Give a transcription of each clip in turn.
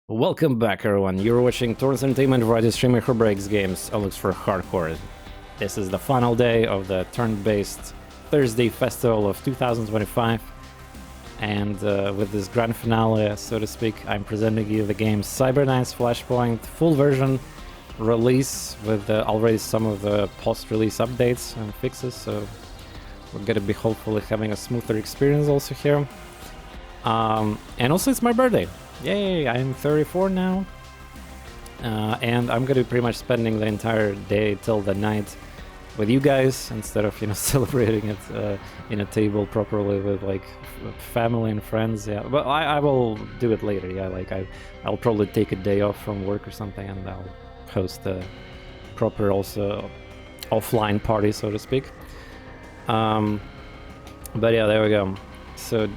Welcome back, everyone. You're watching TorNis Entertainment, variety streamer who breaks games and looks for hardcore. This is the final day of the turn-based Thursday festival of 2025, and with this grand finale, so to speak, I'm presenting you the game Cybernet's Flashpoint full version release with already some of the post-release updates and fixes. So we're gonna be hopefully having a smoother experience also here. And also, it's my birthday. Yay, I'm 34 now, and I'm gonna be pretty much spending the entire day till the night with you guys instead of, celebrating it in a table properly with like family and friends. Yeah, but I will do it later. Yeah, like I'll probably take a day off from work or something, and I'll host a proper also offline party, so to speak. But yeah, there we go. So.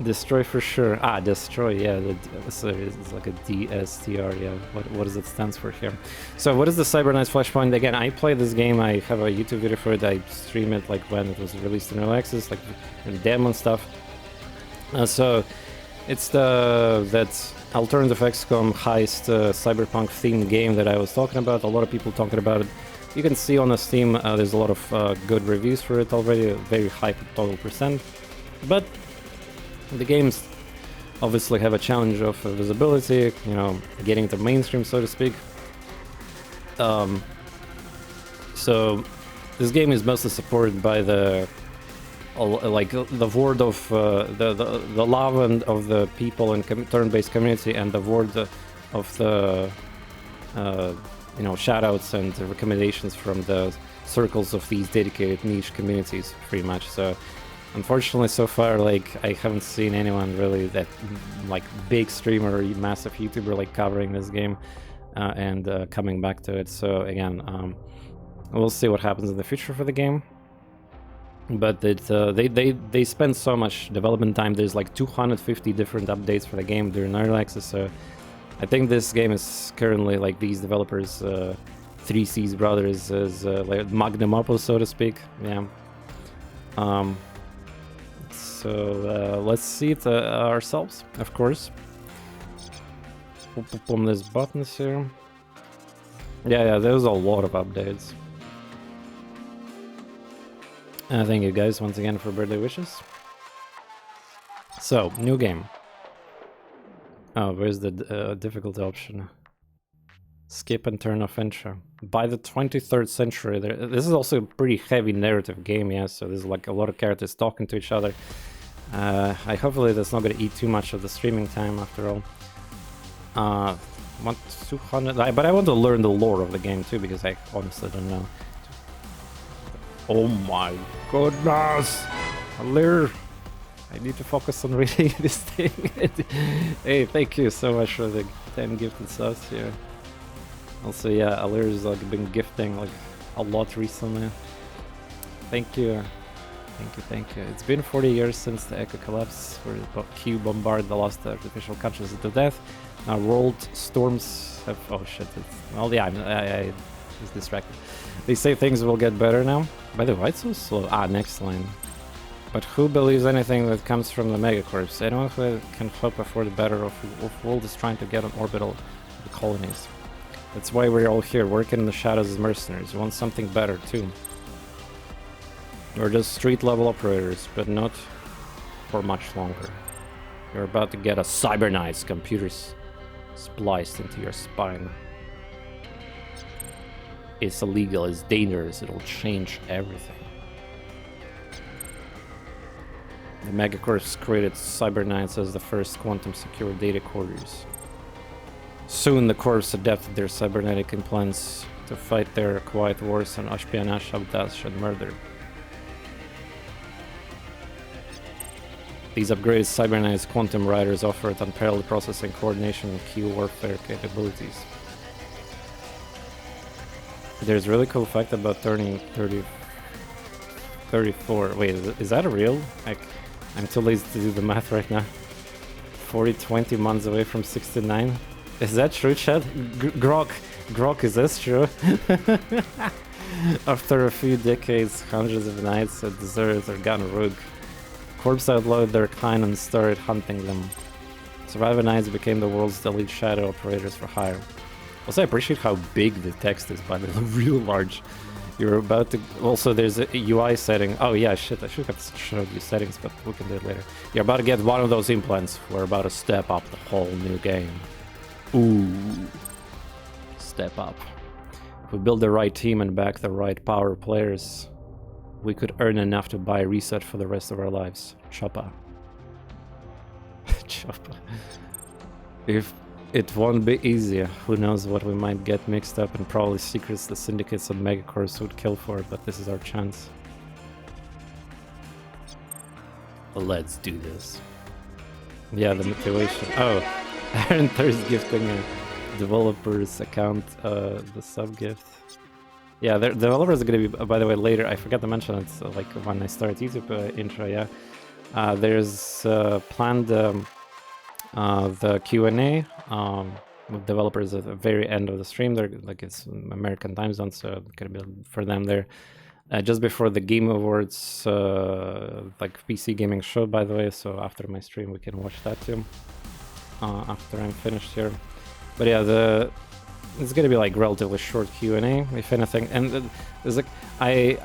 Destroy for sure. Destroy, yeah. So it's like a DSTR, yeah. What does it stand for here? So what is the Cybernet's Flashpoint? Again, I play this game. I have a YouTube video for it. I stream it like when it was released in early access, like in demo and stuff. So it's that alternative XCOM heist cyberpunk themed game that I was talking about. A lot of people talking about it. You can see on the Steam there's a lot of good reviews for it already. Very high total percent. But the games obviously have a challenge of visibility, getting to mainstream, so to speak. So this game is mostly supported by the word of the love and of the people in turn-based community, and the word of the shoutouts and recommendations from the circles of these dedicated niche communities, pretty much. So unfortunately, so far, I haven't seen anyone really that, big streamer or massive YouTuber, covering this game and coming back to it. So again, we'll see what happens in the future for the game. But they spend so much development time. There's 250 different updates for the game during early access. So I think this game is currently, these developers, 3C's brothers, is magnum opus, so to speak. Yeah. So let's see it ourselves, of course. On these buttons here. Yeah, there's a lot of updates. Thank you guys once again for birthday wishes. So, new game. Oh, where's the difficulty option? Skip and turn off intro. By the 23rd century, this is also a pretty heavy narrative game, yeah, so there's a lot of characters talking to each other. Hopefully that's not going to eat too much of the streaming time after all. Want 200, but I want to learn the lore of the game too, because I honestly don't know. Oh my goodness! Alir! I need to focus on reading this thing. Hey, thank you so much for the 10 gifted subs here. Also, yeah, Alir's been gifting a lot recently. Thank you. Thank you. It's been 40 years since the Echo collapse, where Q bombarded the lost artificial consciousness to death. Now world storms have... Oh shit, well, yeah, I was distracted. They say things will get better now. By the way, it's so slow. Next line. But who believes anything that comes from the megacorps? Anyone who can hope for the better of world is trying to get on orbital colonies. That's why we're all here, working in the shadows as mercenaries. We want something better, too. We're just street-level operators, but not for much longer. You're about to get a Cybernet's computers spliced into your spine. It's illegal, it's dangerous, it'll change everything. The Megacorps created Cybernet's as the first quantum-secure data couriers. Soon the Corps adapted their cybernetic implants to fight their quiet wars on espionage, sabotage, and murder. These upgraded Cybernet's quantum riders offered unparalleled processing, coordination, and key warfare capabilities. There's a really cool fact about turning 34. Wait, is that a real? I'm too lazy to do the math right now. 20 months away from 69. Is that true, Chad? Grok, is this true? After a few decades, hundreds of knights had deserted or gone rogue. Corps outlawed their kind and started hunting them. Survivor Knights became the world's elite shadow operators for hire. Also, I appreciate how big the text is, by the way, real large. You're about to... Also, there's a UI setting. Oh, yeah, shit, I should have showed you settings, but we can do it later. You're about to get one of those implants. We're about to step up the whole new game. Ooh. Step up. If we build the right team and back the right power players, we could earn enough to buy a reset for the rest of our lives. Choppa. Choppa. If it won't be easy, who knows what we might get mixed up and probably secrets the syndicates and megacorps would kill for, but this is our chance. Let's do this. Yeah, the motivation. Oh, Aaron Thur's gifting a developer's account, the sub gift. Yeah, the developers are gonna be, by the way, later. I forgot to mention it, like when I start YouTube intro, yeah. There's planned the Q&A with developers at the very end of the stream. They're like, it's American time zone, so it's gonna be for them there. Just before the Game Awards, like PC gaming show, by the way. So after my stream, we can watch that too. After I'm finished here, but yeah, it's gonna be like relatively short Q&A, if anything. And there's like I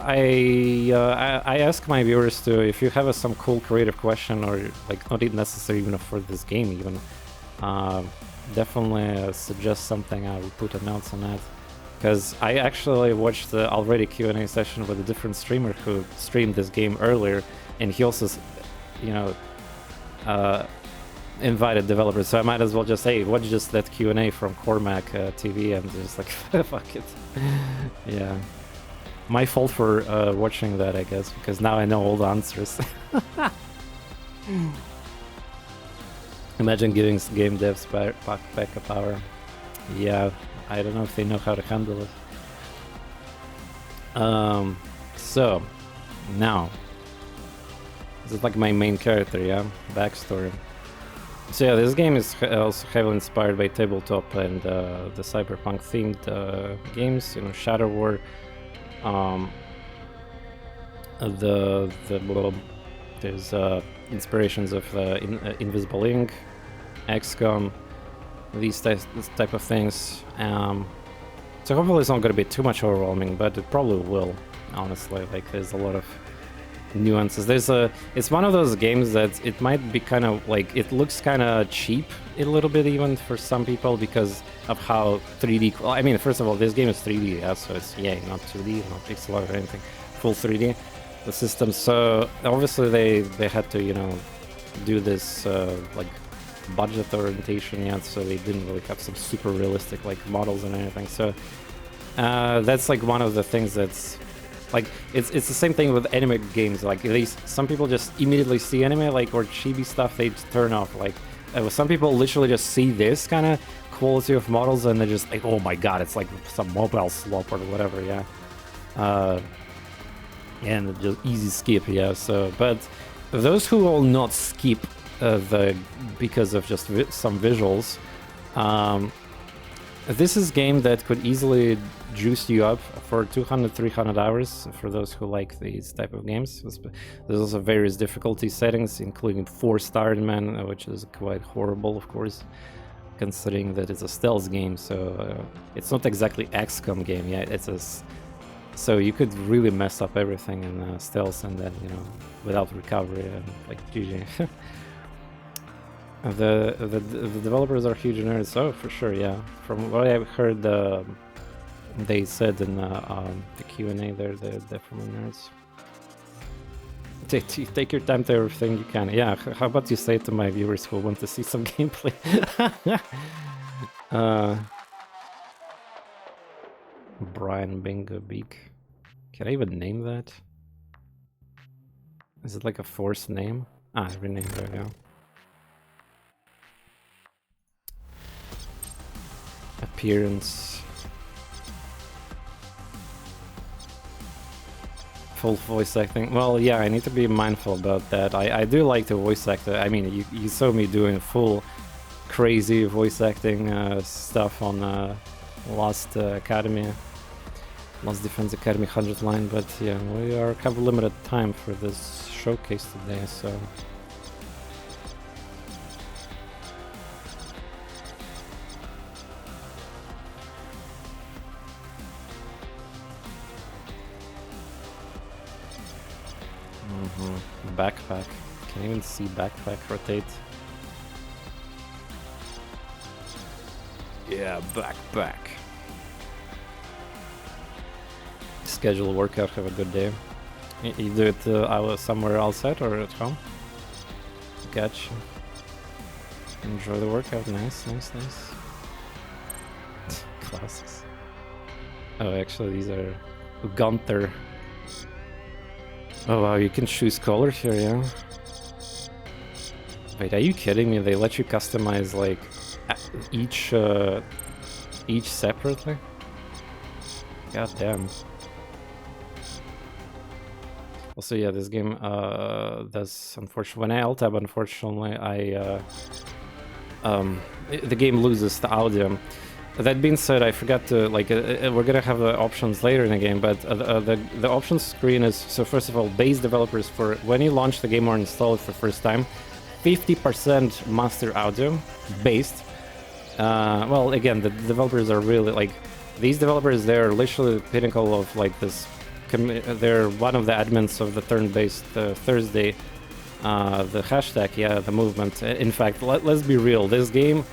ask my viewers to, if you have some cool creative question, or like not even necessarily even for this game even, definitely suggest something. I will put a notes on that, because I actually watched the already Q&A session with a different streamer who streamed this game earlier, and he also, you know, invited developers, so I might as well just say, watch just that Q&A from Cormac TV, and just like, fuck it. Yeah. My fault for watching that, I guess, because now I know all the answers. Imagine giving game devs backup power. Yeah, I don't know if they know how to handle it. So, now. This is like my main character, yeah? Backstory. So yeah, this game is also heavily inspired by tabletop and the cyberpunk themed games, you know, Shadow War. There's inspirations of Invisible Ink, XCOM, these type of things. So hopefully it's not going to be too much overwhelming, but it probably will, honestly. Like, there's a lot of nuances. It's one of those games that it might be kind of like, it looks kind of cheap a little bit even for some people because of how 3D. Well, I mean, first of all, this game is 3D, yeah, so it's not 2D, not pixel art or anything, full 3D. The system. So obviously they had to, you know, do this like budget orientation, yeah. So they didn't really have some super realistic like models and anything. So that's like one of the things that's. Like, it's the same thing with anime games. Like, some people just immediately see anime, like, or chibi stuff, they turn off. Like, some people literally just see this kind of quality of models and they're just like, oh my god, it's like some mobile slop or whatever, yeah. And just easy skip, yeah. So, but those who will not skip because of just some visuals, this is a game that could easily juice you up for 200-300 hours for those who like these type of games. There's also various difficulty settings, including 4-star man, which is quite horrible, of course, considering that it's a stealth game. So it's not exactly XCOM game, yeah. So you could really mess up everything in stealth, and then, you know, without recovery, and like GG. The developers are huge nerds. Oh, for sure, yeah. From what I've heard, they said in the Q&A, they're definitely nerds. Take your time to everything you can. Yeah, how about you say it to my viewers who want to see some gameplay? Brian Bingo Beak. Can I even name that? Is it like a forced name? Ah, I renamed it, yeah. Appearance. Full voice acting. Well, yeah, I need to be mindful about that. I do like the voice actor. I mean, you saw me doing full crazy voice acting stuff on Lost Academy. Lost Defense Academy 100th line, but yeah, we have limited time for this showcase today, so... Backpack. Can't even see backpack rotate. Yeah, backpack. Schedule workout, have a good day. You do it somewhere outside or at home? Gotcha. Enjoy the workout. Nice, nice, nice. Classes. Oh, actually, these are Gunther. Oh wow, you can choose color here, yeah? Wait, are you kidding me? They let you customize like each separately? God damn. Also, yeah, this game does, unfortunately, when I alt-tab, unfortunately, the game loses the audio. That being said, I forgot to, like, we're gonna have options later in the game, but the options screen is, so first of all, base developers, for when you launch the game or install it for the first time, 50% master audio, based. Well, again, the developers are really, like, these developers, they're literally the pinnacle of, like, this, they're one of the admins of the turn-based Thursday, the hashtag, yeah, the movement. In fact, let's be real, this game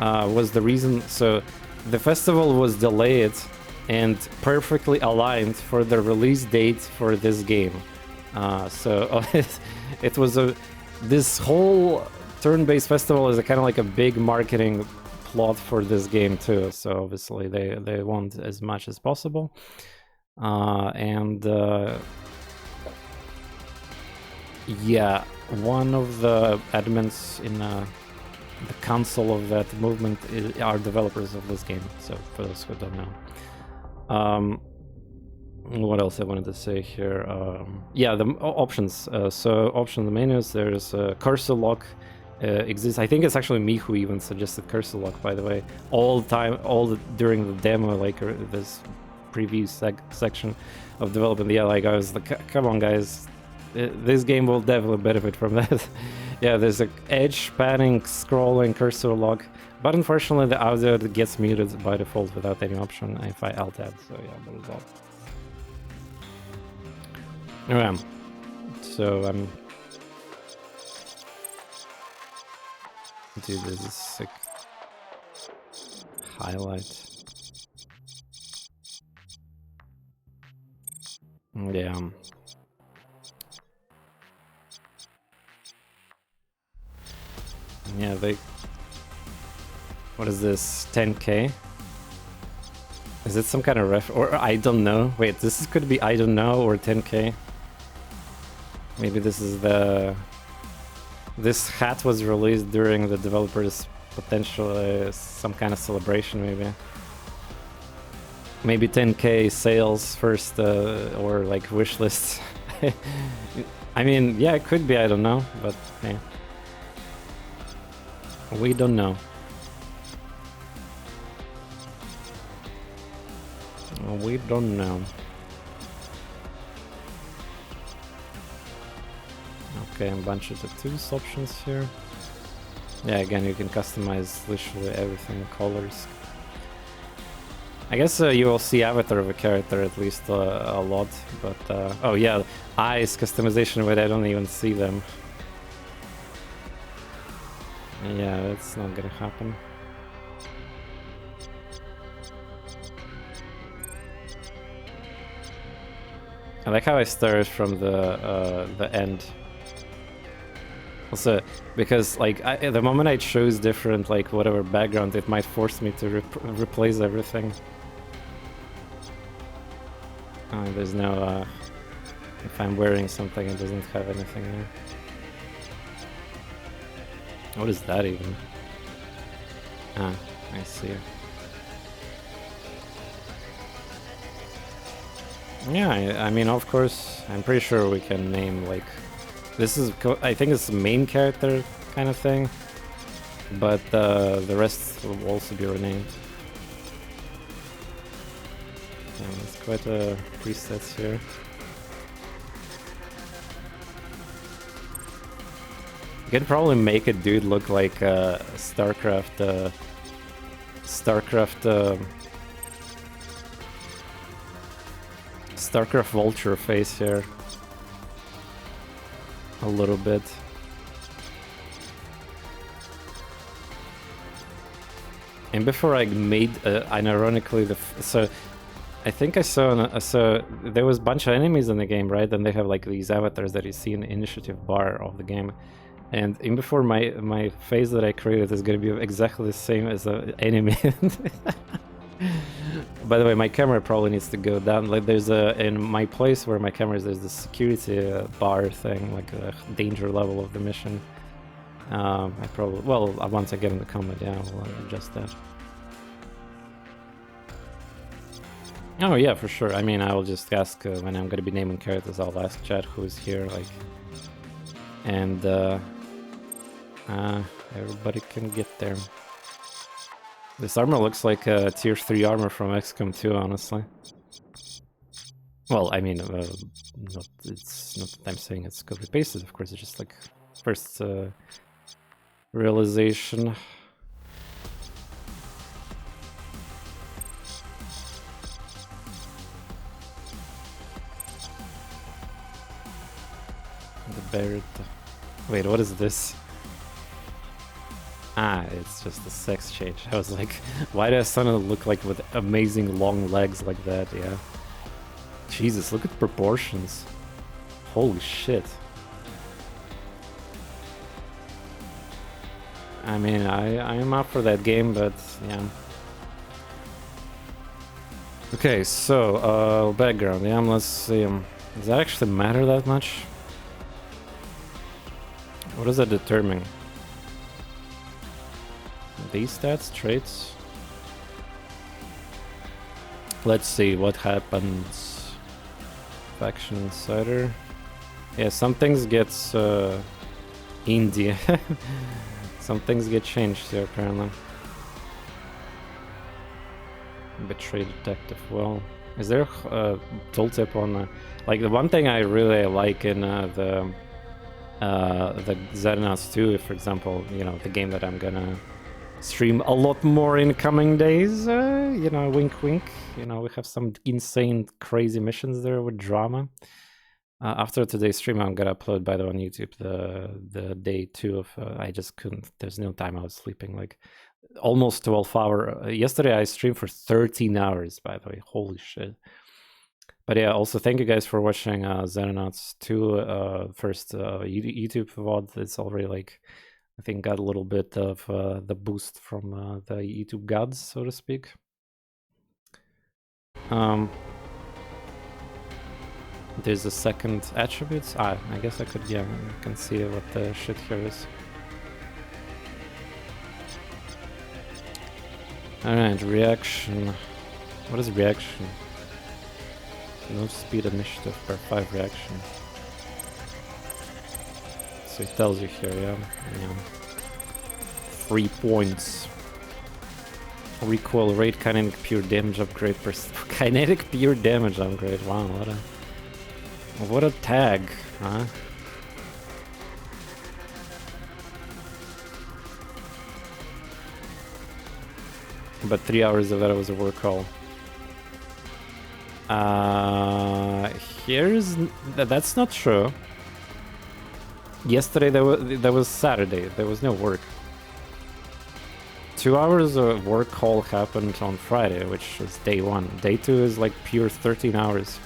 was the reason, so the festival was delayed and perfectly aligned for the release date for this game. So it was this whole turn-based festival is a kind of like a big marketing plot for this game too. So obviously they want as much as possible. Yeah, one of the admins in the council of that movement are developers of this game, so for those who don't know. What else I wanted to say here? Yeah, the options. So option, the menus, there's cursor lock exists. I think it's actually me who even suggested cursor lock, by the way. During the demo, like this preview section of development. Yeah, like I was like, come on guys, this game will definitely benefit from that. Yeah, there's a edge panning, scrolling, cursor lock, but unfortunately the audio gets muted by default without any option if I alt tab. So yeah, that is all. Alright, so dude, this is sick. Highlight. Yeah. Yeah, they... What is this? 10K? Is it some kind of ref... Or I don't know. Wait, could be I don't know or 10K. Maybe this is the... This hat was released during the developer's potential some kind of celebration, maybe. Maybe 10K sales first, or like wish lists. I mean, yeah, it could be, I don't know, but hey. We don't know. We don't know. Okay, a bunch of tattoos options here. Yeah, again, you can customize literally everything, colors. I guess you will see avatar of a character at least a lot, but oh yeah, eyes customization, but I don't even see them. Yeah, that's not gonna happen. I like how I started from the end. Also, because like the moment I choose different like whatever background, it might force me to replace everything. There's no if I'm wearing something, it doesn't have anything there. What is that even? Ah, I see. Yeah, I mean, of course, I'm pretty sure we can name, like, this is, I think it's the main character kind of thing, but the rest will also be renamed. Yeah, there's quite a presets here. You can probably make a dude look like StarCraft Vulture face here. a little bit. And before I made, unironically, so I think I saw, so there was a bunch of enemies in the game, right? And they have like these avatars that you see in the initiative bar of the game. And in before my face that I created is going to be exactly the same as the enemy. By the way, my camera probably needs to go down. Like there's in my place where my camera is, there's the security bar thing, like the danger level of the mission. I probably, well, once I get in the combat, yeah, I'll adjust that. Oh yeah, for sure. I mean, I will just ask when I'm gonna be naming characters. I'll ask chat who's here, like, and everybody can get there. This armor looks like a tier 3 armor from XCOM 2, honestly. Well, I mean, it's not that I'm saying it's copy pasted. Of course, it's just like first realization. The Barrett. Wait, what is this? Ah, it's just a sex change. I was like, why does Sona look like with amazing long legs like that? Yeah. Jesus, look at the proportions. Holy shit. I mean, I am up for that game, but yeah. Okay, so background. Yeah, let's see. Does that actually matter that much? What does that determine? These stats, traits. Let's see what happens. Faction Insider. Yeah, some things gets India. Some things get changed here apparently. Betray Detective. Well, is there a tooltip on like the one thing I really like in the Xenonauts 2, for example, you know, the game that I'm gonna stream a lot more in coming days, you know, wink wink, you know, we have some insane crazy missions there with drama. After today's stream I'm gonna upload, by the way, on YouTube the day 2 of I just couldn't, there's no time, I was sleeping like almost 12 hour. Yesterday I streamed for 13 hours, by the way, holy shit. But yeah, also thank you guys for watching Xenonauts 2 first YouTube VOD. It's already like, I think got a little bit of the boost from the YouTube gods, so to speak. There's a second attributes. I guess I could, yeah, you can see what the shit here is. Alright, reaction. What is reaction? No speed initiative per 5 reaction. So it tells you here, yeah. 3 points. Recoil rate, kinetic pure damage upgrade, kinetic pure damage upgrade. Wow, what a tag, huh? But 3 hours of that was a work call. That's not true. Yesterday there was Saturday. There was no work. 2 hours of work call happened on Friday, which is day 1. Day 2 is like pure 13 hours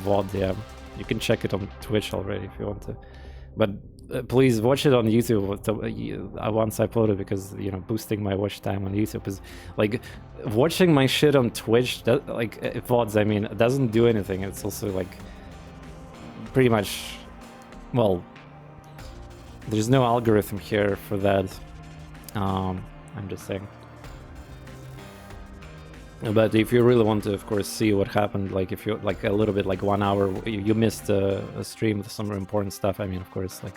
VOD. Yeah, you can check it on Twitch already if you want to. But please watch it on YouTube once I upload it, because, you know, boosting my watch time on YouTube is like watching my shit on Twitch. That, like VODs, I mean, it doesn't do anything. It's also like pretty much, well, there's no algorithm here for that. I'm just saying. But if you really want to, of course, see what happened, like if you like a little bit, like 1 hour, you missed a stream with some important stuff. I mean, of course, like,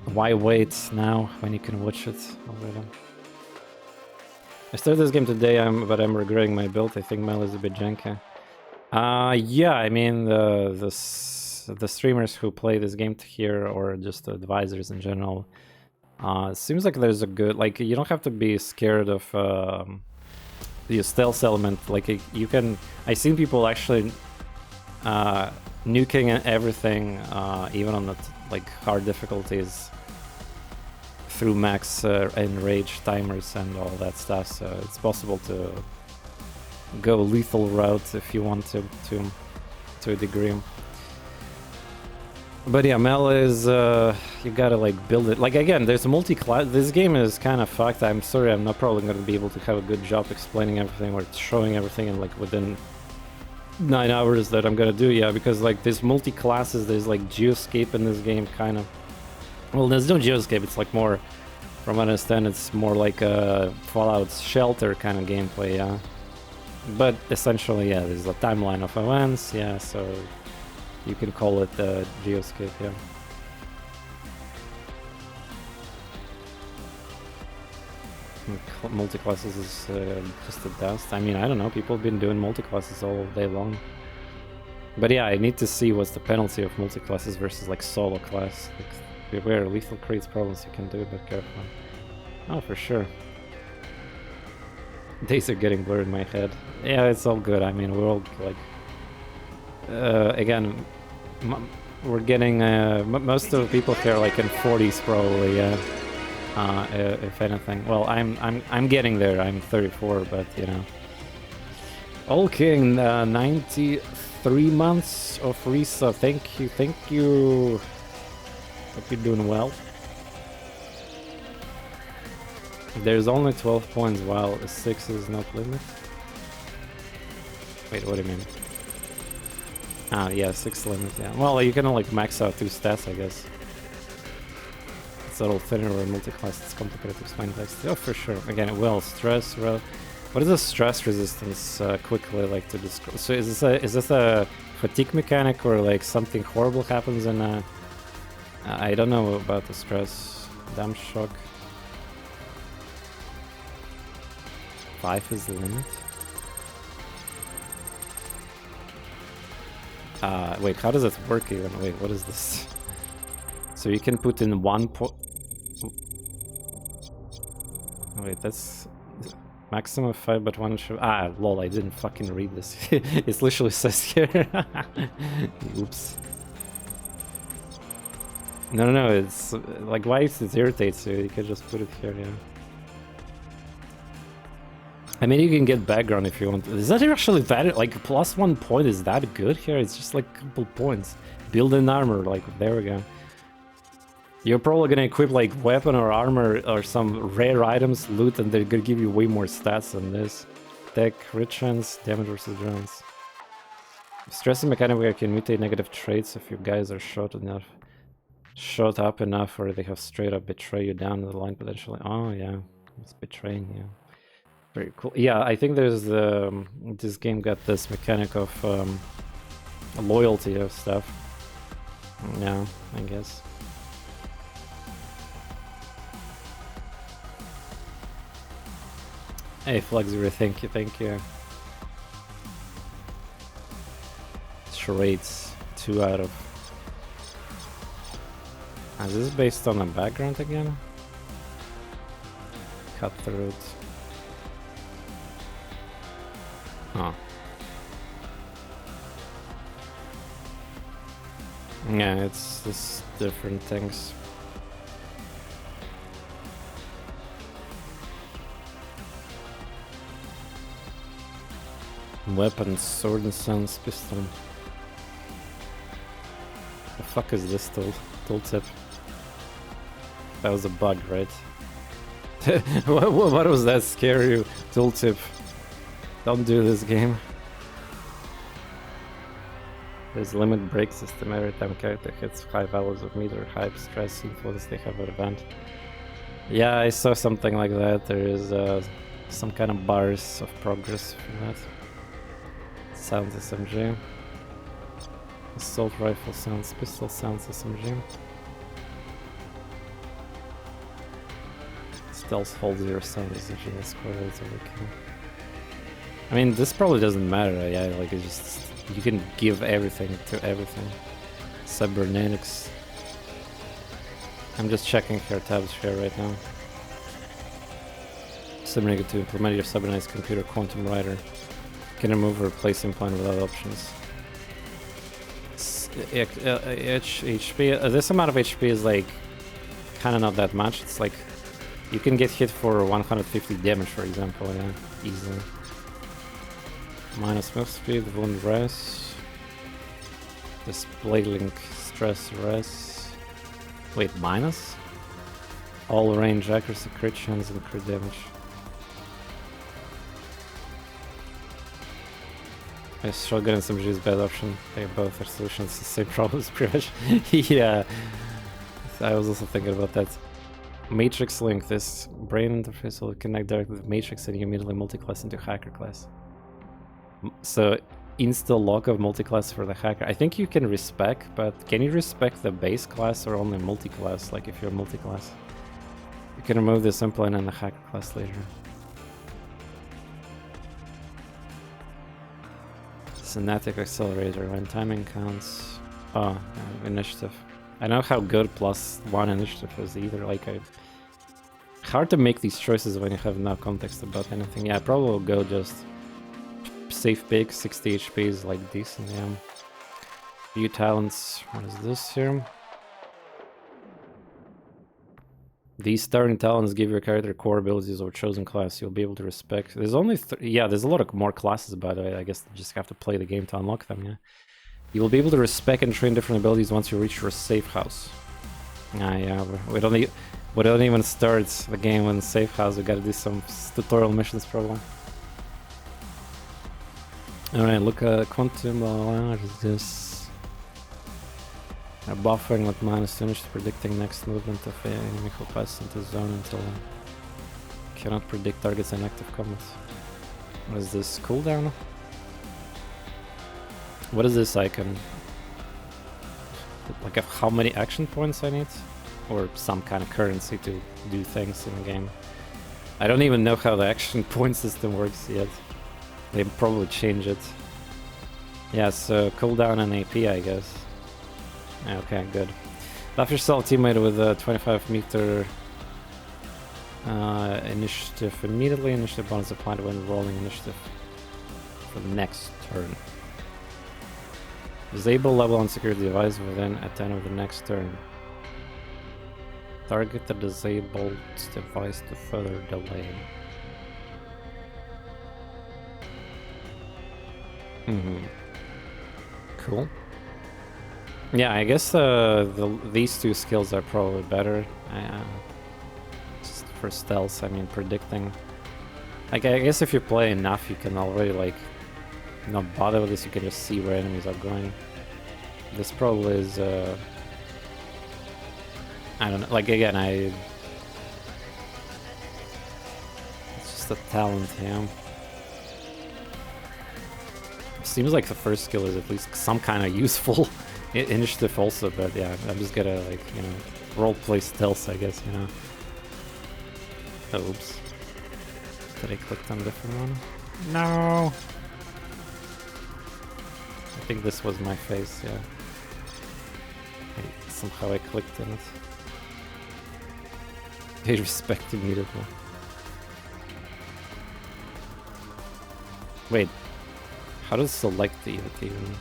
why wait now when you can watch it already? I started this game today, but I'm regretting my build. I think Mel is a bit janky. Yeah, I mean, the streamers who play this game here, or just advisors in general, it seems like there's a good, like, you don't have to be scared of the stealth element. Like, you can, I've seen people actually nuking and everything, even on the like hard difficulties, through max enrage timers and all that stuff. So it's possible to go lethal route if you want to a degree. But yeah, melee is you gotta like build it. Like again, there's multi-class. This game is kind of fucked. I'm sorry, I'm not probably gonna be able to have a good job explaining everything or showing everything in like within 9 hours that I'm gonna do. Yeah, because like there's multi-classes. There's like Geoscape in this game, kind of. Well, there's no Geoscape. It's like more, from what I understand, it's more like a Fallout Shelter kind of gameplay. Yeah. But essentially, yeah, there's a timeline of events, yeah, so you can call it Geoscape, yeah. Multi-classes is just the dust. I mean, I don't know, people have been doing multi-classes all day long. But yeah, I need to see what's the penalty of multi-classes versus like solo class. Like, beware, lethal creates problems, you can do it, but careful. Oh, for sure. Days are getting blurred in my head. Yeah, it's all good. I mean, we're all like... again, we're getting... most of the people here like in 40s probably, if anything. Well, I'm getting there. I'm 34, but you know. All King, 93 months of resub. Thank you. Hope you're doing well. There's only 12 points while 6 is not limit. Wait, what do you mean? Ah, yeah, 6 limit, yeah. Well, you can like max out 2 stats, I guess. It's a little thinner or multi-class, it's complicated to explain text. Oh, for sure. Again, well, stress, what is the stress resistance quickly like to describe? So is this a fatigue mechanic or like something horrible happens in a... I don't know about the stress. Damn shock. 5 is the limit. Wait, how does it work even? Wait, what is this? So you can put in 1 point... Wait, that's... Maximum of 5, but 1 should... Ah, lol, I didn't fucking read this. It literally says here. Oops. No, it's... Like, why is it irritates you? You can just put it here, yeah. I mean, you can get background if you want. Is that actually that, like, plus 1 point is that good here? It's just like a couple points. Build an armor, like, there we go. You're probably gonna equip like weapon or armor or some rare items, loot, and they're gonna give you way more stats than this. Tech, crit chance, damage versus drones. Stressing mechanic where you can mutate negative traits if you guys are shot up enough, or they have straight up betray you down the line potentially. Oh yeah, it's betraying, yeah. Very cool. Yeah, I think there's this game got this mechanic of loyalty of stuff. Yeah, I guess. Hey, Flexer, thank you. Charades, 2 out of... Is this based on a background again? Cutthroat. Huh. Yeah, it's just different things. Weapons, sword and sense, pistol. The fuck is this tooltip? That was a bug, right? what was that scary tooltip? Don't do this game. There's limit break system. Every time character hits 5 hours of meter hype stress influence, they have an event. Yeah, I saw something like that. There is some kind of bars of progress from that. Sounds SMG. Assault rifle sounds, pistol sounds SMG. Stealth hold 0 sound SMG, that's quite okay. I mean, this probably doesn't matter, yeah, like it's just, you can give everything to everything. Cybernetics. I'm just checking her tabs here right now. Cybernetic to implement your cybernetics computer quantum writer. Can remove or replace implant without options. HP. This amount of HP is like kind of not that much. It's like you can get hit for 150 damage, for example. Yeah, easily. Minus move speed, wound res, display link, stress res. Wait, minus? All range accuracy, crit chance, and crit damage. Shotgun and SMG is bad option. They both are solutions to the same problems, pretty much. Yeah, I was also thinking about that. Matrix link. This brain interface will connect directly with Matrix and you immediately multi-class into hacker class. So, insta lock of multi-class for the hacker. I think you can respec, but can you respec the base class or only multi-class? Like if you're multi-class, you can remove this implant and the hacker class later. Synaptic accelerator when timing counts. Oh, initiative. I know how good +1 initiative is either. Like, hard to make these choices when you have no context about anything. Yeah, I probably will go just safe pick. 60 HP is like decent. Yeah. View talents. What is this here? These starting talents give your character core abilities or chosen class. You'll be able to respec. There's only yeah, there's a lot of more classes, by the way. I guess you just have to play the game to unlock them, yeah. You will be able to respec and train different abilities once you reach your safe house. Yeah, we don't even start the game in safe house. We gotta do some tutorial missions probably. Alright, look at quantum, what is this? Buffering with minus initiative, predicting next movement of enemy who passes into the zone until cannot predict targets in active combat. What is this? Cooldown? What is this icon? Like how many action points I need? Or some kind of currency to do things in the game. I don't even know how the action point system works yet. They probably change it. Yeah, so cooldown and AP, I guess. Okay, good. Buff yourself teammate with a 25 meter initiative immediately. Initiative bonus applied when rolling initiative for the next turn. Disable level on security device within a 10 of the next turn. Target the disabled device to further delay. Cool. Yeah, I guess these two skills are probably better. Just for stealth, I mean, predicting. Like, I guess if you play enough, you can already, like, not bother with this. You can just see where enemies are going. This probably is, I don't know. Like, again, it's just a talent, yeah. Seems like the first skill is at least some kind of useful initiative also, but yeah, I'm just gonna, like, you know, roleplay stealth, I guess, you know. Oh, oops. Did I click on a different one? No! I think this was my face, yeah. Somehow I clicked in it. They respect immediately. Wait. How does select the event even?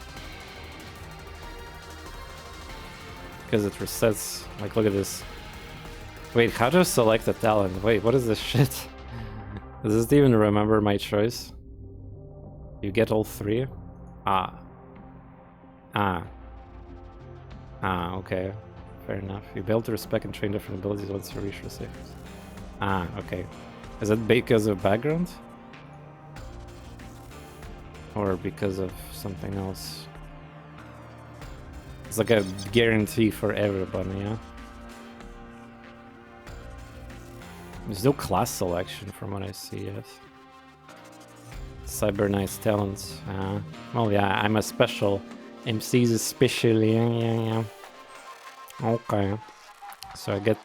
Because it resets. Like, look at this. Wait, how do I select a talent? Wait, what is this shit? Does this even remember my choice? You get all three? Okay. Fair enough. You'll be able to respec and train different abilities once you reach your safe. Okay. Is that because of background? Or because of something else? It's like a guarantee for everybody, yeah? There's no class selection from what I see yet. Cybernite's talents. Well, yeah, I'm a special. MC's especially, yeah. Okay. So I get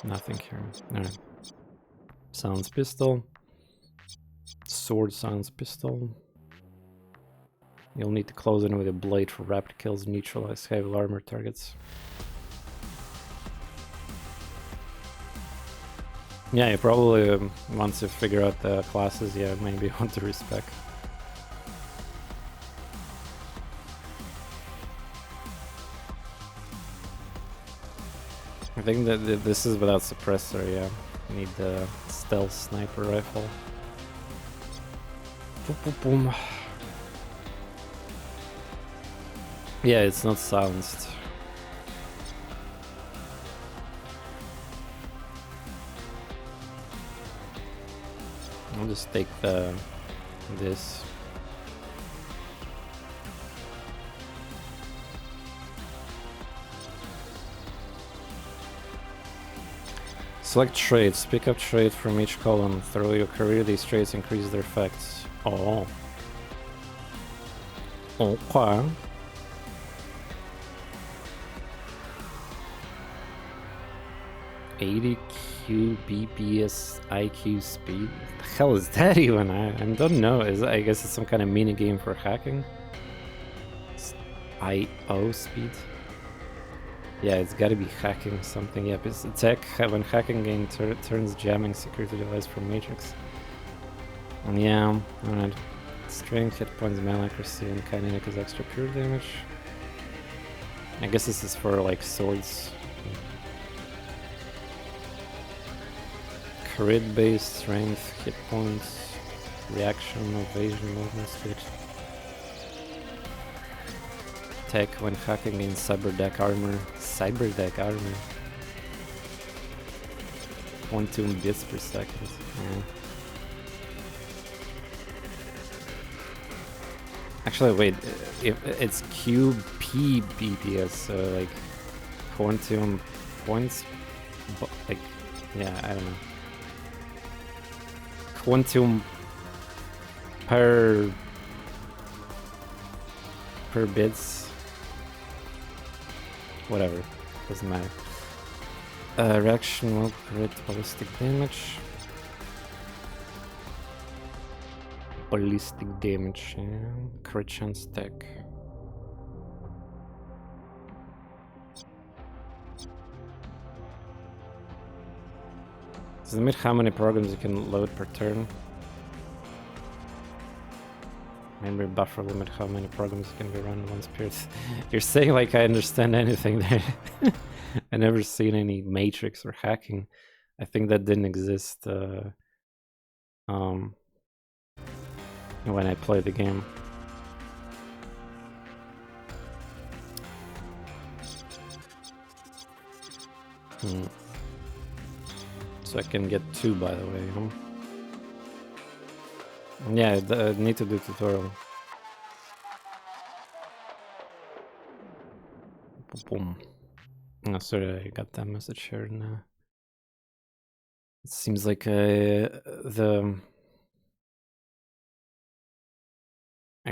nothing here. Alright. Sounds pistol. Sword sounds pistol. You'll need to close in with a blade for rapid kills and neutralize heavy armor targets. Yeah, you probably, once you figure out the classes, yeah, maybe want to respec. I think that this is without suppressor, yeah. You need the stealth sniper rifle. Boom, boom, boom. Yeah, it's not silenced. I'll just take this. Select traits. Pick up trait from each column. Through your career, these traits increase their effects. Oh. Okay. $80Q BPS IQ speed? What the hell is that even? I don't know. I guess it's some kind of mini game for hacking. It's IO speed. Yeah, it's gotta be hacking something. Yep, it's attack when hacking game turns jamming security device from Matrix. Yeah, alright. Strength, hit points, melee accuracy, and kinetic is extra pure damage. I guess this is for like swords. Crit based strength, hit points, reaction, evasion, movement speed. Attack when hacking in cyberdeck armor. Cyberdeck armor. Quantum bits per second. Yeah. Actually, wait. If it's QP BPS, so like quantum points. Like, yeah, I don't know. Quantum per bits. Whatever, doesn't matter. Reaction will crit ballistic damage. Ballistic damage, yeah. Crit chance tech. Does it limit how many programs you can load per turn? Memory buffer limit how many programs can be run in one period. You're saying like I understand anything there. I never seen any Matrix or hacking. I think that didn't exist when I played the game. So I can get 2, by the way, huh? Yeah, I need to do tutorial. Boom. Oh, sorry, I got that message here now. It seems like I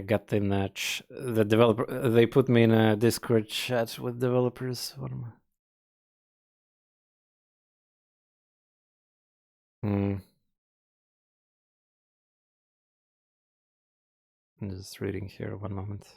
got in the developer. They put me in a Discord chat with developers. What am I? I'm just reading here, one moment.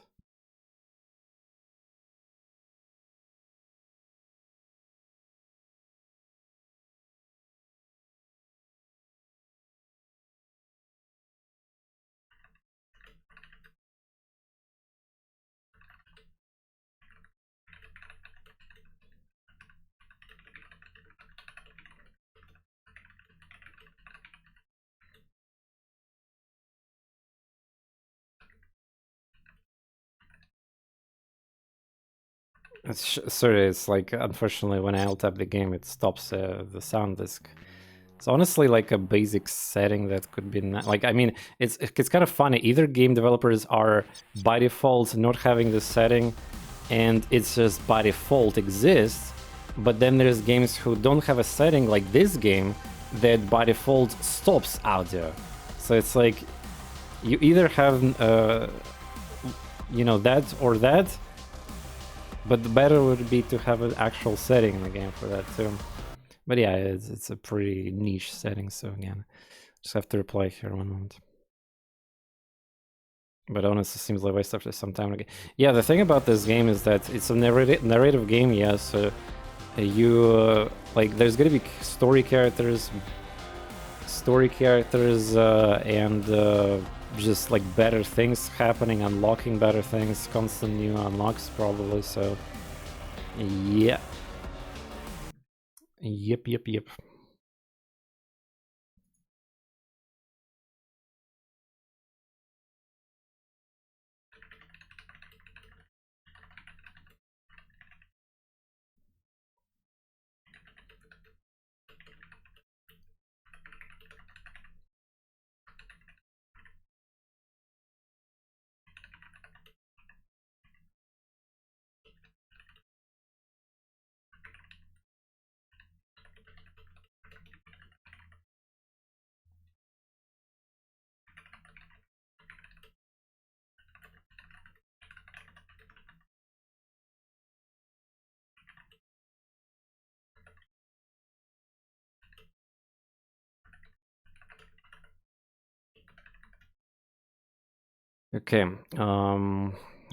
Sorry, it's like, unfortunately, when I alt tab the game, it stops the sound disk. It's honestly like a basic setting that could be like, I mean, it's kind of funny. Either game developers are by default not having this setting, and it's just by default exists. But then there's games who don't have a setting like this game that by default stops audio. So it's like you either have you know, that or that. But the better would be to have an actual setting in the game for that too. But yeah, it's a pretty niche setting, so again, just have to reply here one moment. But honestly, it seems like a waste after some time again. Yeah, the thing about this game is that it's a narrative game, yeah, so you, like, there's gonna be story characters, and just like better things happening, unlocking better things, constant new unlocks probably, so yeah. Yep. Okay.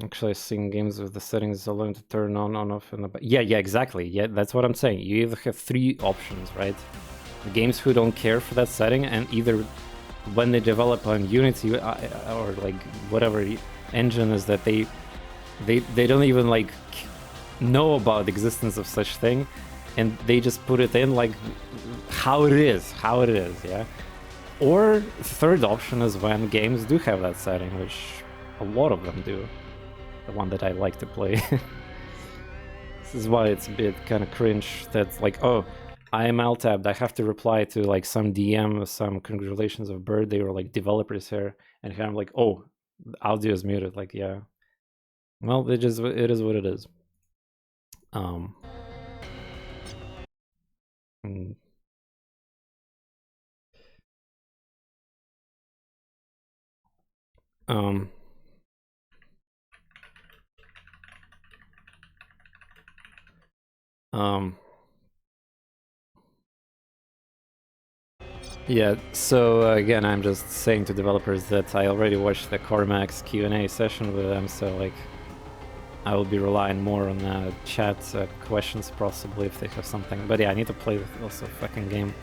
Actually, seeing games with the settings allowing to turn on, off, and yeah, exactly. Yeah, that's what I'm saying. You either have three options, right? The games who don't care for that setting, and either when they develop on Unity or like whatever engine is that they don't even like know about the existence of such thing, and they just put it in like how it is, yeah. Or third option is when games do have that setting, which a lot of them do. The one that I like to play. This is why it's a bit kind of cringe that like, oh, I am alt-tabbed, I have to reply to like some DM, some congratulations of birthday or like developers here, and I'm like, oh, audio is muted. Like, yeah. Well, it is what it is. Mm. Yeah, so again, I'm just saying to developers that I already watched the Cormac's Q&A session with them, so like I will be relying more on chat questions possibly if they have something. But yeah, I need to play also fucking game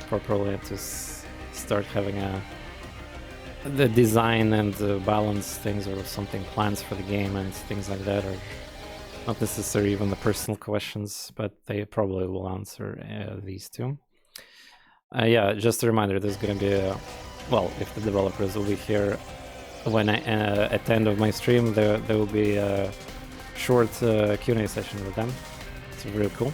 properly to start having the design and balance things or something, plans for the game and things like that, or not necessarily even the personal questions, but they probably will answer these two. Yeah, just a reminder, there's gonna be well, if the developers will be here when at the end of my stream, there will be a short Q&A session with them. It's really cool.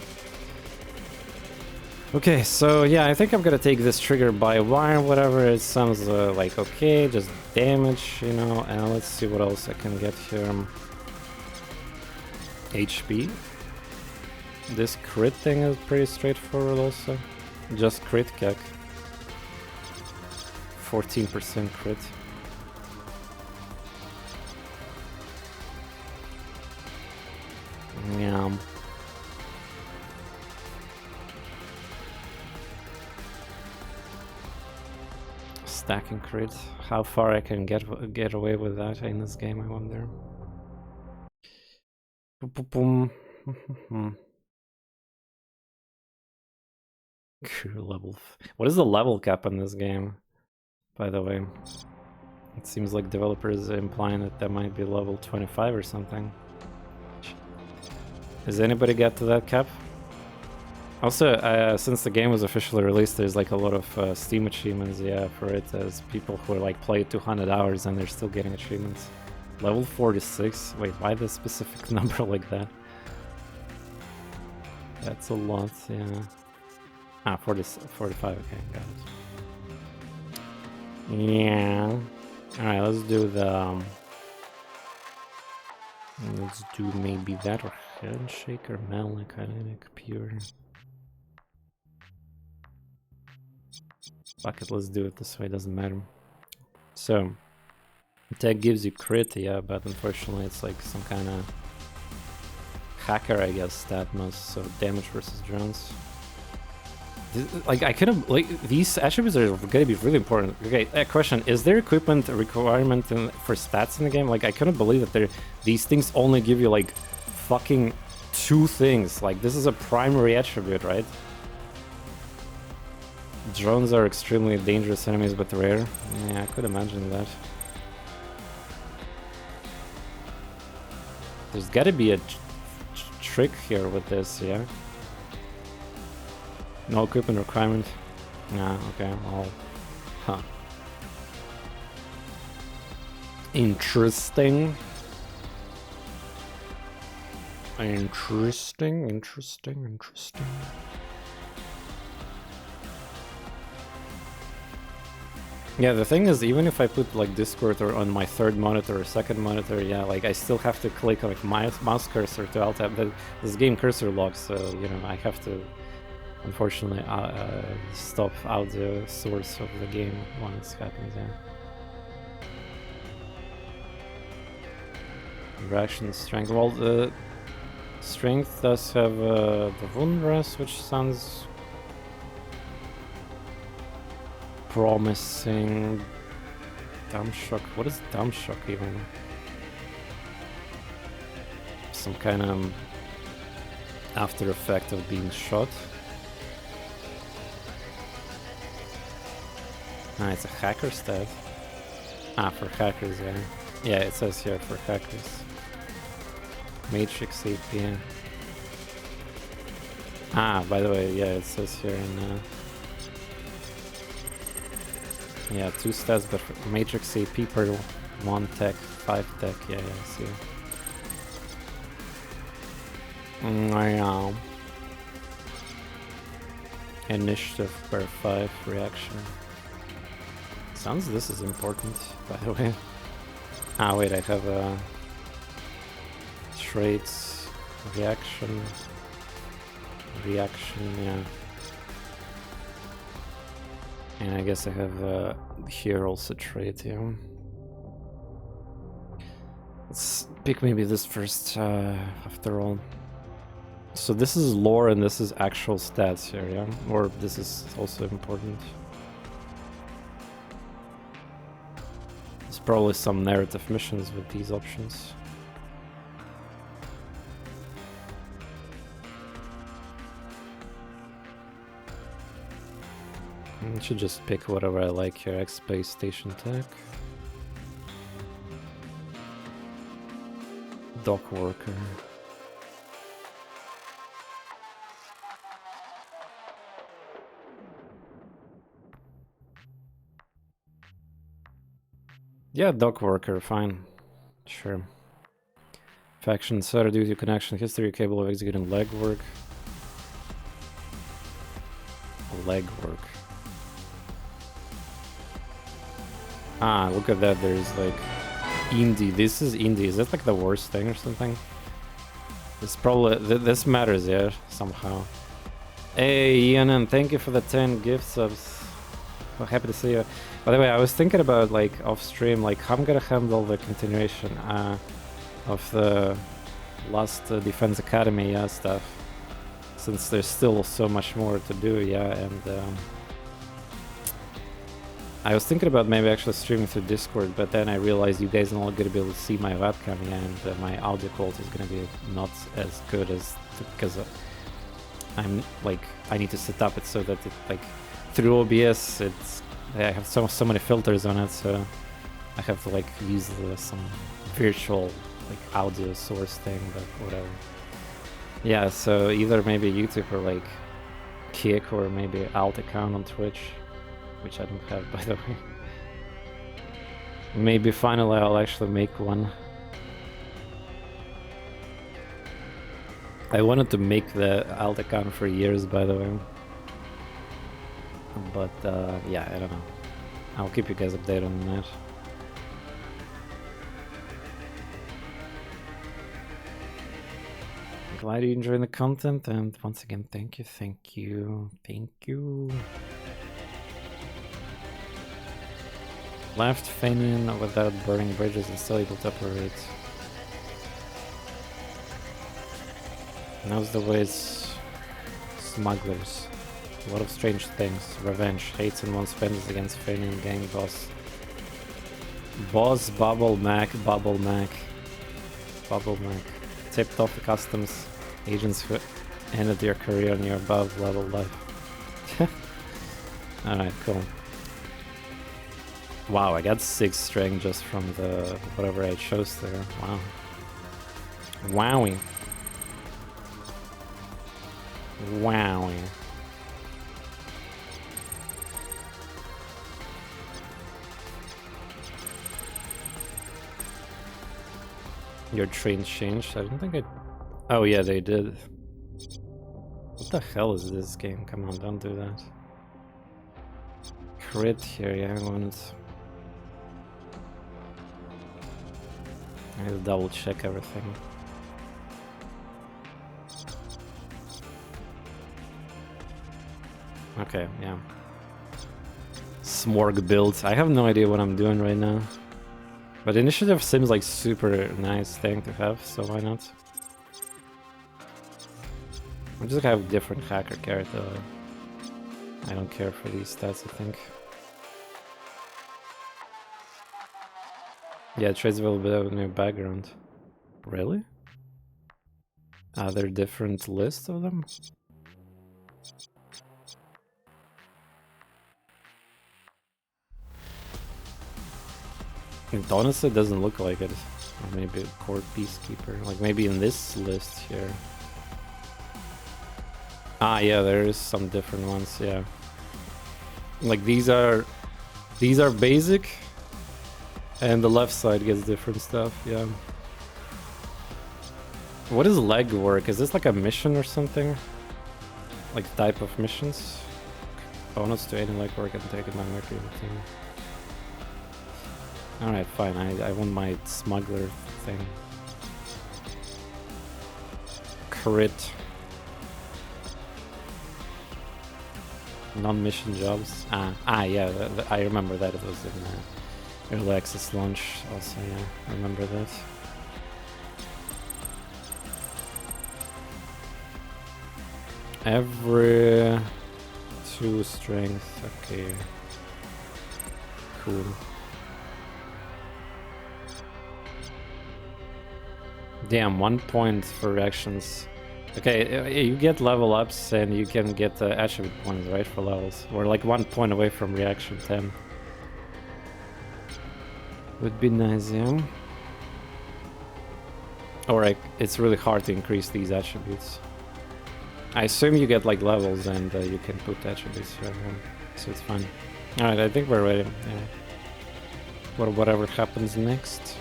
Okay, so yeah, I think I'm gonna take this trigger by wire, whatever. It sounds like okay, just damage, you know, and let's see what else I can get here. HP. This crit thing is pretty straightforward also. Just crit kick. 14% crit. Yeah. Stacking crit. How far I can get away with that in this game, I wonder. Boom. Level. What is the level cap in this game? By the way, it seems like developers are implying that that might be level 25 or something. Has anybody got to that cap? Also, since the game was officially released, there's like a lot of Steam achievements, yeah, for it, as people who are like played 200 hours and they're still getting achievements. Level 46? Wait, why the specific number like that? That's a lot, yeah. Ah, 45, okay, got it. Yeah. Alright, let's do the... let's do maybe that, or handshake, or melee, kinetic, pure. Fuck it, let's do it this way, doesn't matter. So, attack gives you crit, yeah, but unfortunately it's like some kind of hacker, I guess, stat most, so damage versus drones. Like, I kind of, like, these attributes are gonna be really important. Okay, question, is there equipment requirement for stats in the game? Like, I couldn't believe that these things only give you, like, fucking 2 things. Like, this is a primary attribute, right? Drones are extremely dangerous enemies, but rare. Yeah, I could imagine that. There's gotta be a trick here with this, yeah? No equipment requirement. Nah, okay, well, huh. Interesting. Interesting. Yeah, the thing is, even if I put like Discord or on my third monitor or second monitor, yeah, like I still have to click like mouse cursor to alt tab. This game cursor locks, so you know I have to unfortunately stop audio source of the game when it happens. Yeah. Reaction strength. Well, the strength does have the Wundress, which sounds promising. Dumb shock. What is dumb shock even? Some kind of after effect of being shot. Ah, it's a hacker stat. Ah, for hackers, yeah. Yeah, it says here for hackers. Matrix AP. Ah, by the way, yeah, it says here in yeah, 2 stats, but for Matrix AP per 1 tech, 5 tech, yeah, I see. Yeah. Initiative per 5 reaction. Sounds this is important, by the way. Ah, wait, I have traits, reaction, yeah. And I guess I have here also trait, yeah. Let's pick maybe this first, after all. So this is lore and this is actual stats here, yeah? Or this is also important. There's probably some narrative missions with these options. I should just pick whatever I like here. X-Space Station Tech. Dock Worker. Yeah, Dock Worker, fine. Sure. Faction, Saturday duty connection, history, capable of executing legwork. Legwork. Ah, look at that, there's like indie. This is indie. Is that like the worst thing or something? This probably this matters, yeah, somehow. Hey Ian, and thank you for the 10 gift subs. Well, happy to see you. By the way, I was thinking about like off stream, like how I'm gonna handle the continuation of the last Defense Academy stuff, since there's still so much more to do, yeah, and I was thinking about maybe actually streaming through Discord, but then I realized you guys are not going to be able to see my webcam, yeah, and my audio quality is going to be not as good as, because I'm like, I need to set up it so that it like through OBS I have so many filters on it, so I have to like use some virtual like audio source thing, but whatever. Yeah, so either maybe YouTube or like Kick or maybe alt account on Twitch, which I don't have, by the way. Maybe finally I'll actually make one. I wanted to make the alt account for years, by the way. But yeah, I don't know. I'll keep you guys updated on that. Glad you enjoy the content, and once again, thank you. Left Fenian without burning bridges and still able to operate. Now's the ways. Smugglers. A lot of strange things. Revenge. Hates and wants vengeance against Fenian gang boss. Boss Bubble Mac. Tipped off the customs agents who ended their career on your above level life. Alright, cool. Wow, I got 6 strength just from the whatever I chose there. Wow. Wowie. Your train changed? I don't think I... Oh yeah, they did. What the hell is this game? Come on, don't do that. Crit here, yeah, I want it. I need to double check everything. Okay, yeah. Smorg builds. I have no idea what I'm doing right now. But initiative seems like super nice thing to have, so why not? I'm just gonna have different hacker character. I don't care for these stats, I think. Yeah, trades available in your background. Really? Are there different lists of them? Honestly, it doesn't look like it. Or maybe a core peacekeeper. Like maybe in this list here. Ah, yeah, there is some different ones. Yeah, like these are basic, and the left side gets different stuff. Yeah. What is leg work? Is this like a mission or something? Like type of missions? Bonus to any leg work and take it by Mercury team. Alright, fine. I want my smuggler thing. Crit. Non-mission jobs. Yeah, I remember that it was in early access launch. Also, yeah, I remember that. Every 2 strength. Okay. Cool. Damn, 1 point for reactions. Okay, you get level ups and you can get attribute points, right, for levels. We're like 1 point away from reaction 10. Would be nice, yeah. Or like, it's really hard to increase these attributes. I assume you get like levels and you can put attributes here, so it's fine. Alright, I think we're ready. Yeah. Whatever happens next.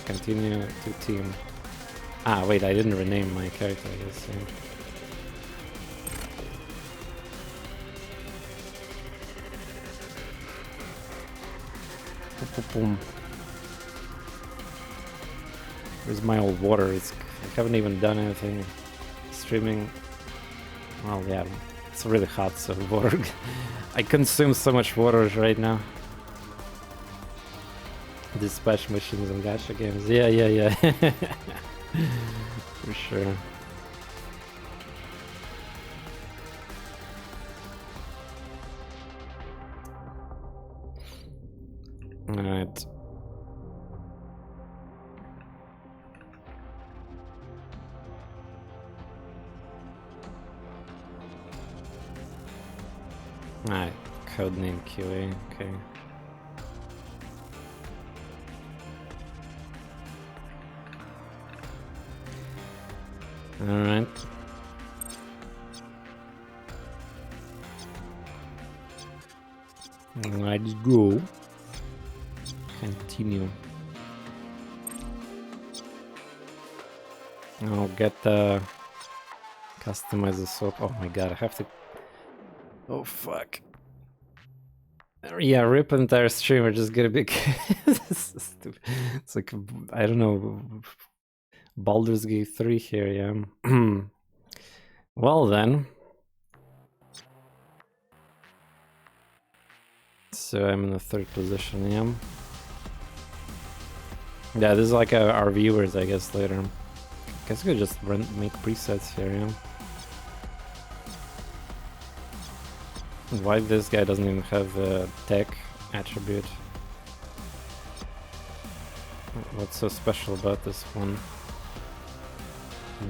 Continue to team. Wait, I didn't rename my character, I guess. Yeah. Boom. Where's my old water? I haven't even done anything. Streaming. Well, yeah, it's really hot, so water. I consume so much water right now. Dispatch missions and gacha games. Yeah. For sure. Alright. Alright, codename QA, okay. Alright. Let's go. Continue. I'll get the customize the soap. Oh my god, I have to. Oh fuck. Yeah, rip entire stream. We're just gonna be. It's like, I don't know. Baldur's Gate 3 here, yeah. Well then. So I'm in the 3rd position, yeah. Yeah, this is like our viewers, I guess, later. Guess we could just make presets here, yeah. Why this guy doesn't even have a tech attribute? What's so special about this one?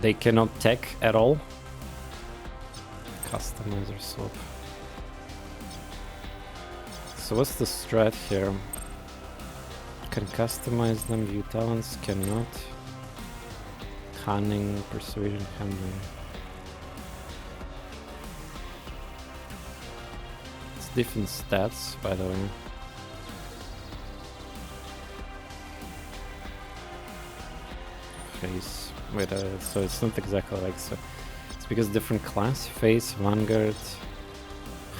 They cannot tech at all? Customizer swap. So what's the strat here? Can customize them, view talents, cannot. Cunning, persuasion, handling. different stats, by the way. Face. Wait, so it's not exactly like so. It's because different class: face, vanguard,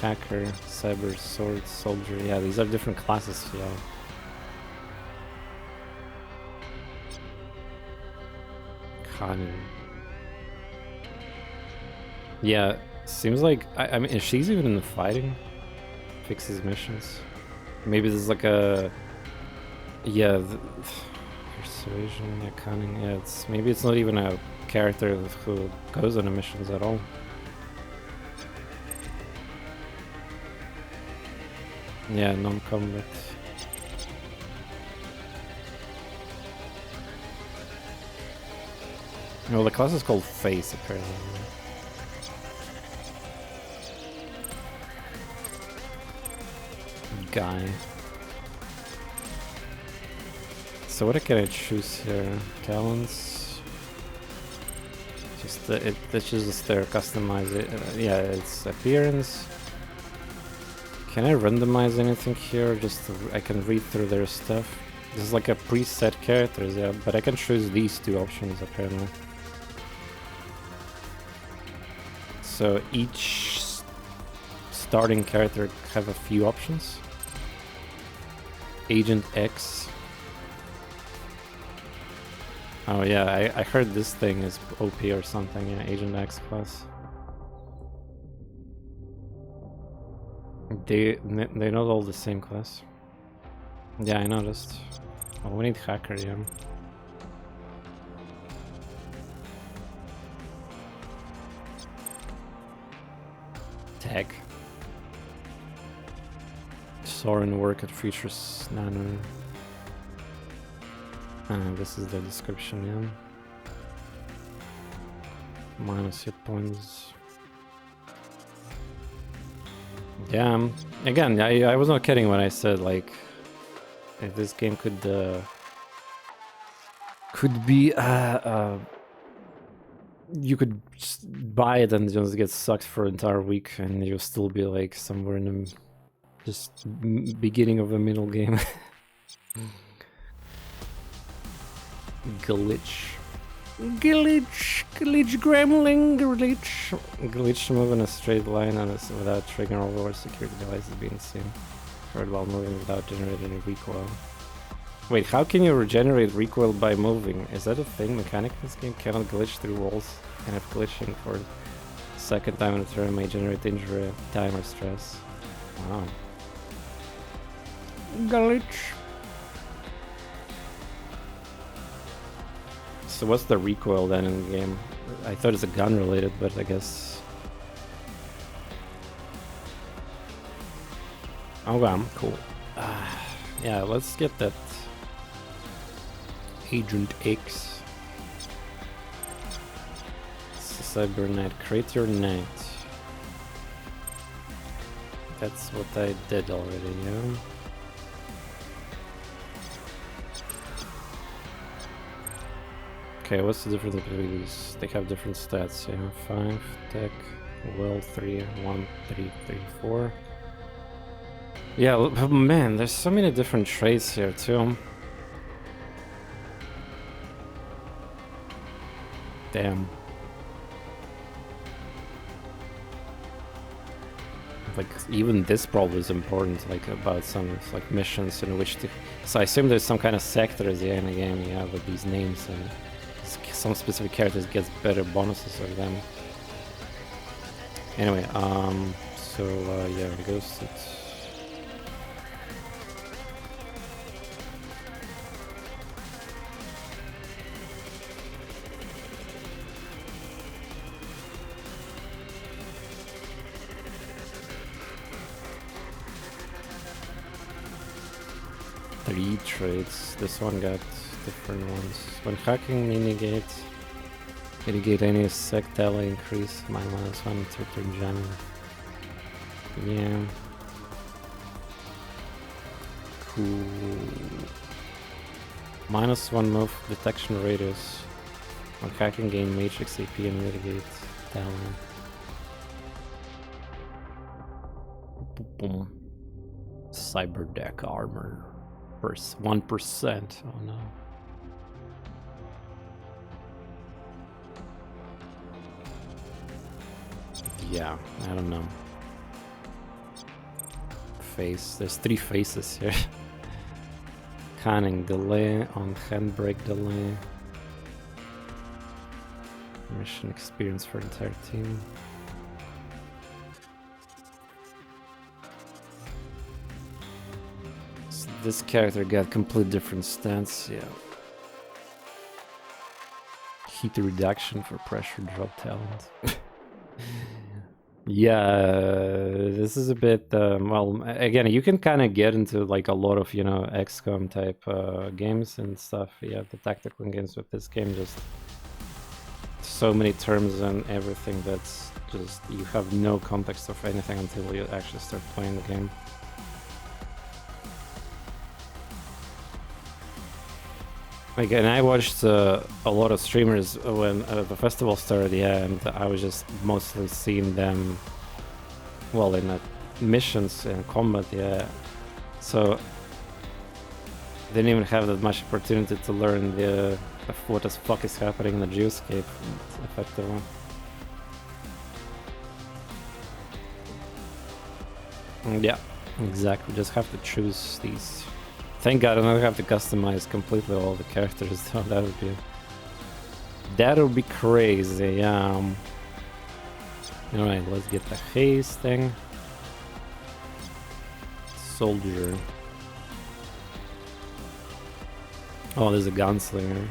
hacker, cyber, sword, soldier. Yeah, these are different classes. Yeah. Khan. Yeah, seems like I mean, she's even in the fighting. Fixes missions. Maybe there's like a persuasion, yeah, cunning. Yeah, maybe it's not even a character who goes on the missions at all. Yeah, non-combat. Well, the class is called Face, apparently. Guy. So what can I choose here? Talents. Just it chooses their customize it. Yeah, it's appearance. Can I randomize anything here? I can read through their stuff. This is like a preset characters, yeah, but I can choose these two options apparently. So each starting character have a few options. Agent X. Oh yeah, I heard this thing is OP or something, yeah, Agent X class. They're not all the same class. Yeah, I noticed. Oh, we need hacker, yeah. Tech. Soren work at Features Nano. This is the description, yeah. Minus hit points. Yeah, again, I was not kidding when I said, like, if this game could be, you could just buy it and just get sucked for an entire week and you'll still be, like, somewhere in the just beginning of a middle game. Glitch, gremlin, glitch move in a straight line without triggering overwatch security devices being seen. Heard while moving without generating any recoil. Wait, how can you regenerate recoil by moving? Is that a thing? Mechanic in this game cannot glitch through walls, and if glitching for the second time in a turn may generate injury, time, or stress. Wow. Glitch. So what's the recoil then in the game? I thought it's a gun related, but I guess... Okay, cool. Yeah, let's get that Agent X. Cyber Knight, create your knight. That's what I did already, yeah? Okay, what's the difference between these? They have different stats, yeah. 5, tech, will, 3, 1, 3, 3, 4. Yeah, oh man, there's so many different traits here too. Damn. Like, even this probably is important, like, about some, like, missions in which to... So I assume there's some kind of sectors, yeah, in the game, yeah, with these names, and some specific characters gets better bonuses of them. Anyway, so, yeah, Ghost, it's... 3 traits. This one got different ones. When hacking, mitigate any sec tally increase my -1 return jamming. Yeah. Cool. -1 move detection radius. When hacking, gain matrix AP and mitigate tally. Boom. Cyber deck armor. 1%. Oh no. Yeah, I don't know. Face. There's 3 faces here. Canning delay on handbrake delay. Mission experience for entire team. So this character got complete different stats, yeah. Heat reduction for pressure drop talent. Yeah, this is a bit, well, again, you can kind of get into like a lot of, you know, XCOM type games and stuff. Yeah, the tactical games with this game, just so many terms and everything that's just, you have no context of anything until you actually start playing the game. Like, and I watched a lot of streamers when the festival started, yeah, and I was just mostly seeing them, well, in missions and combat, yeah. So didn't even have that much opportunity to learn the what the fuck is happening in the Geoscape, effectively. Yeah, exactly. Just have to choose these. Thank God I don't have to customize completely all the characters, though. That would be crazy, yeah. Alright, let's get the haze thing. Soldier. Oh, there's a gunslinger.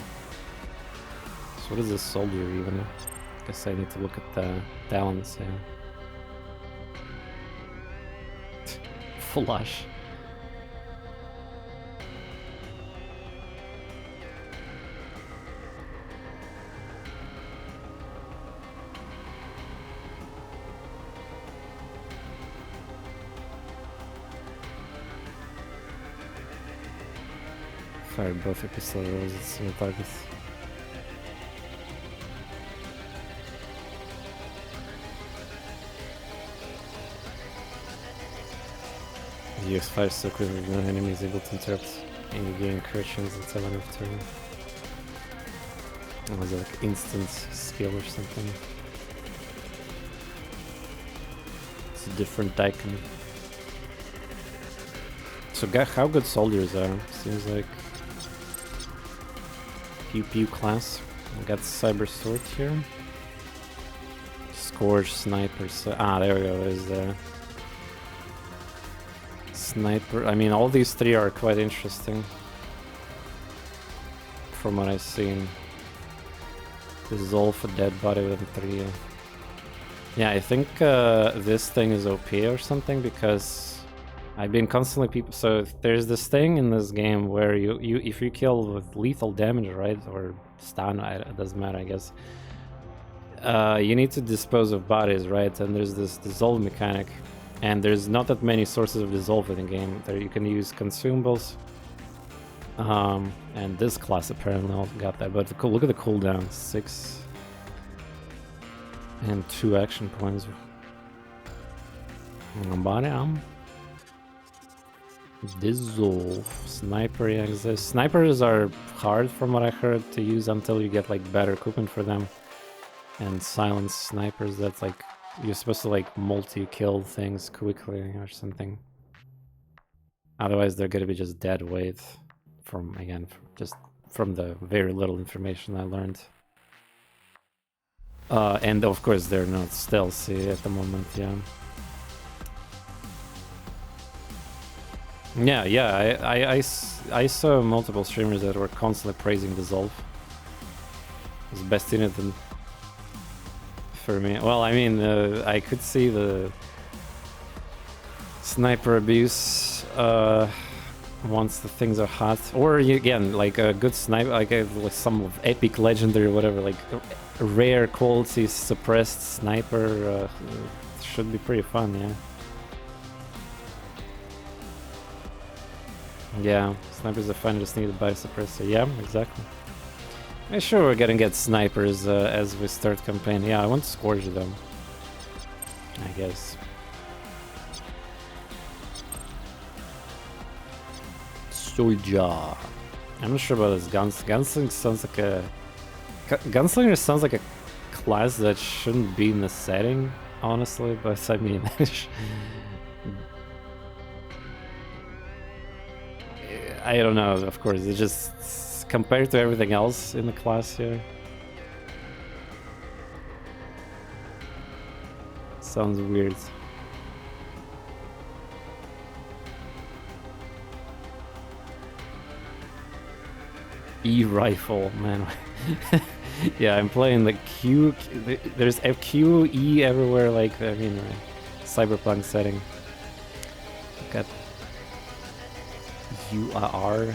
So what is a soldier even? I guess I need to look at the talents, yeah. Flush. Fire both your pistol rolls at single targets. Use fire so quickly no enemy is able to interrupt any game corrections until end of turn. Or was it like instant skill or something? It's a different icon. So how good soldiers are? Seems like pew class. We got cyber sword here. Scourge, sniper. There we go. There's the sniper. I mean, all these 3 are quite interesting from what I've seen. Dissolve a dead body with 3. Yeah, I think this thing is OP or something because I've been constantly so there's this thing in this game where you if you kill with lethal damage, right, or stun, it doesn't matter, I guess. You need to dispose of bodies, right? And there's this dissolve mechanic, and there's not that many sources of dissolve in the game. There you can use consumables, and this class apparently also got that. But look at the cooldown: 6 and 2 action points. Body arm. Dissolve. Sniper exists. Snipers are hard from what I heard to use until you get like better equipment for them. And silence snipers, that's like you're supposed to like multi-kill things quickly or something. Otherwise they're gonna be just dead weight from, again, just from the very little information I learned. And of course they're not stealthy at the moment, yeah. Yeah, I saw multiple streamers that were constantly praising Dissolve. It's best in it for me. Well, I mean, I could see the sniper abuse once the things are hot. Or again, like a good sniper, like some epic legendary or whatever, like a rare quality suppressed sniper should be pretty fun, yeah. Yeah, snipers are fun, just need a body suppressor. Yeah, exactly. I'm sure we're gonna get snipers as we start campaign. Yeah, I want to Scourge them, I guess. Soldier. I'm not sure about this Gunslinger sounds like a... Gunslinger sounds like a class that shouldn't be in the setting, honestly, but I mean... I don't know, of course, it's just... compared to everything else in the class here. Sounds weird. E-rifle, man. Yeah, I'm playing the Q. There's Q, E everywhere, like, I mean, cyberpunk setting. Got UR.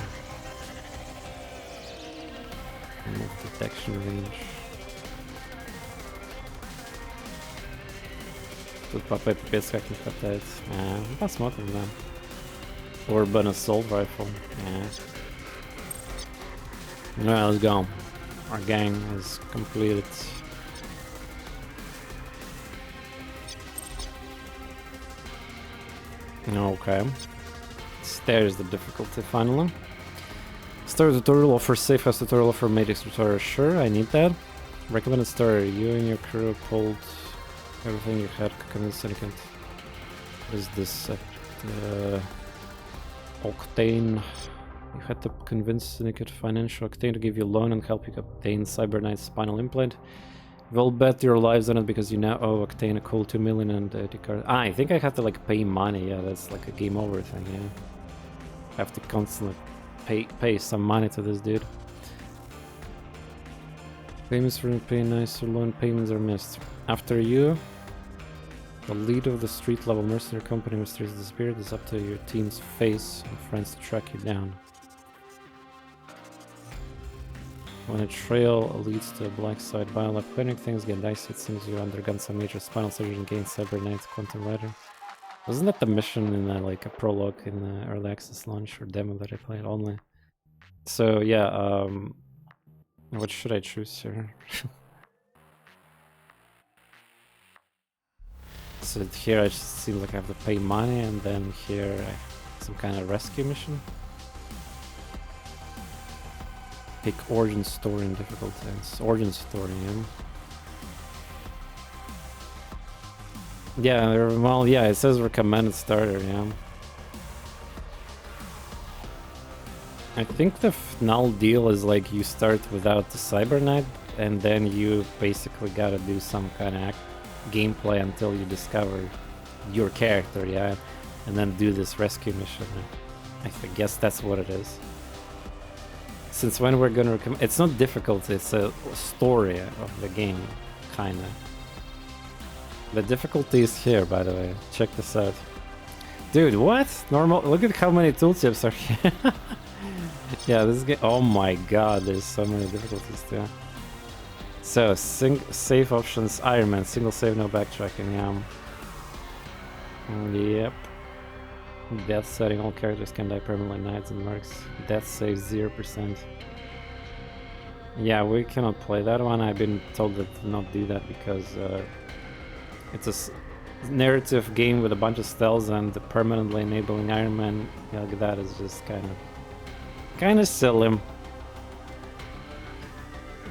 Detection range. Тут попытка пипец как не хватает. Посмотрим, да. Urban assault rifle. Alright, let's go. Our gang is completed. Okay. There's the difficulty finally. Story tutorial offer Safehouse tutorial offer Matrix tutorial. Sure, I need that. Recommended story. You and your crew pulled everything you had to convince Syndicate. What is this? Octane. You had to convince Syndicate Financial Octane to give you a loan and help you obtain Cybernite's spinal implant. We'll bet your lives on it because you now owe Octane a cool 2 million and the card. I think I have to like pay money. Yeah, that's like a game over thing. Yeah, I have to constantly pay some money to this dude. Payments for paying nicer loan payments are missed. After you, the lead of the street level mercenary company mysteriously disappeared. It's up to your team's face and friends to track you down. When a trail leads to a black site biolab clinic, things get dicey. It seems you undergone some major spinal surgery and gained Cybernite's quantum rider. Wasn't that the mission in like a prologue in the early access launch or demo that I played only? So yeah, what should I choose here? So here it seems like I have to pay money, and then here some kind of rescue mission. Pick origin story and difficulty. It's origin story, yeah. Yeah, well, yeah, it says recommended starter, yeah. I think the null deal is like you start without the Cybernite, and then you basically gotta do some kind of gameplay until you discover your character, yeah, and then do this rescue mission. I guess that's what it is. Since when we're gonna it's not difficult, it's a story of the game, kinda. The difficulty is here, by the way. Check this out. Dude, what? Normal, look at how many tooltips are here. Yeah, this game, oh my god, there's so many difficulties too. So, save options, Iron Man, single save, no backtracking, Yep. Death setting, all characters can die permanently, knights and mercs. Death save 0%. Yeah, we cannot play that one. I've been told to not do that because it's a narrative game with a bunch of stealths, and permanently enabling Iron Man, yeah, that is just kind of silly.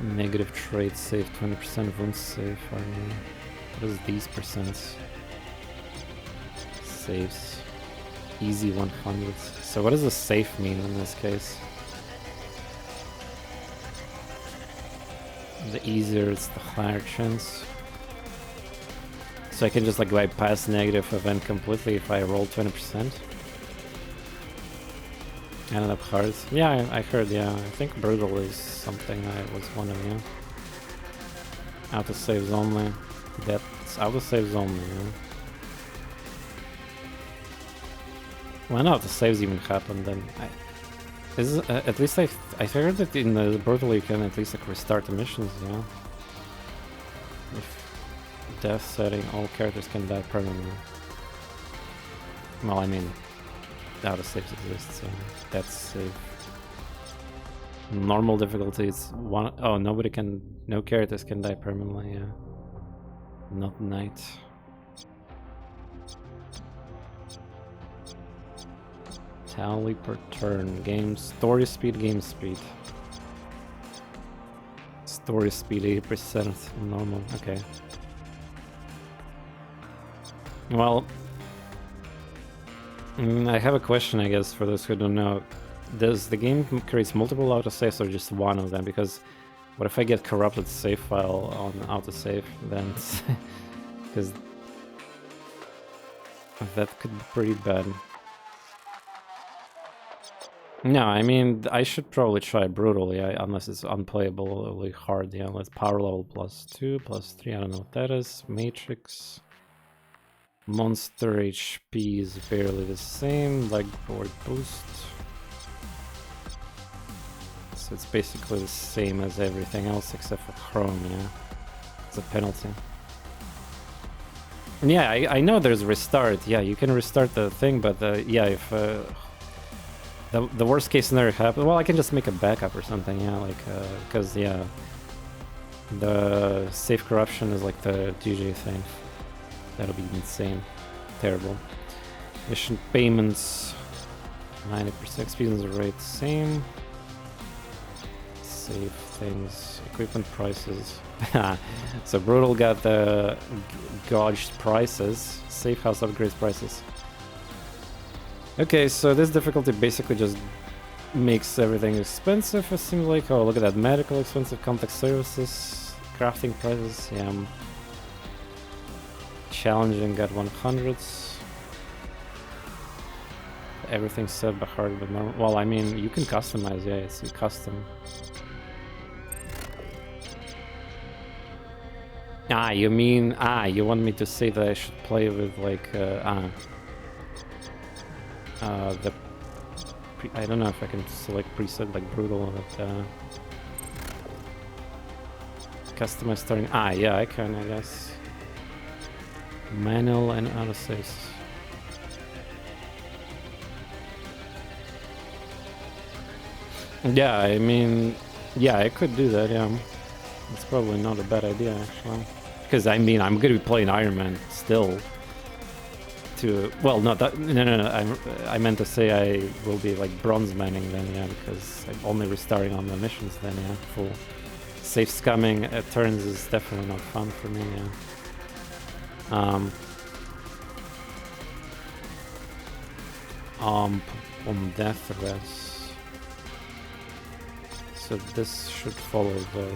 Negative trait save, 20% wound save. What is these percents? Saves. Easy 100. So what does a safe mean in this case? The easier it's the higher chance. So I can just like bypass negative event completely if I roll 20%. Ended up hard. Yeah, I heard, yeah. I think brutal is something I was wondering, yeah. Autosaves only. That's autosaves only, yeah. Well, no, the saves even happen then. At least I heard that in the brutal you can at least like restart the missions, yeah. If death setting, all characters can die permanently. Well, I mean, autosaves exist, so that's safe. Normal difficulty is one. Oh, no characters can die permanently, yeah. Not knight. Tally per turn. Game story speed, game speed. Story speed 80% normal. Okay. Well, I have a question, I guess, for those who don't know. Does the game create multiple autosaves or just one of them? Because what if I get corrupted save file on autosave? Then, because that could be pretty bad. No, I mean, I should probably try brutally, unless it's unplayably hard. Yeah, let's power level +2, +3, I don't know what that is. Matrix. Monster HP is barely the same, leg board boost. So it's basically the same as everything else except for Chrome, yeah. It's a penalty. Yeah, I know there's restart. Yeah, you can restart the thing, but yeah, if the worst case scenario happens, well, I can just make a backup or something. Yeah, like because yeah, the safe corruption is like the DJ thing. That'll be insane, terrible. Mission payments, 90% experience rate, same. Save things, equipment prices. So Brutal got the gauged prices, Safehouse upgrades prices. Okay, so this difficulty basically just makes everything expensive, it seems like. Oh, look at that, medical expensive, complex services, crafting prices, yeah. Challenging got 100s. Everything's set by hard but normal. Well, I mean, you can customize, yeah, it's custom. Ah, you mean, you want me to say that I should play with, like, I don't know if I can select preset, like, brutal, but, customize starting, yeah, I can, I guess. Manual and autosaves. Yeah, I mean, yeah, I could do that, yeah. It's probably not a bad idea, actually. Because, I mean, I'm going to be playing Iron Man still. Well, not that, no, I meant to say I will be, like, bronze manning then, yeah, because I'm only restarting on the missions then, yeah, full. Safe scumming at turns is definitely not fun for me, yeah. On death arrests. So this should follow the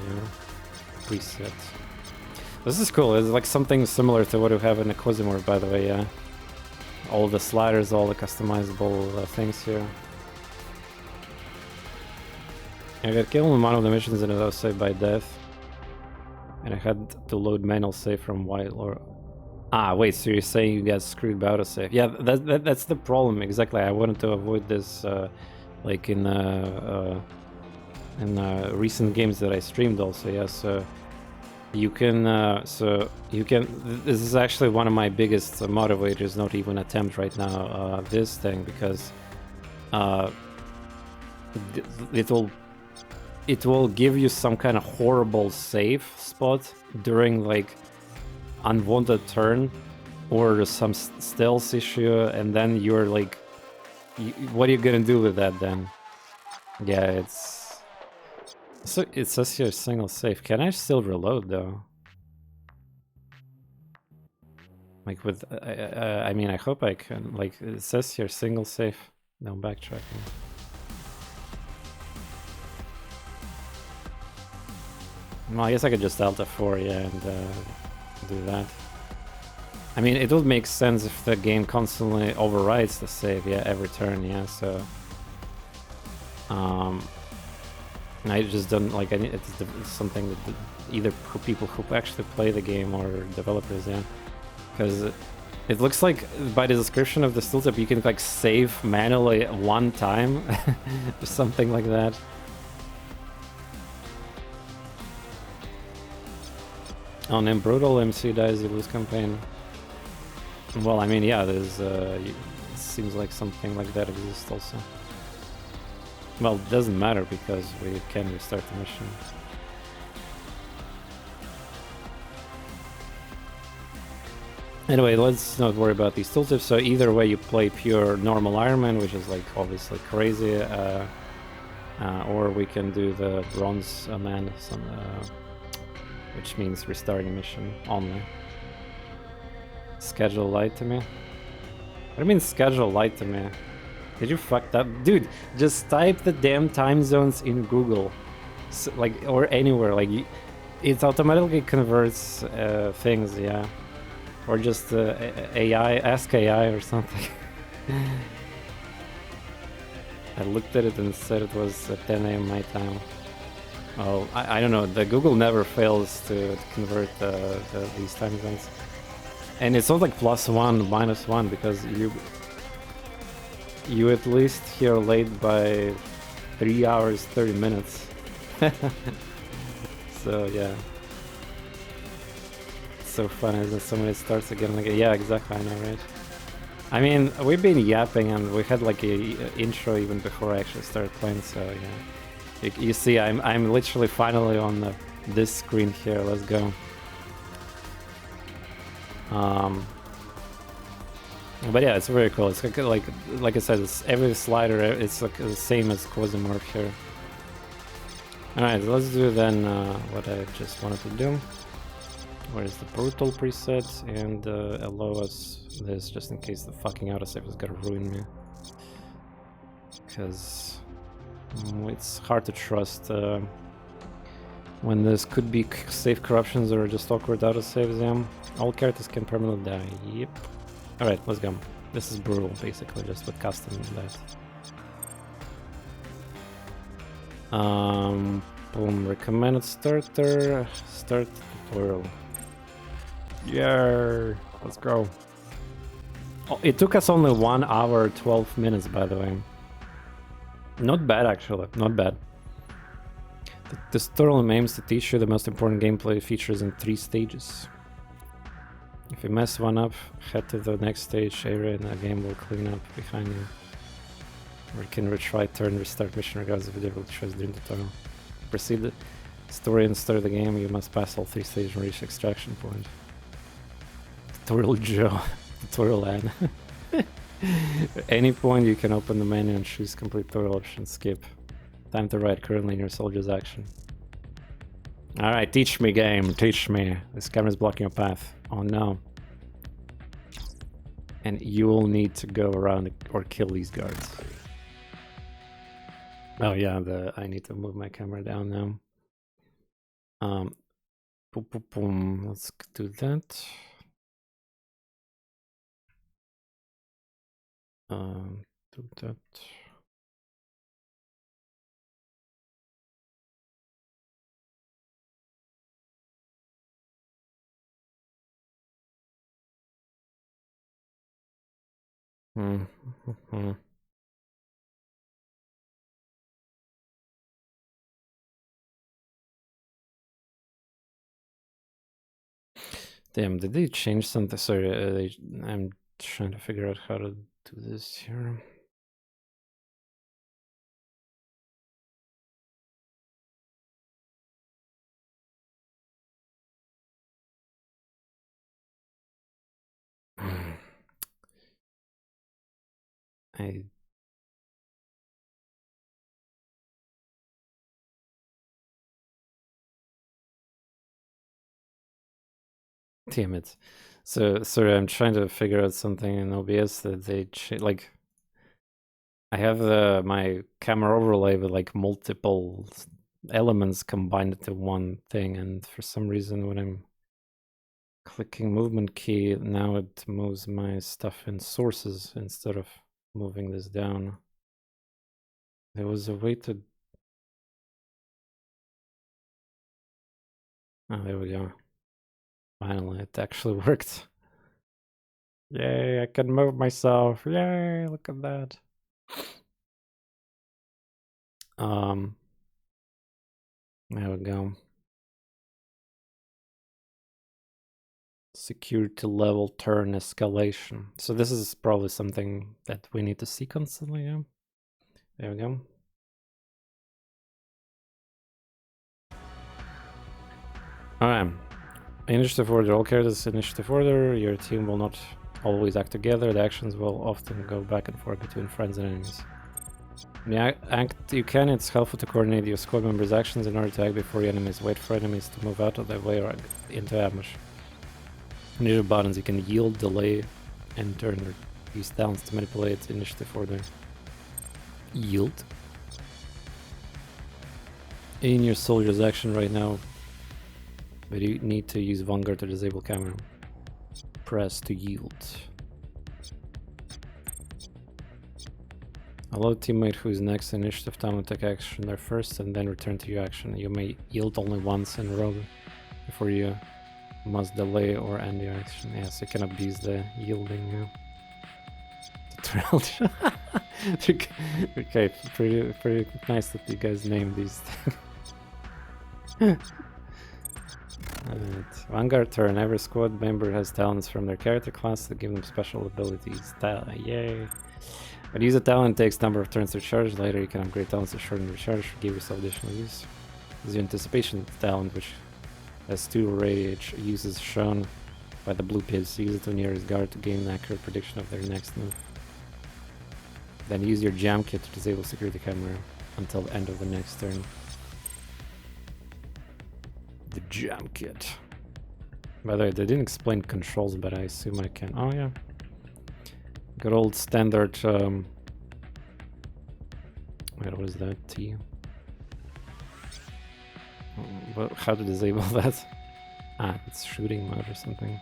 preset. This is cool. It's like something similar to what we have in the Quasimir, by the way. Yeah, all the sliders, all the customizable things here. I got killed in one of the missions and I was saved by death, and I had to load manual save from White Lord. Wait, so you're saying you got screwed by autosave? Yeah, that's the problem, exactly. I wanted to avoid this, like in recent games that I streamed also, yeah, so you can, this is actually one of my biggest motivators, not even attempt right now, this thing, because it will give you some kind of horrible save spot during, like, unwanted turn or some stealth issue, and then you're like, what are you gonna do with that then? Yeah, so it says here single save. Can I still reload though? Like with I mean, I hope I can. Like, it says here single save. No backtracking. Well, I guess I could just Alt F4, yeah, and do that. I mean, it would make sense if the game constantly overrides the save, yeah, every turn, yeah, so... I just don't, like, it's something that either people who actually play the game or developers, yeah. Because it looks like, by the description of the tooltip, you can, like, save manually one time, or something like that. On Brutal, MC dies, you lose campaign. Well, I mean, yeah, there's, it seems like something like that exists also. Well, it doesn't matter because we can restart the mission. Anyway, let's not worry about these tooltips. So either way, you play pure normal Iron Man, which is like obviously crazy, or we can do the Bronze Man, which means restarting mission only. Schedule lied to me. What do you mean schedule lied to me? Did you fuck that? Dude, just type the damn time zones in Google. So, like, or anywhere. Like, it automatically converts things, yeah. Or just AI, ask AI or something. I looked at it and said it was 10 a.m. my time. Oh, I don't know. The Google never fails to convert these time zones. And it's not like +1, -1, because you at least here late by 3 hours 30 minutes. So yeah, it's so funny that somebody starts again. Like, yeah, exactly. I know, right? I mean, we've been yapping and we had like a intro even before I actually started playing. So yeah, you see, I'm literally finally on this screen here. Let's go. But yeah, it's very cool. It's like I said, it's every slider. It's like the same as Quasimorph here. All right, let's do then what I just wanted to do. Where's the brutal preset, and allow us this just in case the fucking autosave is gonna ruin me. Because it's hard to trust when this could be safe corruptions or just awkward autosaves. Yeah, all characters can permanently die. Yep. All right, let's go. This is brutal, basically, just with custom that. Boom. Recommended starter. Start tutorial. Yeah, let's go. Oh, it took us only 1 hour 12 minutes, by the way. Not bad, actually. Not bad. The tutorial aims to teach you the most important gameplay features in 3 stages. If you mess one up, head to the next stage area and the game will clean up behind you. Or you can retry, turn, restart mission regardless of the difficult choice during the tutorial. Proceed the story and start the game, you must pass all 3 stages and reach extraction point. Tutorial Joe. Tutorial Anne. At any point you can open the menu and choose complete tutorial option, skip. Time to ride currently in your soldier's action. Alright, teach me game, teach me. This camera's blocking your path. Oh no. And you will need to go around or kill these guards. Oh yeah, I need to move my camera down now. Boom, boom, boom. Let's do that. Do that. Damn, did they change something? Sorry, I'm trying to figure out how to do this here. Damn it. So, sorry, I'm trying to figure out something in OBS that they like. I have my camera overlay with like multiple elements combined into one thing, and for some reason when I'm clicking movement key, now it moves my stuff in sources instead of moving this down. There was a way to... Oh, there we go. Finally, it actually worked. Yay, I can move myself. Yay, look at that. There we go. Security level turn escalation. So this is probably something that we need to see constantly, yeah. There we go. Alright. Initiative order. All characters initiative order. Your team will not always act together. The actions will often go back and forth between friends and enemies. When you act, you can. It's helpful to coordinate your squad members' actions in order to act before your enemies. Wait for enemies to move out of their way or into ambush. Initiative buttons. You can yield, delay, and turn or use talents to manipulate initiative order. Yield. In your soldier's action right now, but you need to use Vanguard to disable camera. Press to yield. Allow a teammate who is next initiative time to take action there first and then return to your action. You may yield only once in a row before you must delay or end your action. Yeah, so you can abuse the yielding tutorial. Okay, pretty nice that you guys named these things. Vanguard turn. Every squad member has talents from their character class that give them special abilities. Yay! But use a talent takes number of turns to charge. Later you can upgrade talents to shorten the charge or give yourself additional use. This is your anticipation talent, which has 2 rage uses shown by the blue pips. Use it to nearest guard to gain an accurate prediction of their next move. Then use your jam kit to disable security camera until the end of the next turn. The jam kit. By the way, they didn't explain controls, but I assume I can. Oh yeah. Good old standard. Wait, what is that? T. Well, how to disable that? Ah, it's shooting mode or something.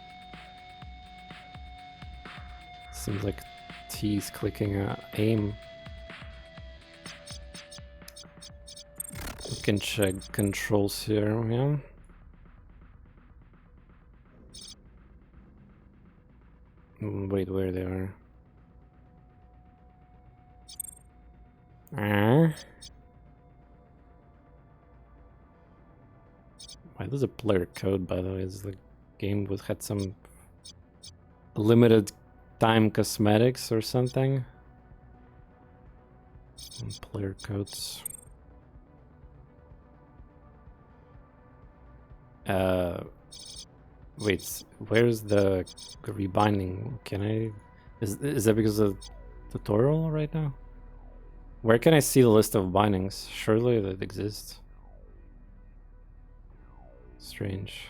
Seems like T is clicking aim. We can check controls here, yeah. Wait, where they are? Why there's a player code, by the way? Is the game had some limited time cosmetics or something? Some player codes. Wait, where's the rebinding? Can I... Is that because of the tutorial right now? Where can I see the list of bindings? Surely that exists. Strange.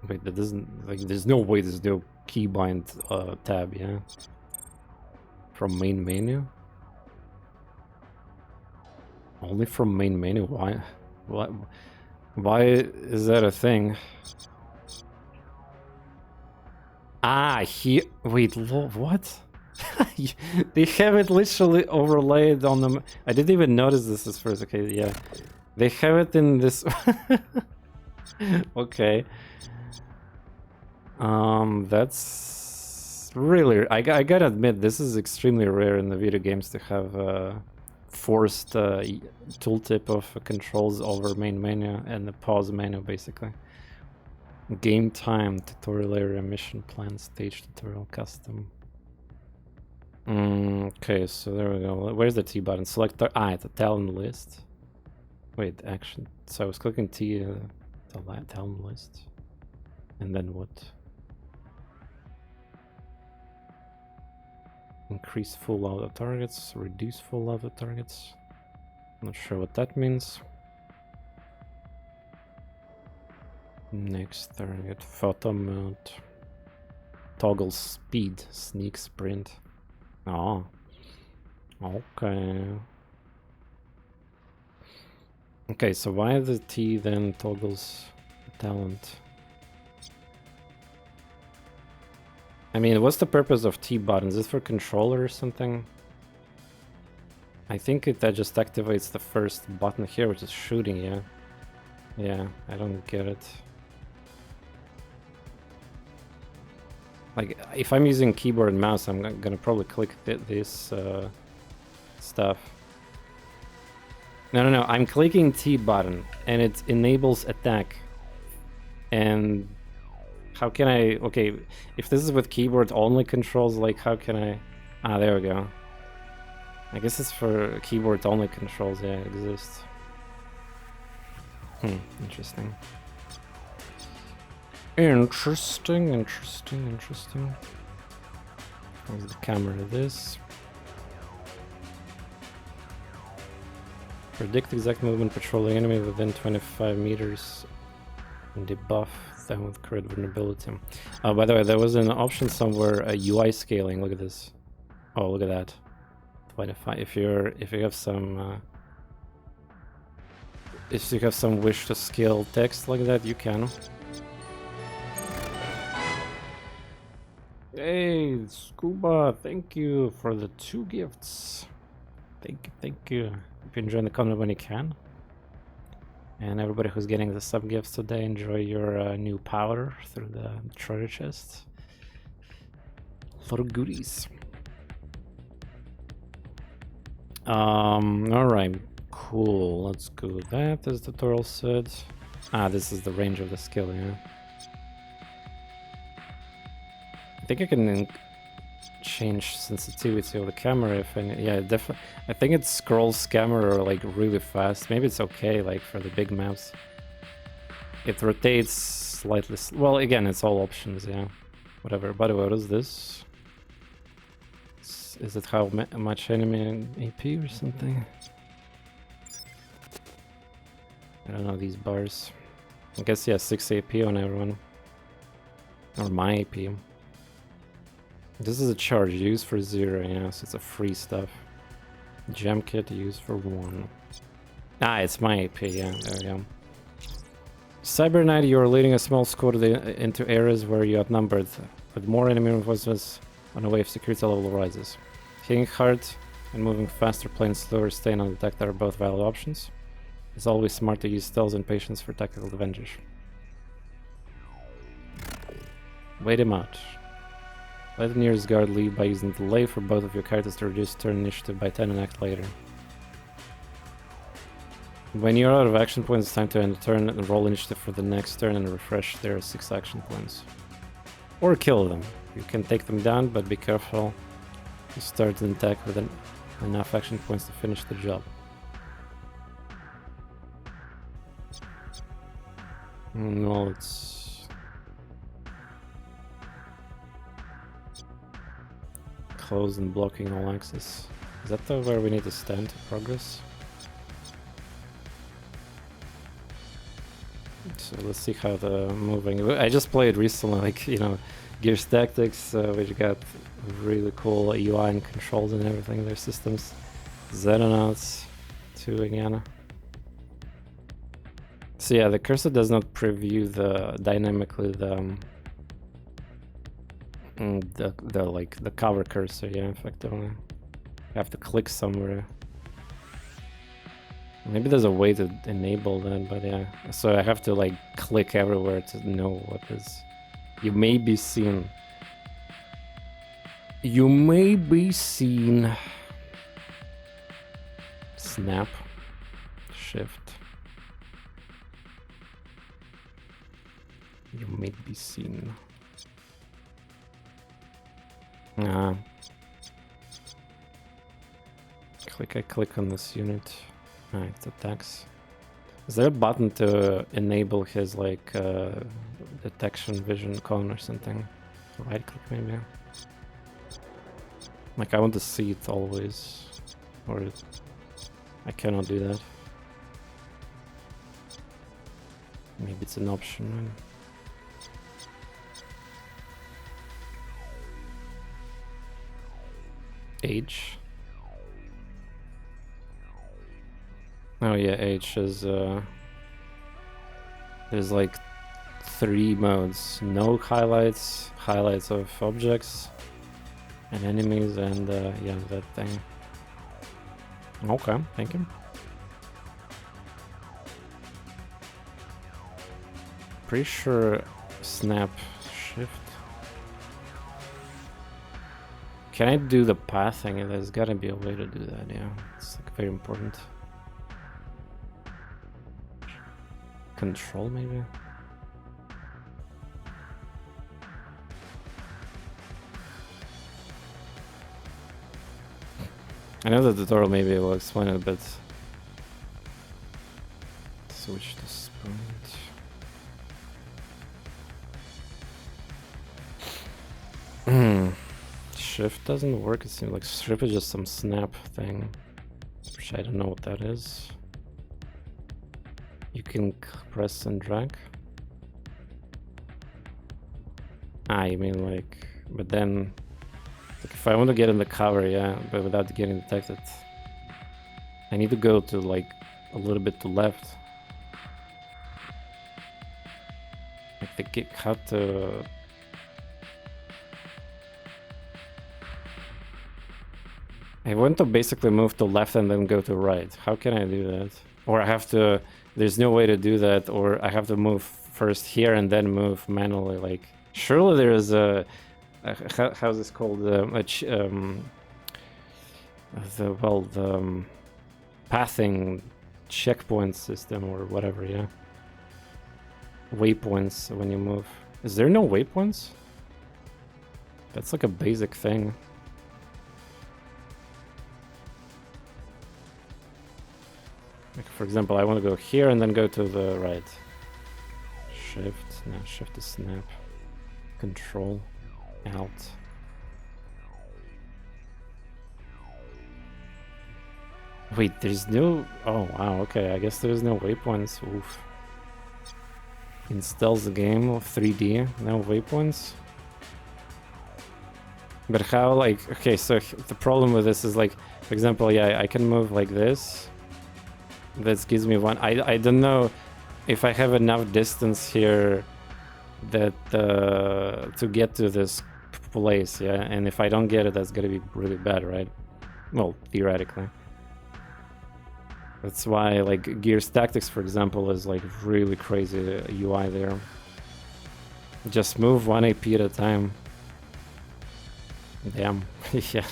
Wait, that doesn't... Like, there's no way there's no keybind tab, yeah? From main menu? Only from main menu? Why? What? Why is that a thing? Ah, wait, what? They have it literally overlaid on them. I didn't even notice this at first. Okay, yeah. They have it in this... Okay. That's really... I gotta admit, this is extremely rare in the video games to have forced tooltip of controls over main menu and the pause menu, basically. Game time, tutorial area, mission plan, stage tutorial, custom. Okay, so there we go. Where's the T button? Select it's a talent list. Wait, action. So I was clicking T, the talent list. And then what? Increase full auto targets, reduce full auto targets. Not sure what that means. Next target, photo mode. Toggle speed, sneak sprint. Oh, okay. Okay, so why the T then toggles talent? I mean, what's the purpose of T buttons? Is it for controller or something? I think that just activates the first button here, which is shooting, yeah? Yeah, I don't get it. Like, if I'm using keyboard and mouse, I'm gonna probably click this stuff. No, I'm clicking T button, and it enables attack. And how can I... Okay, if this is with keyboard only controls, like, how can I... Ah, there we go. I guess it's for keyboard only controls, yeah, it exists. Interesting. Interesting. How's the camera this? Predict exact movement patrolling enemy within 25 meters and debuff them with crit vulnerability. By the way, there was an option somewhere, UI scaling. Look at this. Oh, look at that. 25. If you have some wish to scale text like that, you can. Hey, Scuba, thank you for the 2 gifts. Thank you. Hope you enjoy the content when you can. And everybody who's getting the sub gifts today, enjoy your new powder through the treasure chest. A lot of goodies. Alright, cool. Let's go with that, as the tutorial said. This is the range of the skill, yeah. I think I can change sensitivity of the camera if any. Yeah, definitely. I think it scrolls camera like really fast. Maybe it's okay like for the big maps. It rotates slightly. Well, again, it's all options. Yeah, whatever. By the way, what is this? Is it how much enemy AP or something? I don't know these bars. I guess yeah, 6 AP on everyone. Or my AP. This is a charge used for 0, yeah, so it's a free stuff. Gem kit used for 1. It's my AP, yeah, there we go. Cyber Knight, you are leading a small squad into areas where you are outnumbered. With more enemy reinforcements on a wave, security level rises. Hitting hard and moving faster, playing slower, staying undetected are both valid options. It's always smart to use stealth and patience for tactical advantage. Wait him out. Let the nearest guard lead by using delay for both of your characters to reduce turn initiative by 10 and act later. When you're out of action points, it's time to end the turn and roll initiative for the next turn and refresh their 6 action points. Or kill them. You can take them down, but be careful to start an attack with enough action points to finish the job. No, it's... closed and blocking all access. Is that where we need to stand to progress? So let's see how the moving... I just played recently, like, you know, Gears Tactics, which got really cool UI and controls and everything, their systems. Xenonauts too again. So yeah, the cursor does not preview dynamically the cover cursor, yeah, effectively. You have to click somewhere. Maybe there's a way to enable that, but yeah. So I have to like click everywhere to know what is. You may be seen. You may be seen. Snap. Shift. You may be seen. I click on this unit. It attacks. Is there a button to enable his like detection vision cone or something? Right click maybe. Like I want to see it always, or I cannot do that. Maybe it's an option. Age. Oh yeah, H is there's like 3 modes. No highlights, highlights of objects and enemies, and yeah, that thing. Okay, thank you. Pretty sure snap shift. Can I do the pathing? There's gotta be a way to do that, yeah. It's like very important. Control maybe? I know the tutorial maybe will explain it, but Switch to sprint. Shift doesn't work. It seems like shift is just some snap thing, which I don't know what that is. You can press and drag. Ah, you mean like, but then, like if I want to get in the cover, yeah, but without getting detected, I need to go to like a little bit to left. Like the get cut to. I want to basically move to left and then go to right. How can I do that? Or I have to, there's no way to do that, or I have to move first here and then move manually. Like, surely there is how's this called? The pathing checkpoint system or whatever, yeah. Waypoints when you move. Is there no waypoints? That's like a basic thing. Like for example, I want to go here and then go to the right. Shift, no, shift to snap. Control, Alt. Wait, there's no... Oh wow, okay, I guess there's no waypoints. Oof. Installs the game of 3D, no waypoints? But how, like... Okay, so the problem with this is like, for example, yeah, I can move like this. That gives me one. I don't know if I have enough distance here that to get to this place, yeah. And if I don't get it, that's gonna be really bad, right? Well, theoretically. That's why, like, Gears Tactics, for example, is like really crazy UI there. Just move 1 AP at a time. Damn, yeah.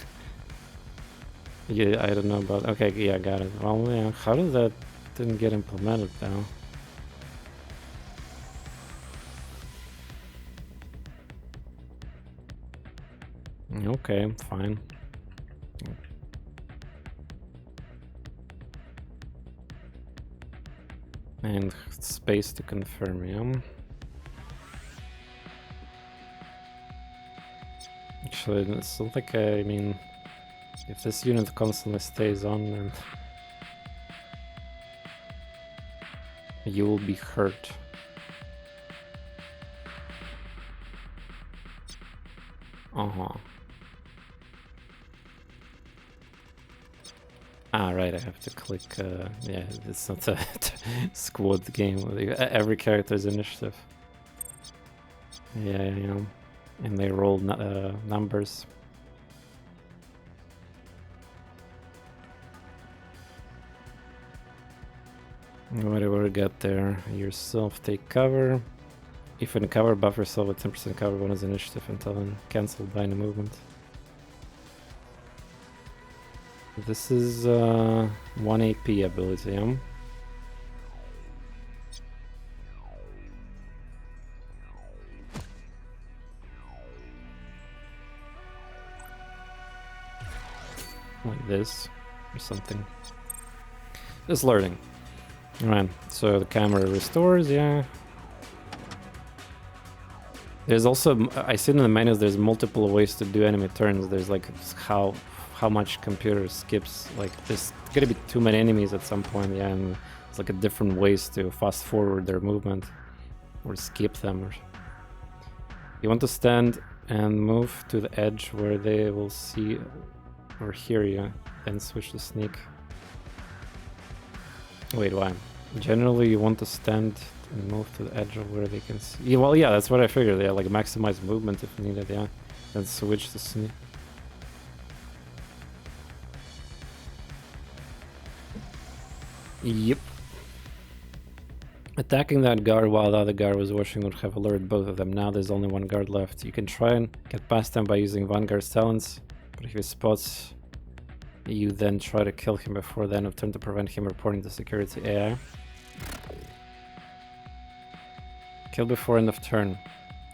Yeah, I don't know about... Okay, yeah, got it. Well, yeah, how did that didn't get implemented, though? Okay, fine. And space to confirm, yeah. Actually, it's not like, I mean... If this unit constantly stays on, then you will be hurt. Ah, right, I have to click, yeah, it's not a squad game. Every character's initiative. Yeah. And they roll numbers. Whatever we got there. Yourself take cover. If in cover, buff yourself with 10% cover bonus initiative until then cancelled by any movement. This is 1 AP ability, yeah? Like this, or something. Just learning. Right, so the camera restores, yeah. There's also, I see in the menus, there's multiple ways to do enemy turns. There's like how much computer skips, like there's gonna be too many enemies at some point, yeah, and it's like a different ways to fast forward their movement or skip them. You want to stand and move to the edge where they will see or hear you, then switch to sneak. Wait, why? Generally, you want to stand and move to the edge of where they can see. Yeah, well, yeah, that's what I figured. Yeah, like maximize movement if needed. Yeah, then switch to sneak. Yep. Attacking that guard while the other guard was watching would have alerted both of them. Now there's only one guard left. You can try and get past him by using Vanguard's talents, but if he spots you, then try to kill him before the end of turn to prevent him reporting to security AI. Kill before end of turn.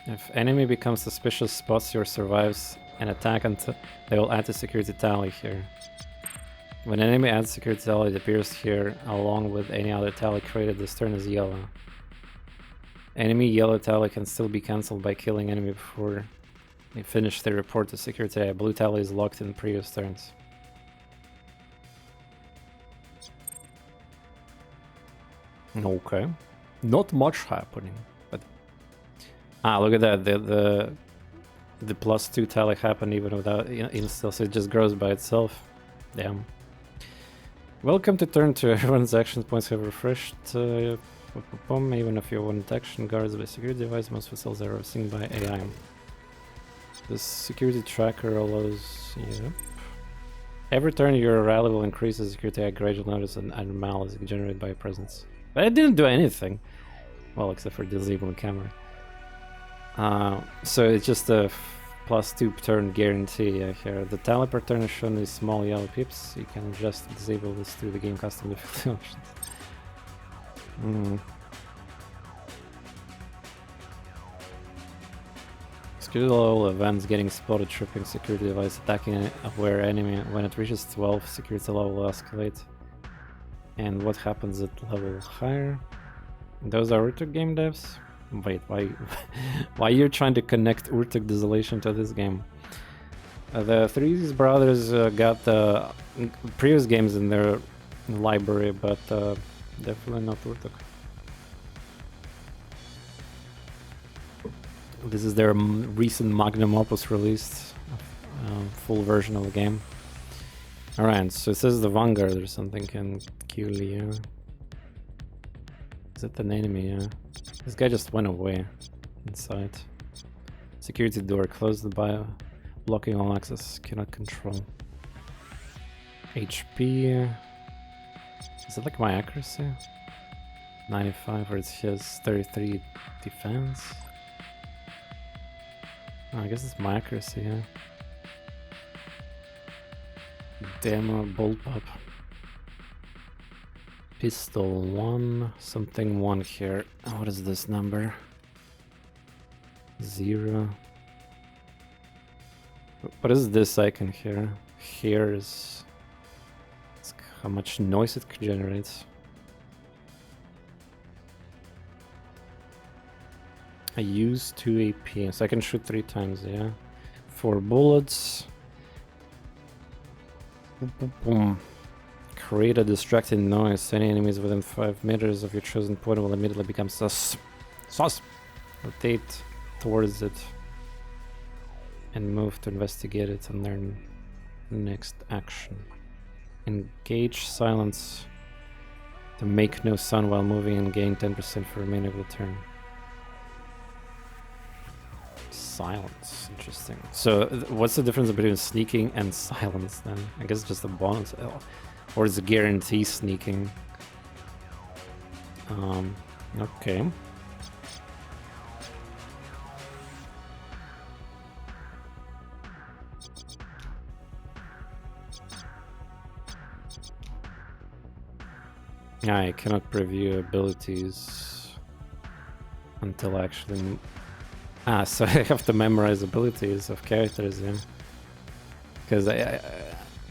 If enemy becomes suspicious, spots you or survives an attack until they will add to security tally here. When an enemy adds security tally, it appears here along with any other tally created. This turn is yellow. Enemy yellow tally can still be cancelled by killing enemy before they finish their report to security. Blue tally is locked in previous turns. Okay. Not much happening, but look at that. The +2 tally happened even without insta, so it just grows by itself. Damn. Welcome to turn 2. Everyone's action points have refreshed. Even if you want action guards by security device, most vessels are seen by AI. The security tracker allows. Yep. Every turn your rally will increase the security. I gradually notice an anomaly generated by a presence. But I didn't do anything. Well, except for disabling camera. So it's just a +2 turn guarantee here. The tally per turn is shown these small yellow pips. You can just disable this through the game custom difficulty options. Security level events: getting spotted, tripping security device, attacking aware enemy. When it reaches 12, security level will escalate. And what happens at level higher? Those are Urtuk game devs? Wait, why you're trying to connect Urtuk Desolation to this game? The Three Brothers got previous games in their library, but definitely not Urtuk. This is their recent magnum opus released, full version of the game. Alright, so it says the Vanguard or something can kill you. Is that an enemy? Yeah. This guy just went away inside. Security door closed by blocking all access. Cannot control. HP. Is it like my accuracy? 95, where it has 33 defense. Oh, I guess it's my accuracy, yeah. Demo bolt up. Pistol 1, something 1 here. What is this number? 0. What is this icon here? Here is how much noise it generates. I use 2 AP, so I can shoot 3 times, yeah. 4 bullets. Boom, boom, boom. Create a distracting noise. Any enemies within 5 meters of your chosen point will immediately become sus. Sus! Rotate towards it and move to investigate it and learn next action. Engage silence to make no sound while moving and gain 10% for the remainder of the turn. Silence, interesting. So what's the difference between sneaking and silence then? I guess just a bonus. Or is it guarantee sneaking? Okay. I cannot preview abilities until I actually... so I have to memorize abilities of characters, yeah. Because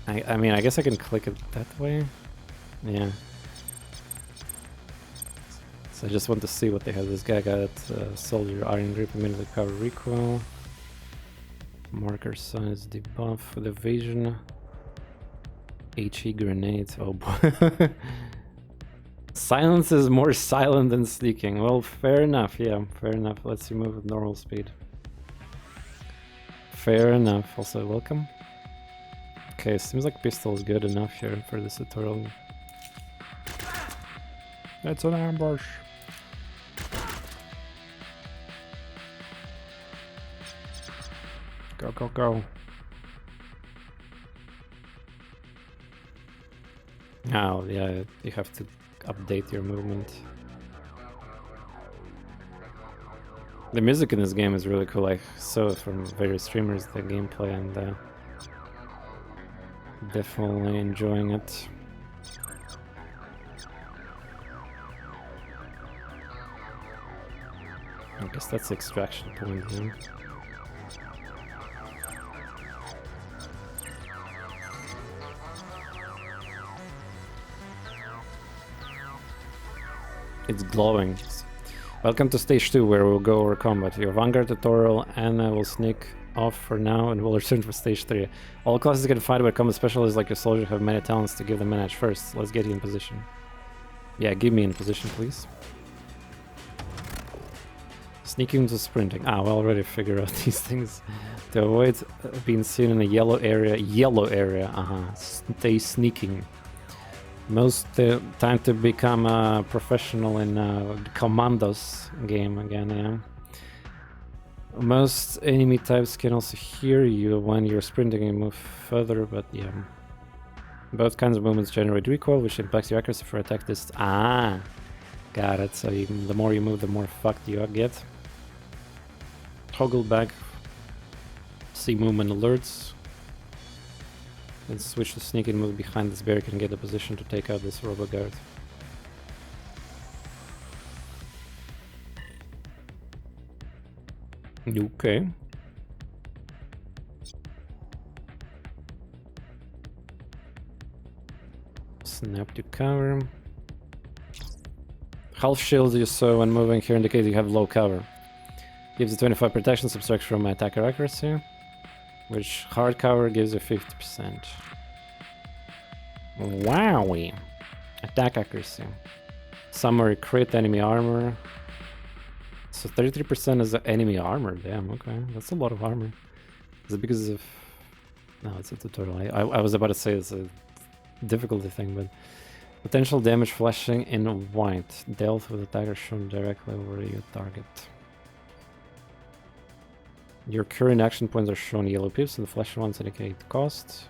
I mean, I guess I can click it that way. Yeah. So I just want to see what they have. This guy got soldier iron grip, immediately cover recoil. Marker size debuff with evasion. HE grenade. Oh boy. Silence is more silent than sneaking. Well, fair enough. Yeah, fair enough. Let's move with normal speed. Fair enough. Also, welcome. Okay, seems like pistol is good enough here for this tutorial. It's an ambush. Go, go, go. Oh, yeah, you have to update your movement. The music in this game is really cool. I saw from various streamers the gameplay and definitely enjoying it. I guess that's the extraction point here. It's glowing. Welcome to stage 2, where we'll go over combat. Your Vanguard tutorial, and I will sneak off for now and we'll return for stage 3. All classes can fight, but combat specialists like your soldier have many talents to give them an edge. First, let's get you in position. Yeah, give me in position, please. Sneaking to sprinting. Ah, we already figured out these things. To avoid being seen in a yellow area, stay sneaking. Most time to become a professional in Commandos game again, yeah. Most enemy types can also hear you when you're sprinting and move further, but yeah. Both kinds of movements generate recoil, which impacts your accuracy for attack distance. Ah, got it. So the more you move, the more fucked you get. Toggle back, see movement alerts. Then switch to sneak and move behind this barrier and get a position to take out this robo guard. Okay. Snap to cover. Half shield you saw when moving here indicates you have low cover. Gives you 25 protection, subtracts from attacker accuracy. Which hard cover gives you 50%. Wowie! Attack accuracy. Summary crit enemy armor. So 33% is the enemy armor. Damn, okay. That's a lot of armor. Is it because of... No, it's a tutorial. I was about to say it's a difficulty thing, but... Potential damage flashing in white. Dealt with attacker shown directly over your target. Your current action points are shown yellow pips and the flashing ones indicate cost.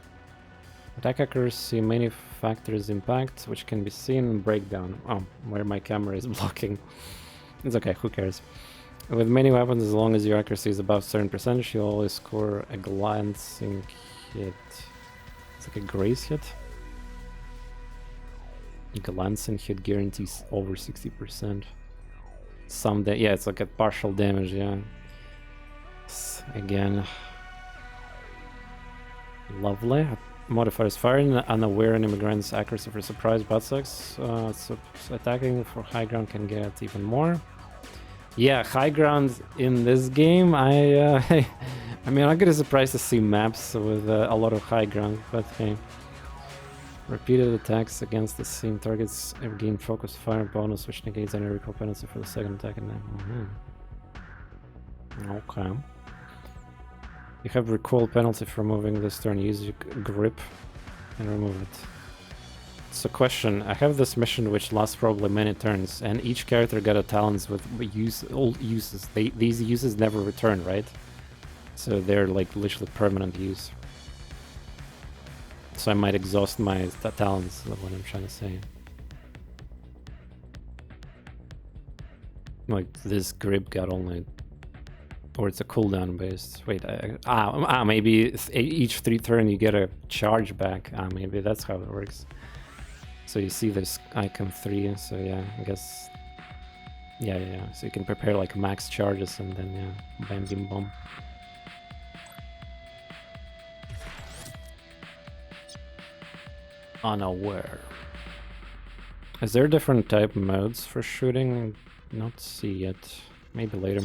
Attack accuracy, many factors impact, which can be seen in breakdown. Oh, where my camera is blocking. It's okay, who cares. With many weapons, as long as your accuracy is above a certain percentage, you'll always score a glancing hit. It's like a grace hit. A glancing hit guarantees over 60%. Yeah, it's like a partial damage, yeah. Again, lovely. Modifiers firing unaware enemy grants accuracy for surprise buttsucks. So attacking for high ground can get even more. Yeah, high ground in this game. I mean, I'm gonna surprised to see maps with a lot of high ground, but hey. Repeated attacks against the same targets gain focused fire bonus, which negates any recoil penalty for the second attack. And okay. You have recoil penalty for moving this turn. Use your grip and remove it. So question, I have this mission which lasts probably many turns, and each character got a talents with old uses. These uses never return, right? So they're like literally permanent use. So I might exhaust my talents, is what I'm trying to say. Like this grip got only... Or it's a cooldown based. Wait, maybe each 3 turn you get a charge back. Maybe that's how it works. So you see this icon 3, so yeah, I guess... Yeah. So you can prepare like max charges and then, yeah, bam, bim, bom. Unaware. Is there different type modes for shooting? Not see yet. Maybe later.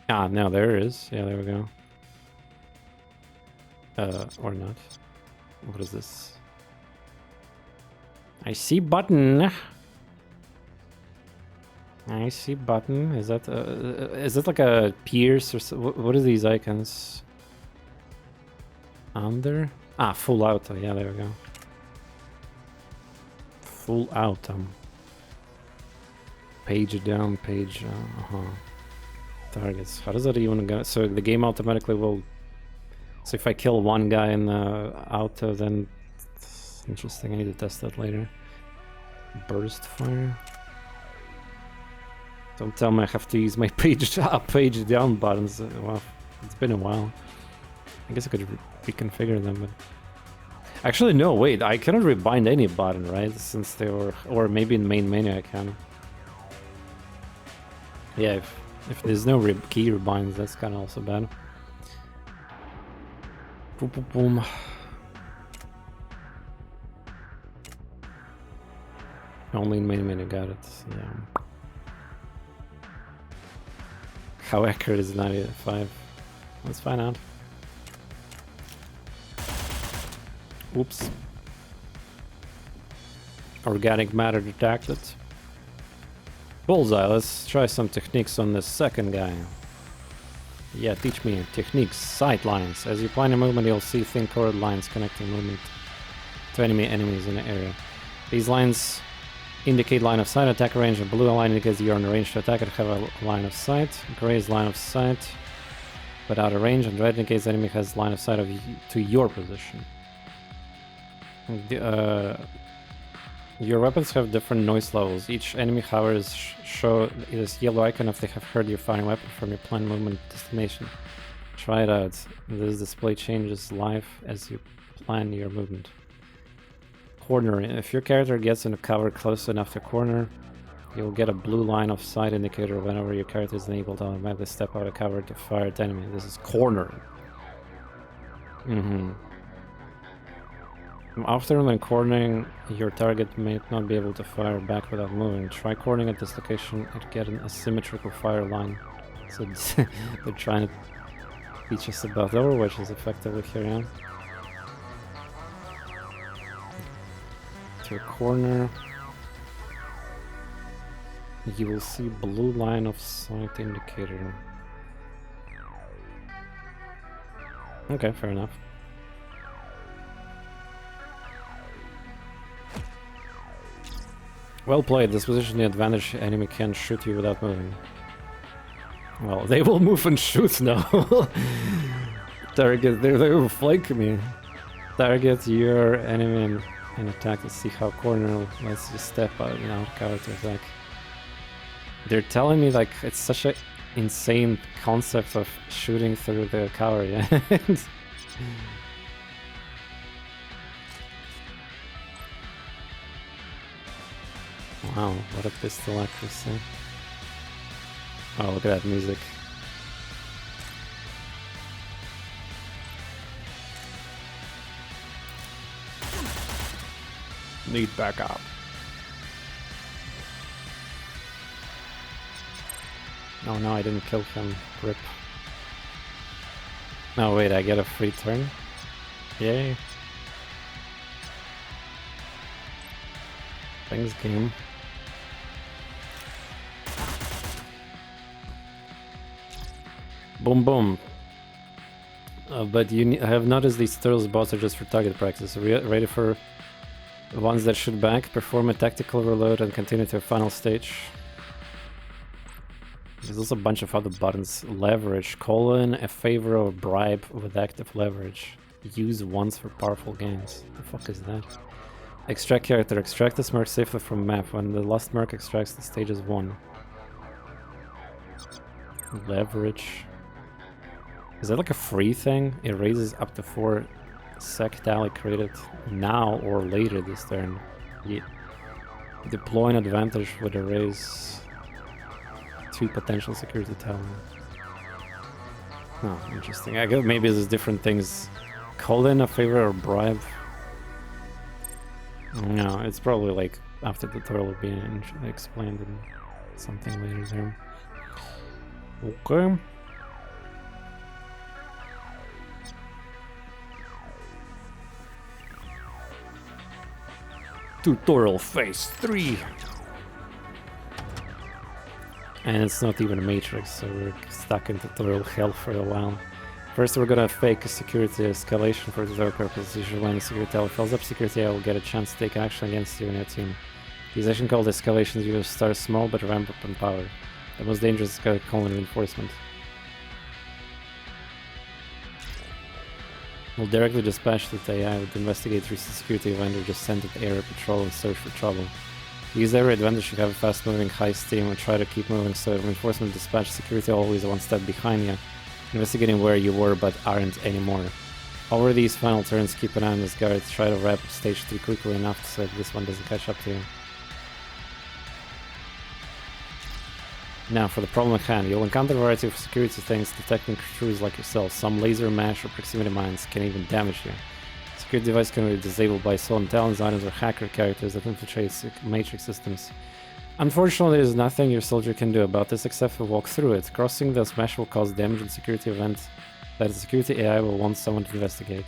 Ah, no, there is. Yeah, there we go. Or not. What is this? I see button. I see button. Is that like a pierce or so? What are these icons? Under? Ah, full auto. Yeah, there we go. Full auto. Page down, page. Targets. How does that even go? So the game automatically will... So if I kill one guy in the auto, then... Interesting, I need to test that later. Burst fire. Don't tell me I have to use my page up, page down buttons. Well, it's been a while. I guess I could reconfigure them, but... Actually, no, wait, I cannot rebind any button, right? Since they were... Or maybe in main menu I can. Yeah, if there's no key rebinds, that's kind of also bad. Boom, boom, boom. Only in mini got it. Yeah. How accurate is 95? Let's find out. Oops. Organic matter detected. Bullseye, let's try some techniques on the second guy. Yeah, teach me techniques. Sight lines. As you plan your movement, you'll see thin colored lines connecting movement to enemies in the area. These lines indicate line of sight, attack range. A blue line indicates you're in range to attack and have a line of sight. Gray is line of sight, but out of range, and red indicates the enemy has line of sight to your position. Your weapons have different noise levels. Each enemy, however, show this yellow icon if they have heard your firing weapon from your planned movement destination. Try it out. This display changes live as you plan your movement. Corner. If your character gets in a cover close enough to corner, you'll get a blue line of sight indicator whenever your character is unable to automatically step out of cover to fire at enemy. This is corner. Often when cornering, your target may not be able to fire back without moving. Try cornering at this location and get an asymmetrical fire line. So they're trying to teach us about Overwatch is effectively here, yeah? To a corner, you will see blue line of sight indicator. Okay, fair enough. Well played. This position the advantage. Enemy can shoot you without moving. Well, they will move and shoot now. Target, they will flank me. Target your enemy and attack to see how corner lets you step out now cover to attack. They're telling me like it's such a insane concept of shooting through the cover, yeah. Wow, what a pistol accuracy. Oh, look at that music. Need backup. Oh no, I didn't kill him. Rip. No, wait, I get a free turn? Yay. Thanks, game. Boom boom. But you have noticed these turtles bots are just for target practice. Ready for ones that shoot back, perform a tactical reload and continue to a final stage. There's also a bunch of other buttons. Leverage, colon, a favor or bribe with active leverage. Use once for powerful gains. The fuck is that? Extract character. Extract this merc safely from map. When the last merc extracts, the stage is won. Leverage. Is that like a free thing? It raises up to 4 sec tally created now or later this turn. Yeah. Deploy an advantage with a raise 2 potential security tally. Oh, interesting. I guess maybe there's different things. Call in a favor or bribe. No, it's probably like after the tutorial being explained in something later there. Okay. Tutorial phase 3. And it's not even a matrix, so we're stuck in tutorial hell for a while. First we're gonna fake a security escalation for tutorial purposes. Usually when the security tower fills up, security will get a chance to take action against you and your team. These action called escalations usually start small but ramp up in power. The most dangerous is called reinforcement. We'll directly dispatch the AI with investigate recent security event or just send it area patrol and search for trouble. Use every advantage you have a fast moving, high steam and try to keep moving so reinforcement dispatch security always one step behind you, investigating where you were but aren't anymore. Over these final turns, keep an eye on this guard, try to wrap stage 3 quickly enough so that this one doesn't catch up to you. Now, for the problem at hand, you'll encounter a variety of security things detecting crews like yourself. Some laser, mash, or proximity mines can even damage you. Security device can be disabled by stolen talents, items, or hacker characters that infiltrate matrix systems. Unfortunately, there is nothing your soldier can do about this except for walk through it. Crossing the smash will cause damage and security event that the security AI will want someone to investigate.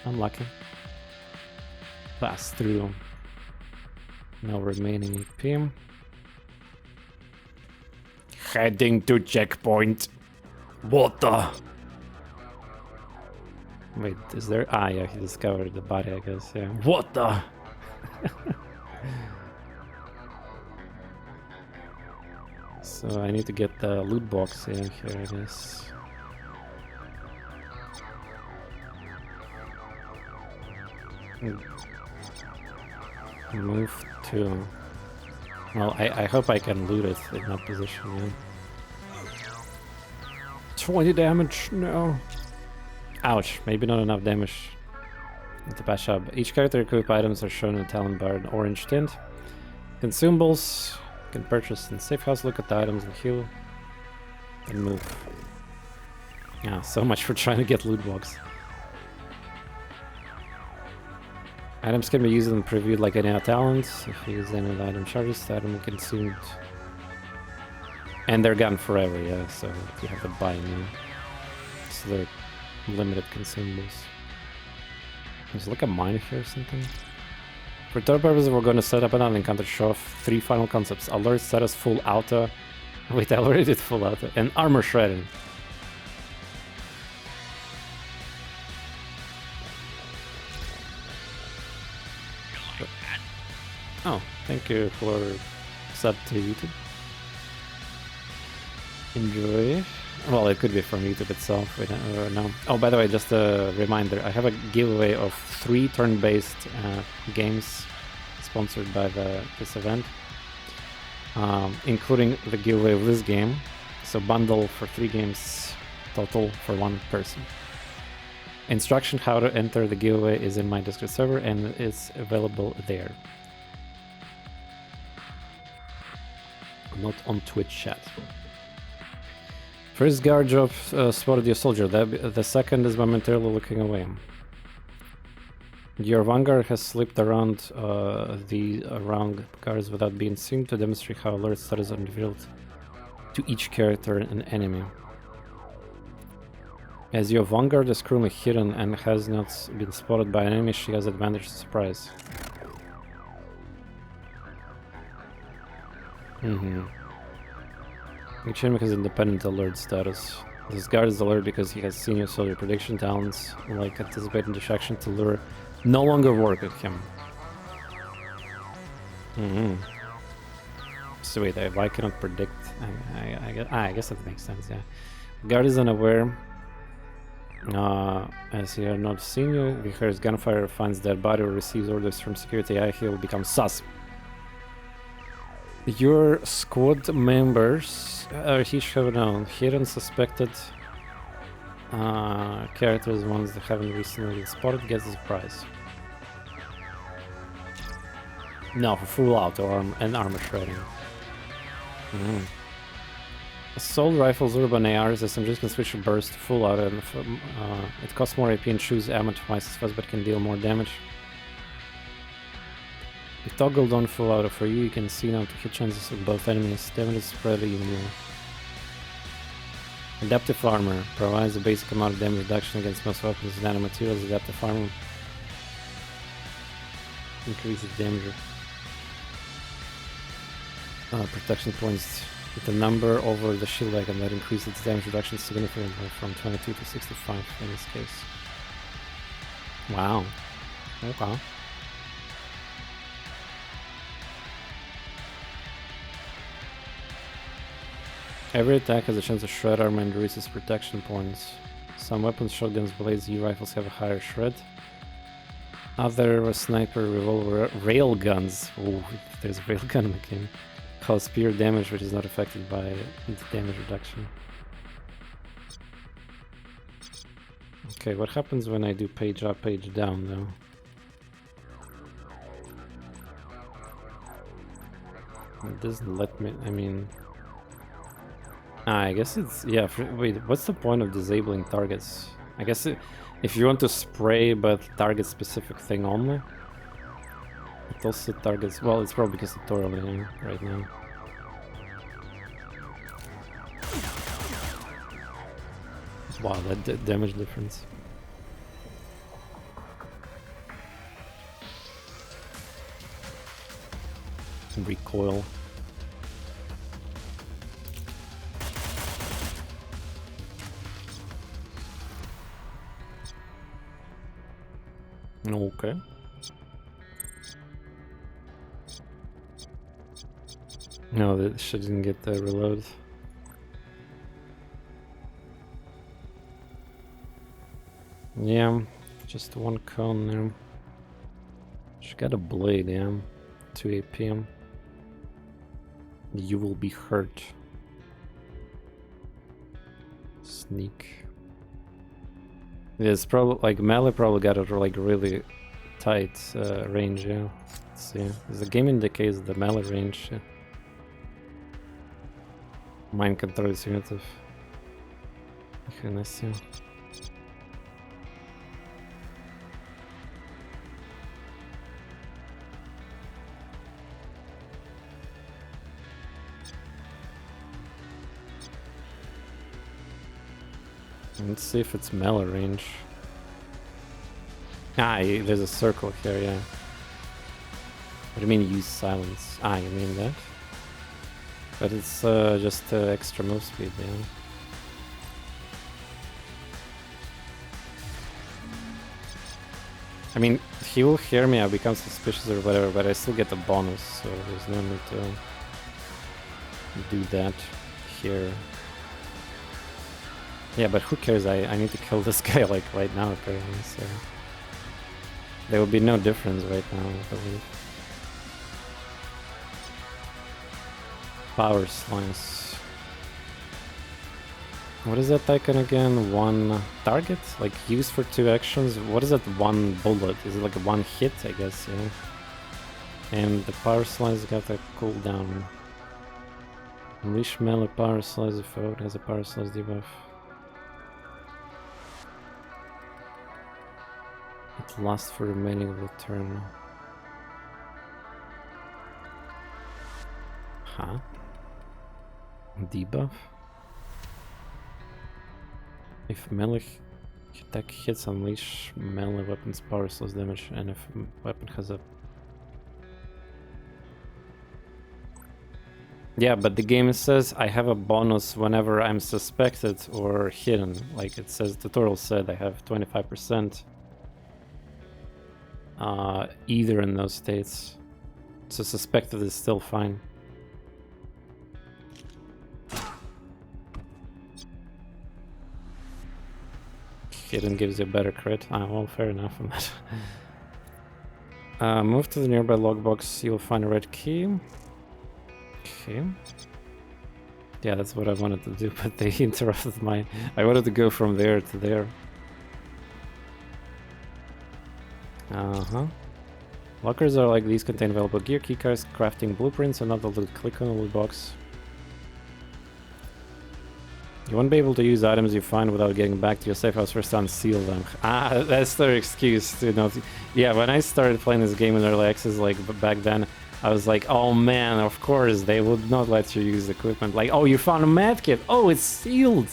Unlucky. Pass through. No remaining EP. Heading to checkpoint. What the? Wait, is there? Ah, yeah, he discovered the body, I guess, yeah. What the? So I need to get the loot box, yeah, here it is. Move to... Well, I hope I can loot it in that position, yeah. 20 damage, no. Ouch, maybe not enough damage to patch up. Each character equip items are shown in the talent bar in orange tint. Consumables you can purchase in Safehouse. Look at the items and heal. And move. Yeah, so much for trying to get loot box. Items can be used and previewed like any other talent. If you use any of the item charges, the item will be consumed. And they're gone forever, yeah, so you have to buy new. So they're limited consumables. There's like a mine here or something. For third purposes, we're going to set up another encounter, show off 3 final concepts. Alert status, full auto. Wait, I already did full auto. And armor shredding. Oh, thank you for sub to YouTube. Enjoy. Well, it could be from YouTube itself. We don't know. Oh, by the way, just a reminder. I have a giveaway of 3 turn-based games sponsored by this event, including the giveaway of this game. So bundle for 3 games total for 1 person. Instruction how to enter the giveaway is in my Discord server and it's available there. Not on Twitch chat. First guard job spotted your soldier. The second is momentarily looking away. Your vanguard has slipped around the wrong guards without being seen to demonstrate how alert status are revealed to each character and enemy. As your vanguard is currently hidden and has not been spotted by an enemy, she has advantage to surprise. Each enemy has independent alert status. This guard is alert because he has seen your soldier prediction talents, like anticipating distraction to lure, no longer work with him. So wait, I cannot predict. I guess that makes sense, yeah. Guard is unaware. As he has not seen you, if he hears gunfire, finds dead body, or receives orders from security AI, he will become sus. Your squad members are each have known hidden suspected characters, ones that haven't recently been spotted, gets a surprise. No, for full auto and armor shredding. Assault rifles, urban ARs, SMGs can switch to burst to full auto. And it costs more AP and choose ammo twice as fast, but can deal more damage. If toggled on full auto for you, you can see now to hit chances of both enemies. Damage is spread even more. Adaptive armor provides a basic amount of damage reduction against most weapons and nanomaterials. Adaptive armor increases damage. Protection points with a number over the shield icon that increases its damage reduction significantly from 22 to 65 in this case. Wow. Okay. Every attack has a chance to shred armor and reduces protection points. Some weapons, shotguns, blades, E-rifles have a higher shred. Other sniper, revolver, railguns. Oh, there's a railgun in the game. Cause spear damage, which is not affected by the damage reduction. Okay, what happens when I do page up, page down, though? It doesn't let me. I mean. I guess it's, yeah, wait, what's the point of disabling targets? I guess if you want to spray but target specific thing only, it also targets. Well, it's probably because tutorial right now. Wow, that damage difference. Recoil. Okay. No, that shit didn't get the reload. Yeah, just one cone there. She got a blade, yeah. 2 AP. You will be hurt. Sneak. Yeah, it's probably like melee probably got a like really tight range, yeah. Let's see. The game indicates the melee range. Yeah. Mind control is primitive. Nice, yeah. Let's see if it's melee range. Ah, there's a circle here, yeah. What do you mean use silence? Ah, you mean that? But it's just extra move speed, yeah. I mean, he will hear me, I become suspicious or whatever, but I still get a bonus, so there's no need to do that here. Yeah, but who cares? I need to kill this guy like right now apparently, so there will be no difference right now, I believe. Power slice. What is that icon again? One target? Like used for 2 actions? What is that one bullet? Is it like a 1 hit, I guess, yeah? And the power slice got a cooldown. Unleash melee power slice if foe has a power slice debuff. It lasts for the remaining of the turn. Huh? Debuff? If melee attack hits, unleash melee weapons power slice damage, and if weapon has a... Yeah, but the game says I have a bonus whenever I'm suspected or hidden. Like it says, tutorial said I have 25%. Either in those states. So suspected is still fine. Hidden gives you a better crit. Ah, well, fair enough on that. Move to the nearby logbox, you'll find a red key. Okay. Yeah, that's what I wanted to do, but they interrupted my... I wanted to go from there to there. Uh-huh. Lockers are like these, contain valuable gear, keycards, crafting blueprints, and other loot. Click on the loot box. You won't be able to use items you find without getting back to your safe house first to unseal them. Ah, that's their excuse to not... Yeah, when I started playing this game in early access, like back then, I was like, oh man, of course, they would not let you use equipment. Like, oh, you found a medkit. Oh, it's sealed.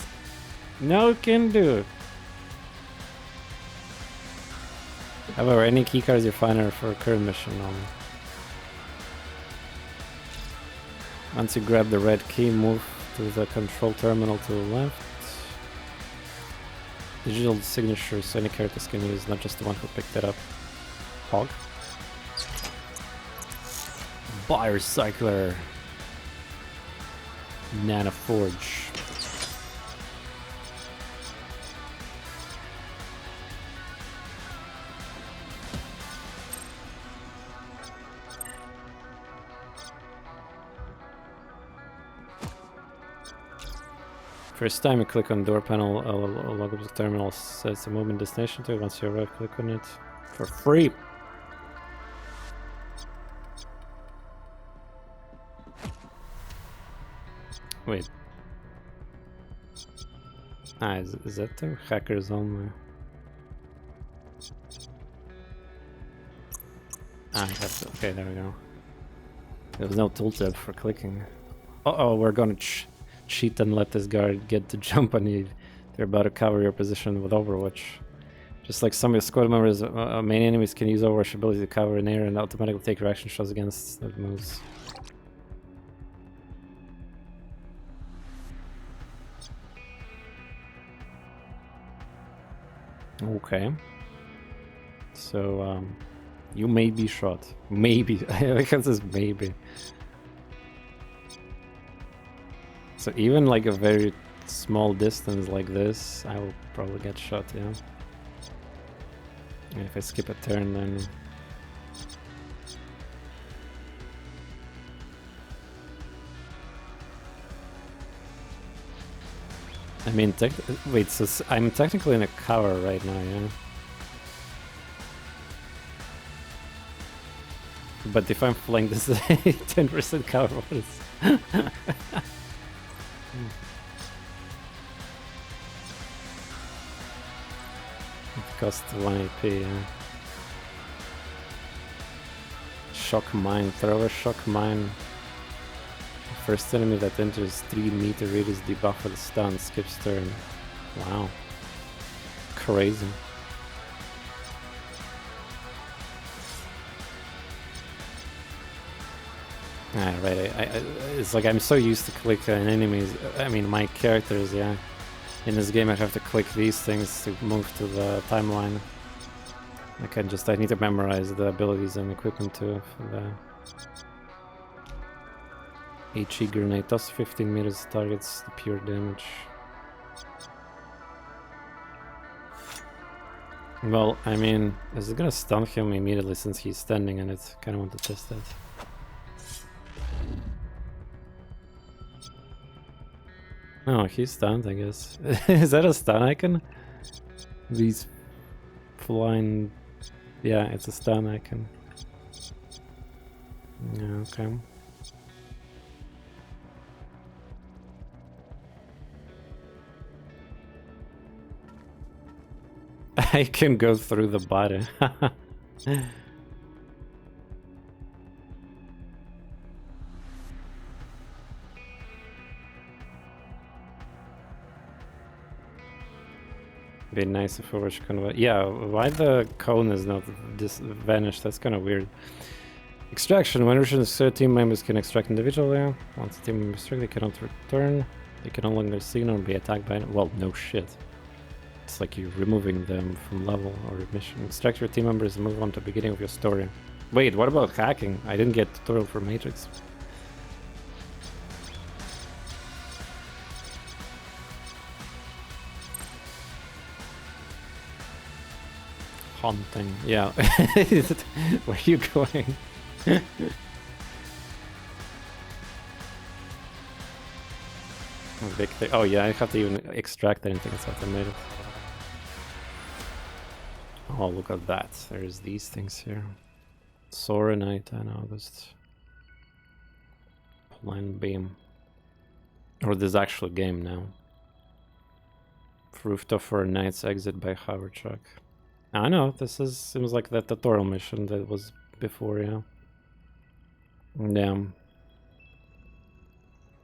No can do. However, any keycards you find are for a current mission only. Once you grab the red key, move to the control terminal to the left. Digital signatures any characters can use, not just the one who picked it up. Hog. Biorecycler. Nanoforge. First time you click on door panel, a log of the terminal says a movement destination to it. Once you arrive, click on it for free. Wait. Ah, is that the hackers only? Ah, I have to, okay, there we go. There was no tooltip for clicking. Uh-oh, we're gonna cheat and let this guard get to jump on you. They're about to cover your position with Overwatch. Just like some of your squad members, main enemies can use Overwatch ability to cover in air and automatically take reaction shots against the moves. Okay. So, you may be shot. Maybe. I like how this maybe. So even like a very small distance like this, I will probably get shot, yeah. And if I skip a turn, then... I mean, wait, so I'm technically in a cover right now, yeah? But if I'm flanked, this is a 10% cover, what is... It costs 1 AP, yeah. Shock mine, throw a shock mine. First enemy that enters 3-meter radius debuff with a stun, skips turn. Wow. Crazy. Ah, right, it's like I'm so used to click on enemies, I mean my characters, yeah. In this game I have to click these things to move to the timeline. I need to memorize the abilities and equipment too for the... HE grenade, toss 15 meters, targets the pure damage. Well, I mean, is it gonna stun him immediately since he's standing in it? Kinda want to test that. Oh, he's stunned, I guess. Is that a stun icon? These flying... Yeah, it's a stun icon. Yeah, okay. I can go through the body. Be nice if Overwatch convert. Yeah, why the cone is not vanished? That's kind of weird. Extraction. When team members can extract individually. Once the team members extract, they cannot return. They can no longer signal or be attacked by... Well, no shit. It's like you're removing them from level or mission. Extract your team members and move on to the beginning of your story. Wait, what about hacking? I didn't get tutorial for Matrix. Haunting, yeah. Where are you going? Victor. Oh yeah, I have to even extract anything except I made it. Oh, look at that. There's these things here. Sorenite and August. Plan beam. Or there's actual game now. Rooftop for a night's exit by hover truck. I know, seems like that tutorial mission that was before, yeah. Damn.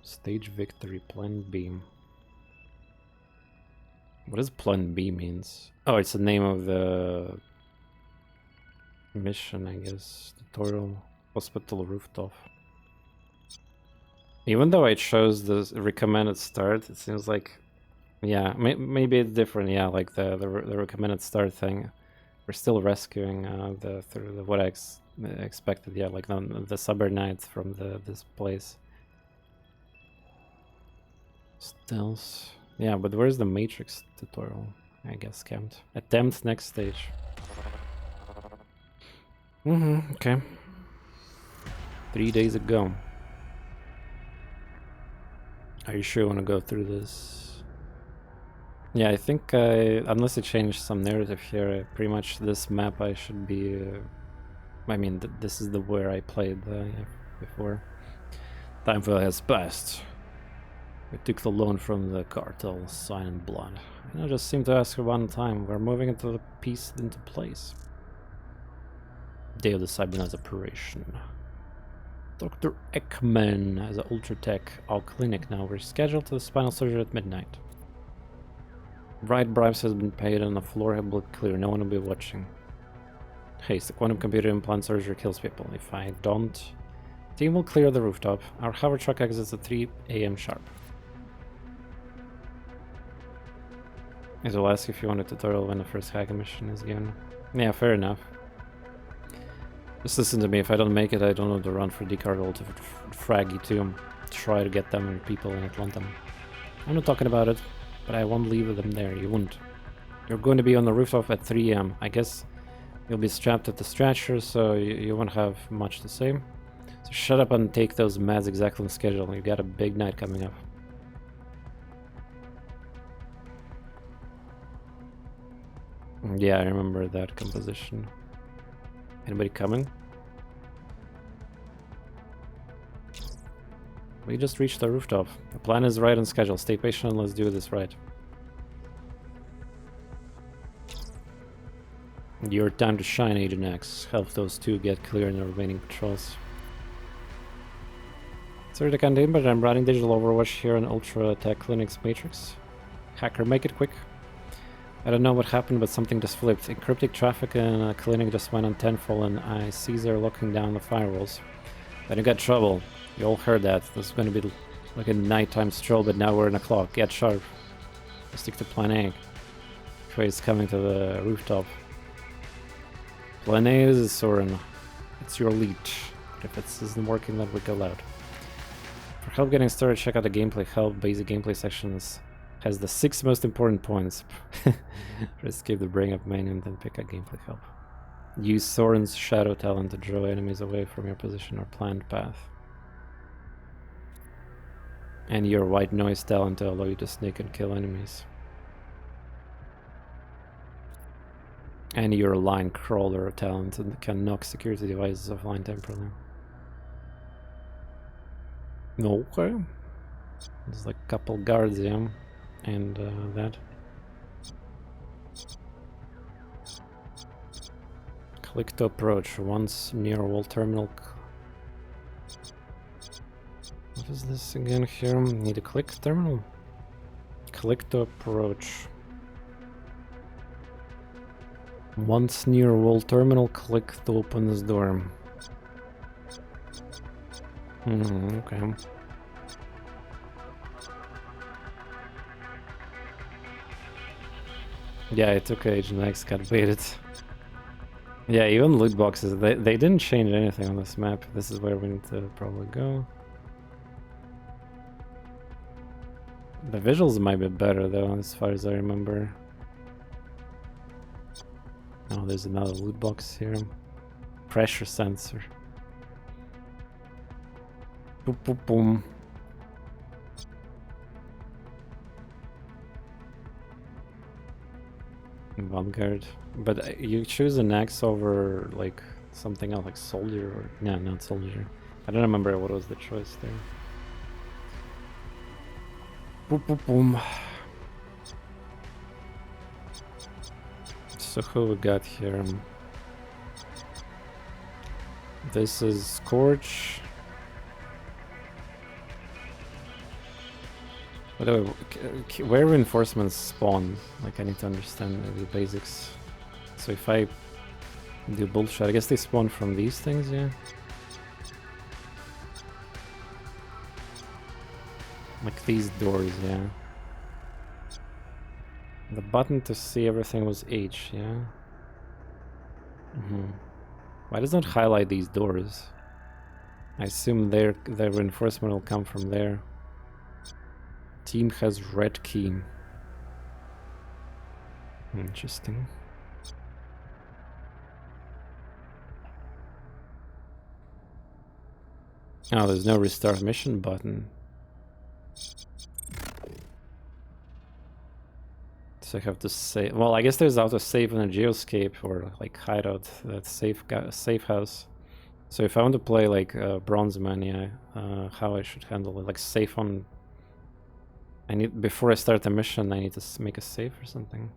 Stage victory, plan beam. What does plan B means? Oh, it's the name of the mission, I guess. Tutorial, hospital rooftop. Even though it shows the recommended start, it seems like, yeah, maybe it's different. Yeah, like the recommended start thing. We're still rescuing what I expected. Yeah, like the suburbanites from this place. Stealth. Yeah, but where's the Matrix tutorial? I guess camped. Attempt next stage. Okay. 3 days ago. Are you sure you want to go through this? Yeah, I think unless I change some narrative here, pretty much this map I should be... I mean, this is where I played before. Time for has passed. We took the loan from the cartel, sign in blood. And I just seem to ask her one time. We're moving into the piece into place. Day of the Cybernetics operation. Dr. Ekman has an Ultratech our clinic now. We're scheduled to the spinal surgery at midnight. Right bribes has been paid and the floor will be clear. No one will be watching. Haste, the quantum computer implant surgery kills people. If I don't, team will clear the rooftop. Our hover truck exits at 3 AM sharp. It will ask if you want a tutorial when the first hacking mission is given. Yeah, fair enough. Just listen to me, if I don't make it, I don't know to run for decargo to frag you too. Try to get them and people in Atlanta. I'm not talking about it, but I won't leave them there, you won't. You're going to be on the rooftop at 3 AM. I guess you'll be strapped at the stretcher, so you won't have much to say. So shut up and take those meds exactly on schedule. You got a big night coming up. Yeah, I remember that composition. Anybody coming? We just reached the rooftop. The plan is right on schedule. Stay patient and let's do this right. Your time to shine, Agent X. Help those two get clear in the remaining patrols. Sorry to contain, but I'm running digital overwatch here in Ultra Tech Clinic's Matrix. Hacker, make it quick. I don't know what happened, but something just flipped. Encrypted traffic in a clinic just went on tenfold, and I see they're locking down the firewalls. Then you got trouble. You all heard that. This is going to be like a nighttime stroll, but now we're in a clock. Get sharp. Stick to plan A. Trey's coming to the rooftop. Plan A is Soren. It's your lead. If it isn't working, then we go loud. For help getting started, check out the gameplay help. Basic gameplay sections has the 6 most important points. Escape the bring up main and then pick a gameplay help. Use Soren's shadow talent to draw enemies away from your position or planned path. And your white noise talent to allow you to sneak and kill enemies. And your line crawler talent and can knock security devices offline temporarily. Okay. There's like a couple guards, yeah. And that. Click to approach once near wall terminal. What is this again here? Need a click terminal? Click to approach. Once near wall terminal, click to open this door. Okay. Yeah, it took Agent X, got baited. Yeah, even loot boxes, they didn't change anything on this map. This is where we need to probably go. The visuals might be better though, as far as I remember. Oh, there's another loot box here. Pressure sensor. Boom, boom, boom. Vanguard. But you choose an axe over like something else, like soldier or... No, not soldier. I don't remember what was the choice there. Boom, boom, boom. So who we got here? This is Scorch. By the way, where reinforcements spawn? Like, I need to understand the basics. So if I do bullshit, I guess they spawn from these things, yeah? Like these doors, yeah. The button to see everything was H, yeah? Why doesn't it highlight these doors? I assume their reinforcement will come from there. Team has red key. Interesting. Oh, there's no restart mission button. So I have to save. Well, I guess there's auto save in a Geoscape or like hideout. That's Safehouse. So if I want to play like Bronzeman, yeah, how I should handle it? Like safe on I need, before I start the mission, I need to make a save or something.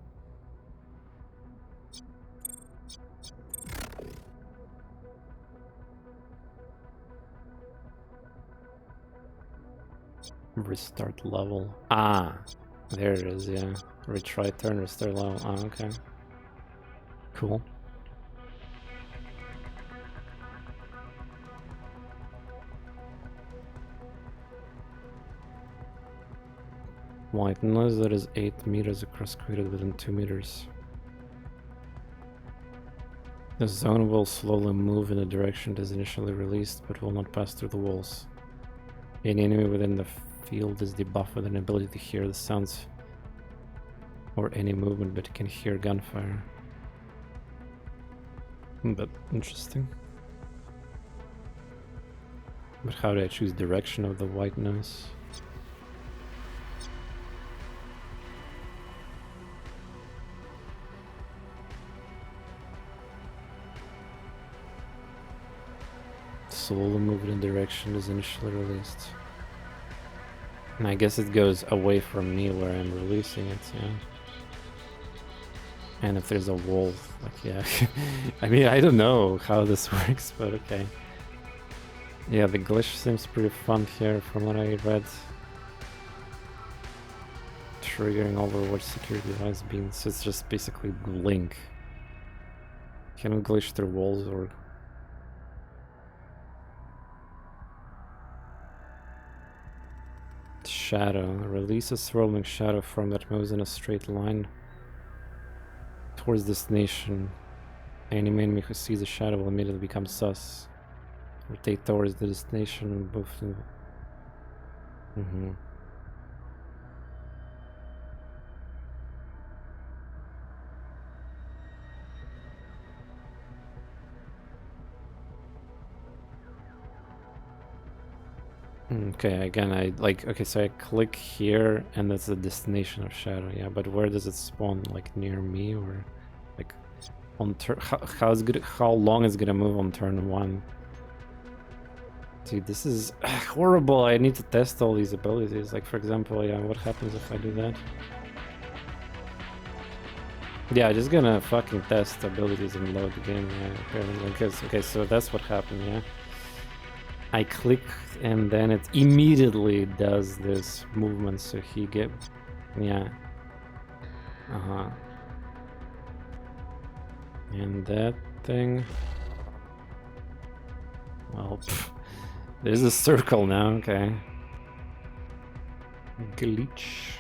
Restart level. Ah, there it is, yeah. Retry turn, restart level. Ah, okay. Cool. White noise that is 8 meters across created within 2 meters. The zone will slowly move in the direction it is initially released, but will not pass through the walls. Any enemy within the field is debuffed with an ability to hear the sounds or any movement, but can hear gunfire. But interesting. But how do I choose direction of the white noise? Slowly move in the direction is initially released. And I guess it goes away from me where I'm releasing it, yeah. And if there's a wall, like, yeah. I mean, I don't know how this works, but okay. Yeah, the glitch seems pretty fun here from what I read. Triggering Overwatch security device beams, so it's just basically blink. Can we glitch through walls or... Shadow. Release a swirling shadow form that moves in a straight line towards destination. Any enemy who sees the shadow will immediately become sus. Rotate towards the destination and move to... Okay, again, I like, okay, so I click here and that's the destination of shadow, yeah, but where does it spawn? Like near me or like on turn? How long is it gonna move on turn 1? Dude, this is horrible. I need to test all these abilities. Like, for example, yeah, what happens if I do that? Yeah, just gonna fucking test abilities and load the game, yeah, apparently, because, okay, so that's what happened, yeah. I click and then it immediately does this movement, so he get, yeah. And that thing, well, there's a circle now, okay. Glitch.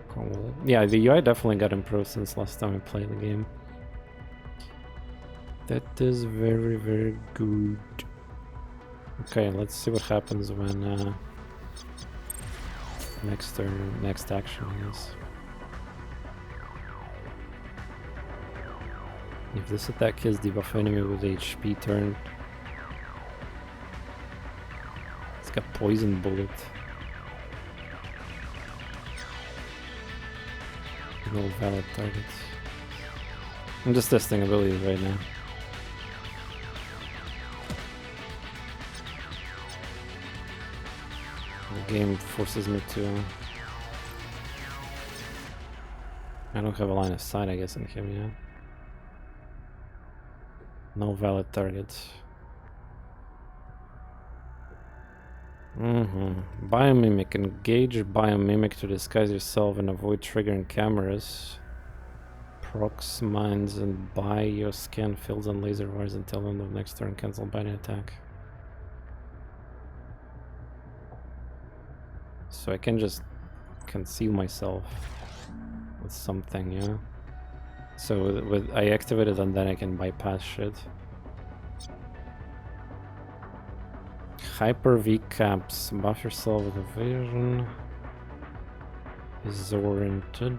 Cool. Yeah, the UI definitely got improved since last time I played the game. That is very, very good. Okay, let's see what happens when next turn, next action, I guess. If this attack kills debuff enemy with HP turn, it's got poison bullet. No valid targets. I'm just testing abilities right now. The game forces me to... I don't have a line of sight, I guess, in him, yeah. No valid targets. Biomimic. Engage biomimic to disguise yourself and avoid triggering cameras. Procs, mines, and buy your scan fields and laser wires until end of next turn. Cancel binding attack. So I can just conceal myself with something, yeah. So with I activate it and then I can bypass shit. Hyper V caps. Buff yourself with evasion. Is oriented.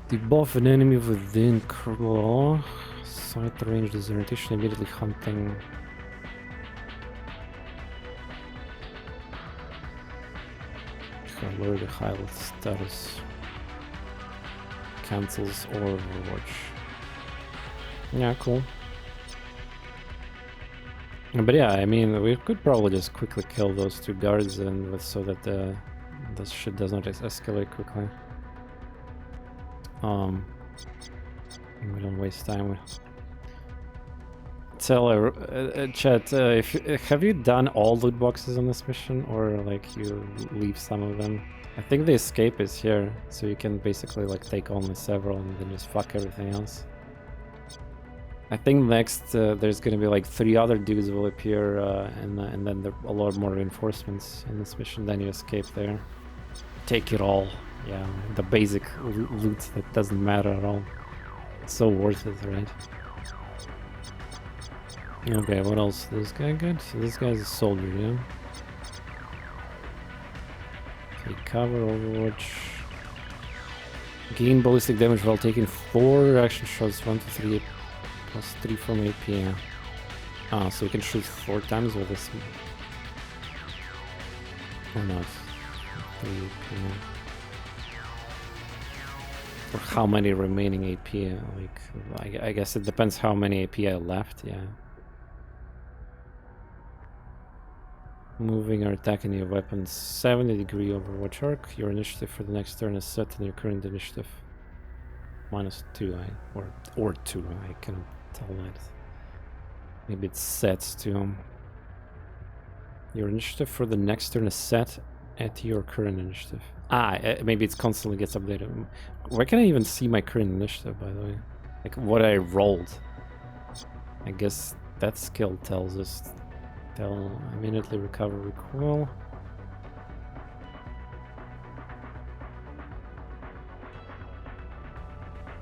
Debuff an enemy within claw. Sight range disorientation immediately hunting. Lower the highlight status. Cancels Overwatch. Yeah, cool. But yeah, I mean, we could probably just quickly kill those two guards and so that this shit does not escalate quickly. We don't waste time. Tell chat if have you done all loot boxes on this mission, or like you leave some of them? I think the escape is here, so you can basically like take only several and then just fuck everything else. I think next there's gonna be like 3 other dudes will appear, and then there are a lot more reinforcements in this mission. Then you escape there, take it all. Yeah, the basic loot that doesn't matter at all. It's so worth it, right? Okay, what else? This guy good? So this guy's a soldier, yeah? Okay, cover, overwatch. Gain ballistic damage while taking 4 reaction shots, 1 to 3, plus 3 from AP. Yeah. Ah, so you can shoot 4 times with this. Or not. 3 AP. For how many remaining AP? Like, I guess it depends how many AP I left, yeah. Moving or attacking your weapons 70-degree overwatch arc. Your initiative for the next turn is set in your current initiative. -2, or 2, I cannot tell that. Maybe it sets to your initiative for the next turn is set at your current initiative. Ah, maybe it constantly gets updated. Where can I even see my current initiative, by the way? Like what I rolled. I guess that skill tells us. Immediately recover recoil.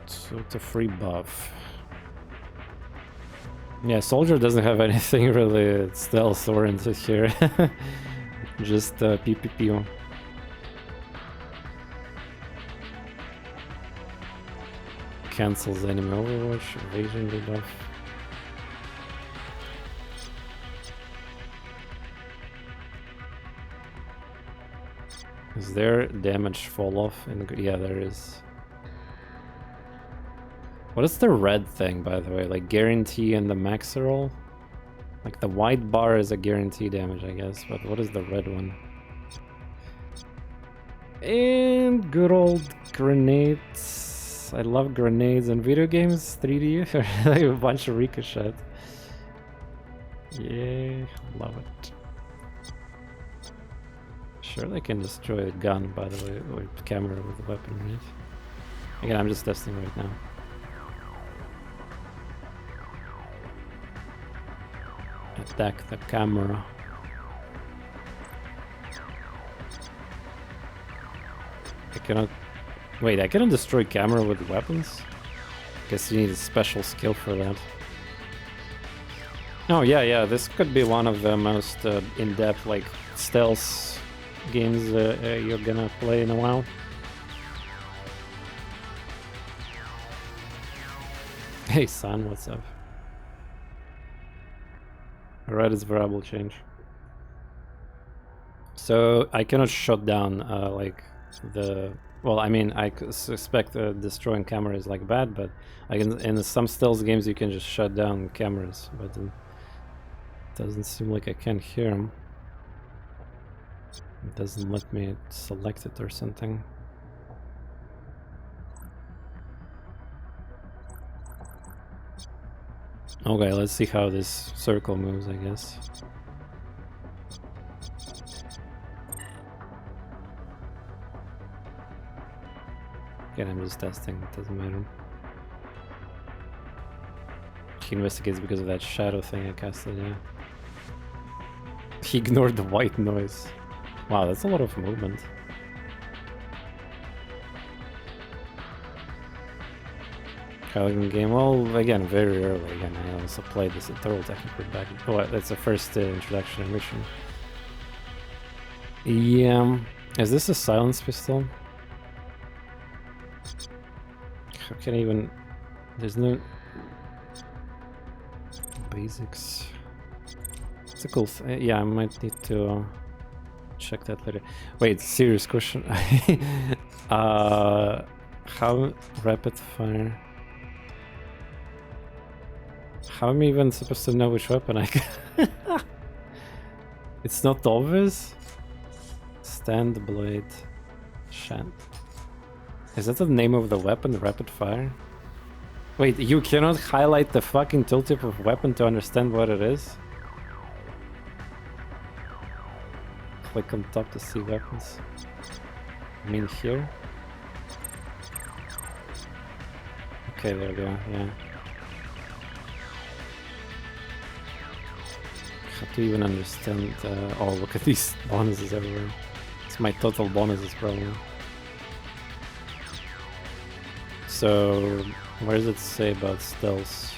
So it's a free buff. Yeah, soldier doesn't have anything really stealth oriented here. Just PPP. Cancels enemy overwatch, evasion debuff. Is there damage fall off? Yeah, there is. What is the red thing, by the way? Like guarantee and the max roll? Like the white bar is a guarantee damage, I guess, but what is the red one? And good old grenades. I love grenades in video games, 3D, like a bunch of ricochet. Yeah, love it. Sure, they can destroy a gun, by the way, or camera with a weapon, right? Again, I'm just testing right now. Attack the camera. I cannot... Wait, I cannot destroy camera with weapons? Guess you need a special skill for that. Oh, yeah, this could be one of the most in-depth, like, stealth games you're gonna play in a while. Hey son, what's up? Red is variable change. So I cannot shut down like the... Well, I mean, I suspect destroying camera is like bad, but I can, in some stealth games you can just shut down cameras, but it doesn't seem like I can hear them. It doesn't let me select it or something. Okay, let's see how this circle moves, I guess. Again, I'm just testing, it doesn't matter. He investigates because of that shadow thing I casted, yeah. He ignored the white noise. Wow, that's a lot of movement. Caligan game, well, again, very early. Again, I also played this at Thorough technically back. Oh, that's the first introduction mission. Yeah, is this a silence pistol? How can I even... There's no... Basics. It's a cool thing. Yeah, I might need to... check that later. Wait, serious question. How rapid fire? How am I even supposed to know which weapon I can? It's not obvious? Stand blade. Shant. Is that the name of the weapon? Rapid fire? Wait, you cannot highlight the fucking tooltip of weapon to understand what it is? Click on top to see weapons. I mean here? Okay, there we go, yeah. How to even understand, oh look at these bonuses everywhere. It's my total bonuses probably. So, where does it say about stealth?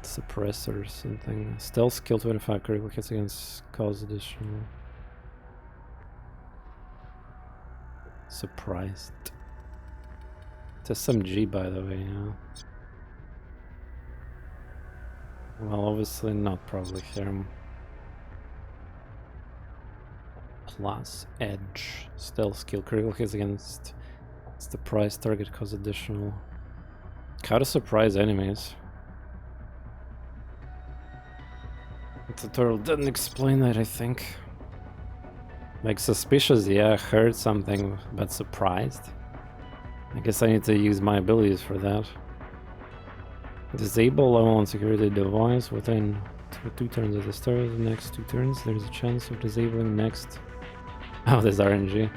Suppressor or something. Stealth skill 25 critical hits against cause additional. Surprised. It's SMG by the way, yeah. Well, obviously not probably here. Plus edge. Stealth skill critical hits against the price target cause additional. How to surprise enemies. The tutorial didn't explain that, I think. Like suspicious, yeah, heard something, but surprised. I guess I need to use my abilities for that. Disable level on security device within 2 turns at the start of the next 2 turns. There's a chance of disabling next. Oh, there's RNG.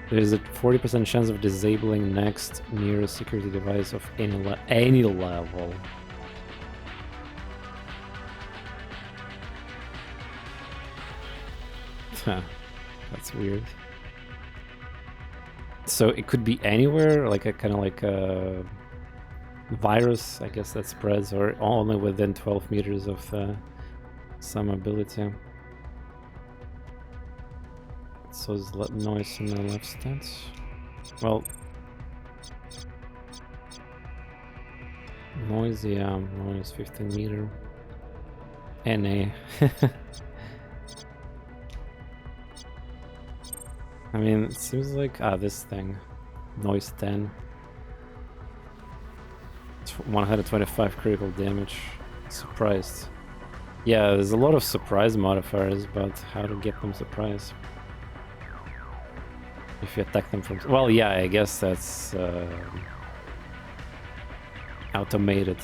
There's a 40% chance of disabling next nearest security device of any level. That's weird. So it could be anywhere, like a kind of like a virus, I guess, that spreads, or only within 12 meters of some ability. So is noise in the left stance. Well, noise, yeah, noise 15 meter. NA. I mean, it seems like this thing, noise 10. It's 125 critical damage. Surprised. Yeah, there's a lot of surprise modifiers, but how to get them surprised? If you attack them from... Well, yeah, I guess that's automated.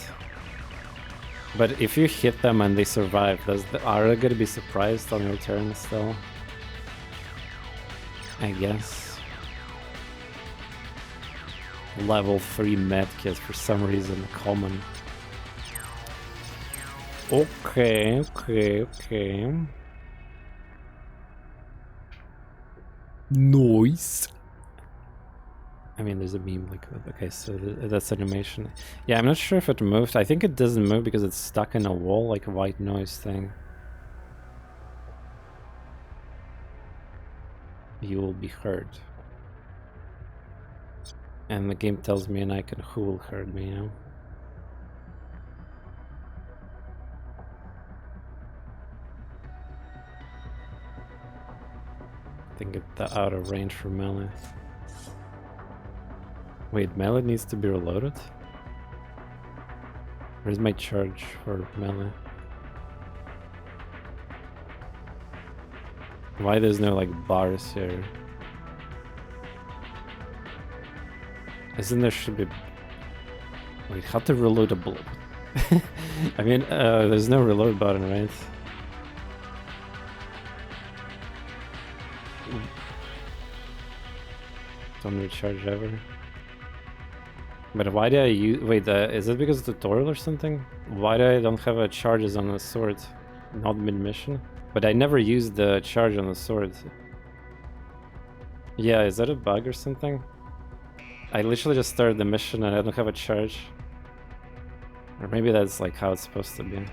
But if you hit them and they survive, are they gonna be surprised on your turn still? I guess. Level 3 medkit for some reason, common. Okay. Noise. I mean, there's a meme like, okay, so that's animation. Yeah, I'm not sure if it moved. I think it doesn't move because it's stuck in a wall, like a white noise thing. You will be heard. And the game tells me an icon who will hurt me, you know? I think it's the out of range for melee. Wait, melee needs to be reloaded? Where's my charge for melee? Why there's no like bars here? Isn't there should be... Wait, how to reload a bullet? I mean, there's no reload button, right? Don't recharge ever. But why did I use... Wait, is it because of the tutorial or something? Why do I don't have charges on the sword? Not mid-mission? But I never used the charge on the sword. Yeah, is that a bug or something? I literally just started the mission and I don't have a charge. Or maybe that's like how it's supposed to be.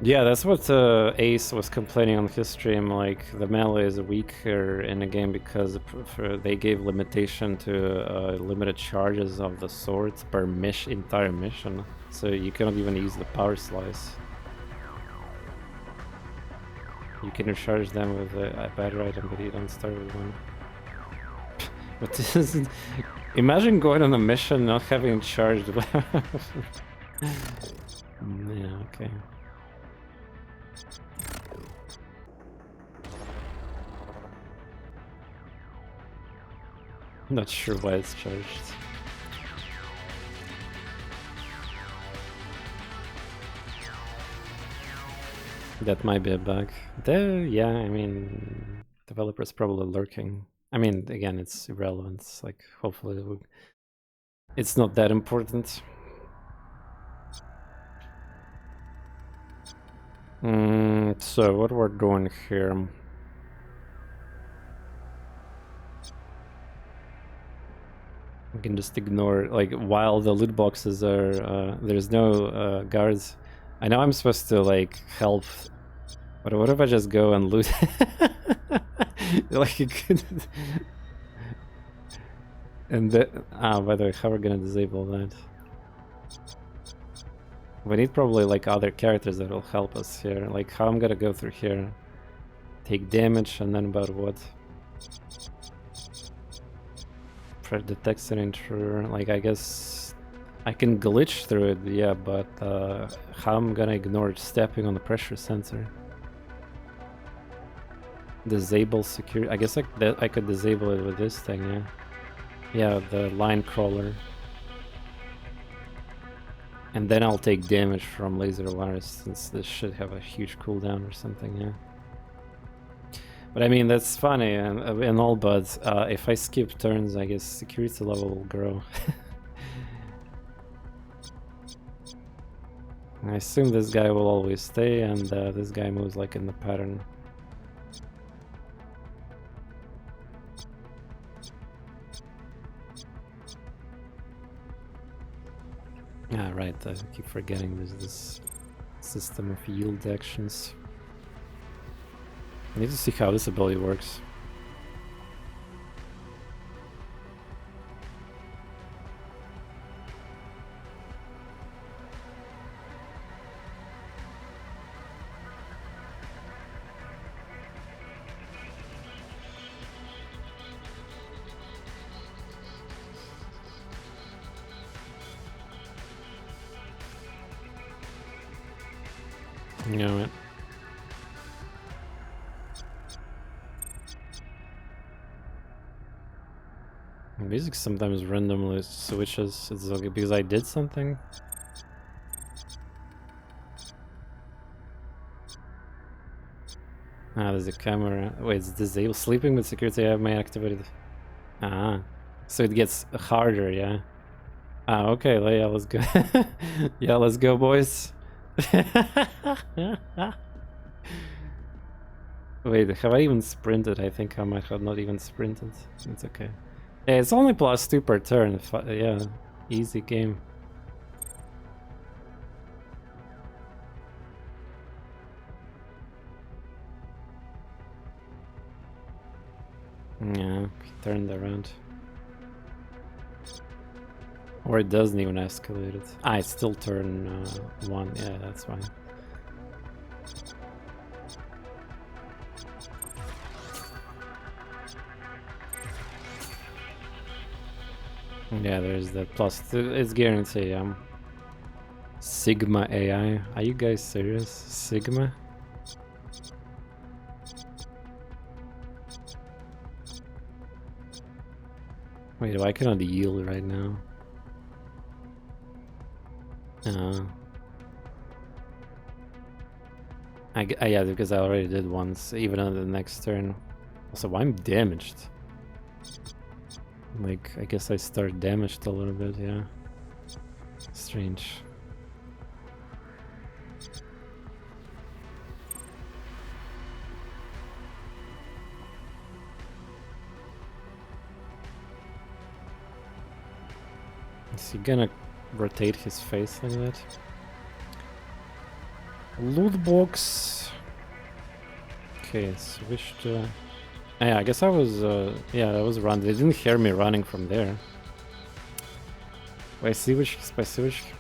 Yeah, that's what Ace was complaining on his stream, like the melee is weaker in the game because they gave limitation to limited charges of the swords per entire mission. So you cannot even use the power slice. You can recharge them with a battery item, but you don't start with one. But Imagine going on a mission not having charged. Yeah, okay. Not sure why it's charged. That might be a bug. Yeah, I mean, developers probably lurking. I mean, again, it's irrelevant. It's like, hopefully, it's not that important. So what we're doing here? We can just ignore, like, while the loot boxes are, there's no guards. I know I'm supposed to, like, help, but what if I just go and loot? Like, you could... And by the way, how are we gonna disable that? We need probably, like, other characters that will help us here. Like, how I'm gonna go through here? Take damage, and then about what? Detects an intruder. Like, I guess I can glitch through it, yeah, but how I'm gonna ignore stepping on the pressure sensor? Disable security. I guess I could disable it with this thing, yeah. Yeah, the line crawler. And then I'll take damage from laser wires, since this should have a huge cooldown or something, yeah. But I mean, that's funny and all, but if I skip turns, I guess security level will grow. I assume this guy will always stay, and this guy moves like in the pattern. Ah, right, I keep forgetting there's this system of yield actions. I need to see how this ability works. You know it. Music sometimes randomly switches. It's okay because I did something. Ah, there's a camera. Wait, it's disabled. Sleeping with security I have my activated. Ah, so it gets harder, yeah. Ah, okay, yeah, let's go. Yeah, let's go, boys. Wait, have I even sprinted? I think I might have not even sprinted. It's okay. Yeah, it's only +2 per turn. Yeah, easy game. Yeah, he turned around. Or it doesn't even escalate it. Ah, it's still turn 1. Yeah, that's fine. Yeah, there's that +2. It's guaranteed. Sigma AI. Are you guys serious? Sigma? Wait, why cannot yield right now? Yeah, because I already did once, even on the next turn. Also, I'm damaged. Like, I guess I start damaged a little bit, yeah. Strange. Is he gonna rotate his face like that? Loot box. Okay, switch to... Yeah, I guess I was, yeah, I was running. They didn't hear me running from there. Wait, спасибочки.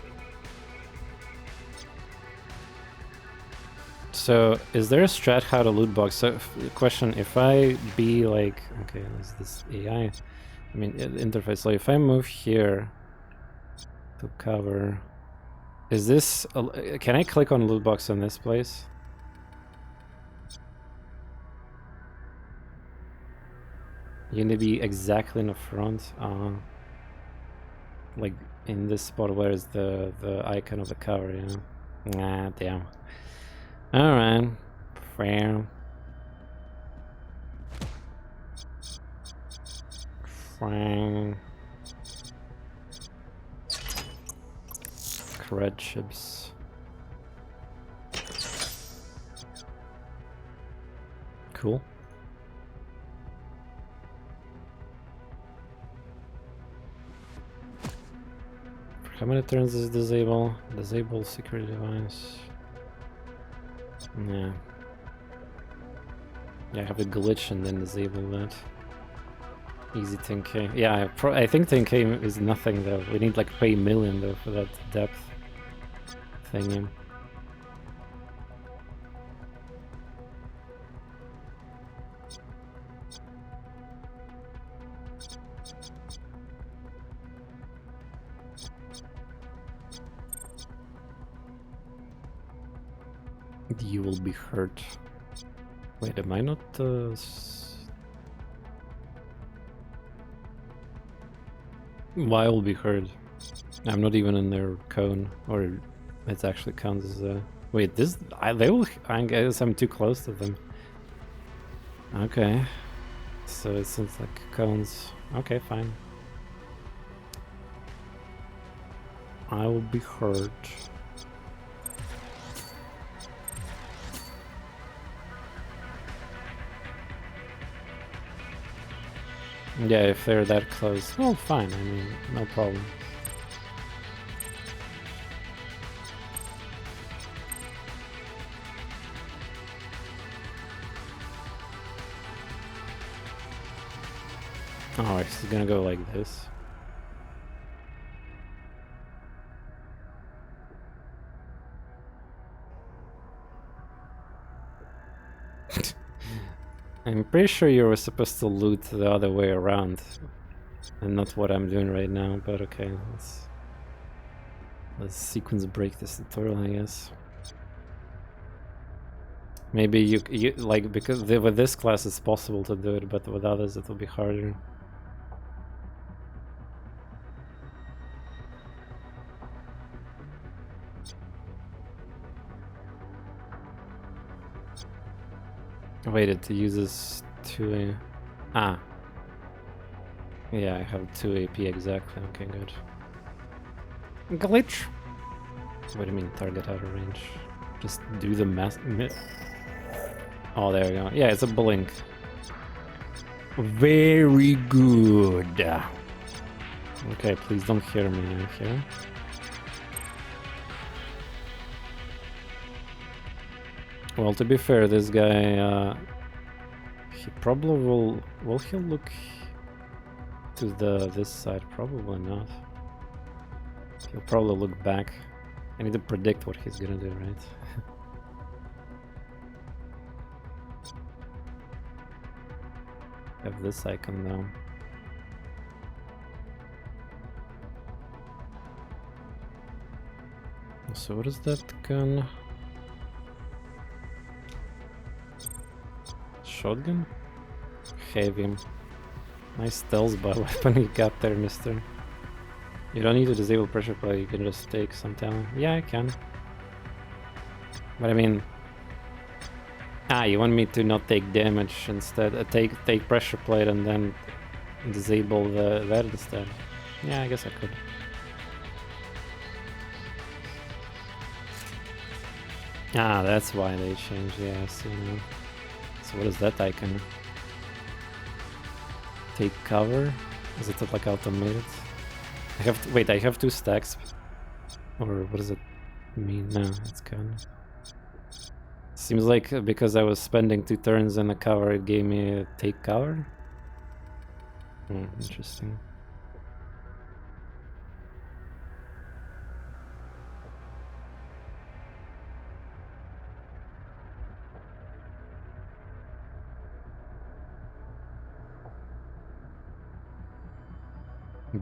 So, is there a strat how to loot box? So, question, if I be like... Okay, is this AI? I mean, interface. So if I move here to cover, is this? Can I click on loot box in this place? You need to be exactly in the front, like in this spot where is the icon of the cover. You know? Nah, damn. All right, fair. Fine. Red chips. Cool. For how many turns is disable? Disable secret device. Yeah. Yeah, I have a glitch and then disable that. Easy 10k. Yeah, I think 10k is nothing though. We need like pay million though for that depth thingy. You will be hurt. Wait, am I not? Why will be hurt? I'm not even in their cone, or it actually counts as a. Wait, this they will. I guess I'm too close to them. Okay, so it seems like cones. Okay, fine. I will be hurt. Yeah, if they're that close, well, fine. I mean, no problem. Oh, it's gonna go like this. I'm pretty sure you were supposed to loot the other way around, and not what I'm doing right now, but okay, let's sequence break this tutorial, I guess. Maybe you like, because with this class it's possible to do it, but with others it will be harder. Wait, it uses 2 A. Yeah, I have 2 AP exactly. Okay, good. Glitch. What do you mean target out of range? Just do the mass. Oh, there we go. Yeah, it's a blink. Very good. Okay, please don't hear me here. Well, to be fair, this guy, he probably will. Will he look to this side? Probably not. He'll probably look back. I need to predict what he's gonna do, right? Have this icon now. So what is that gun? Shotgun? Heavy. Nice stealth by weapon you got there, mister. You don't need to disable pressure plate, you can just take some talent. Yeah, I can. But I mean... Ah, you want me to not take damage instead? Take pressure plate and then disable that instead. Yeah, I guess I could. Ah, that's why they changed. Yeah, I see now. So what is that icon? Take cover? Is it like automated? I have to, wait, I have 2 stacks. Or what does it mean? No, it's gone. Seems like because I was spending 2 turns in the cover, it gave me a take cover. Interesting.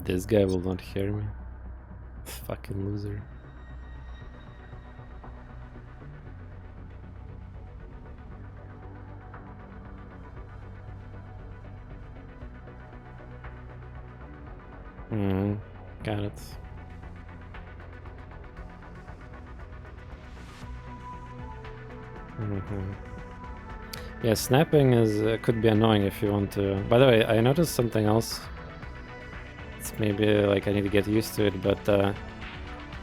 This guy will not hear me. Fucking loser. Got it. Yeah, snapping is could be annoying if you want to. By the way, I noticed something else. It's maybe like I need to get used to it, but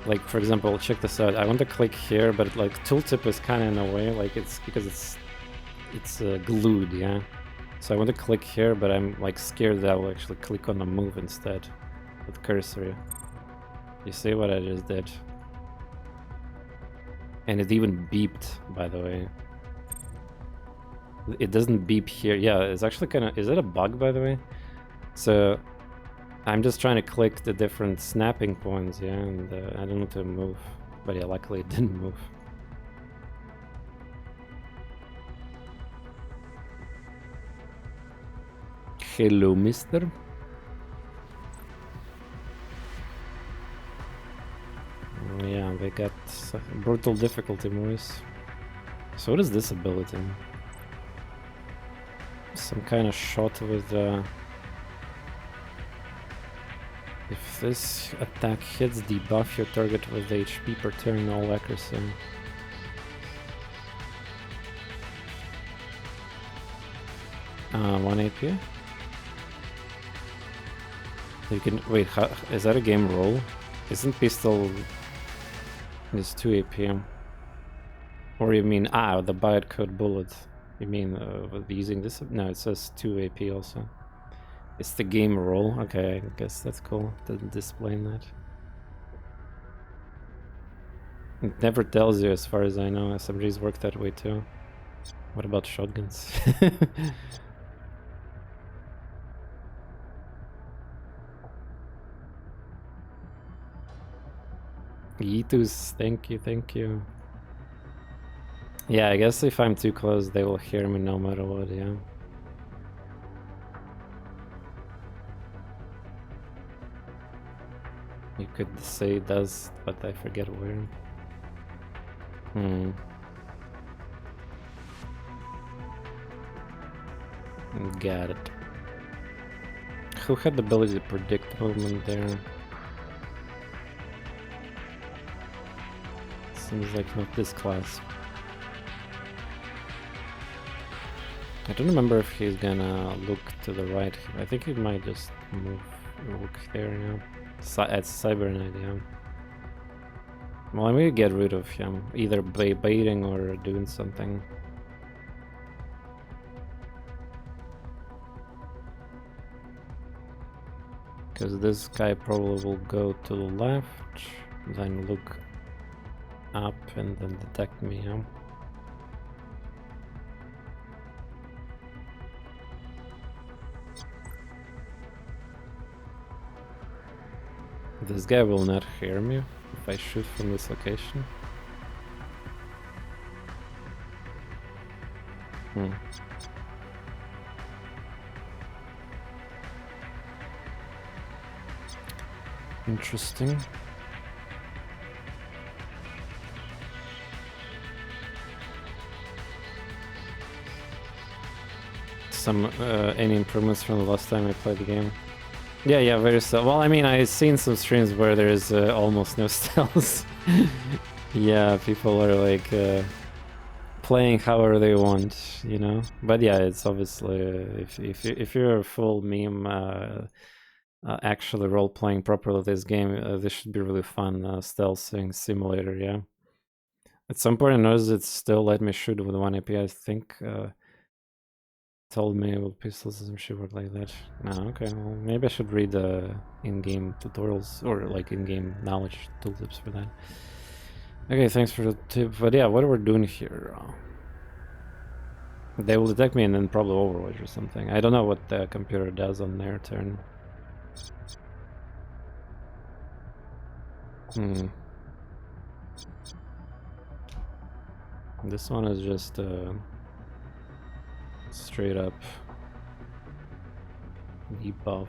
like for example, check this out. I want to click here, but like tooltip is kind of in a way like it's because it's glued, yeah. So I want to click here, but I'm like scared that I will actually click on the move instead with cursor. You see what I just did? And it even beeped, by the way. It doesn't beep here. Yeah, it's actually kind of... Is it a bug, by the way? So I'm just trying to click the different snapping points, yeah, and I don't know to move. But yeah, luckily it didn't move. Hello, mister. Yeah, they got brutal difficulty, Maurice. So what is this ability? Some kind of shot with if this attack hits, debuff your target with HP per turn, all accuracy. 1 AP? You can... Wait, how, is that a game roll? Isn't pistol... It's 2 AP. Or you mean... Ah, the bytecode bullet. You mean using this? No, it says 2 AP also. It's the game roll. Okay, I guess that's cool. Doesn't display that. It never tells you, as far as I know. SMGs work that way too. What about shotguns? Yitus, thank you, thank you. Yeah, I guess if I'm too close, they will hear me no matter what, yeah. You could say it does, but I forget where. Got it. Who had the ability to predict movement there? Seems like not this class. I don't remember if he's gonna look to the right. I think he might just move, look there, yeah. At Cyberknight, yeah. Well, I'm gonna get rid of him, either by baiting or doing something. Because this guy probably will go to the left, then look up and then detect me, yeah. This guy will not hear me if I shoot from this location. Interesting. Some any improvements from the last time I played the game? Yeah, very stealth. Well, I mean, I've seen some streams where there's almost no stealth. Yeah, people are like playing however they want, you know. But yeah, it's obviously if you're a full meme, actually role playing properly this game, this should be really fun. Stealthing simulator, yeah. At some point, I noticed it still let me shoot with 1 AP. I think. Told me with pistols and shit work like that. No, okay, well, maybe I should read the in-game tutorials or like in-game knowledge tooltips for that. Okay, thanks for the tip. But yeah, what are we doing here? They will detect me and then probably Overwatch or something. I don't know what the computer does on their turn. This one is just straight up debuff.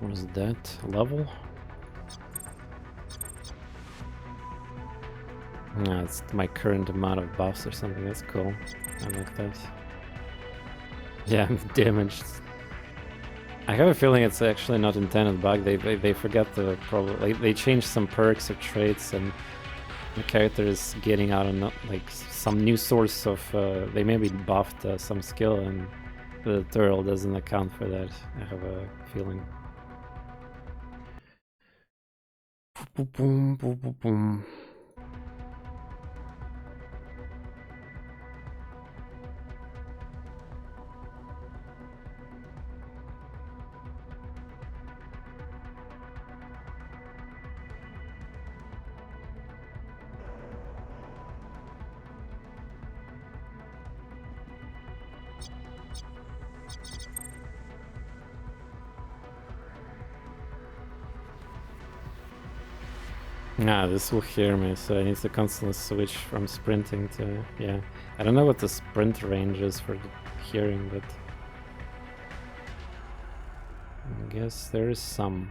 What is that? Level? No, it's my current amount of buffs or something. That's cool. I like that. Yeah, I'm damaged. I have a feeling it's actually not intended bug. They forget the problem. Like, they changed some perks or traits, and the character is getting out of like some new source of. They maybe buffed some skill, and the tutorial doesn't account for that. I have a feeling. Boom, boom, boom, boom, boom. Nah, this will hear me, so I need to constantly switch from sprinting to... yeah. I don't know what the sprint range is for hearing, but... I guess there is some.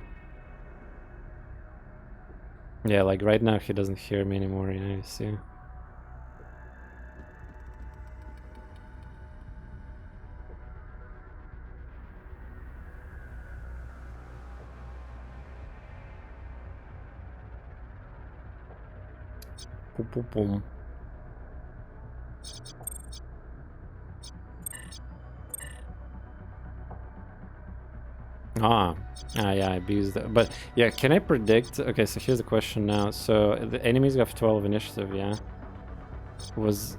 Yeah, like right now he doesn't hear me anymore, yeah, you see. Boom, boom, boom. Yeah, I abused that. But yeah, can I predict? Okay, so here's the question now. So the enemies have 12 initiative, yeah. Was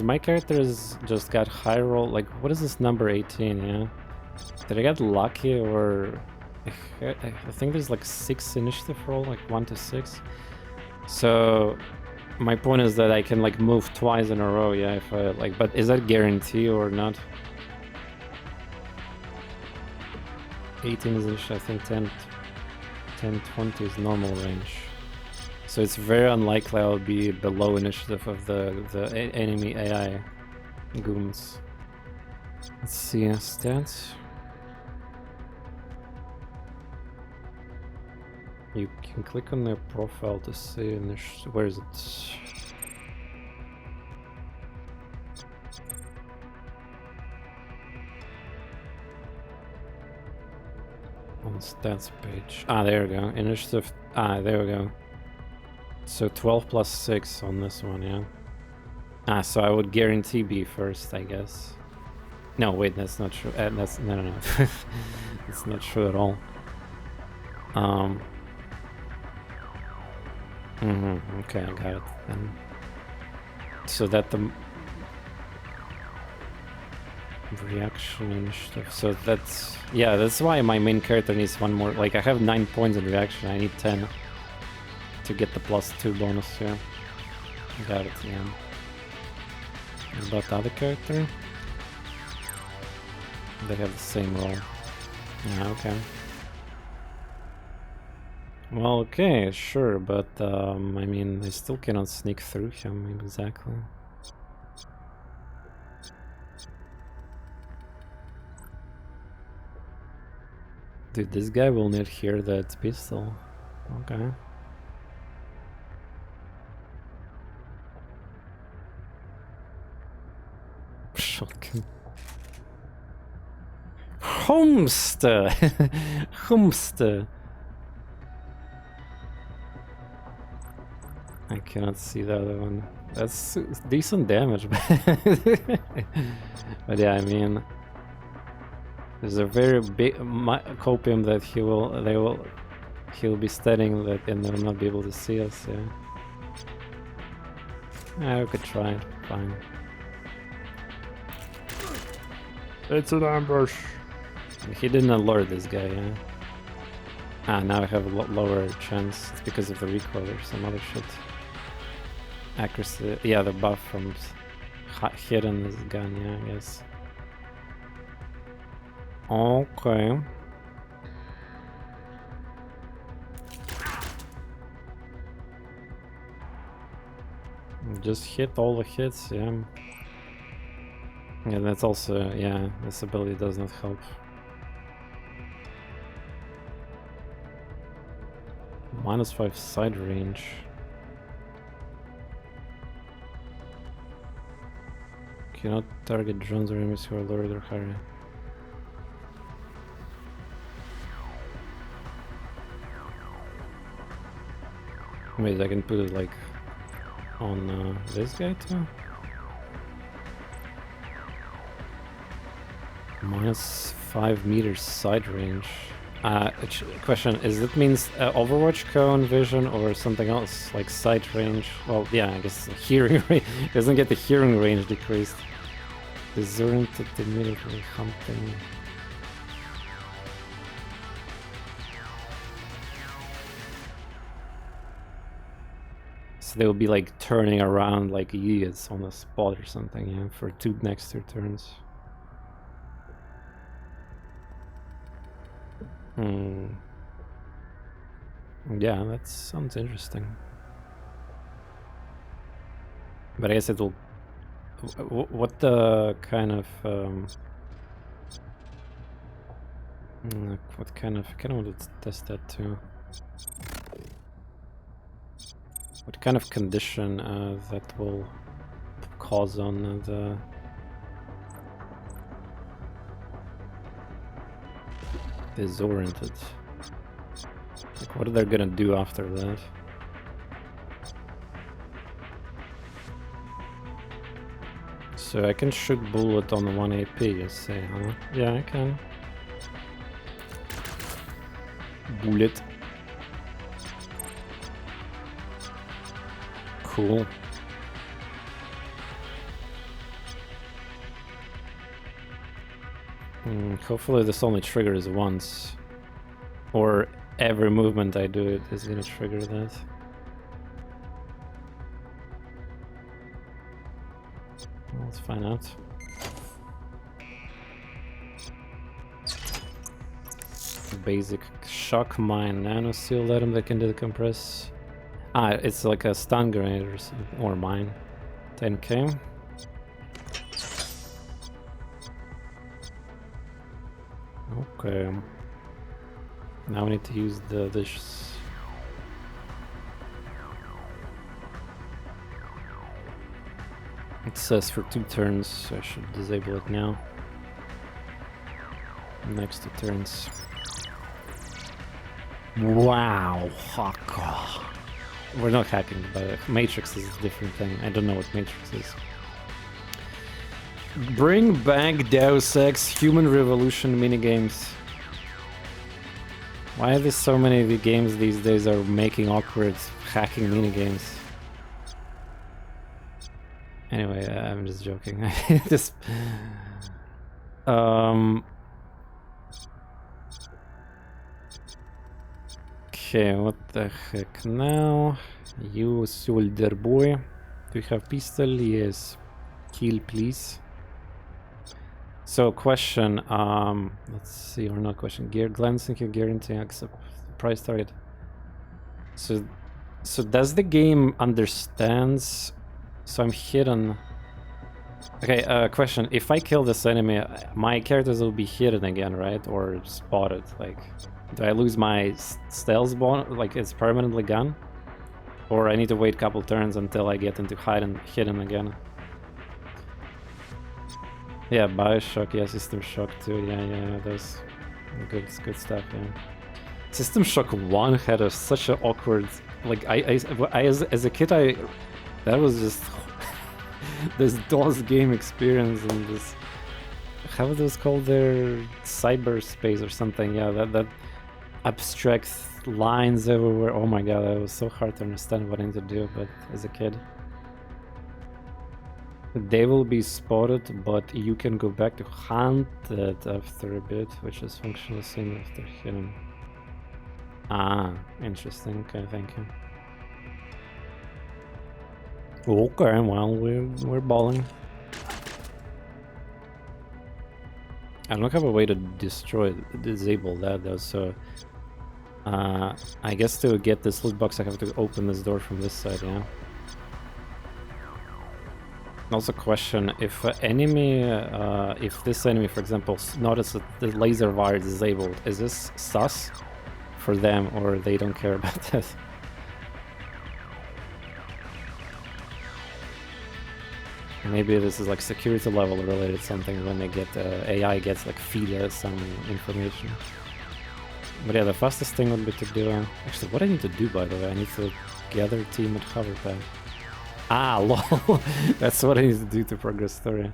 my characters just got high roll? Like, what is this number 18? Yeah, did I get lucky, or I think there's like 6 initiative roll, like 1 to 6. So my point is that I can like move twice in a row, yeah, if I like. But is that guarantee or not? 18 is initiative, I think 10, 20 is normal range. So it's very unlikely I'll be below initiative of the enemy AI goons. Let's see, stats. You can click on their profile to see initiative. Where is it? On the stats page. Ah, there we go. Initiative. Ah, there we go. So 12 plus 6 on this one, yeah. Ah, so I would guarantee be first, I guess. No, wait, that's not true. That's no. It's not true at all. Okay, I got it then. So that the reaction initiative. So that's, yeah, that's why my main character needs one more. Like, I have 9 points in reaction. I need 10 to get the +2 bonus here. Got it, yeah. What about the other character? They have the same role. Yeah, okay. Well, okay, sure, but I mean, I still cannot sneak through him exactly. Dude, this guy will not hear that pistol. Okay. Shotgun. Homster! Homster! I cannot see the other one. That's decent damage, but yeah, I mean, there's a very big copium that he'll be studying that, and they'll not be able to see us. Yeah, we could try it. Fine. It's an ambush. He didn't alert this guy, yeah. Ah, now I have a lot lower chance. It's because of the recoil or some other shit. Accuracy, yeah, the buff from hitting this gun, yeah, I guess. Okay. Just hit all the hits, yeah. Yeah, that's also, yeah, this ability does not help. -5 side range. Cannot target drones or enemies who are lower or higher. Wait, I can put it like on this guy too? -5 meters side range. Question, is that means Overwatch cone vision or something else, like sight range? Well, yeah, I guess hearing range. Doesn't get the hearing range decreased. Disoriented immediately hunting. So they'll be like turning around like idiots on the spot or something, yeah, for next 2 turns. Yeah, that sounds interesting. But I guess it'll... What kind of... what kind of... I kind of want to test that too. What kind of condition that will cause on the... Disoriented. Like, what are they gonna do after that? So I can shoot bullet on 1 AP, you say, huh? Yeah, I can. Bullet. Cool. Hopefully this only triggers once. Or every movement I do it is gonna trigger that. Let's find out. Basic shock mine, nano seal item that can decompress. Ah, it's like a stun grenade or mine. 10k. Okay. Now we need to use this. It says for 2 turns, so I should disable it now. Next 2 turns. Wow, hack. We're not hacking, but Matrix is a different thing. I don't know what Matrix is. Bring back Deus Ex Human Revolution minigames. Why are there so many of the games these days are making awkward hacking minigames? Anyway, I'm just joking. Just... Okay, what the heck now? You soldier boy. Do you have pistol? Yes. Kill, please. So question, let's see, or not question, gear, glancing your gear into accept price target. So does the game understands, so I'm hidden. Okay, question, if I kill this enemy, my characters will be hidden again, right? Or spotted, like, do I lose my stealth bonus, like it's permanently gone? Or I need to wait a couple turns until I get into hidden again? Yeah, Bioshock, yeah, System Shock too, yeah, those good stuff, yeah. System Shock 1 had such an awkward, like, I as a kid, that was just this DOS game experience and this, how are those called there, cyberspace or something, yeah, that abstract lines everywhere, oh my god, that was so hard to understand what I need to do, but as a kid. They will be spotted, but you can go back to hunt it after a bit, which is functional same after hidden. Ah, interesting. Okay, thank you. Okay, well, we're balling. I don't have a way to disable that though, so I guess to get this loot box I have to open this door from this side, yeah. Also question, if enemy, if this enemy, for example, notices that the laser wire is disabled, is this sus for them or they don't care about that. Maybe this is like security level related something when they get AI gets like feed us some information. But yeah, the fastest thing would be to do... actually, what I need to do, by the way, I need to gather team at hover pad. Ah, lol! That's what I need to do to progress story.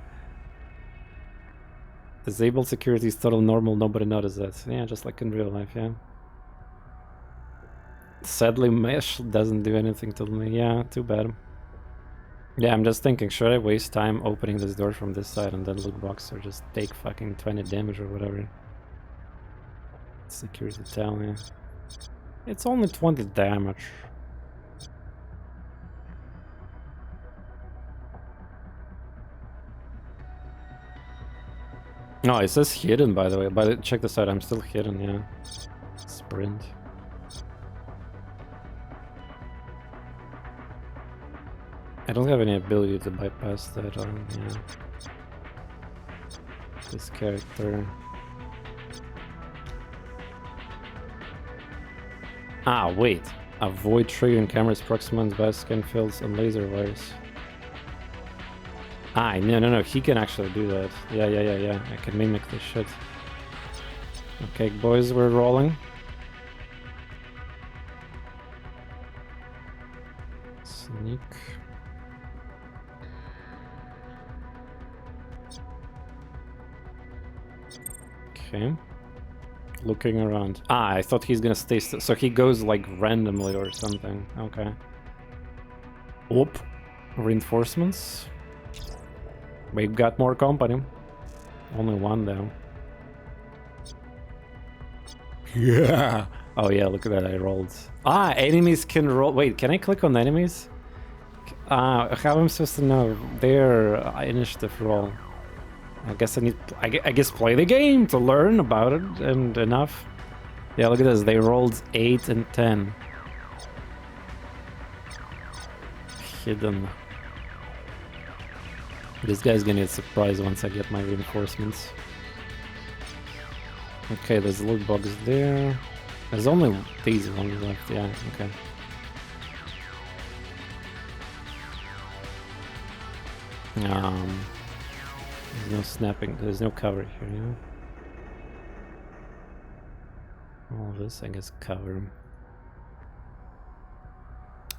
Disable security is total normal, nobody noticed that. Yeah, just like in real life, yeah. Sadly, mesh doesn't do anything to me. Yeah, too bad. Yeah, I'm just thinking, should I waste time opening this door from this side and then loot box, or just take fucking 20 damage or whatever? Security tell me. It's only 20 damage. No, it says hidden, by the way. But check this out, I'm still hidden, yeah. Sprint. I don't have any ability to bypass that on, yeah. This character. Ah, wait. Avoid triggering cameras, proximants, by scan fields, and laser wires. Ah, no, he can actually do that. Yeah. I can mimic this shit. Okay, boys, we're rolling. Sneak. Okay. Looking around. Ah, I thought he's gonna stay still. So he goes like randomly or something. Okay. Oop. Reinforcements. We've got more company. Only one though. Yeah. Oh yeah, look at that, I rolled. Ah, enemies can roll. Wait, can I click on enemies? How am I supposed to know? Their initiative roll. I guess I need... I guess play the game to learn about it and enough. Yeah, look at this. They rolled 8 and 10. Hidden. This guy's gonna get surprised once I get my reinforcements. Okay, there's a loot box there. There's only these ones left, yeah, okay. There's no snapping, there's no cover here, yeah? All of this, I guess, cover.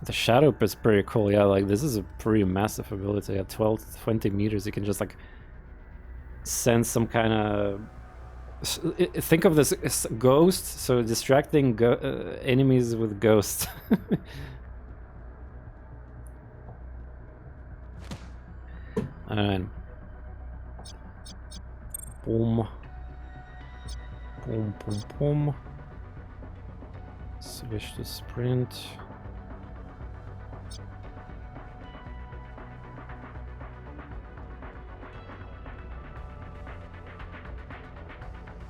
The shadow is pretty cool, yeah, like this is a pretty massive ability. At 20 meters, you can just like send some kind of... Think of this as ghost, so distracting enemies with ghosts. Alright. Boom. Boom. Switch to sprint.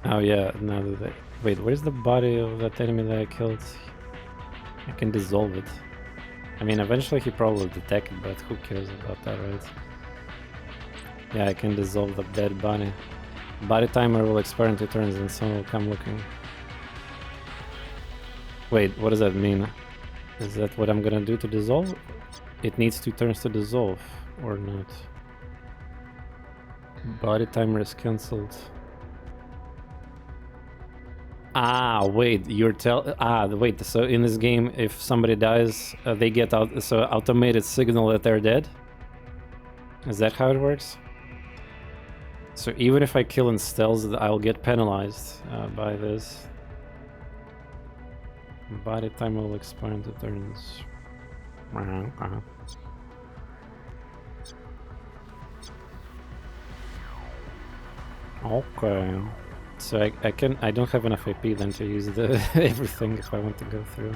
Oh yeah, now that wait, where's the body of that enemy that I killed? I can dissolve it. I mean, eventually he probably detect it, but who cares about that, right? Yeah, I can dissolve the dead body. Body timer will expire in 2 turns and someone will come looking. Wait, what does that mean? Is that what I'm gonna do to dissolve? It needs 2 turns to dissolve, or not? Body timer is cancelled. Ah, wait, wait, so in this game, if somebody dies, they get out, so automated signal that they're dead? Is that how it works? So even if I kill in stealth, I'll get penalized by this. Body time will expire in 2 turns. Okay. So I don't have enough AP then to use the everything if I want to go through.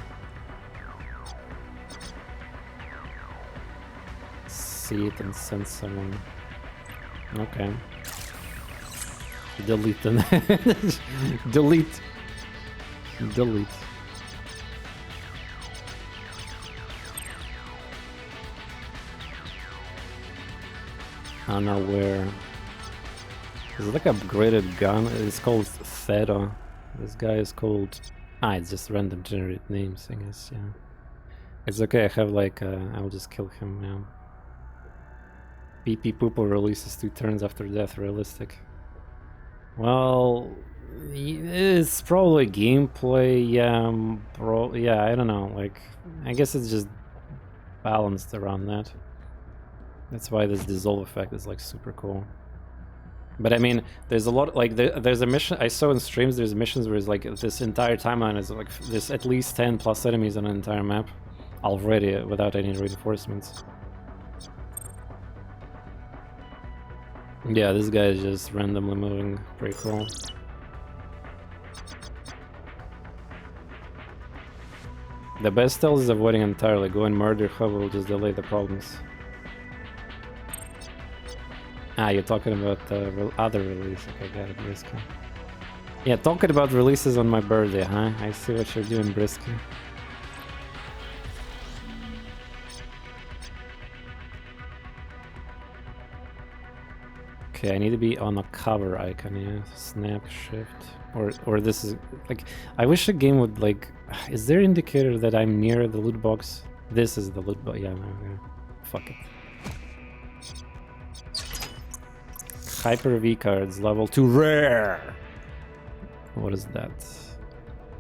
See it and send someone. Okay. Delete them. Delete. I don't know where. It's like an upgraded gun. It's called Theta. This guy is called Ah, it's just random generate names, I guess, yeah. It's okay, I have like, I'll just kill him now. PP Poopo releases 2 turns after death, realistic. Well, it's probably gameplay, yeah, I don't know, like, I guess it's just balanced around that. That's why this dissolve effect is like super cool. But I mean, there's a lot, like, there's a mission, I saw in streams, there's missions where it's like, this entire timeline is like, there's at least 10 plus enemies on an entire map already without any reinforcements. Yeah, this guy is just randomly moving, pretty cool. The best stealth is avoiding entirely, go and murder hub will just delay the problems. Ah, you're talking about the other release. Okay, got it, Brisky. Yeah, talking about releases on my birthday, huh? I see what you're doing, Brisky. Okay, I need to be on a cover icon, yeah. Snap, shift. Or this is, like, I wish the game would, like... Is there an indicator that I'm near the loot box? This is the loot box, yeah, no. Fuck it. Hyper V cards, level 2 rare! What is that?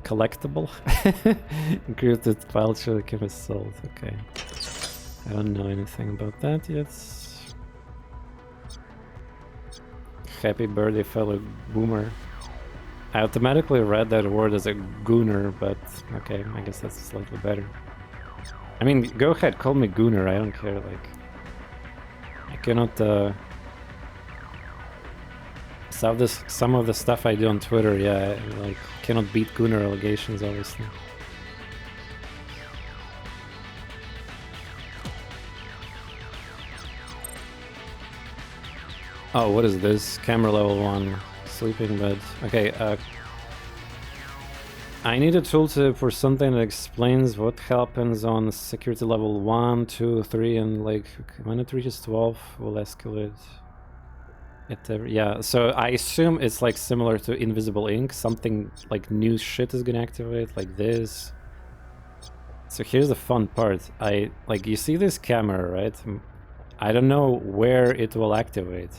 Collectible? Encrypted file show that can be sold, okay. I don't know anything about that yet. Happy birthday, fellow boomer. I automatically read that word as a gooner, but okay, I guess that's slightly better. I mean, go ahead, call me gooner, I don't care, like... I cannot, some of the stuff I do on Twitter, yeah, I, like, cannot beat gooner allegations, obviously. Oh, what is this? Camera level 1. Sleeping bed. Okay, I need a tool for something that explains what happens on security level 1, 2, 3, and like when it reaches 12, we'll escalate. Yeah, so I assume it's like similar to invisible ink, something like new shit is gonna activate, like this. So here's the fun part. Like, you see this camera, right? I don't know where it will activate.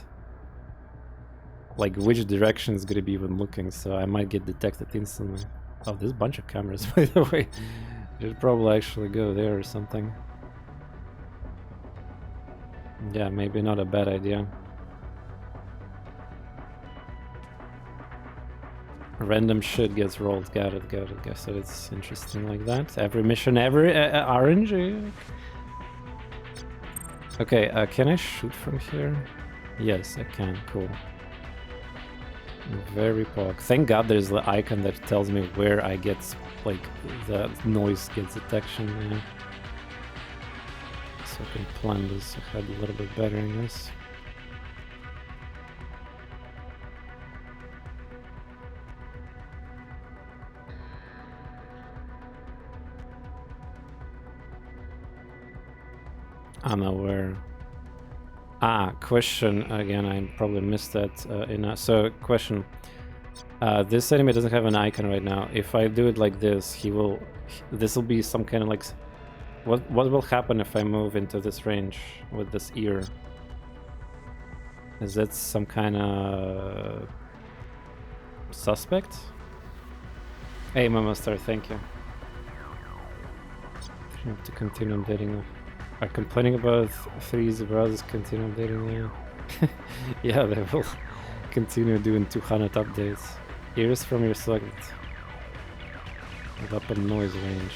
Like, which direction is gonna be when looking, so I might get detected instantly. Oh, there's a bunch of cameras, by the way. Should probably actually go there or something. Yeah, maybe not a bad idea. Random shit gets rolled. Got it. Guess so it's interesting like that. Every mission, every RNG. Okay, can I shoot from here? Yes, I can. Cool. Very pog. Thank God there's the icon that tells me where I get, like, the noise gets detection. Yeah. So I can plan this ahead a little bit better, I guess. Unaware. Ah, question again. I probably missed that. So question. This enemy doesn't have an icon right now. If I do it like this, this will be some kind of like. What will happen if I move into this range with this ear? Is that some kind of suspect? Hey, Mama Star, thank you. I have to continue updating. Are complaining about 3's browsers continue updating, yeah. Yeah, they will continue doing 200 updates. Ears from your socket. With up in noise range.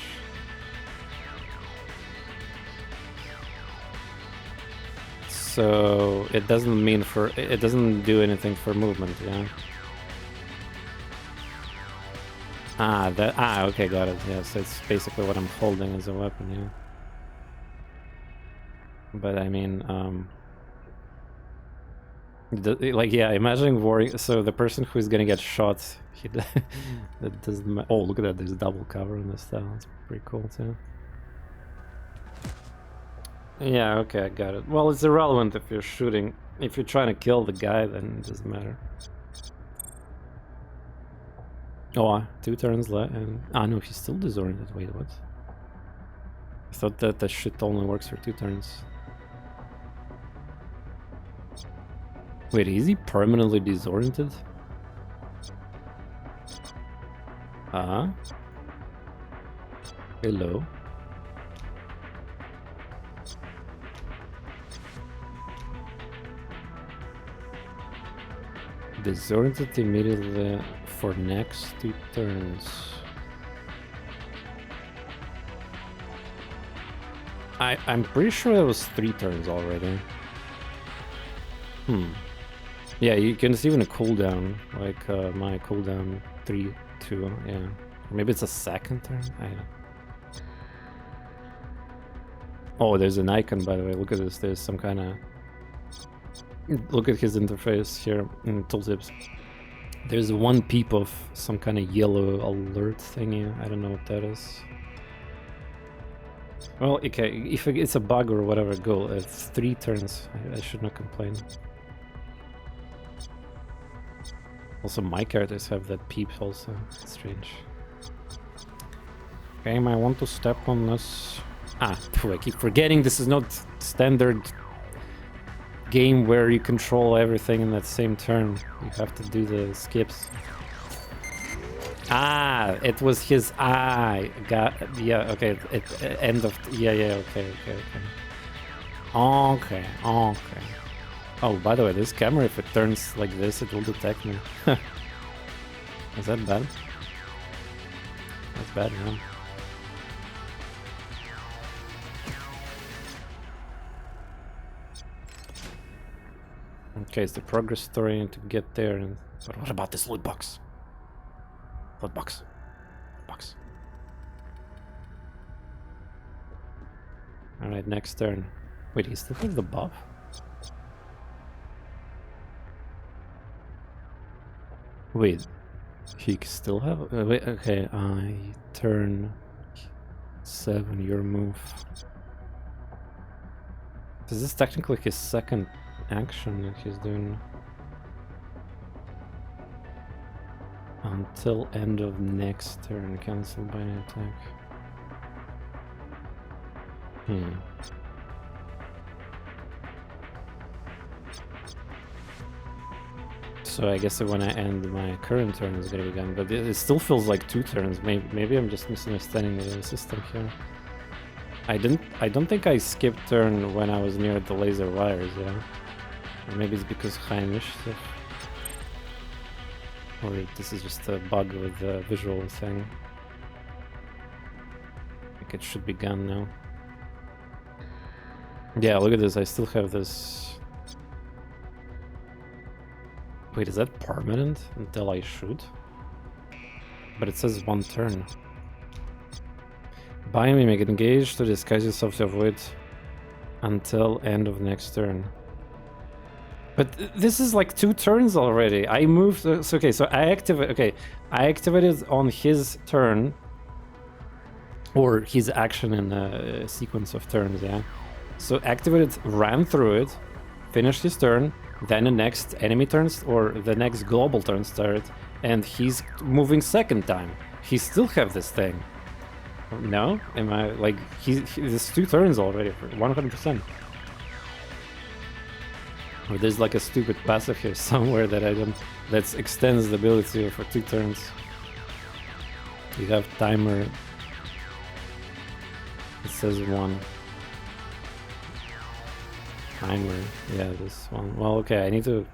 So it doesn't do anything for movement, yeah. Okay, got it. Yeah, so it's basically what I'm holding as a weapon, yeah. But I mean, like, yeah, imagine worrying. So the person who's gonna get shot, that doesn't. Oh, look at that! There's double cover on this stuff. That's pretty cool too. Yeah, okay, I got it. Well, it's irrelevant if you're shooting. If you're trying to kill the guy, then it doesn't matter. Oh, 2 turns left, and no, he's still disoriented. Wait, what? I thought that the shit only works for 2 turns. Wait, is he permanently disoriented? Hello. Disoriented immediately for next 2 turns. I'm pretty sure it was 3 turns already. Yeah, you can see even a cooldown, like my cooldown 3, 2, yeah. Maybe it's a second turn? I don't know. Oh, there's an icon, by the way. Look at this. There's some kind of... Look at his interface here in tooltips. There's one peep of some kind of yellow alert thingy. I don't know what that is. Well, okay, if it's a bug or whatever, go. It's 3 turns. I should not complain. Also, my characters have that peep also. It's strange. Okay, I want to step on this. I keep forgetting this is not standard game where you control everything in that same turn. You have to do the skips. It was his yeah, okay. End of okay. Oh, by the way, this camera, if it turns like this, it will detect me. Is that bad? That's bad, man. Okay, it's the progress story to get there. But what about this loot box? Loot box. Loot box. Alright, next turn. Wait, he still has the buff? Wait, he still have... wait, okay, I turn 7, your move. Is this technically his second action that he's doing? Until end of next turn, cancelled by an attack. So I guess when I end my current turn is gonna be gone, but it still feels like 2 turns. Maybe I'm just misunderstanding the system here. I don't think I skipped turn when I was near the laser wires, yeah. Or maybe it's because high initiative. Or this is just a bug with the visual thing. I think it should be gone now. Yeah, look at this, I still have this... Wait, is that permanent until I shoot? But it says 1 turn. Biomimic, engage to disguise yourself to avoid until end of next turn. But this is like 2 turns already. I moved... okay, so I activate... Okay, I activated on his turn. Or his action in a sequence of turns, yeah. So activated, ran through it, finished his turn, then the next enemy turns, or the next global turn started, and he's moving second time. He still have this thing. No? Am I... like, there's 2 turns already, for 100%. Or there's like a stupid passive here somewhere that I don't... that extends the ability for 2 turns. You have timer. It says 1. Timer. Yeah, this one. Well, okay, I need to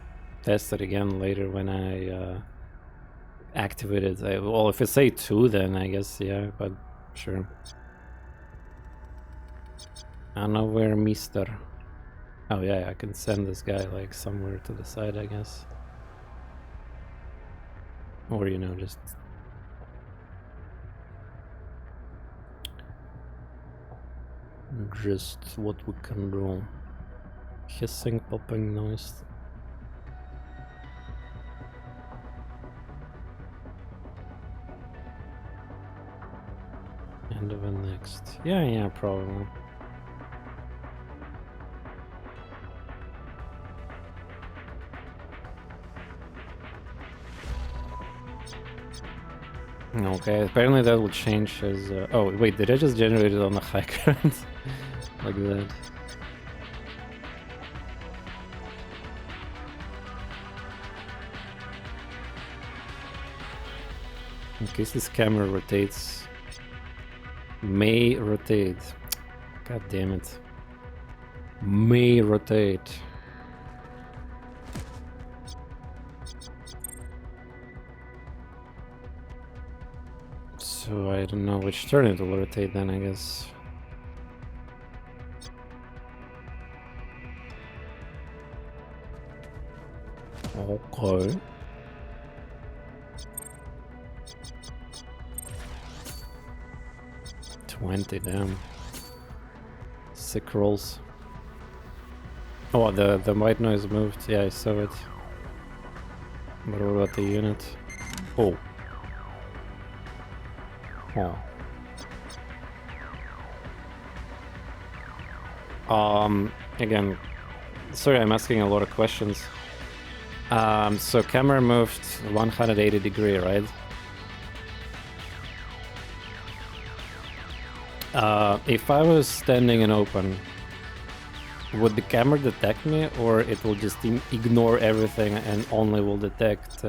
test it again later when I activate it. Well, if it say 2, then I guess, yeah, but sure. I don't know where Mr. Oh yeah, I can send this guy like somewhere to the side, I guess. Or, you know, just... what we can do. Hissing, popping noise. End of the next. Yeah, probably. Okay, apparently that will change his... oh, wait, did I just generate it on the high current? Like that. In case this camera rotates... May rotate. God damn it. May rotate. So I don't know which turn it will rotate then, I guess. Okay. Damn. Sick rolls. Oh, the white noise moved. Yeah, I saw it. But what about the unit? Oh. Oh. Again, sorry, I'm asking a lot of questions. So camera moved 180 degree, right? If I was standing in open, would the camera detect me, or it will just ignore everything and only will detect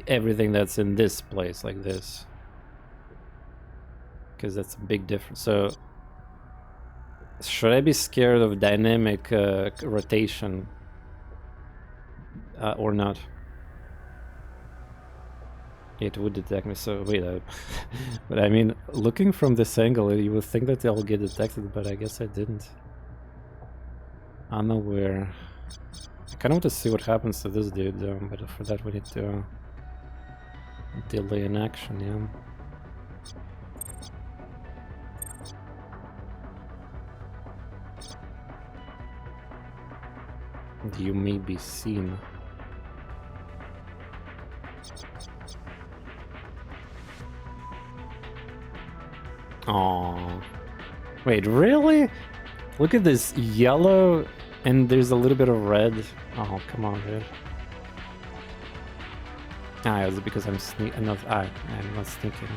everything that's in this place, like this? Because that's a big difference. So, should I be scared of dynamic rotation or not? It would detect me, so wait, but I mean, looking from this angle, you would think that I'll get detected, but I guess I didn't. Unaware. I kind of want to see what happens to this dude, though, but for that we need to delay in action, yeah. You may be seen. Oh, wait, really? Look at this yellow, and there's a little bit of red. Oh, come on, dude. Ah, is it because I'm I'm not sneaking.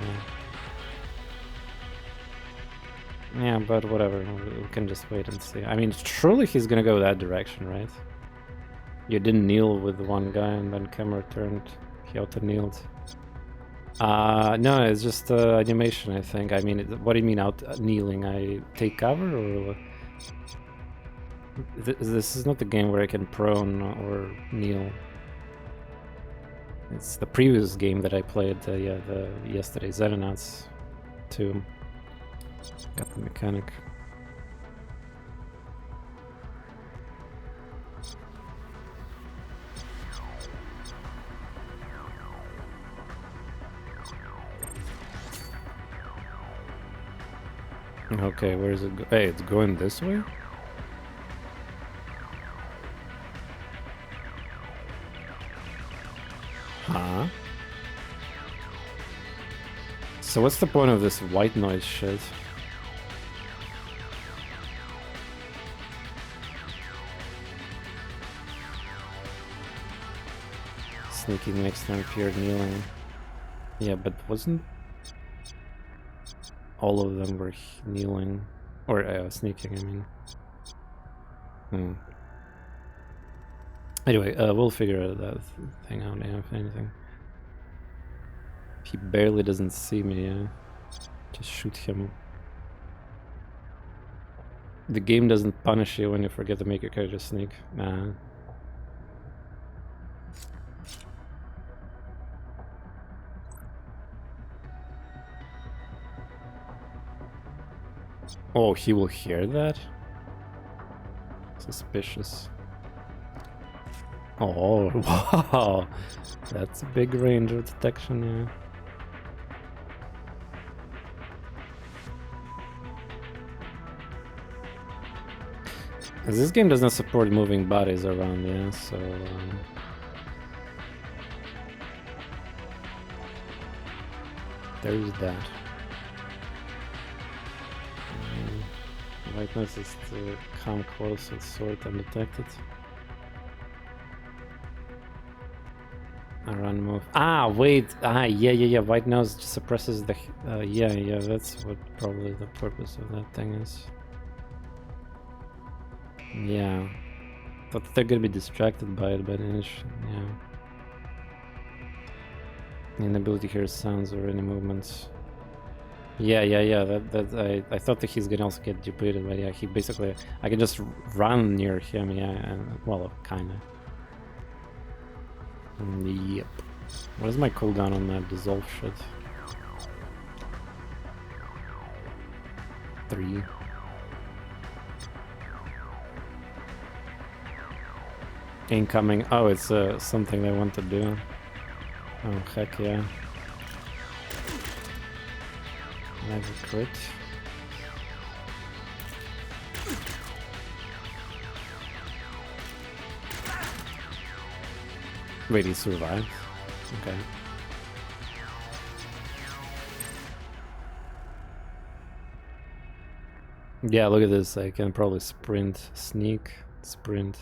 Yeah, but whatever. We can just wait and see. I mean, surely he's gonna go that direction, right? You didn't kneel with one guy, and then camera turned. He auto-kneeled. No, it's just animation, I think. I mean, what do you mean kneeling? I take cover, or this is not the game where I can prone or kneel. It's the previous game that I played, yesterday, Xenonauts 2. Got the mechanic. Okay, where is it go? Hey, it's going this way? Huh? So what's the point of this white noise shit? Sneaking next time appeared kneeling. Yeah, but wasn't all of them were kneeling? Or sneaking, I mean. Anyway, we'll figure that thing out, yeah, if anything. He barely doesn't see me, yeah. Just shoot him. The game doesn't punish you when you forget to make your character sneak. Nah. Oh, he will hear that? Suspicious. Oh, wow. That's a big range of detection, yeah. This game does not support moving bodies around, yeah, so... there's that. Lightness is to come close and sort undetected. A run move. Ah, wait. Ah, yeah. White nose suppresses the. Yeah. That's what probably the purpose of that thing is. Yeah. But they're gonna be distracted by it, but yeah. Inability to hear sounds or any movements. Yeah. I thought that he's gonna also get depleted, but yeah, he basically I can just run near him, yeah, and well, kinda. Yep. What is my cooldown on that dissolve shit? 3. Incoming. Oh, it's something I want to do. Oh, heck yeah. Never crit. Wait, he survived? Okay. Yeah, look at this. I can probably sprint, sneak, sprint.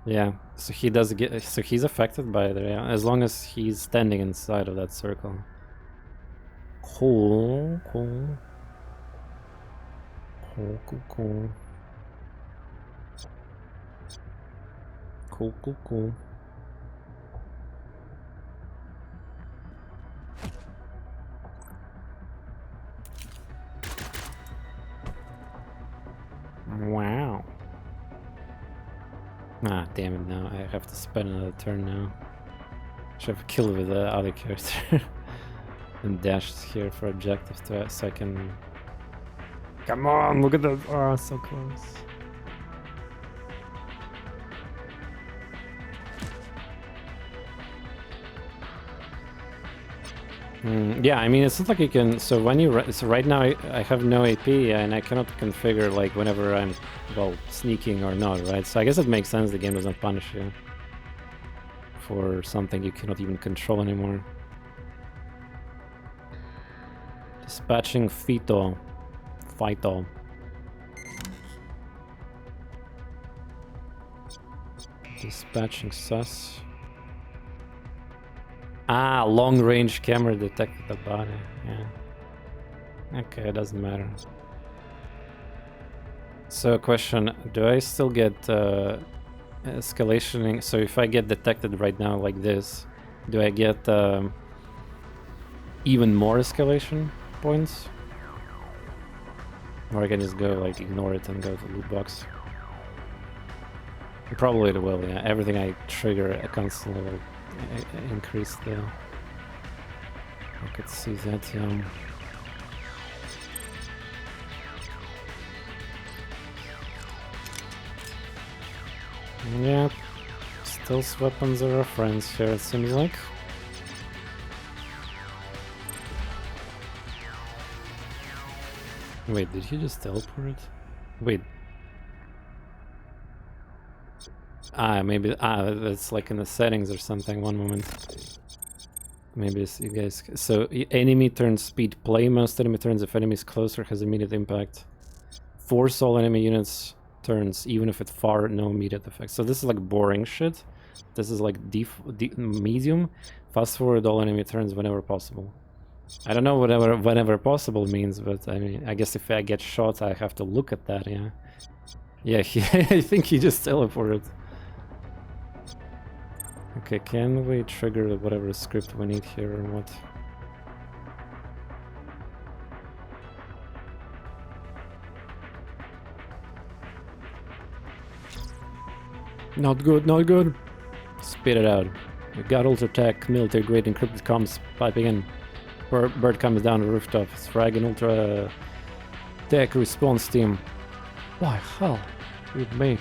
Yeah, so he does get. So he's affected by it, yeah, as long as he's standing inside of that circle. Cool. Cool. Wow. Ah, damn it, now I have to spend another turn now. Should have killed with the other character. And dashed here for objective so I can... Come on, look at that! Oh, so close. Yeah, I mean, it's not like you can... So when you... So right now I have no AP and I cannot configure like whenever I'm, well, sneaking or not, right? So I guess it makes sense the game doesn't punish you for something you cannot even control anymore. Dispatching Fito. Dispatching Sus. Ah, long-range camera detected the body. Yeah. Okay, it doesn't matter. So, question: do I still get escalationing? So, if I get detected right now like this, do I get even more escalation points? Or I can just go like ignore it and go to loot box? Probably it will. Yeah, everything I trigger constantly will increase the... I could see that, yeah. Yeah, stealth weapons are our friends here, it seems like. Wait, did he just teleport? Wait. Ah, maybe... Ah, that's like in the settings or something. One moment. Maybe you guys... So, enemy turns speed play. Most enemy turns if enemy is closer has immediate impact. Force all enemy units turns, even if it far no immediate effect. So this is like boring shit. This is like medium. Fast forward all enemy turns whenever possible. I don't know whenever possible means, but I mean, I guess if I get shot, I have to look at that, yeah. Yeah, I think he just teleported. Okay, can we trigger whatever script we need here or what? Not good, not good. Spit it out. We got ultra tech, military grade encrypted comms piping in. Bird comes down the rooftop. It's fragging ultra tech response team. Why, hell, we've made.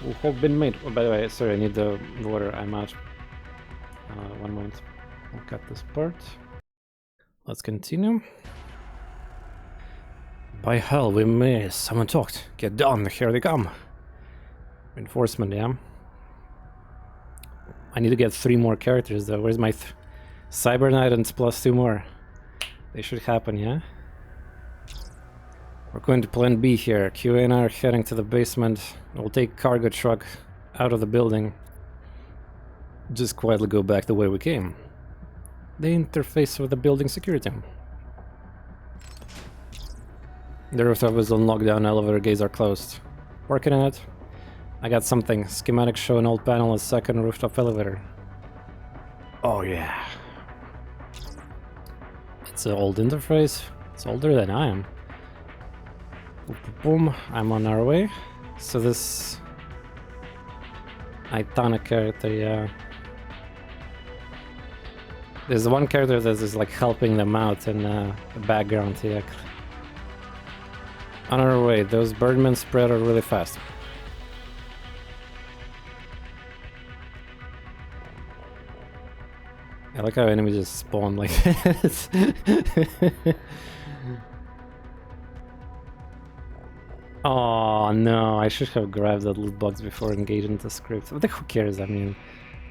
We have been made. Oh, by the way, sorry, I need the water. I'm out. 1 moment. I'll cut this part. Let's continue. By hell, we missed. Someone talked. Get done. Here they come. Reinforcement, yeah. I need to get 3 more characters though. Where's my Cyber Knight and plus 2 more? They should happen, yeah? We're going to plan B here. QA and I are heading to the basement. We'll take cargo truck out of the building. just quietly go back the way we came. The interface of the building security. The rooftop is on lockdown, elevator gates are closed. Working on it. I got something. Schematic show an old panel as second rooftop elevator. Oh yeah. It's an old interface. It's older than I am. Boom, boom, boom. I'm on our way. So this iconic character, yeah. There's one character that is like helping them out in the background, yeah. On our way, those birdmen spread out really fast. I like how enemies just spawn like this. Oh no, I should have grabbed that loot box before engaging the script. But who cares? I mean,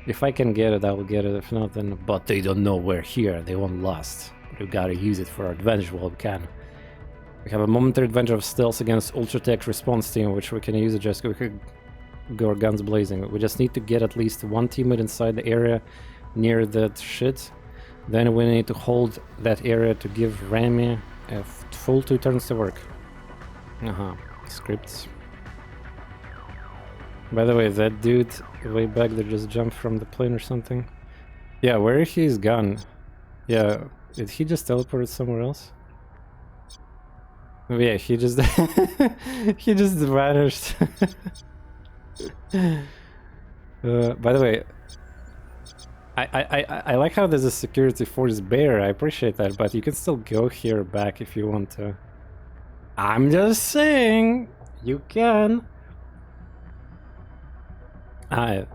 if I can get it, I will get it. If not, then... But they don't know we're here. They won't last. We gotta use it for our advantage while we can. We have a momentary advantage of stealth against Ultratech response team, which we can use it just... We could go our guns blazing. We just need to get at least one teammate inside the area near that shit. Then we need to hold that area to give Rami a full 2 turns to work. Scripts. By the way, that dude way back there just jumped from the plane or something. Yeah, where he's gone? Yeah, did he just teleport somewhere else? Yeah, he just he just vanished. By the way, I like how there's a security force bear. I appreciate that, but you can still go here back if you want to. I'm just saying, you can. The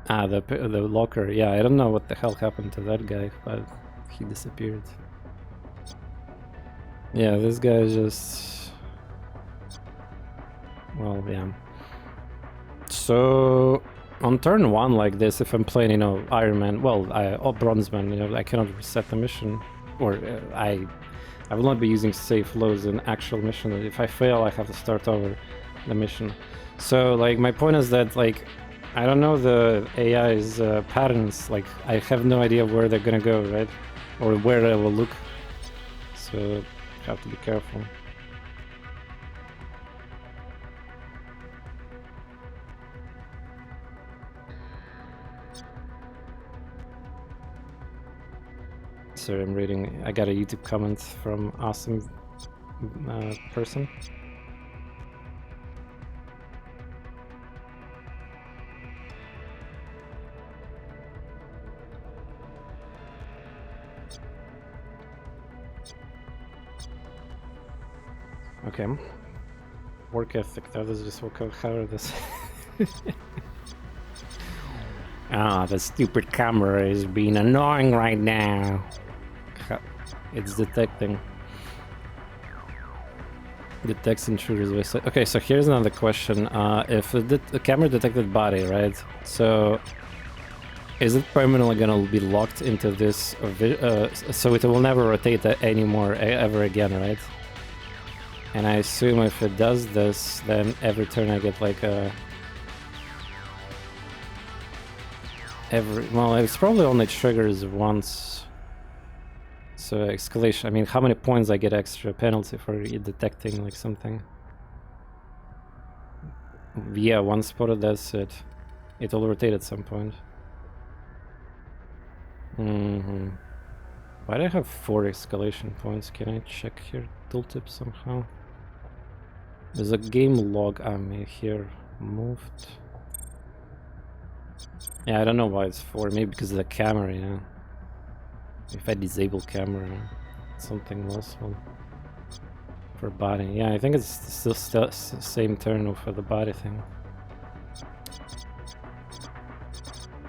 locker. Yeah, I don't know what the hell happened to that guy, but he disappeared. Yeah, this guy is just... Well, yeah. So, on turn 1 like this, if I'm playing, you know, Iron Man, well, or Bronzeman, you know, I cannot reset the mission, or I will not be using safe loads in actual mission. If I fail, I have to start over the mission. So, like, my point is that, like, I don't know the AI's patterns. Like, I have no idea where they're gonna go, right? Or where they will look. So, have to be careful. Sorry, I'm reading. I got a YouTube comment from awesome person. Okay. Work ethic, that is just what cover this. The stupid camera is being annoying right now. It's detecting. Detects intruders. Okay, so here's another question. If the camera detected body, right? So is it permanently gonna be locked into this, so it will never rotate anymore ever again, right? And I assume if it does this, then every turn I get like a... Well, it's probably only triggers once. So escalation, I mean, how many points I get extra penalty for detecting like something? Yeah, one spotted, that's it. It will rotate at some point. Why do I have 4 escalation points? Can I check here tooltip somehow? There's a game log I made here. Moved. Yeah, I don't know why it's 4. Maybe because of the camera, yeah. If I disable camera, something else will... For body. Yeah, I think it's still same turn for the body thing.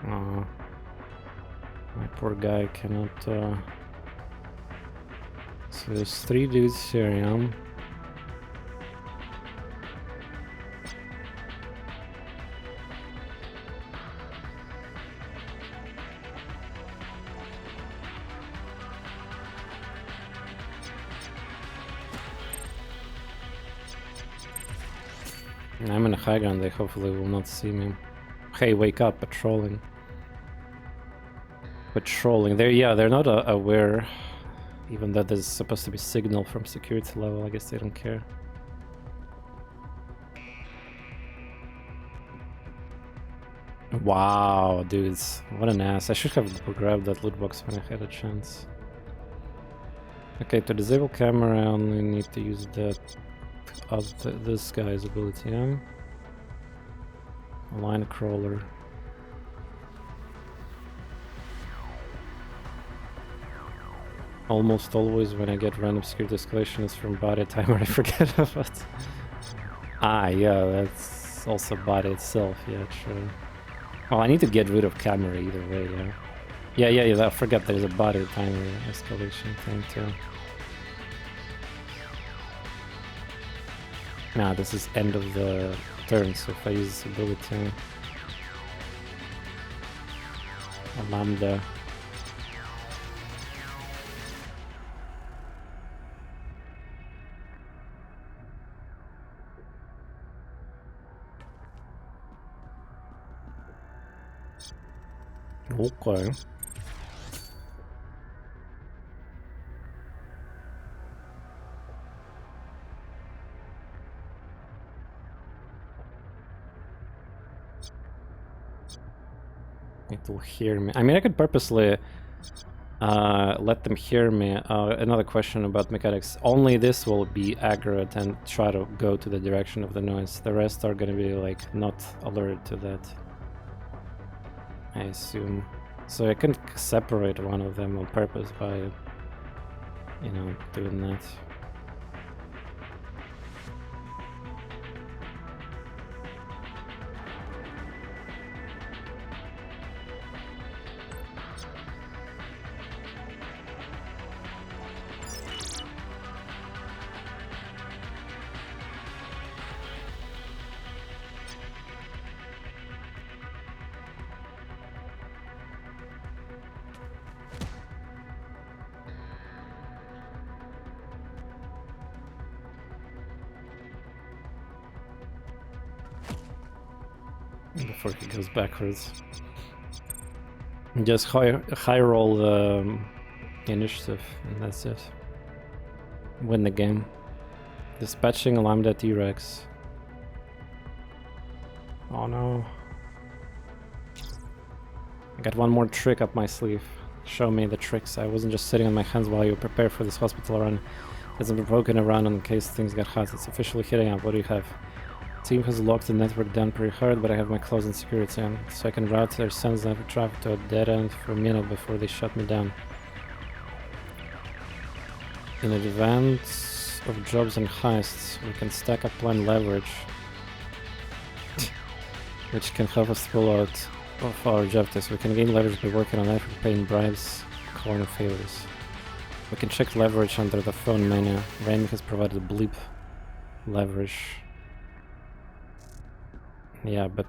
My poor guy cannot... So there's 3 dudes here, yeah. I'm in a high ground, they hopefully will not see me. Hey, wake up, patrolling. patrolling. They're not aware, even though there's supposed to be signal from security level. I guess they don't care. Wow, dudes, what an ass. I should have grabbed that loot box when I had a chance. Okay, to disable camera, I only need to use that this guy's ability, yeah? Line crawler. Almost always when I get random security escalation is from body timer, I forget about. Ah, yeah, that's also body itself, yeah, true. Oh, I need to get rid of camera either way, yeah. Yeah, I forgot there's a body timer escalation thing too. Nah, this is end of the turn, so if I use this ability... A lambda... Okay. It will hear me. I mean, I could purposely let them hear me. Another question about mechanics. Only this will be accurate and try to go to the direction of the noise. The rest are gonna be like not alerted to that, I assume. So I can separate one of them on purpose by, you know, doing that. Before he goes backwards. Just high roll the initiative, and that's it. Win the game. Dispatching Lambda T-Rex. Oh no. I got one more trick up my sleeve. Show me the tricks. I wasn't just sitting on my hands while you prepare for this hospital run. Hasn't been broken around in case things get hot. It's officially hitting up. What do you have? Team has locked the network down pretty hard, but I have my close-in security on, so I can route their sends network traffic to a dead end for a minute before they shut me down. In advance of jobs and heists, we can stack up plan leverage, which can help us pull out of our objectives. We can gain leverage by working on network, paying bribes, corner favors. We can check leverage under the phone menu. Raimi has provided a bleep leverage. Yeah, but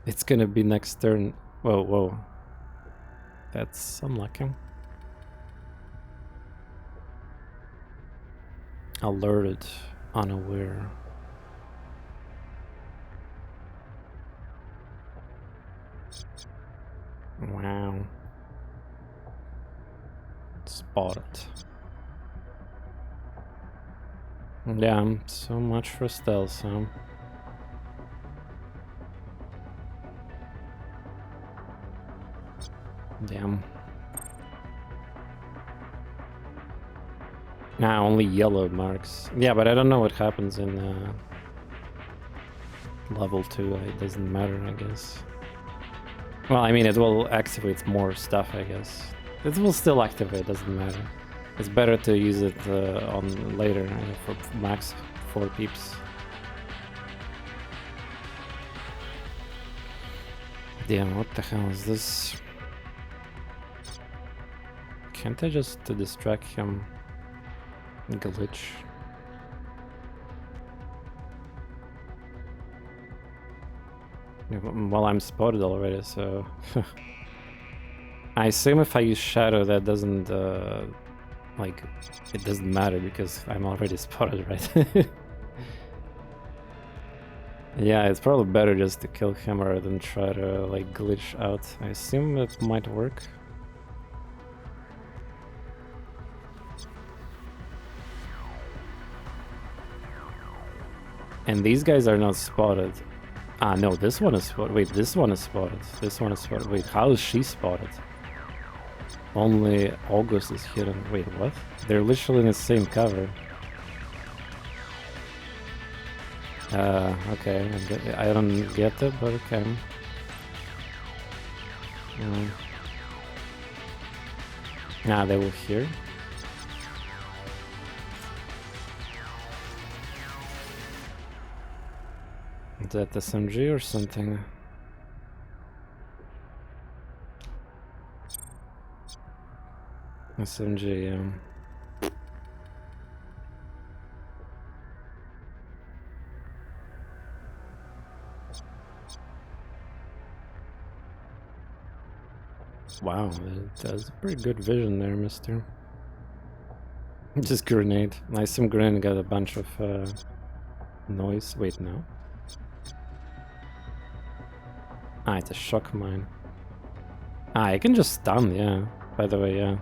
it's gonna be next turn. Whoa. That's unlucky. Alerted, unaware. Wow. Spotted. Yeah, so much for stealth, huh? Damn. Nah, only yellow marks. Yeah, but I don't know what happens in level 2. It doesn't matter, I guess. Well, I mean, it will activate more stuff, I guess. It will still activate, doesn't matter. It's better to use it on later for max 4 peeps. Damn, what the hell is this? Can't I just distract him glitch? Yeah, well, I'm spotted already, so... I assume if I use shadow that doesn't, like, it doesn't matter because I'm already spotted, right? Yeah, it's probably better just to kill him rather than try to, like, glitch out. I assume it might work. And these guys are not spotted. Ah, no, this one is spotted. Wait, this one is spotted. This one is spotted. Wait, how is she spotted? Only August is hidden. Wait, what? They're literally in the same cover. Okay. I don't get it, but okay. Nah, they were here. Is that SMG or something? SMG, yeah. Wow, that's pretty good vision there, mister. Just grenade. I assume grenade got a bunch of noise. Wait, no. Ah, it's a shock mine. Ah, I can just stun, yeah. By the way, yeah.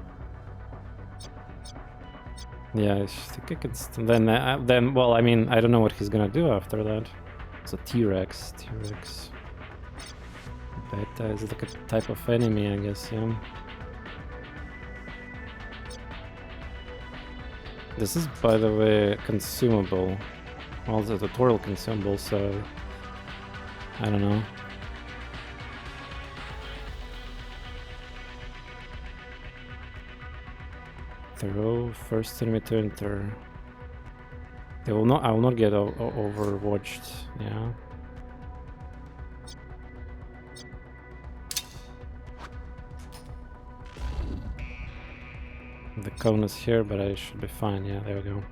Yeah, I think I can stun. Then, well, I mean, I don't know what he's gonna do after that. It's a T-Rex. T-Rex. Beta is like a type of enemy, I guess, yeah. This is, by the way, consumable. Well, it's a tutorial consumable, so... I don't know. Throw first enemy to enter. They will not. I will not get overwatched. Yeah. The cone is here, but I should be fine. Yeah, there we go.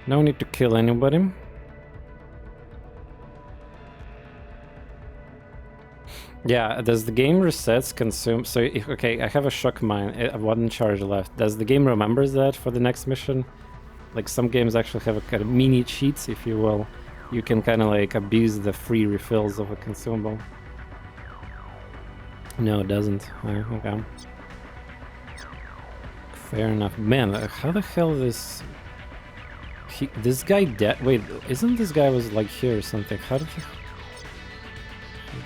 No need to kill anybody. Yeah, does the game resets consume? So, okay, I have a shock mine, one charge left. Does the game remembers that for the next mission? Like, some games actually have a kind of mini cheats, if you will. You can kind of like abuse the free refills of a consumable. No, it doesn't. Okay. Fair enough. Man, how the hell is this guy dead? Wait, isn't this guy was like here or something? How did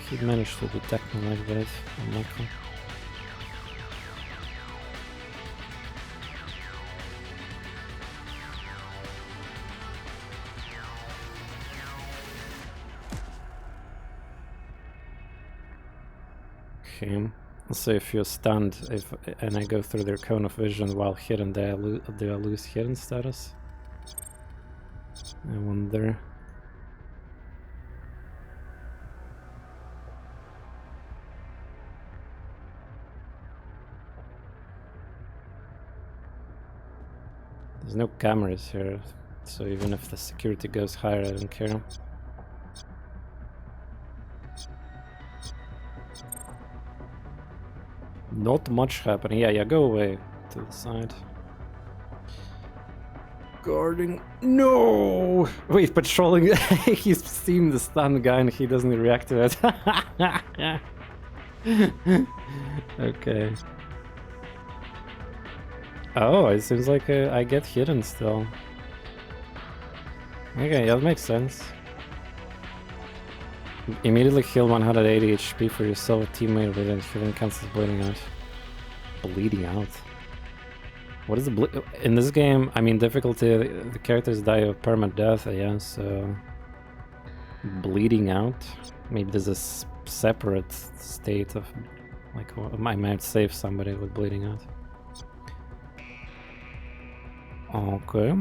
he managed to detect me like that? Unlucky. Okay. So if you're stunned, and I go through their cone of vision while hidden, do I lose hidden status? I wonder. There's no cameras here, so even if the security goes higher, I don't care. Not much happening. Yeah, go away to the side. Guarding. No! Wait, patrolling. He's seen the stunned guy and he doesn't react to it. Okay. Oh, it seems like I get hidden still. Okay, that makes sense. Immediately heal 180 HP for yourself, teammate within healing cancels bleeding out. Bleeding out? What is the in this game? I mean, difficulty, the characters die of permadeath, yeah, so... Bleeding out? Maybe there's a separate state of... Like, I might save somebody with bleeding out. Okay.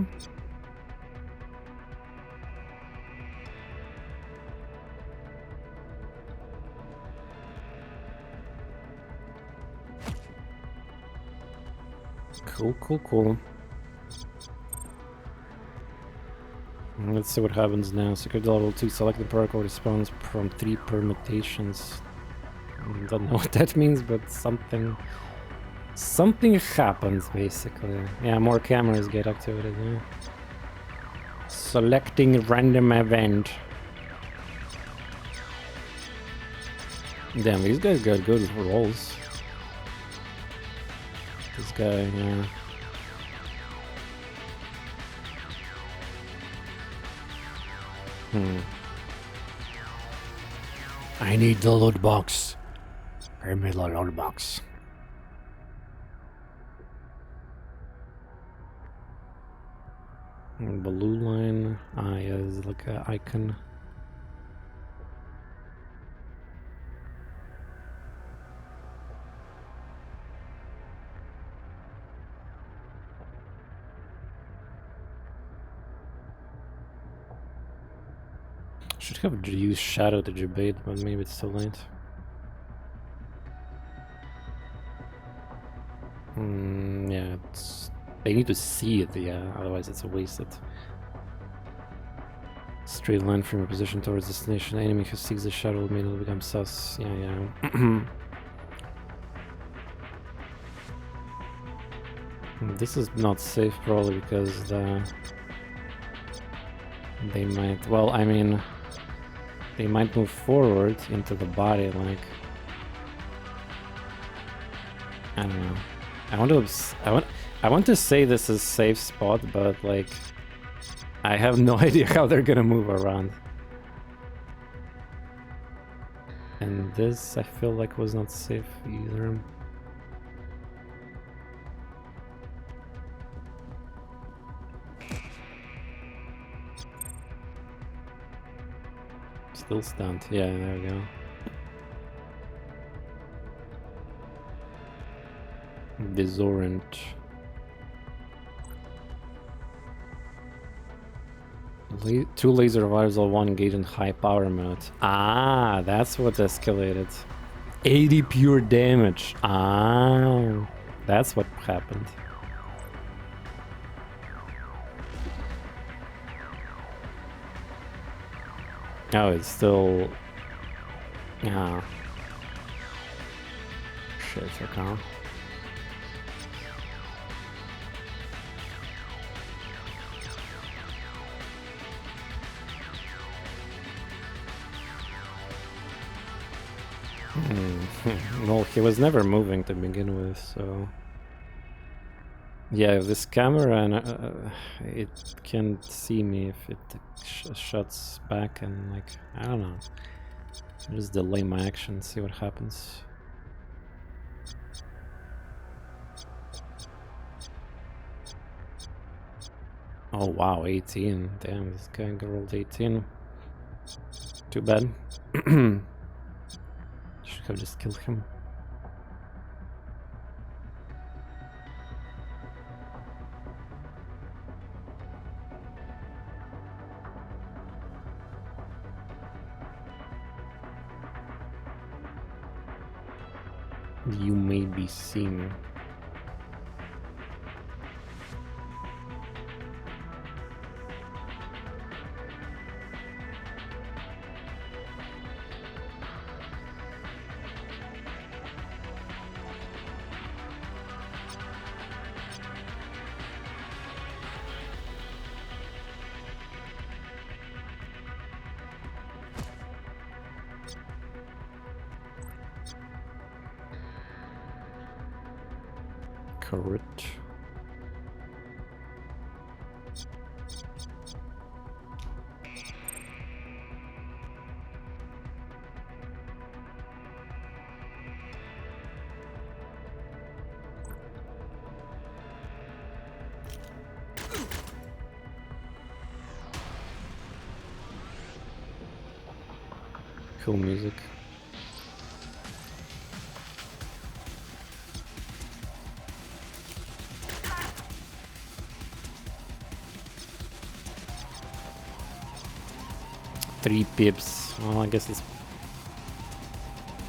Cool. Let's see what happens now. Security level 2, select the protocol response from 3 permutations. Don't know what that means, but something happens, basically. Yeah, more cameras get activated, yeah. Selecting random event. Damn, these guys got good rolls. This guy, yeah. I need the loot box. Give me the loot box. Blue line. Ah, yeah, there's like an icon. Should have used shadow to debate, but maybe it's too late. Yeah, they need to see it, yeah, otherwise it's a wasted. Straight line from your position towards destination. Enemy who seeks the shadow will immediately become sus. Yeah. This is not safe probably because they might, well, I mean, they might move forward into the body, like, I don't know. I want to say this is safe spot, but like, I have no idea how they're gonna move around. And this, I feel like, was not safe either. Still stunned. Yeah, there we go. Disorient. Two laser revival, one gauge and high power mode. Ah, that's what escalated. 80 pure damage. Ah, that's what happened. Oh, it's still... Ah. Shit, okay. Well, he was never moving to begin with, so... Yeah, this camera, it can't see me if it shuts back and, like, I don't know. I'll just delay my action, see what happens. Oh wow, 18. Damn, this guy rolled 18. Too bad. Should have just killed him. You may be seen. Correct. Cool music. Three pips. Well, I guess it's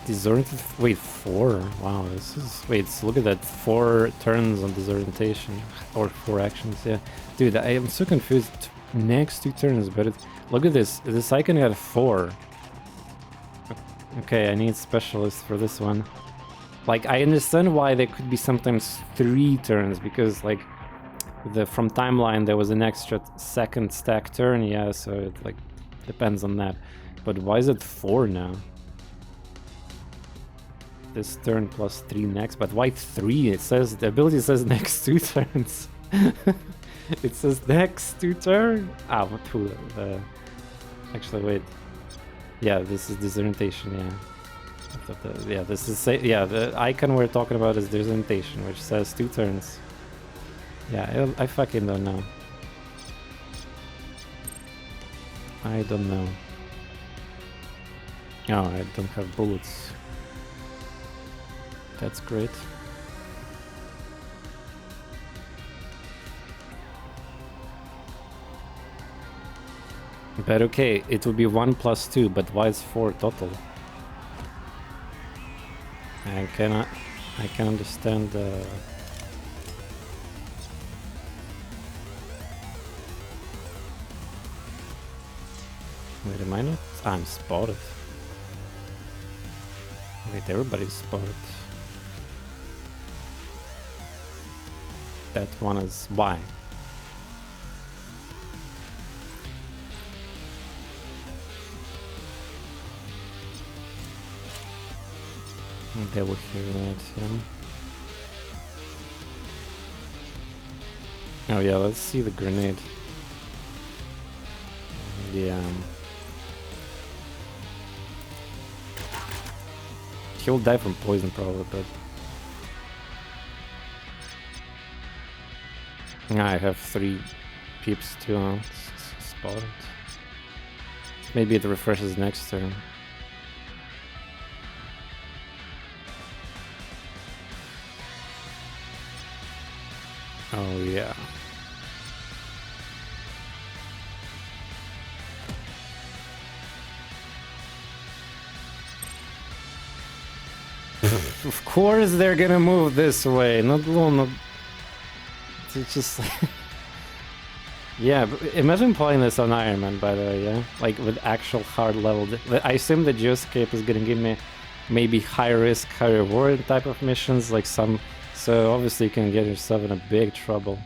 disoriented. Wait, 4. Wow, this is. Wait, look at that. 4 turns on disorientation, or 4 actions. Yeah, dude, I am so confused. Next 2 turns, but look at this. This icon got 4. Okay, I need specialist for this one. Like, I understand why there could be sometimes 3 turns, because like from timeline there was an extra second stack turn. Yeah, so it like depends on that. But why is it 4 now? This turn plus 3 next, but why 3? It says the ability says next 2 turns. It says next 2 turns. Ah, what Actually, wait. Yeah, this is disorientation, yeah. Yeah, this is... Yeah, the icon we're talking about is disorientation, which says 2 turns. Yeah, I fucking don't know. I don't know. Oh, I don't have bullets. That's great. But okay, it would be 1 plus 2, but why is 4 total? I can understand the... Wait, am I not? I'm spotted. Wait, everybody's spotted. That one is why? They will hear that, yeah. Oh yeah, let's see the grenade. Yeah. He'll die from poison probably, but... I have 3 peeps too, spotted. Maybe it refreshes next turn. Oh yeah. Of course they're gonna move this way, not it's just like... Yeah, imagine playing this on Iron Man, by the way, yeah? Like, with actual hard level... I assume the Geoscape is gonna give me maybe high risk, high reward type of missions, like some... So obviously you can get yourself in a big trouble.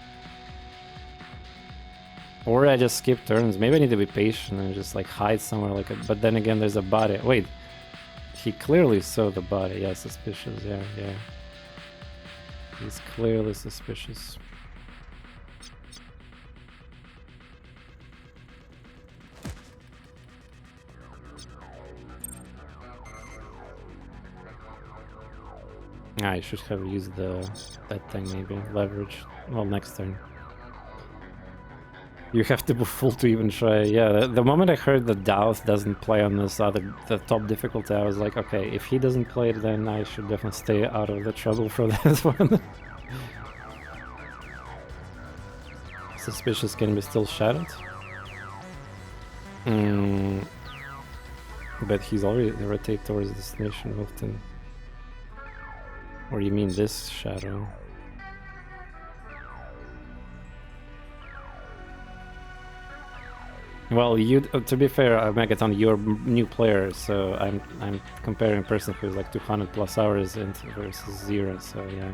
Or I just skip turns. Maybe I need to be patient and just like hide somewhere like a... But then again there's a body. Wait. He clearly saw the body. Yeah, suspicious. Yeah. He's clearly suspicious. I should have used that thing maybe. Leverage. Well, next turn. You have to be full to even try. Yeah, the moment I heard that Dowth doesn't play on this the top difficulty, I was like, okay, if he doesn't play it, then I should definitely stay out of the trouble for this one. Suspicious can be still shadowed. But he's already rotate towards destination often. Or you mean this shadow? Well, you to be fair, Megaton, you're new player, so I'm comparing a person who's like 200 plus hours into versus 0, so yeah.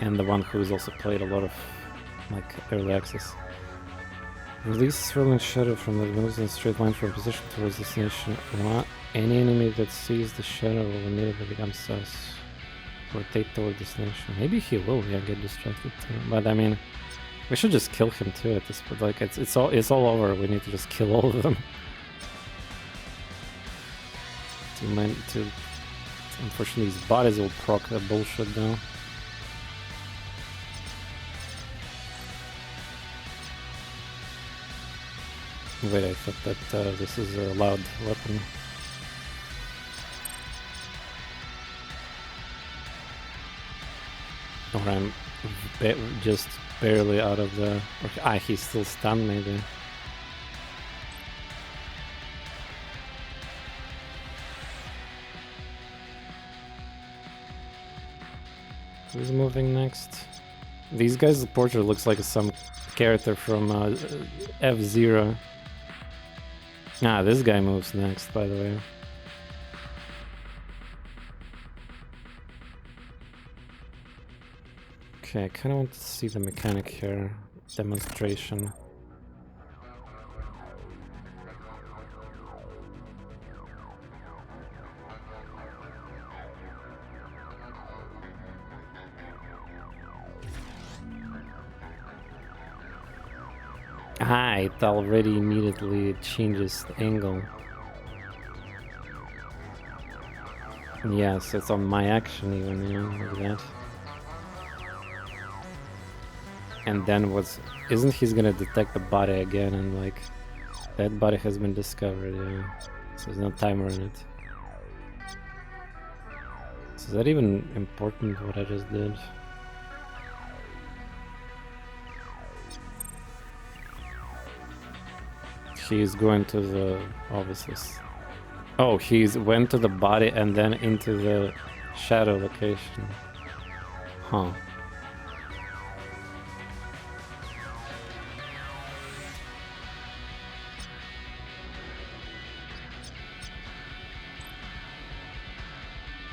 And the one who's also played a lot of like early access. Release swirling shadow from the moves in a straight line from position towards destination. Any enemy that sees the shadow will immediately become sus. Rotate toward destination. Maybe he will, yeah, get distracted too. But I mean, we should just kill him too at this point. Like it's all over. We need to just kill all of them. Unfortunately, these bodies will proc that bullshit now. Wait, I thought that this is a loud weapon. Or I'm just barely out of the... he's still stunned maybe. Who's moving next? These guys' portrait looks like some character from F-Zero. This guy moves next, by the way. Okay, I kind of want to see the mechanic here. Demonstration. Ah, it already immediately changes the angle. Yes, it's on my action even, you know, like that. And then isn't he's gonna detect the body again and like, that body has been discovered, yeah. So there's no timer on it. So is that even important, what I just did? He's going to the, obviously. Oh, he's went to the body and then into the shadow location. Huh.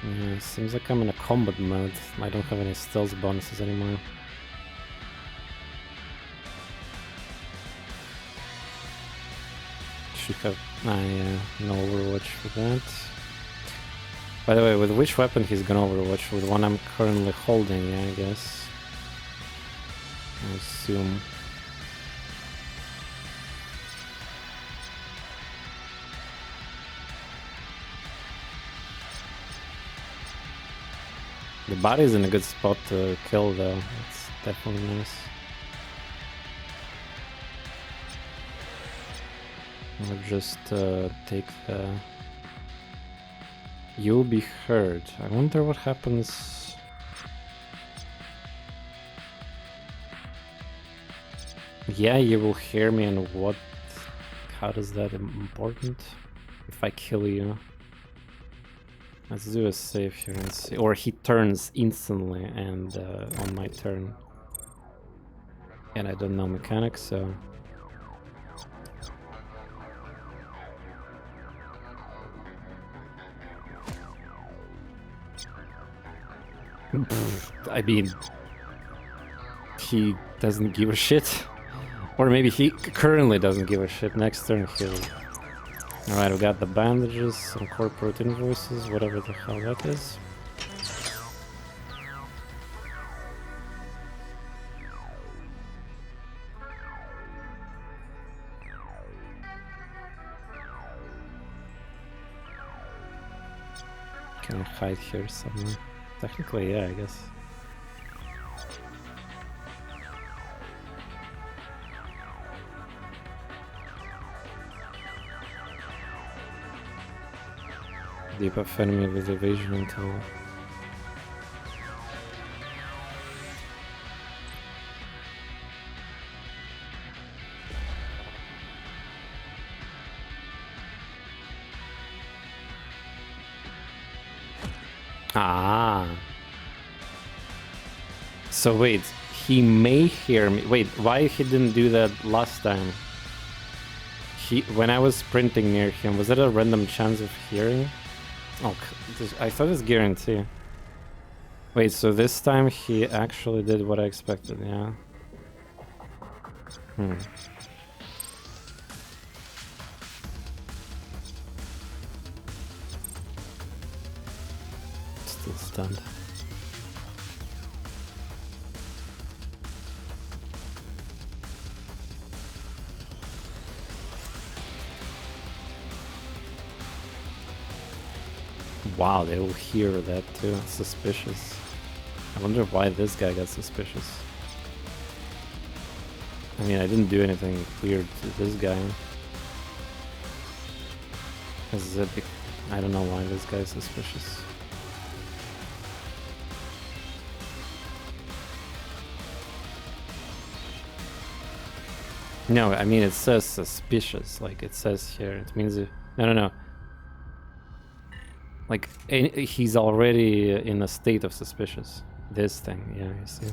Yeah, seems like I'm in a combat mode. I don't have any stealth bonuses anymore. Should have... yeah, no Overwatch for that. By the way, with which weapon he's gonna Overwatch? With one I'm currently holding, yeah, I guess. I assume. The body's in a good spot to kill though. It's definitely nice. Or just take the... You'll be heard. I wonder what happens... Yeah, you will hear me, and what... How does that important? If I kill you... Let's do a save here and see. Or he turns instantly and on my turn. And I don't know mechanics, so... I mean... He doesn't give a shit. Or maybe he currently doesn't give a shit. Next turn he'll... Alright, we got the bandages, some corporate invoices, whatever the hell that is. Can I hide here somewhere? Technically, yeah, I guess. Deep of enemy with evasion until... Ah. So wait, he may hear me. Wait, why he didn't do that last time? When I was sprinting near him, was it a random chance of hearing? Oh, I thought it's guarantee. Wait, so this time he actually did what I expected, yeah? Still stunned. Wow, they will hear that too. It's suspicious. I wonder why this guy got suspicious. I mean, I didn't do anything weird to this guy. I don't know why this guy's suspicious. No, I mean, it says suspicious. Like, it says here. It means... No. Like, he's already in a state of suspicious. This thing, yeah, you see.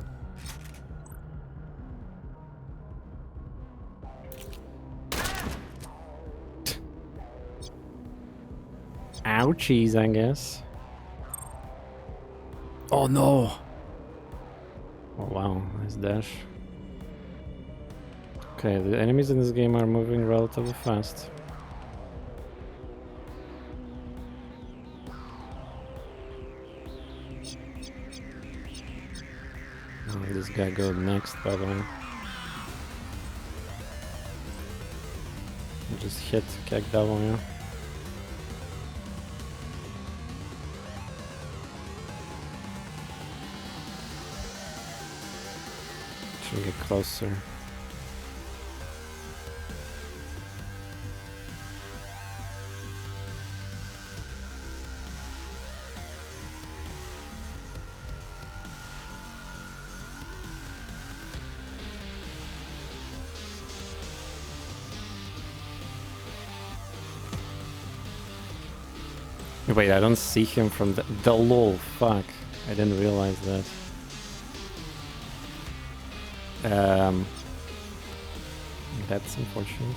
Ouchies, I guess. Oh no! Oh wow, nice dash. Okay, the enemies in this game are moving relatively fast. This guy goes next, by the way. just hit kick W. Should get closer. Wait, I don't see him from the lol, fuck. I didn't realize that. That's unfortunate.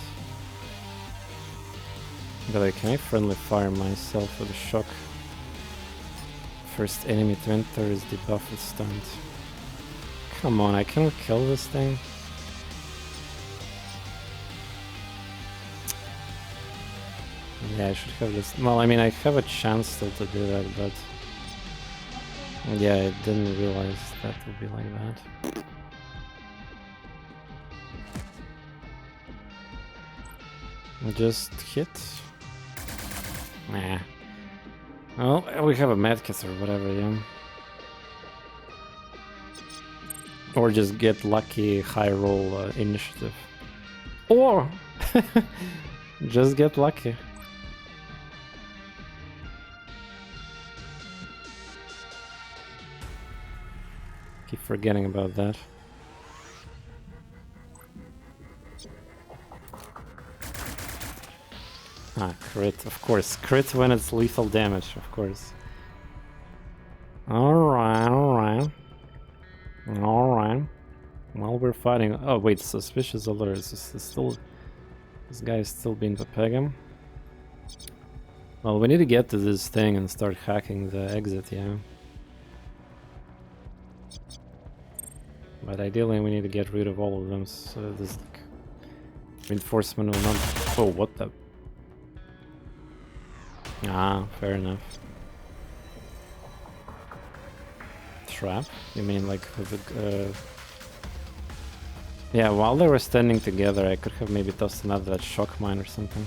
But like, can I friendly fire myself with a shock? First enemy to enter is debuffed with stunned. Come on, I cannot kill this thing. Yeah, I should have this. Well, I mean, I have a chance still to do that, but yeah, I didn't realize that would be like that. Just hit. Nah. Well, we have a medkit or whatever, yeah. Or just get lucky high roll initiative. Or just get lucky. Keep forgetting about that. Ah, crit, of course. Crit when it's lethal damage, of course. Alright, alright. Alright. Well, we're fighting. Oh, wait, suspicious alerts. This guy is still being Papegam. Well, we need to get to this thing and start hacking the exit, yeah. But ideally, we need to get rid of all of them, so this reinforcement will not. Oh, what the. Ah, fair enough. Trap? You mean like with the, yeah, while they were standing together, I could have maybe tossed another that shock mine or something.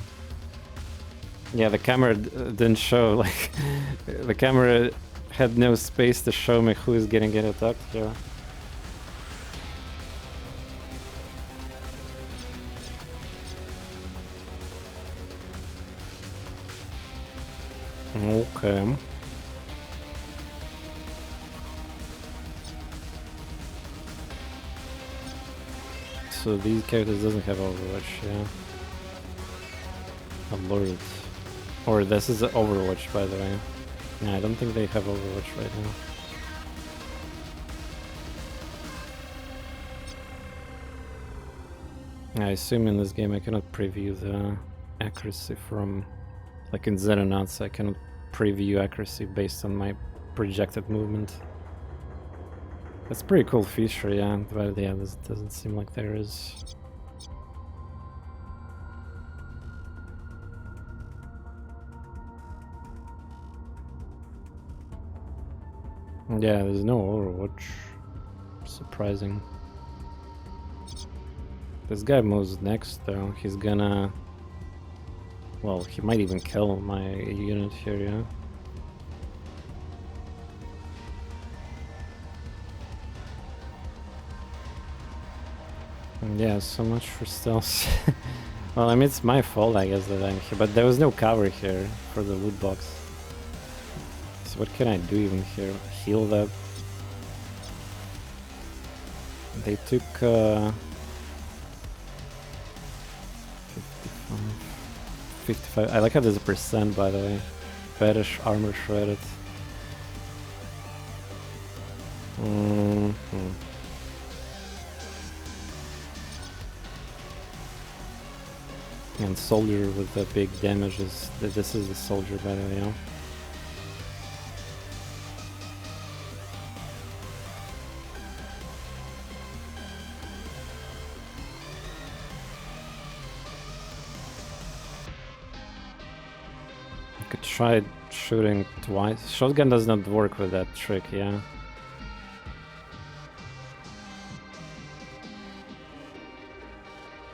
Yeah, the camera didn't show, like, the camera had no space to show me who is getting attacked here. Okay. So these characters doesn't have Overwatch, yeah. Alert. Or this is Overwatch, by the way. Yeah, I don't think they have Overwatch right now. I assume in this game I cannot preview the accuracy from... Like in Xenonauts, I cannot preview accuracy based on my projected movement. That's a pretty cool feature, yeah, but yeah, this doesn't seem like there is. Yeah, there's no Overwatch. Surprising. This guy moves next though, he's gonna... Well, he might even kill my unit here, yeah. And yeah, so much for stealth. Well, I mean, it's my fault, I guess, that I'm here, but there was no cover here for the loot box. So what can I do even here? Heal that? They took 55. I like how there's a percent, by the way. Fetish armor shredded. And soldier with the big damages. This is the soldier, by the way, yeah. I could try shooting twice. Shotgun does not work with that trick, yeah.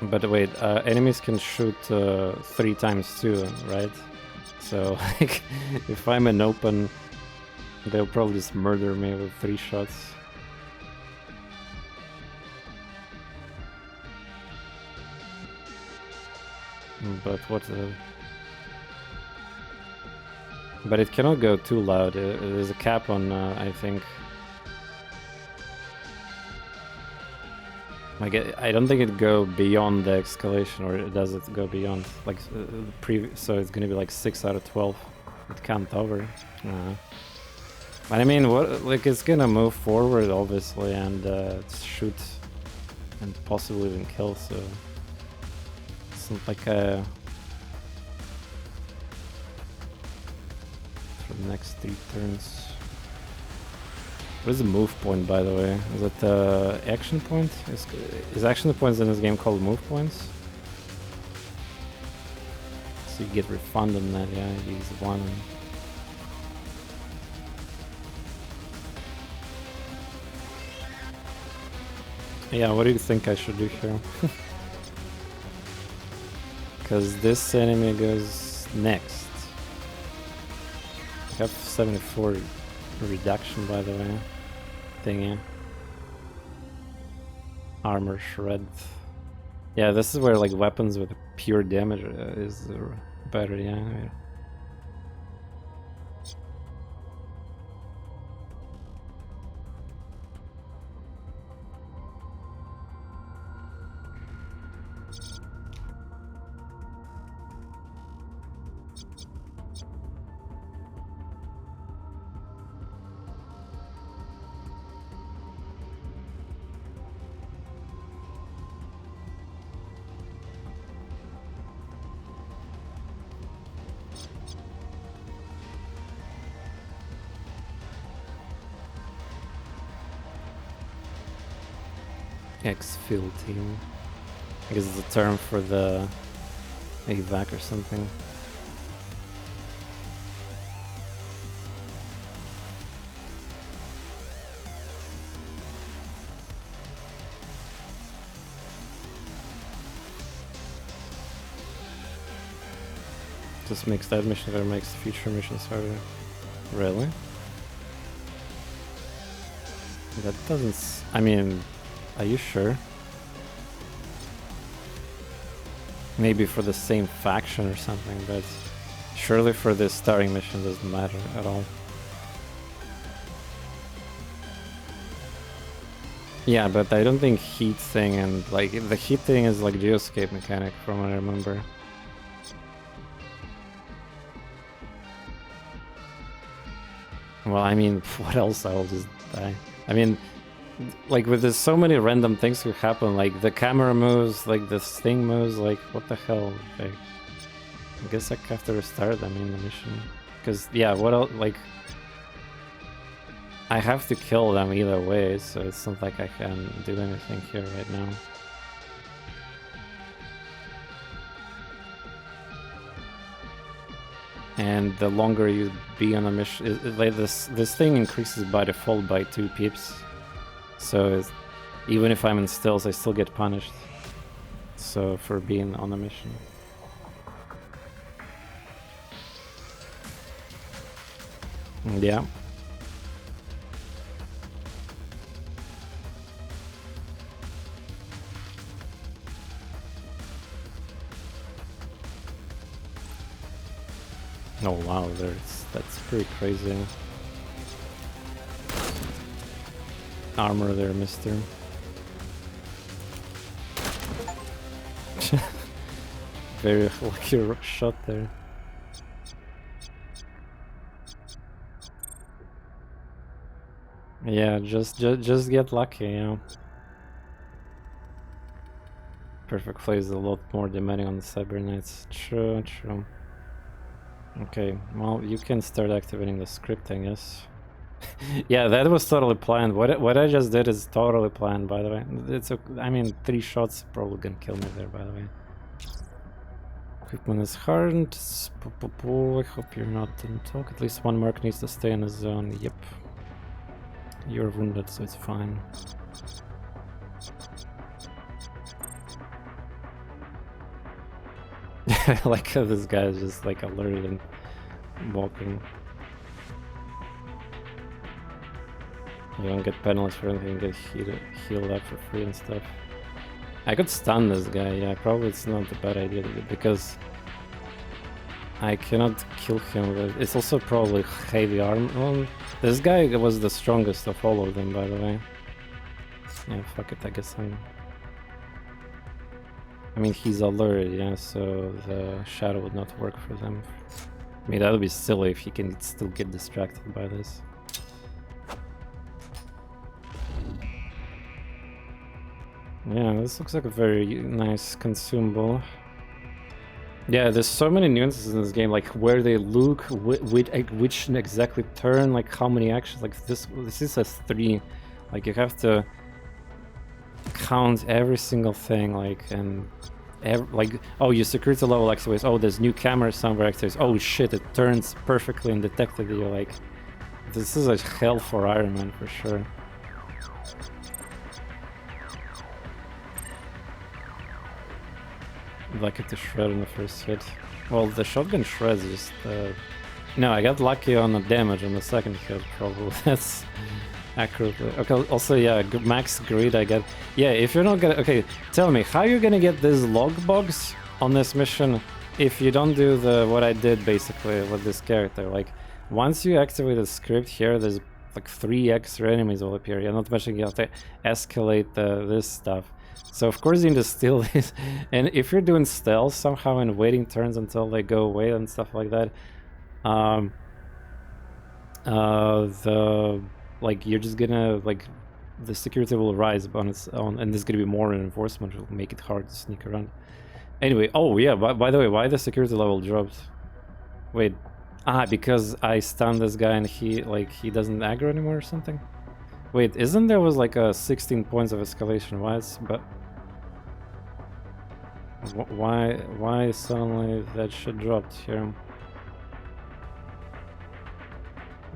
But wait, enemies can shoot 3 times too, right? So like, if I'm in open, they'll probably just murder me with 3 shots. But what? But it cannot go too loud. There's a cap on, I think. Like, I don't think it'd go beyond the escalation, or does it go beyond? Like, so it's gonna be like 6 out of 12. It can't over. But I mean, what? Like, it's gonna move forward, obviously, and shoot, and possibly even kill. So it's not like a. For the next 3 turns. What is the move point, by the way? Is it the action point? Is action points in this game called move points? So you get refund on that, yeah, you use 1. Yeah, what do you think I should do here? Because this enemy goes next. I have 74 reduction, by the way. Thingy. Armor shred. Yeah, this is where like weapons with pure damage is better, yeah. Exfil team. I guess it's a term for the evac or something. Just makes that mission or makes future missions harder. Really? That doesn't. I mean, are you sure? Maybe for the same faction or something, but surely for this starring mission doesn't matter at all. Yeah, but I don't think heat thing and like the heat thing is like Geoscape mechanic from what I remember. Well, I mean, what else? I will just die. I mean, like with this, so many random things could happen. Like the camera moves, like this thing moves. Like what the hell? Like, I guess I have to restart. I mean, the mission, because yeah, what else? Like, I have to kill them either way, so it's not like I can do anything here right now. And the longer you be on a mission, like this thing increases by default by 2 pips. So even if I'm in stills, I still get punished. So for being on a mission. Yeah. Oh wow, that's pretty crazy. Armor there, mister. Very lucky shot there. Yeah, just get lucky, yeah. Perfect play is a lot more demanding on the Cybernetics. True, true. Okay, well, you can start activating the script, I guess. Yeah, that was totally planned. What I just did is totally planned, by the way. I mean, 3 shots probably gonna kill me there, by the way. Equipment is hardened. I hope you're not in talk. At least 1 mark needs to stay in the zone. Yep. You're wounded, so it's fine. like this guy is just like alert and walking. You don't get penalized for anything, get healed up for free and stuff. I could stun this guy, yeah, probably it's not a bad idea because I cannot kill him with... It's also probably heavy armor. Well, this guy was the strongest of all of them, by the way. Yeah, fuck it, I guess I mean, he's alert, yeah, so the shadow would not work for them. I mean, that would be silly if he can still get distracted by this. Yeah, this looks like a very nice consumable. Yeah, there's so many nuances in this game, like where they look, which exactly turn, like how many actions, like this is a 3. Like you have to count every single thing, like, and like, oh, your security level activates, oh, there's new camera somewhere activates, oh shit, it turns perfectly and detected you, like, this is a hell for Iron Man for sure. Lucky to shred in the first hit. Well, the shotgun shreds just... No, I got lucky on the damage on the second hit, probably. That's accurate. Okay, also, yeah, max greed I get. Yeah, if you're not gonna... Okay, tell me, how you're gonna get these logbogs on this mission if you don't do what I did, basically, with this character? Like, once you activate the script here, there's like 3 extra enemies will appear. You're not mentioning you have to escalate this stuff. So of course you need to steal this, and if you're doing stealth somehow and waiting turns until they go away and stuff like that, like you're just gonna, like, the security will rise on its own, and there's gonna be more reinforcement, which will make it hard to sneak around. Anyway, oh yeah, by the way, why the security level dropped? Wait, because I stunned this guy and he doesn't aggro anymore or something? Wait, isn't there was like a 16 points of escalation? Why suddenly that shit dropped here?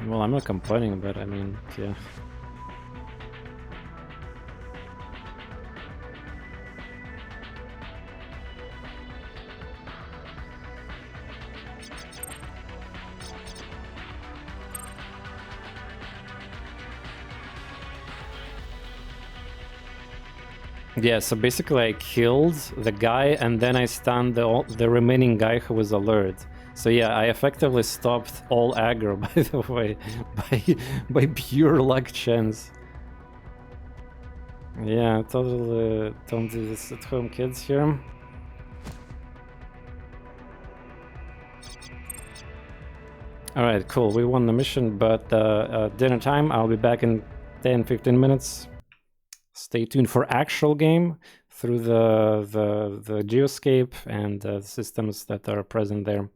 Well, I'm not complaining, but I mean, yeah. Yeah, so basically I killed the guy and then I stunned the remaining guy who was alert. So yeah, I effectively stopped all aggro, by the way, by pure luck chance. Yeah, totally don't do this at home, kids here. Alright, cool, we won the mission, but dinner time, I'll be back in 10-15 minutes. Stay tuned for actual game through the Geoscape and systems that are present there.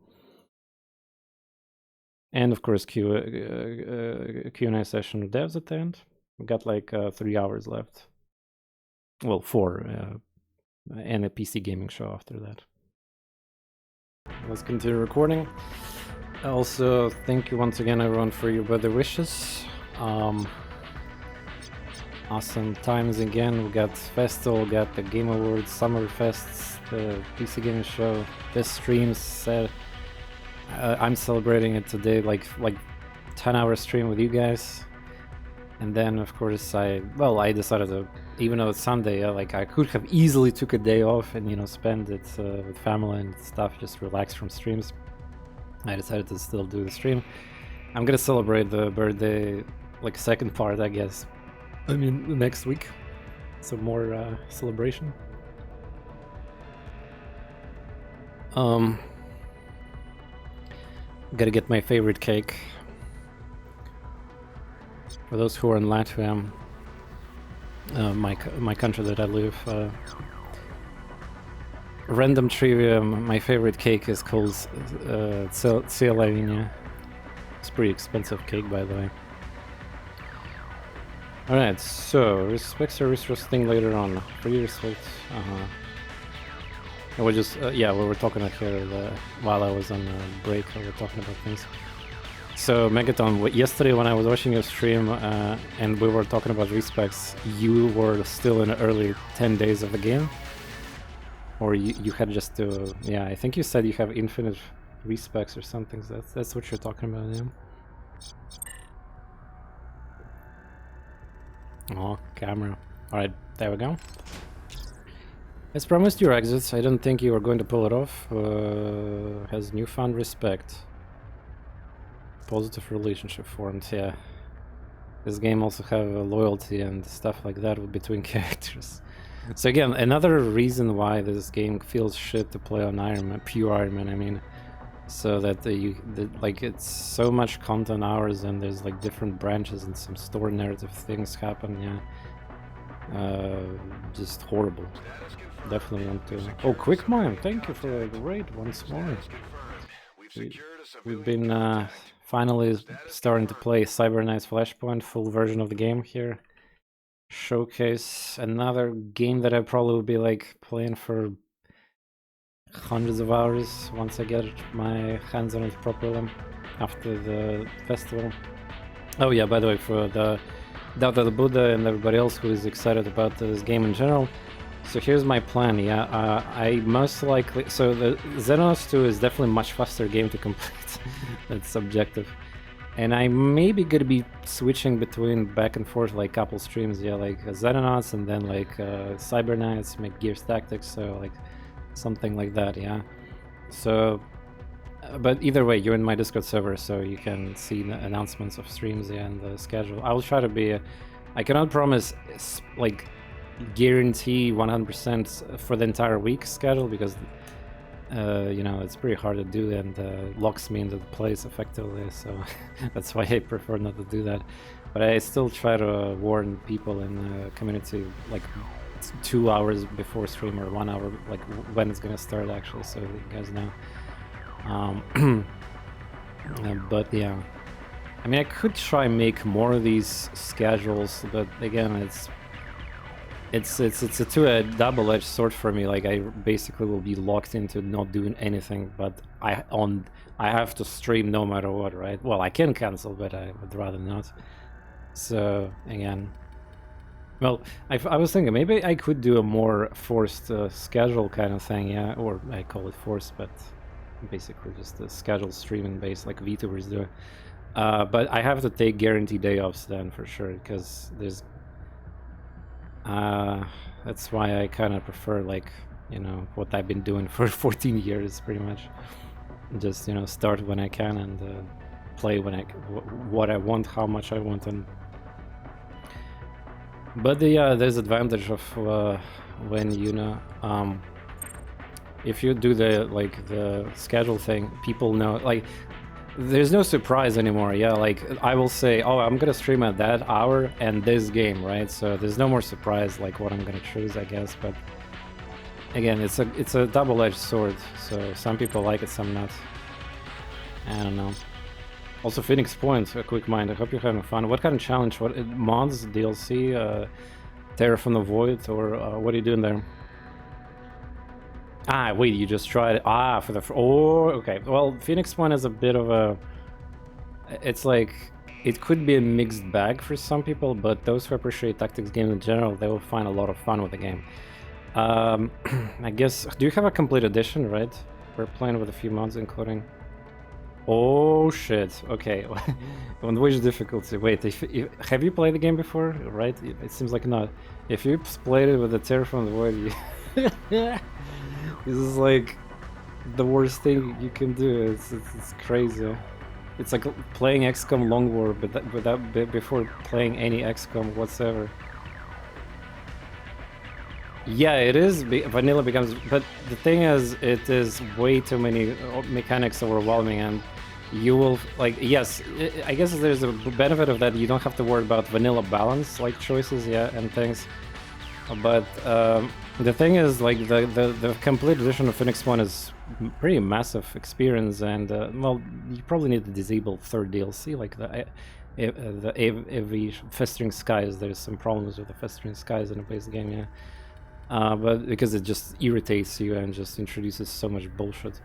And of course Q&A session with devs at the end. We got like 3 hours left. Well, 4, and a PC gaming show after that. Let's continue recording. Also, thank you once again everyone for your weather wishes. Awesome times again. We got Festival, we got the Game Awards, Summer Fests, the PC Gaming Show, this stream set. I'm celebrating it today, like 10-hour stream with you guys. And then of course I decided to, even though it's Sunday, like I could have easily took a day off and, you know, spend it with family and stuff, just relax from streams. I decided to still do the stream. I'm gonna celebrate the birthday, like second part, I guess. I mean, next week, some more celebration. Gotta get my favorite cake. For those who are in Latvia, my country that I live, random trivia, my favorite cake is called Cielavinia. It's pretty expensive cake, by the way. Alright, so respect service roasting later on. Free respect. And we just yeah, we were talking here while I was on break. We were talking about things. So Megaton, yesterday when I was watching your stream and we were talking about respecs, you were still in the early 10 days of the game. Or you had just to... Yeah, I think you said you have infinite respecs or something. So that's what you're talking about, yeah? Oh, camera. Alright, there we go. As promised, your exits. I don't think you are going to pull it off. Has newfound respect. Positive relationship formed, yeah. This game also have loyalty and stuff like that between characters. So again, another reason why this game feels shit to play on Iron Man, pure Iron Man, I mean. So that like it's so much content hours and there's like different branches and some story narrative things happen, yeah. Just horrible. Definitely want to... Oh, Quick Mine, thank you for the raid once more. We've been finally starting to play Cybernite's Flashpoint, full version of the game here. Showcase another game that I probably will be like playing for hundreds of hours once I get my hands on it properly after the festival. Oh yeah, by the way, for the Buddha and everybody else who is excited about this game in general, so here's my plan. Yeah, I most likely... So the Xenos 2 is definitely a much faster game to complete. That's subjective. And I maybe gonna be switching between back and forth like couple streams, yeah, like Xenonauts and then like Cyberknights, make Gears Tactics, so like something like that, yeah. So, but either way, you're in my Discord server, so you can see the announcements of streams, yeah, and the schedule. I will try to be... I cannot promise like guarantee 100% for the entire week schedule because you know, it's pretty hard to do and locks me into the place effectively, so that's why I prefer not to do that. But I still try to warn people in the community like 2 hours before stream or 1 hour, like when it's gonna start actually, so you guys know. But yeah, I mean, I could try and make more of these schedules, but again, it's a double-edged sword for me. Like I basically will be locked into not doing anything, but I have to stream no matter what, right? Well, I can cancel, but I would rather not. So again, well, I was thinking maybe I could do a more forced schedule kind of thing, yeah, or I call it forced, but basically just a scheduled streaming base like VTubers do. But I have to take guaranteed day offs then for sure, because there's that's why I kind of prefer, like, you know, what I've been doing for 14 years pretty much. Just, you know, start when I can and play when what I want, how much I want. And but there's advantage of when, you know, if you do the schedule thing, people know, like, there's no surprise anymore, yeah, like, I will say, oh, I'm gonna stream at that hour and this game, right? So there's no more surprise, like, what I'm gonna choose, I guess, but again, it's a double-edged sword, so some people like it, some not. I don't know. Also, Phoenix Point, a quick mind, I hope you're having fun. What kind of challenge? What mods, DLC, Terror from the Void, or what are you doing there? Ah, wait, you just tried it. Ah, for the... Oh, okay. Well, Phoenix Point is a bit of a... It's like... It could be a mixed bag for some people, but those who appreciate tactics games in general, they will find a lot of fun with the game. I guess... Do you have a complete edition, right? We're playing with a few mods, including... Oh, shit. Okay. On which difficulty? Wait, have you played the game before? Right? It seems like not. If you played it with the Terror from the Void, you... This is like the worst thing you can do. It's crazy. It's like playing XCOM Long War, but without before playing any XCOM whatsoever. Yeah, it is. Vanilla becomes, but the thing is, it is way too many mechanics overwhelming, and you will like. Yes, I guess there's a benefit of that. You don't have to worry about vanilla balance like choices, yeah, and things. But the thing is, like, the complete edition of Phoenix Point is pretty massive experience, and well, you probably need to disable third DLC, like the AV Festering Skies. There's some problems with the Festering Skies in the base game, yeah. But because it just irritates you and just introduces so much bullshit.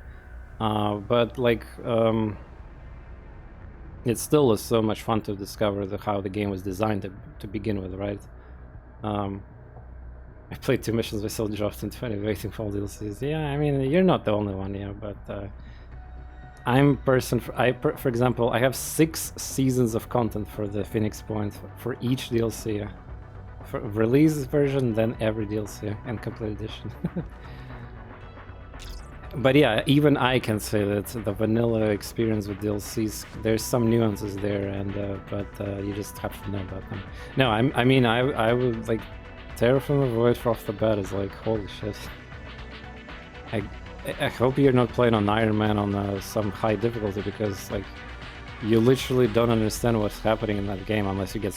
But like, it still is so much fun to discover how the game was designed to begin with, right? I played 2 missions, I still dropped in 20 waiting for all DLCs. Yeah, I mean, you're not the only one, yeah, but I'm person. For example, I have 6 seasons of content for the Phoenix Point for each DLC. For release version, then every DLC and complete edition. But yeah, even I can say that the vanilla experience with DLCs, there's some nuances there, and but you just have to know about them. No, I mean, I would like Terraform the Void off the bat is like, holy shit. I hope you're not playing on Iron Man on some high difficulty, because like you literally don't understand what's happening in that game unless you get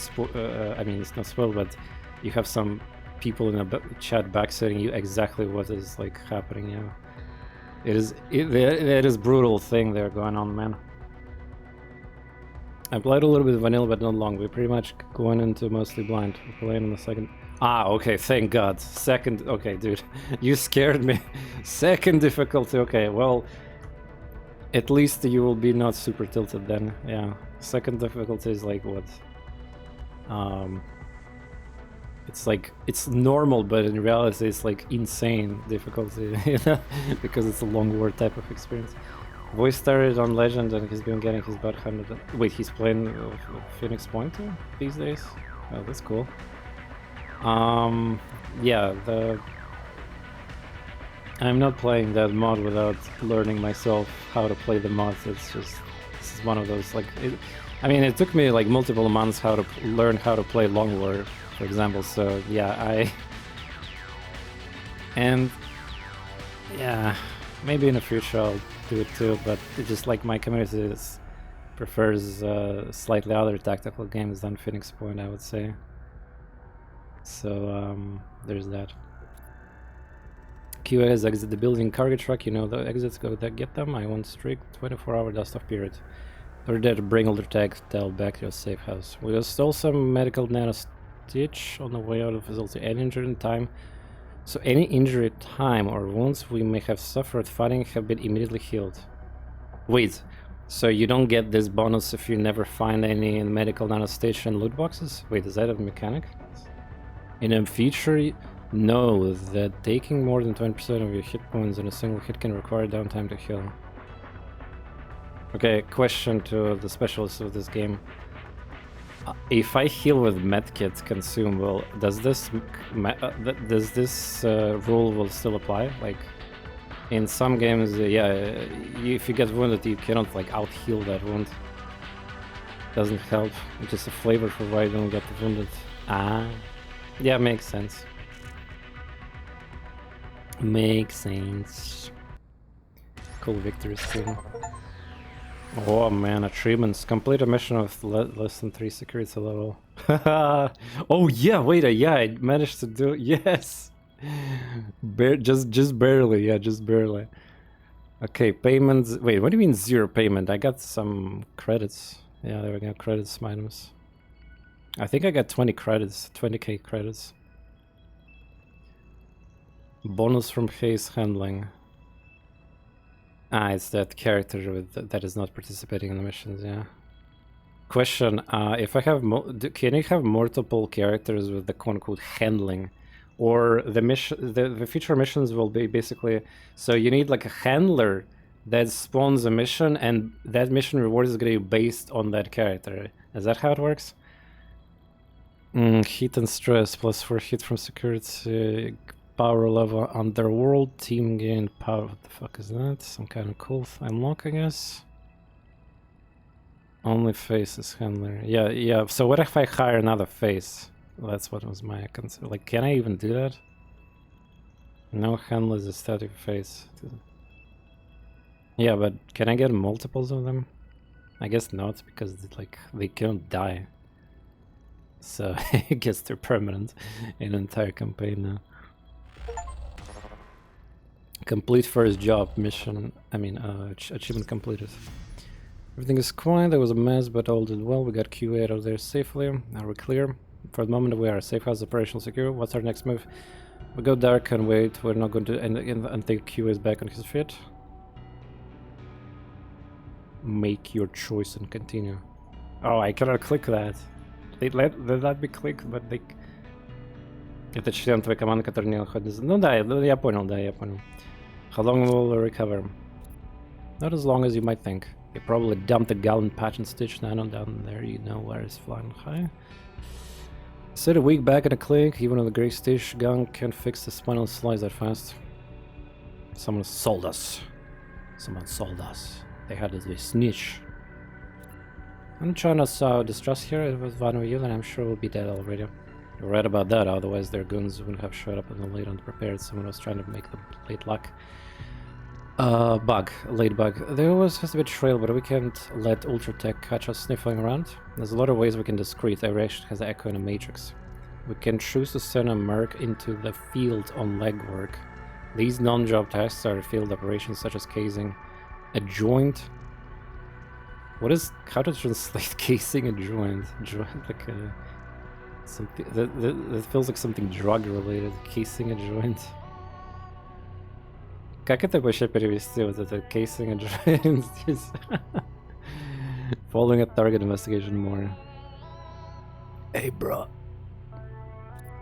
I mean, it's not spoiled, but you have some people in a chat backsetting you exactly what is like happening. Yeah, it is brutal thing there going on, man. I played a little bit of vanilla, but not long. We're pretty much going into mostly blind. We're playing on the second. Ah, okay, thank God. Second, okay, dude, you scared me. Second difficulty, okay, well, at least you will be not super tilted then, yeah. Second difficulty is like what? It's like, it's normal, but in reality it's like insane difficulty, you know? Because it's a long war type of experience. Voice started on Legend and he's been getting his butt handed. Wait, he's playing Phoenix Point these days? Oh, that's cool. Yeah, I'm not playing that mod without learning myself how to play the mod. It's just, this is one of those, like, I mean, it took me like multiple months how to learn how to play Long War, for example, so yeah, and yeah, maybe in the future I'll do it too, but it's just like my community prefers slightly other tactical games than Phoenix Point, I would say. So there's that. QA has exit the building cargo truck, you know the exits, go there, get them. I want strict 24-hour dust off period. Or there to bring all the tag tell back to your safe house. We stole some medical nano stitch on the way out of the facility. Any injury in time. So any injury time or wounds we may have suffered fighting have been immediately healed. Wait, so you don't get this bonus if you never find any medical nano stitch and loot boxes? Wait, is that a mechanic? In a feature, know that taking more than 20% of your hit points in a single hit can require downtime to heal. Okay, question to the specialist of this game. If I heal with medkit consumable, does this rule will still apply? Like, in some games, yeah, if you get wounded, you cannot like out heal that wound. Doesn't help. It's just a flavor for why you don't get wounded. Ah. Yeah, makes sense. Makes sense. Cool victories too. Oh man, achievements. Complete a mission with less than 3 security level. Oh yeah, wait, yeah, I managed to do it. Yes! Just barely, yeah, just barely. Okay, payments. Wait, what do you mean 0 payment? I got some credits. Yeah, there we go, credits minus. I think I got 20 credits, 20k credits. Bonus from haze handling. Ah, it's that character with that is not participating in the missions, yeah. Question, if I have, can you have multiple characters with the quote-unquote handling? Or the mission, the future missions will be basically, so you need like a handler that spawns a mission, and that mission reward is going to be based on that character. Is that how it works? Heat and stress, +4 hit from security, power level underworld, team gain power. What the fuck is that? Some kind of cool unlock, I guess. Only faces handler. Yeah, yeah. So what if I hire another face? That's what was my concern. Like, can I even do that? No handler is a static face. Yeah, but can I get multiples of them? I guess not, because like they can't die. So I guess they're permanent in an entire campaign now. Complete first job mission. I mean, achievement completed. Everything is quiet. There was a mess, but all did well. We got QA out of there safely. Now we're clear. For the moment, we are safe house operational secure. What's our next move? We go dark and wait. We're not going to end until QA is back on his feet. Make your choice and continue. Oh, I cannot click that. They let me click, but they... Это член твоей команды, который не находится... Ну да, я понял, да, я понял. How long will we recover? Not as long as you might think. You probably dumped a gallon patch and stitch nano down there, you know where it's flying high. Sit a week back in a clinic, even with a great stitch gun can't fix the spinal slice that fast. Someone sold us. Someone sold us. They had this snitch. I'm trying to sow distrust here. It was one of you, and I'm sure we'll be dead already. You're right about that, otherwise their goons wouldn't have showed up in the late unprepared. Someone was trying to make the late luck. Late bug. There always has to be a trail, but we can't let Ultratech catch us sniffling around. There's a lot of ways we can discreet. Every action has an echo in a matrix. We can choose to send a merc into the field on legwork. These non-job tasks are field operations such as casing a joint. What is... how to translate casing a joint? Joint, like a... something... that feels like something drug-related. Casing a joint. Как это вообще перевести? Вот это casing a joint здесь? Following a target investigation more. Hey, bro.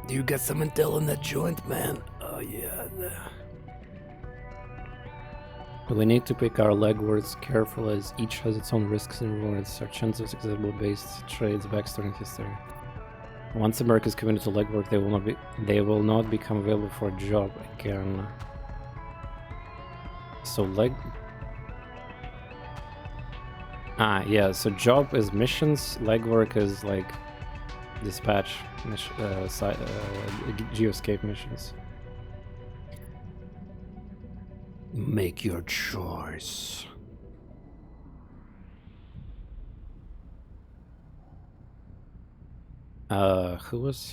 Do you got some intel on that joint, man? Oh, yeah. We need to pick our legwords carefully as each has its own risks and rewards. Our chances of example-based trades, backstory, and history. Once a merc is committed to legwork, they will not become available for a job again. So yeah, so job is missions, legwork is like dispatch, Geoscape missions. Make your choice. Who was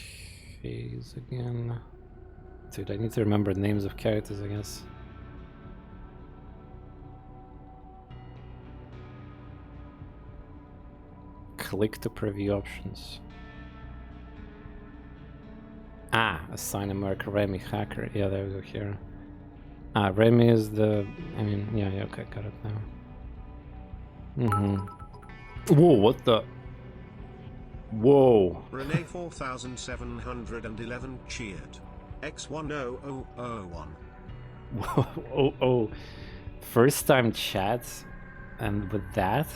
his again? Dude, I need to remember the names of characters, I guess. Click to preview options. Assign a merc, Remy, hacker. Yeah, there we go here. Remy is the... I mean, yeah, okay, got it now. Whoa, what the... Whoa. Renee 4711 cheered. X10001. Oh. First time chat, and with that?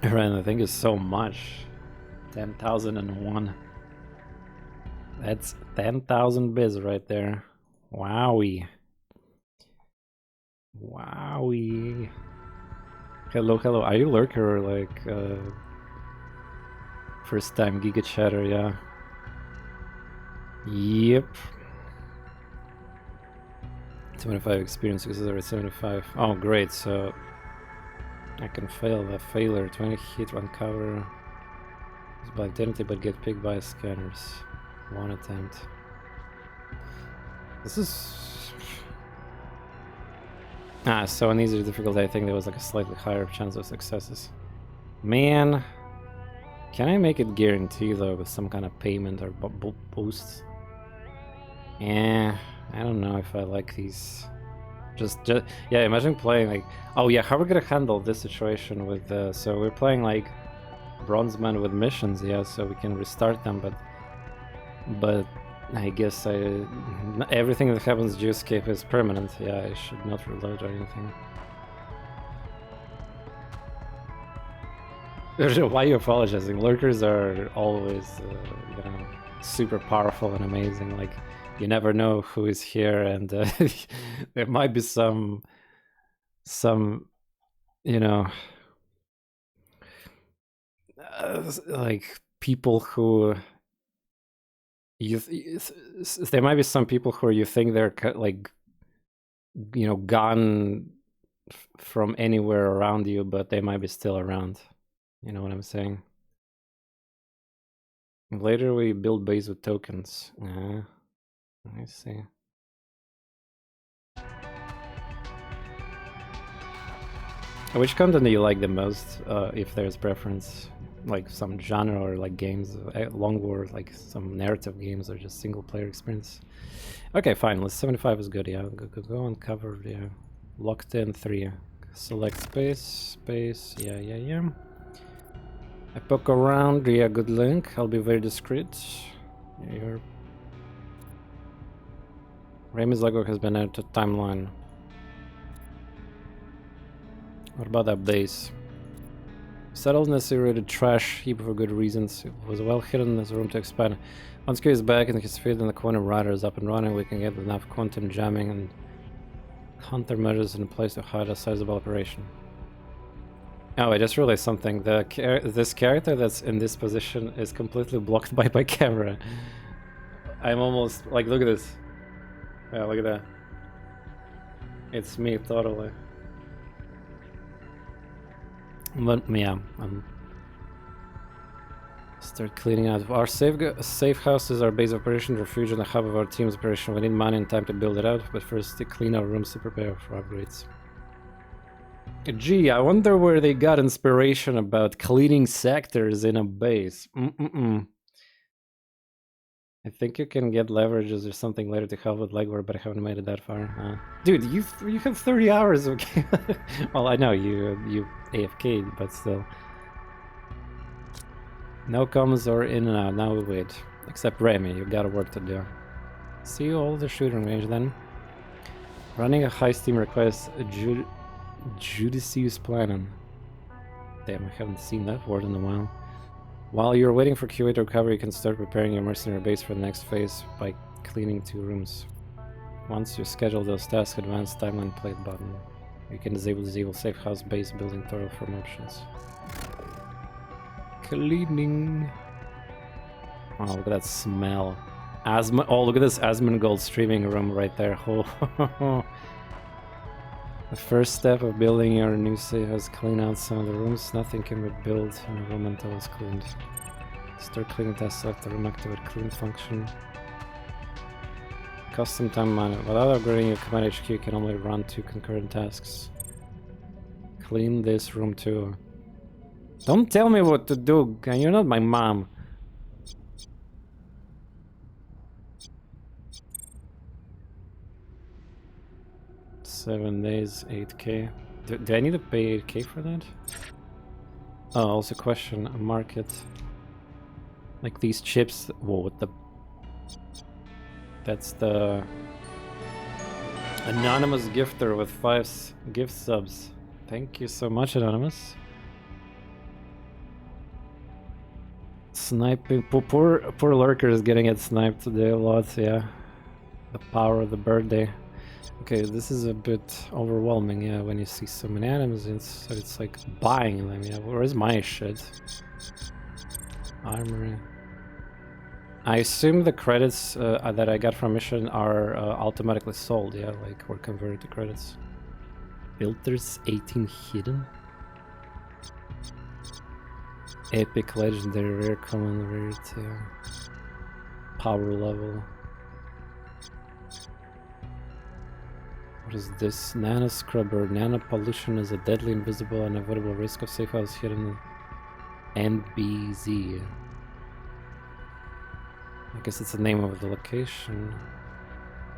Ren, I think it's so much. 10,001. That's 10,000 bits right there. Wowie. Wowie. Hello. Are you lurker or like first time Giga Chatter? Yeah. Yep. 75 experience because there is 75. Oh, great. So I can fail the failure. 20 hit, 1 cover. It's by identity, but get picked by scanners. 1 attempt. This is... so on easier difficulty, I think there was like a slightly higher chance of successes. Man, can I make it guarantee though with some kind of payment or boost? Yeah, I don't know if I like these. Just yeah, imagine playing like... Oh yeah, how are we gonna handle this situation with... so we're playing like Bronzeman with missions, yeah, so we can restart them, but I guess everything that happens in Geoscape is permanent. Yeah, I should not reload or anything. Why are you apologizing? Lurkers are always, you know, super powerful and amazing. Like, you never know who is here, and there might be some, you know, like people who... there might be some people who you think they're like, you know, gone from anywhere around you, but they might be still around. You know what I'm saying? Later we build base with tokens. I see. Which content do you like the most, if there's preference? Like some genre or like games, long war, like some narrative games, or just single player experience? Okay, fine. Let's 75 is good. Yeah, go on cover. Yeah, locked in 3. Select space. Yeah. I poke around, yeah, good link. I'll be very discreet. Your Remy's logo has been added to timeline. What about that base? Settled necessary trash heap for good reasons. It was well hidden, there's room to expand. Once Q is back and his feet in the corner rider is up and running, we can get enough content jamming and countermeasures in place to hide a sizable operation. Oh, I just realized something. This character that's in this position is completely blocked by my camera. I'm almost like, look at this. Yeah, look at that. It's me totally. But yeah, start cleaning out. Our safe house is our base operation, refuge, and the hub of our team's operation. We need money and time to build it out, but first to clean our rooms to prepare for upgrades. Gee, I wonder where they got inspiration about cleaning sectors in a base. I think you can get leverages or something later to help with legwork, but I haven't made it that far. Dude, you have 30 hours, okay? Well, I know you AFK, but still. No comments or in and out. Now we wait. Except Remy, you got work to do. See all the shooting range then. Running a high steam requires a judicious planning. Damn, I haven't seen that word in a while. While you're waiting for QA to recover, you can start preparing your mercenary base for the next phase by cleaning 2 rooms. Once you schedule those tasks, advanced timeline plate button. You can disable safe house base building tutorial from options. Cleaning. Oh, look at that smell. Oh, look at this Asmongold streaming room right there. Oh, the first step of building your new safe house, clean out some of the rooms. Nothing can be built in a room until it's cleaned. Start cleaning tasks, select the room, activate clean function. Custom time management. Without upgrading your command HQ, you can only run 2 concurrent tasks. Clean this room too. Don't tell me what to do, you're not my mom. $7 days, 8k. Do I need to pay 8k for that? Oh, also question, market. Like these chips, whoa, what the... That's the... Anonymous gifter with 5 gift subs. Thank you so much, Anonymous. Sniping, poor lurker is getting it sniped today a lot, yeah. The power of the birthday. Okay, this is a bit overwhelming, yeah, when you see so many items, it's like buying them, yeah. Where's my shit? Armory. I assume the credits that I got from mission are automatically sold, yeah, like, or converted to credits. Filters 18 hidden? Epic, legendary, rare, common, rarity. Power level. What is this? Nano Scrubber. Nano Pollution is a deadly, invisible, and avoidable risk of safe house hidden NBZ. I guess it's the name of the location.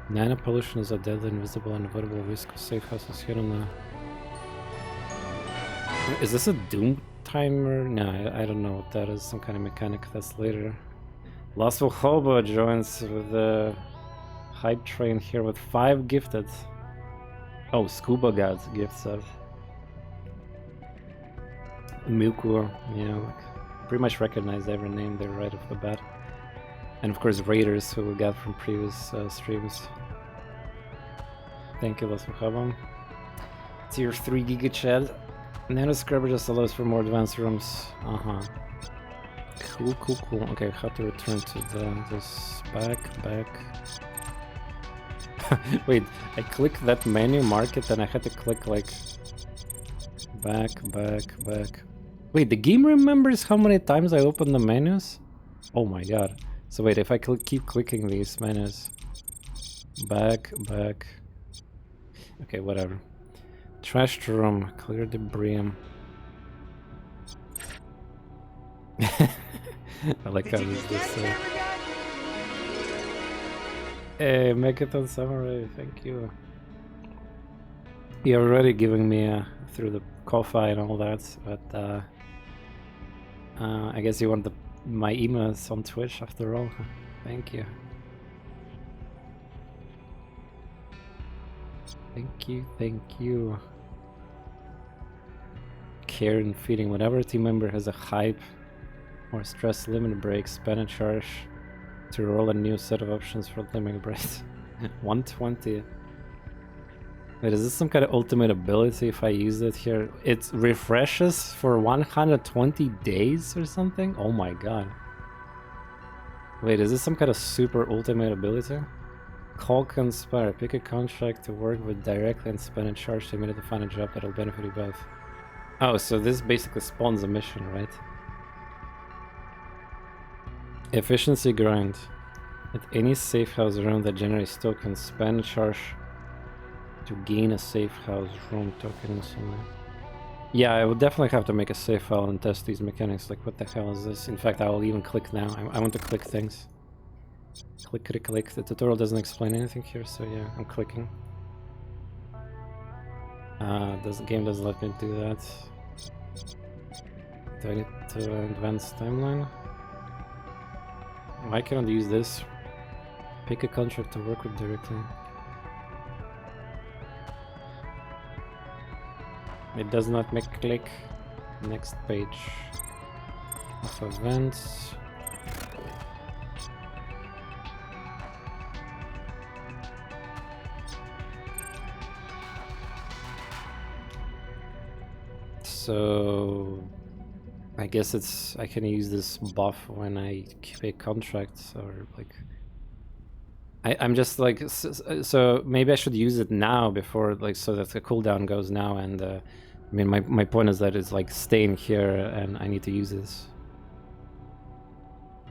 Nano Pollution is a deadly, invisible, and avoidable risk of safe houses hidden. Is this a Doom timer? No, I don't know what that is. Some kind of mechanic. That's later. Lostful Hobo joins with the hype train here with 5 gifted. Oh, Scuba God's gift sub. Milku, yeah, like, pretty much recognize every name there right off the bat. And of course Raiders, who we got from previous streams. Thank you, Lostful Hobo. Tier 3 Giga Chad. Nano Scrubber just allows for more advanced rooms. Cool. Okay, how to return to this back. Wait, I clicked that menu, market, and I had to click like back. Wait, the game remembers how many times I opened the menus? Oh my god. So wait, if I keep clicking these menus, back. Okay, whatever. Trashed room, clear debris. I like how this Hey, Mechaton Samurai, thank you. You're already giving me through the coffee and all that, but I guess you want my emails on Twitch after all. Thank you. Thank you. Care and feeding. Whenever a team member has a hype or stress limit break, spend a charge to roll a new set of options for limit breaks. 120. Wait, is this some kind of ultimate ability if I use it here? It refreshes for 120 days or something? Oh my god. Wait, is this some kind of super ultimate ability? Call Conspire. Pick a contract to work with directly and spend a charge to immediately find a job that'll benefit you both. Oh, so this basically spawns a mission, right? Efficiency grind. At any safe house room that generates tokens, spend a charge to gain a safe house room token in some way. Yeah, I would definitely have to make a save file and test these mechanics. Like, what the hell is this? In fact, I will even click now. I want to click things. Click, click, click. The tutorial doesn't explain anything here, so yeah, I'm clicking. The game doesn't let me do that. Do I need to advance timeline? Why can't I use this? Pick a contract to work with directly. It does not make click. Next page of events. So I guess I can use this buff when I pick contracts or like I'm just like so maybe I should use it now before like so that the cooldown goes now and I mean my point is that it's like staying here and I need to use this.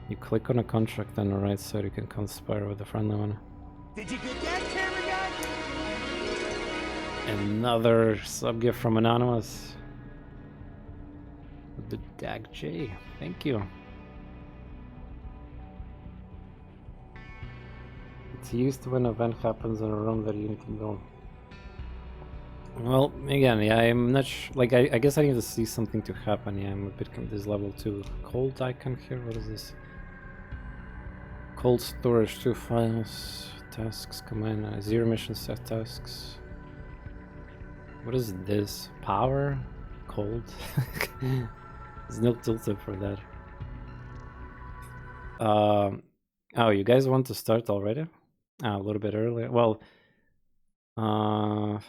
You click on a contract on the right side, you can conspire with a friendly one. Did you get that, camera guy? Another sub gift from Anonymous. The Dag J, thank you. It's used when an event happens in a room that you need to go. Well, again, yeah, I'm not like I guess I need to see something to happen. Yeah, I'm a bit this level 2 cold icon here. What is this? Cold storage, 2 files, tasks, command, 0 mission set tasks. What is this? Power? Cold? There's no filter for that. Oh, you guys want to start already? A little bit earlier. Well, I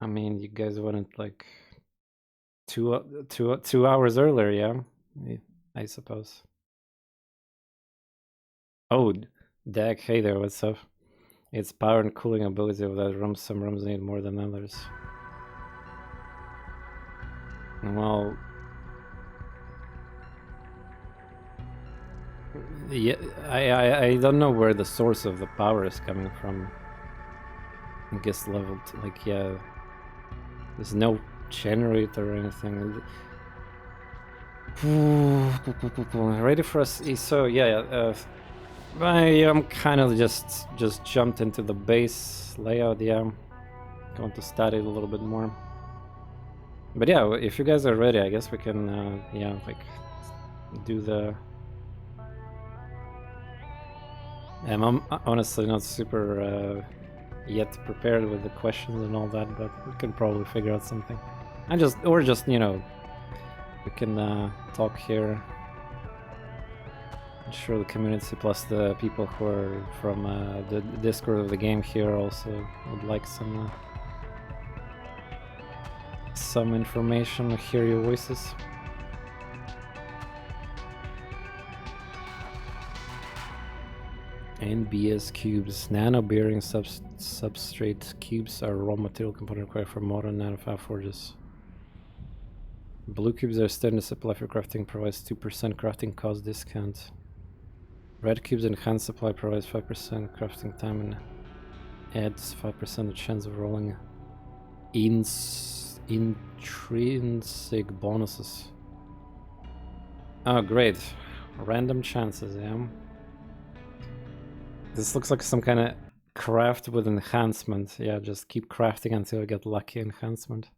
mean, you guys wanted like 2 hours earlier, yeah? I suppose. Oh, Dag, hey there, what's up? It's power and cooling ability of that room. Some rooms need more than others. Well, yeah, I don't know where the source of the power is coming from. I guess level 2, like, yeah, there's no generator or anything. Ready for us? So yeah, I'm kind of just jumped into the base layout. Yeah, going to study it a little bit more. But yeah, if you guys are ready, I guess we can yeah, like do the. I'm honestly not super yet prepared with the questions and all that, but we can probably figure out something. Or just you know, we can talk here. I'm sure the community plus the people who are from the Discord of the game here also would like some information, hear your voices. NBS cubes. Nano bearing substrate cubes are raw material component required for modern nanofab forges. Blue cubes are standard supply for crafting, provides 2% crafting cost discount. Red cubes enhanced supply provides 5% crafting time and adds 5% chance of rolling intrinsic bonuses. Oh great, random chances, yeah. This looks like some kind of craft with enhancement. Yeah, just keep crafting until you get lucky enhancement.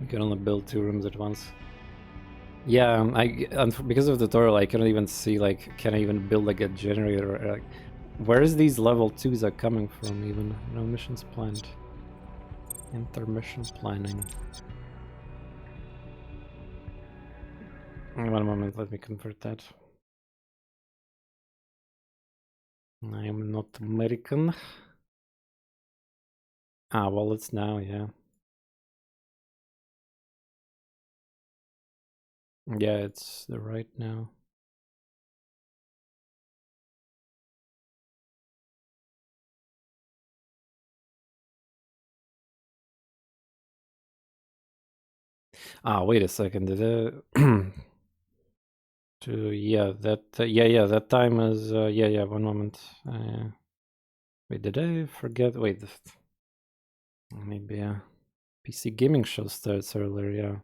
You can only build 2 rooms at once. Yeah, because of the tutorial, I cannot even see, like, can I even build like a generator? Or, like, where is these level 2s are coming from even? No missions planned. Intermission planning. 1 moment, let me convert that. I am not American. Ah, well, it's now, yeah. Yeah, it's the right now. Ah, wait a second. Did yeah, that yeah, that time is yeah. 1 moment. Wait, did I forget? Wait, maybe PC gaming show starts earlier. Yeah,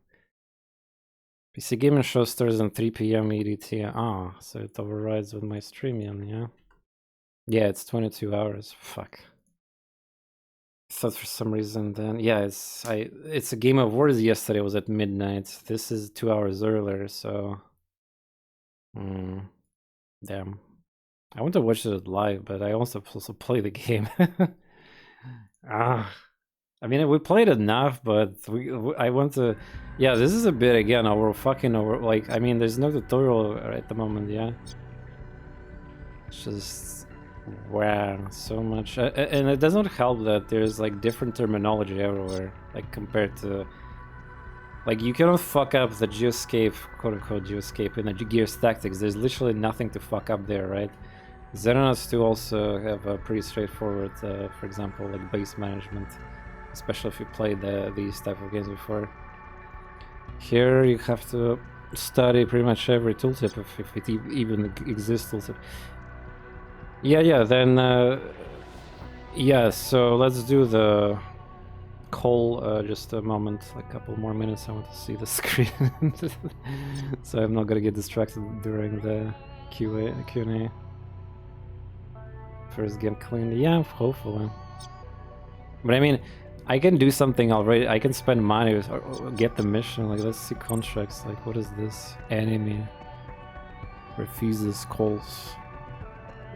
PC gaming show starts at 3 p.m. EDT. Ah, so it overrides with my stream. Yeah. Yeah, it's 22 hours. Fuck. I thought for some reason then it's a Game of Wars yesterday was at midnight. This is 2 hours earlier, so damn. I want to watch it live, but I also play the game. I mean, we played enough, but I want to. Yeah, this is a bit again over. Like, I mean, there's no tutorial at the moment. Yeah, it's just wow, so much, and it doesn't help that there's like different terminology everywhere, like compared to. Like, you cannot fuck up the Geoscape, quote-unquote Geoscape, in the Gears Tactics. There's literally nothing to fuck up there, right? Xenonauts 2 also have a pretty straightforward, for example, like base management, especially if you played these type of games before. Here you have to study pretty much every tooltip if it even exists tooltip. Yeah, then yeah, so let's do the call just a moment, like a couple more minutes. I want to see the screen so I'm not gonna get distracted during the Q&A. First game clean, yeah, hopefully. But I mean, I can do something already. I can spend money or get the mission. Like, let's see contracts. Like, what is this? Enemy refuses calls.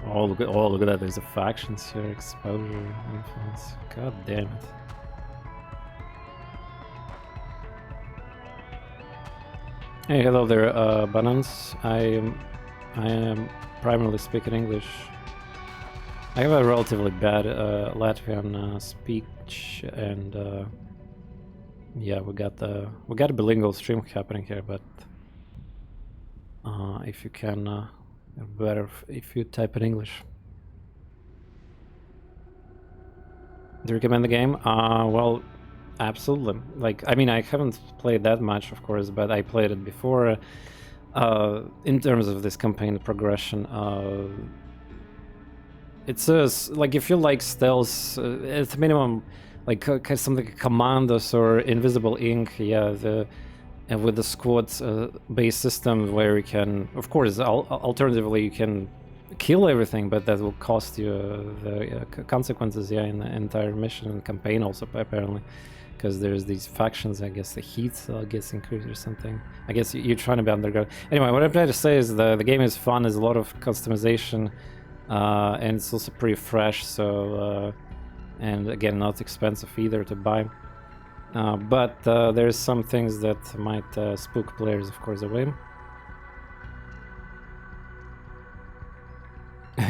Oh, look at that. There's a factions here. Exposure, influence. God damn it. Hey, hello there, Banans. I am primarily speaking English. I have a relatively bad Latvian speech, and yeah, we got a bilingual stream happening here. But if you can, better if you type in English. Do you recommend the game? Well, absolutely. Like, I mean, I haven't played that much, of course, but I played it before. In terms of this campaign progression, it says, like, if you like stealth, at minimum, like something like Commandos or Invisible Ink, yeah, with the squad based system where you can, of course, alternatively you can kill everything, but that will cost you the consequences, yeah, in the entire mission and campaign also, apparently, because there's these factions. I guess the heat gets increased or something. I guess you're trying to be underground. Anyway, what I'm trying to say is the game is fun. There's a lot of customization. And it's also pretty fresh, so and again, not expensive either to buy. But there's some things that might spook players, of course, away.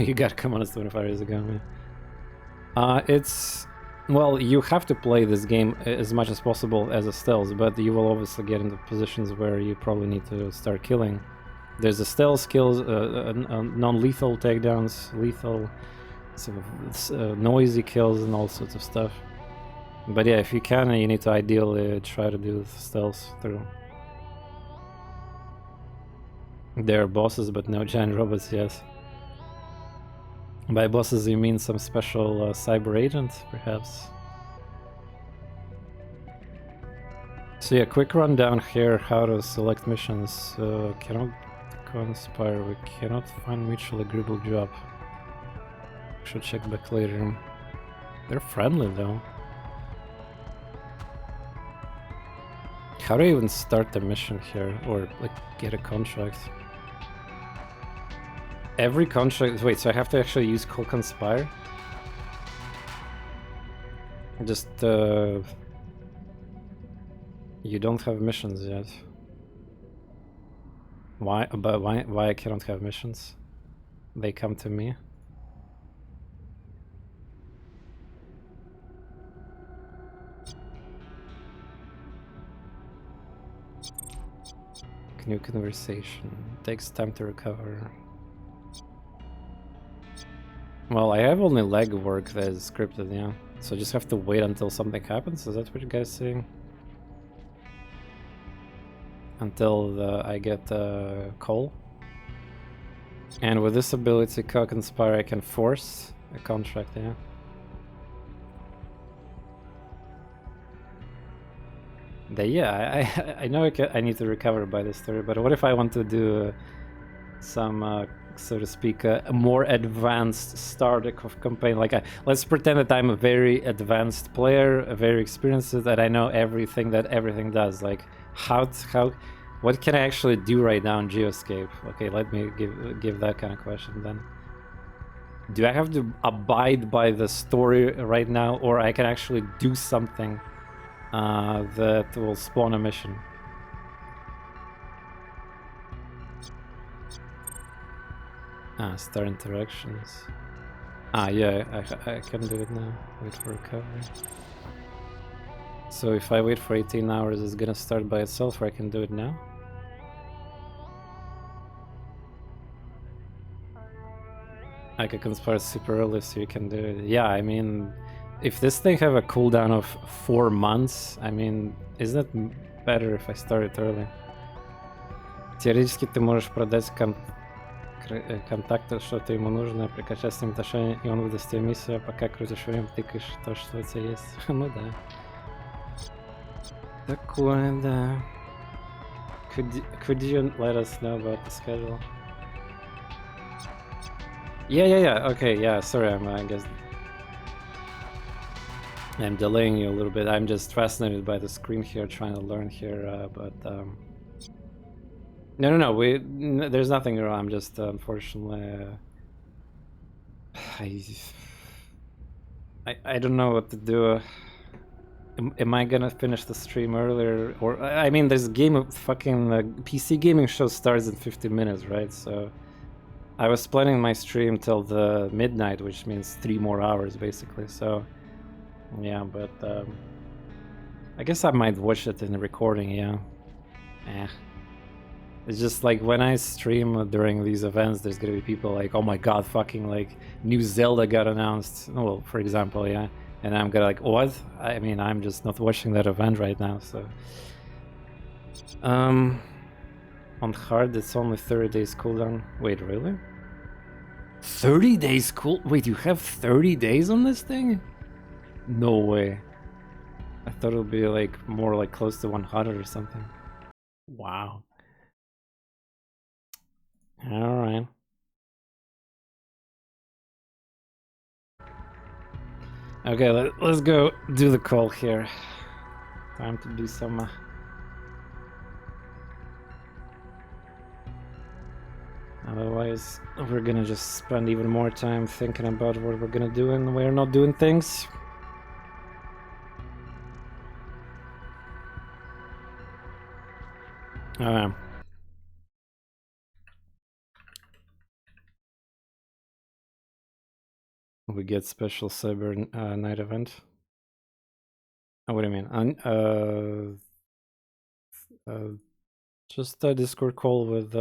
You got Commandos 25 years ago, man. It's, well, you have to play this game as much as possible as a stealth, but you will obviously get into positions where you probably need to start killing. There's a stealth skills, non-lethal takedowns, lethal, sort of noisy kills, and all sorts of stuff. But yeah, if you can, you need to ideally try to do stealth through. There are bosses, but no giant robots, yes. By bosses, you mean some special cyber agent, perhaps? So yeah, quick rundown here how to select missions. Cannot conspire, we cannot find mutually agreeable job. Should check back later. They're friendly though. How do I even start the mission here, or like get a contract? Every contract. Wait, so I have to actually use co-conspire? Just you don't have missions yet. Why? But why I cannot have missions? They come to me. New conversation. Takes time to recover. Well, I have only leg work that is scripted, yeah. So I just have to wait until something happens? Is that what you guys saying? Until I get a call? And with this ability, co-conspire, I can force a contract, yeah. Yeah, I know I need to recover by this story, but what if I want to do some, so to speak, a more advanced start of campaign? Like, let's pretend that I'm a very advanced player, a very experienced, that I know everything that everything does. Like, what can I actually do right now in Geoscape? Okay, let me give that kind of question then. Do I have to abide by the story right now, or I can actually do something that will spawn a mission? Start interactions. Yeah, I can do it now. Wait for recovery. So if I wait for 18 hours, it's gonna start by itself, or I can do it now? I can conspire super early, so you can do it. Yeah, I mean, if this thing have a cooldown of 4 months, I mean, isn't it better if I start it early? Теоретически ты можешь продать контакты, что-то ему нужно, прикачать с ним отношения, и он выдаст тебе миссию, пока крутишь время, тыкаешь то, что у тебя есть. Ну да. Такое, да. Could you let us know about the schedule? Yeah. Okay, yeah. Sorry, I guess I'm delaying you a little bit. I'm just fascinated by the screen here, trying to learn here. No. There's nothing wrong. I'm just unfortunately, I don't know what to do. Am I gonna finish the stream earlier, or I mean, this game of fucking PC gaming show starts in 15 minutes, right? So I was planning my stream till the midnight, which means 3 more hours basically. So yeah, but I guess I might watch it in the recording. Yeah. It's just like when I stream during these events, there's gonna be people like, oh my god, fucking like new Zelda got announced. Well, for example, yeah. And I'm gonna like, what? I mean, I'm just not watching that event right now, so. On hard, it's only 30 days cooldown. Wait, really? 30 days cool? Wait, you have 30 days on this thing? No way. I thought it would be like more like close to 100 or something. Wow. All right. Okay, let's go do the call here. Time to do some... Otherwise, we're gonna just spend even more time thinking about what we're gonna do and we're not doing things. We get special cyber night event. What do you mean? Just a Discord call with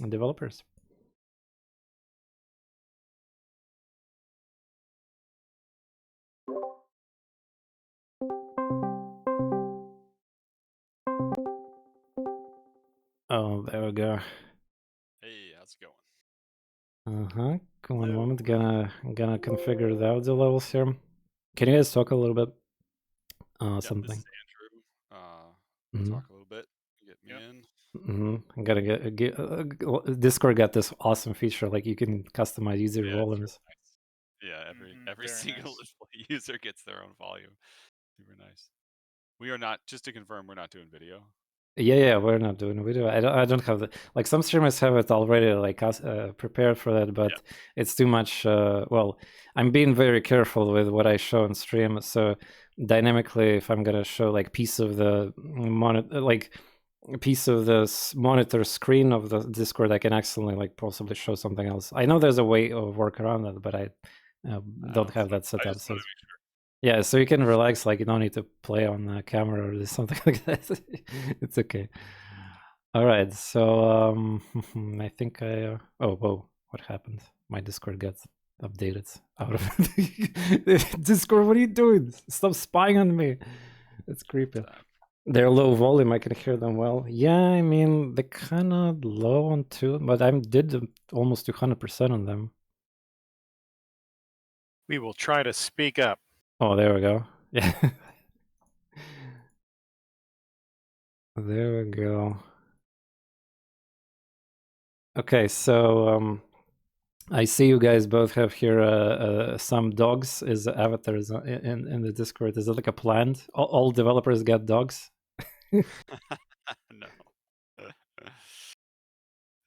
developers. Oh, there we go. Hey, how's it going? One moment. Gonna configure the audio levels here. Can you guys talk a little bit? Yep, Something. this is Andrew. talk a little bit. Get me in. I'm gonna Discord got this awesome feature, like you can customize user volumes. Nice. Yeah, every single user gets their own volume. Super nice. We are not, just to confirm, we're not doing video. Yeah, we're not doing video. I don't have the, like, some streamers have it already, like, prepared for that, but it's too much. Well, I'm being very careful with what I show on stream. So dynamically, if I'm gonna show like piece of the monitor, like a piece of the monitor screen of the Discord, I can accidentally like possibly show something else. I know there's a way of work around that, but I don't have that set up. So yeah, so you can relax, like you don't need to play on the camera or something like that. It's okay. All right, so I think I. Oh, whoa! What happened? My Discord got updated out of Discord. What are you doing? Stop spying on me. That's creepy. They're low volume. I can hear them well. Yeah, I mean they're kind of low on two, but I did almost 200% on them. We will try to speak up. Oh, there we go. Yeah. There we go. Okay, so I see you guys both have here some dogs as avatars in the Discord. Is it like a plant? All developers get dogs? No.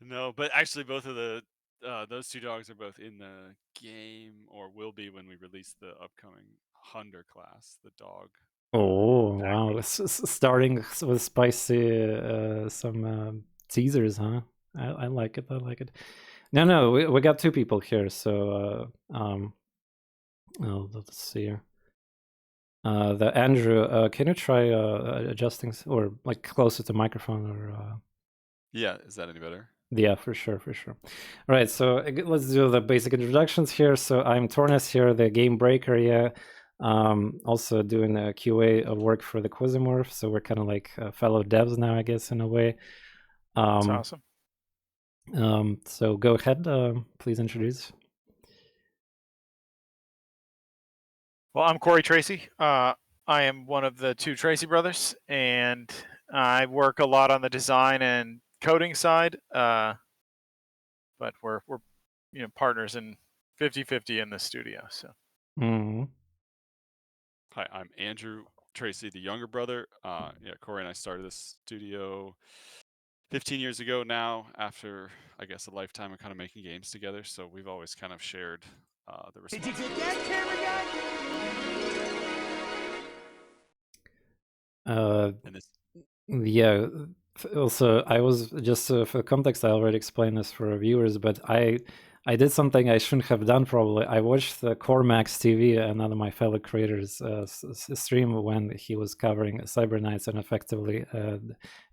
No, but actually both of the those two dogs are both in the game, or will be when we release the upcoming Hunter class, the dog. Oh, wow. Starting with spicy some teasers, huh? I like it. I like it. No, we got two people here, so let's see here. The Andrew, can you try adjusting or like closer to microphone or Yeah, is that any better? Yeah, for sure. All right, so let's do the basic introductions here. So I'm TorNis here, the game breaker, yeah. Also doing a QA of work for the Quizimorph, so we're kind of like fellow devs now, I guess, in a way. That's awesome. So go ahead, please introduce. Well, I'm Corey Tracy. I am one of the two Tracy brothers, and I work a lot on the design and coding side. But we're partners in 50-50 in the studio. So. Hi, I'm Andrew Tracy, the younger brother. Yeah, Corey and I started this studio 15 years ago now, after I guess a lifetime of kind of making games together. So we've always kind of shared the responsibility. Did you get that, camera guy? Yeah. Also, I was just for context, I already explained this for viewers, but I did something I shouldn't have done probably. I watched the Cormax TV, another of my fellow creators, stream when he was covering Cyber Knights and effectively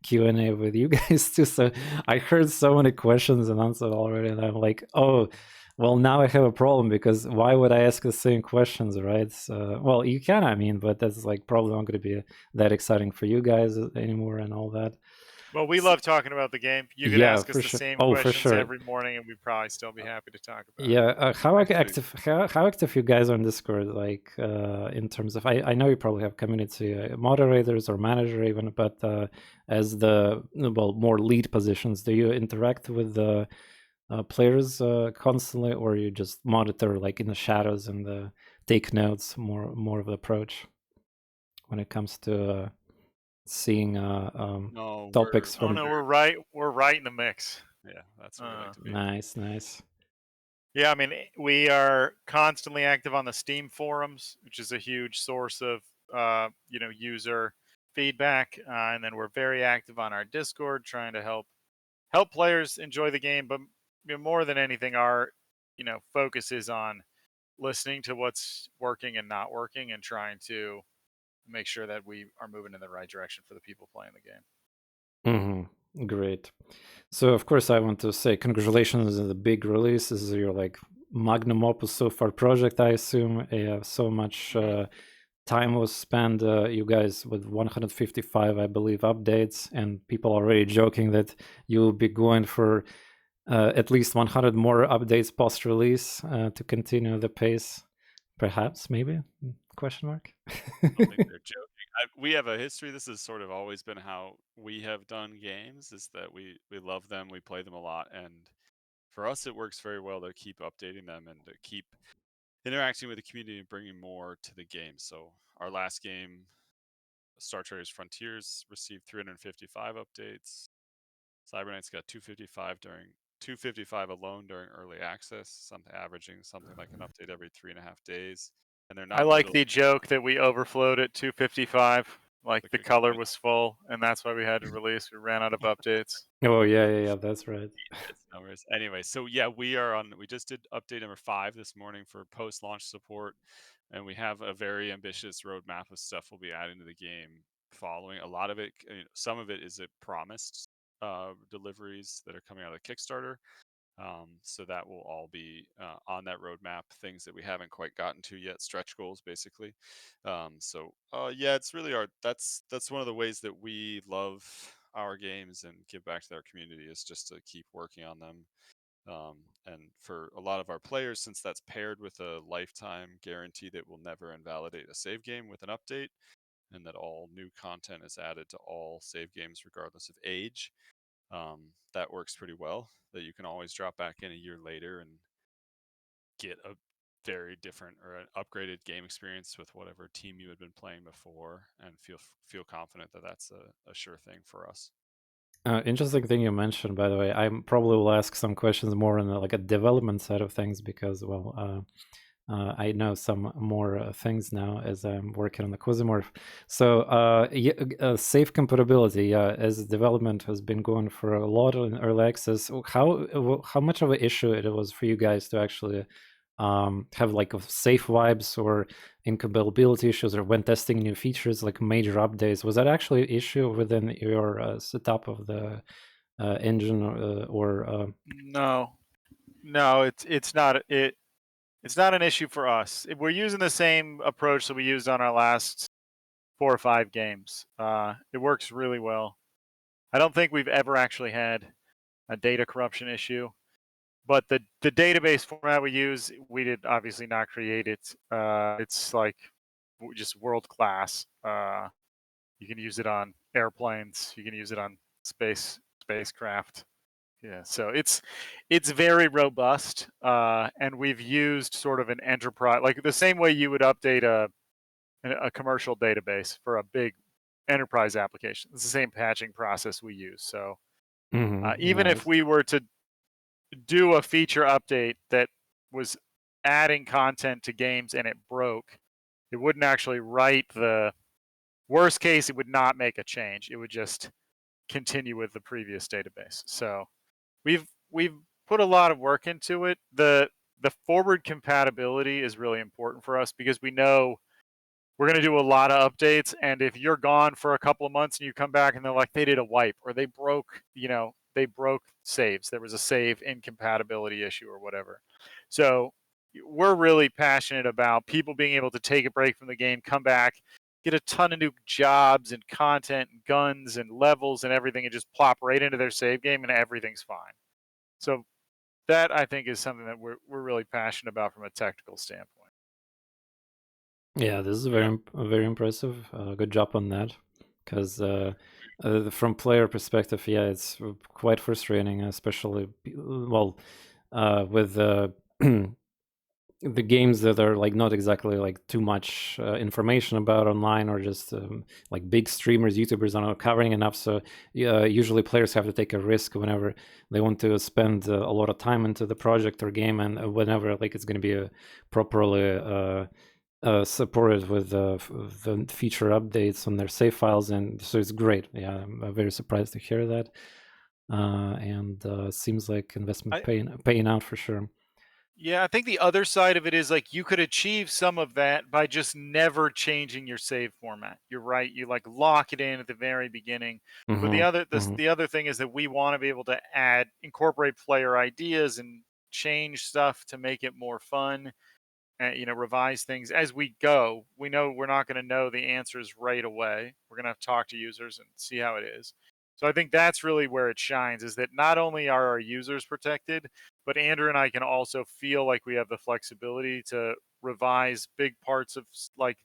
Q&A with you guys too. So I heard so many questions and answered already, and I'm like, oh, well, now I have a problem, because why would I ask the same questions, right? Well, you can, I mean, but that's like probably not going to be that exciting for you guys anymore and all that. Well, we love talking about the game. You can ask us the same questions every morning, and we'd probably still be happy to talk about it. Yeah, how active you guys are on Discord? Like in terms of, I know you probably have community moderators or manager even, but as the more lead positions, do you interact with the players constantly, or you just monitor like in the shadows and take notes, more of the approach when it comes to seeing topics from... we're right in the mix. Yeah, that's what we like to be. Nice. Yeah, I mean, we are constantly active on the Steam forums, which is a huge source of user feedback, and then we're very active on our Discord, trying to help players enjoy the game. But more than anything, our focus is on listening to what's working and not working, and trying to make sure that we are moving in the right direction for the people playing the game. Great. So of course I want to say congratulations on the big release. This is your like magnum opus so far project, I assume. So much time was spent, you guys, with 155, I believe, updates, and people already joking that you'll be going for at least 100 more updates post-release to continue the pace. Perhaps, maybe? Question mark? I don't think they're joking. we have a history. This has sort of always been how we have done games, is that we love them, we play them a lot, and for us it works very well to keep updating them and to keep interacting with the community and bringing more to the game. So our last game, Star Traders Frontiers, received 355 updates. Cybernet's got 255 alone during early access, something averaging something like an update every 3.5 days. And they're I not like the joke that we overflowed at 255. Like the Like color was full, and that's why we had to release. We ran out of updates. Oh yeah, that's right. It's no worries. Anyway, so yeah, we just did update number 5 this morning for post-launch support, and we have a very ambitious roadmap of stuff we'll be adding to the game following. A lot of it, some of it is promised deliveries that are coming out of the Kickstarter. So that will all be on that roadmap, things that we haven't quite gotten to yet, stretch goals basically. Yeah, it's really that's one of the ways that we love our games and give back to our community, is just to keep working on them. And for a lot of our players, since that's paired with a lifetime guarantee that will never invalidate a save game with an update, and that all new content is added to all save games regardless of age, that works pretty well, that you can always drop back in a year later and get a very different or an upgraded game experience with whatever team you had been playing before, and feel confident that that's a sure thing for us. Interesting thing you mentioned, by the way. I probably will ask some questions more on like a development side of things, because I know some more things now as I'm working on the Quasimorph. So safe compatibility, as development has been going for a lot in early access. How much of an issue it was for you guys to actually have like a safe vibes or incompatibility issues, or when testing new features like major updates? Was that actually an issue within your setup of the engine, or No, it's not. It's not an issue for us. We're using the same approach that we used on our last 4 or 5 games. It works really well. I don't think we've ever actually had a data corruption issue, but the database format we use, we did obviously not create it. It's like just world class. You can use it on airplanes. You can use it on spacecraft. Yeah, so it's very robust, and we've used sort of an enterprise, like the same way you would update a commercial database for a big enterprise application. It's the same patching process we use. So even nice. if we were to do a feature update that was adding content to games and it broke, it wouldn't actually write the worst case. It would not make a change. It would just continue with the previous database. So we've put a lot of work into it. The forward compatibility is really important for us, because we know we're going to do a lot of updates, and if you're gone for a couple of months and you come back and they're like, they did a wipe, or they broke saves, there was a save incompatibility issue or whatever. So we're really passionate about people being able to take a break from the game, come back, get a ton of new jobs and content and guns and levels and everything, and just plop right into their save game and everything's fine. So that, I think, is something that we're really passionate about from a technical standpoint. Yeah, this is very impressive. Good job on that. Because from player perspective, yeah, it's quite frustrating, especially with the games that are like not exactly like too much information about online, or just like big streamers, YouTubers are not covering enough. So usually players have to take a risk whenever they want to spend a lot of time into the project or game, and whenever like it's going to be properly supported with the feature updates on their save files. And so it's great. Yeah, I'm very surprised to hear that. And seems like investment paying out for sure. Yeah, I think the other side of it is like you could achieve some of that by just never changing your save format. You're right. You like lock it in at the very beginning. But the other thing is that we want to be able to incorporate player ideas and change stuff to make it more fun. Revise things as we go. We know we're not going to know the answers right away. We're going to have to talk to users and see how it is. So I think that's really where it shines, is that not only are our users protected, but Andrew and I can also feel like we have the flexibility to revise big parts of like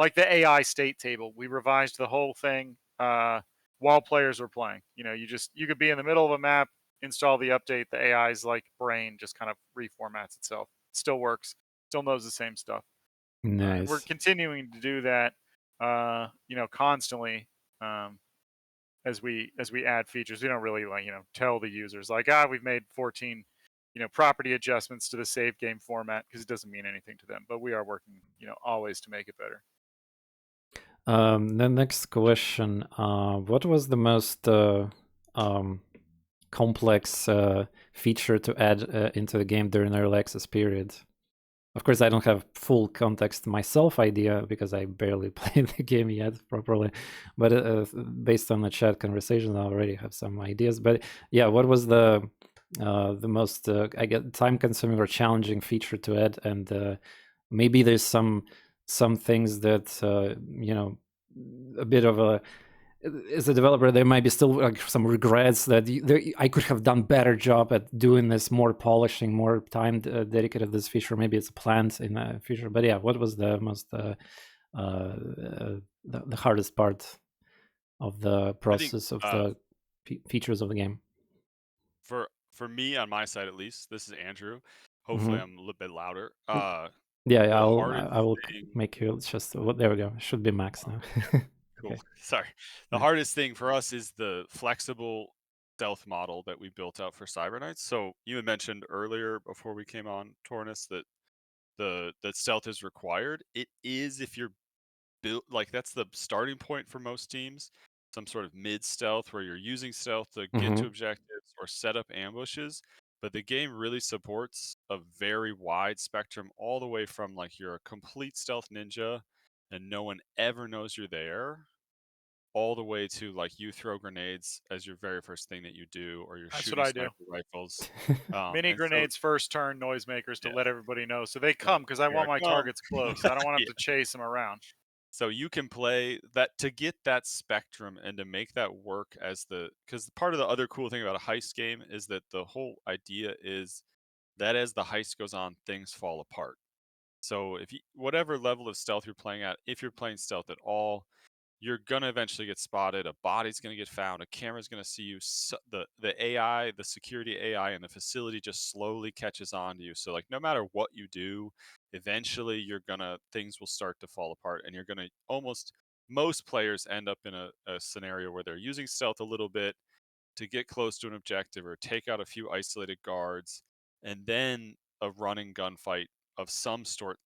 like the AI state table. We revised the whole thing while players were playing. You know, you could be in the middle of a map, install the update, the AI's like brain just kind of reformats itself. Still works, still knows the same stuff. And we're Nice. continuing to do that, you know, constantly as we add features. We don't really like, you know, tell the users like, we've made 14, you know, property adjustments to the save game format, because it doesn't mean anything to them. But we are working, you know, always to make it better. The next question: what was the most complex feature to add into the game during early access period? Of course, I don't have full context myself idea because I barely played the game yet properly. But based on the chat conversation, I already have some ideas. But yeah, what was the most I guess time-consuming or challenging feature to add? And maybe there's some things that you know, a bit of a, as a developer, there might be still like some regrets that I could have done better job at doing this, more polishing, more time dedicated to this feature. Maybe it's planned in the future. But yeah, what was the most the hardest part of the process of the features of the game? For me, on my side at least, this is Andrew. Hopefully, I'm a little bit louder. Yeah, the I hardest will thing- make you just. There we go. It should be max now. Cool. Okay. Sorry. The Yeah. hardest thing for us is the flexible stealth model that we built out for Cyber Knights. So you had mentioned earlier before we came on, TorNis, that that stealth is required. It is if you're built like that's the starting point for most teams. Some sort of mid stealth where you're using stealth to get to objectives or set up ambushes. But the game really supports a very wide spectrum, all the way from like you're a complete stealth ninja and no one ever knows you're there, all the way to like you throw grenades as your very first thing that you do, or you're That's shooting what I do. sniper rifles. Mini And so, grenades first turn, noisemakers to yeah, let everybody know. So they so come because I here want my I come. targets close. I don't want to Yeah. have to chase them around. So you can play that to get that spectrum and to make that work as because part of the other cool thing about a heist game is that the whole idea is that as the heist goes on, things fall apart. So if you, whatever level of stealth you're playing at, if you're playing stealth at all, you're gonna eventually get spotted. A body's gonna get found. A camera's gonna see you. The AI, the security AI in the facility just slowly catches on to you. So like no matter what you do, eventually things will start to fall apart, and you're gonna most players end up in a scenario where they're using stealth a little bit to get close to an objective or take out a few isolated guards, and then a running gunfight of some sort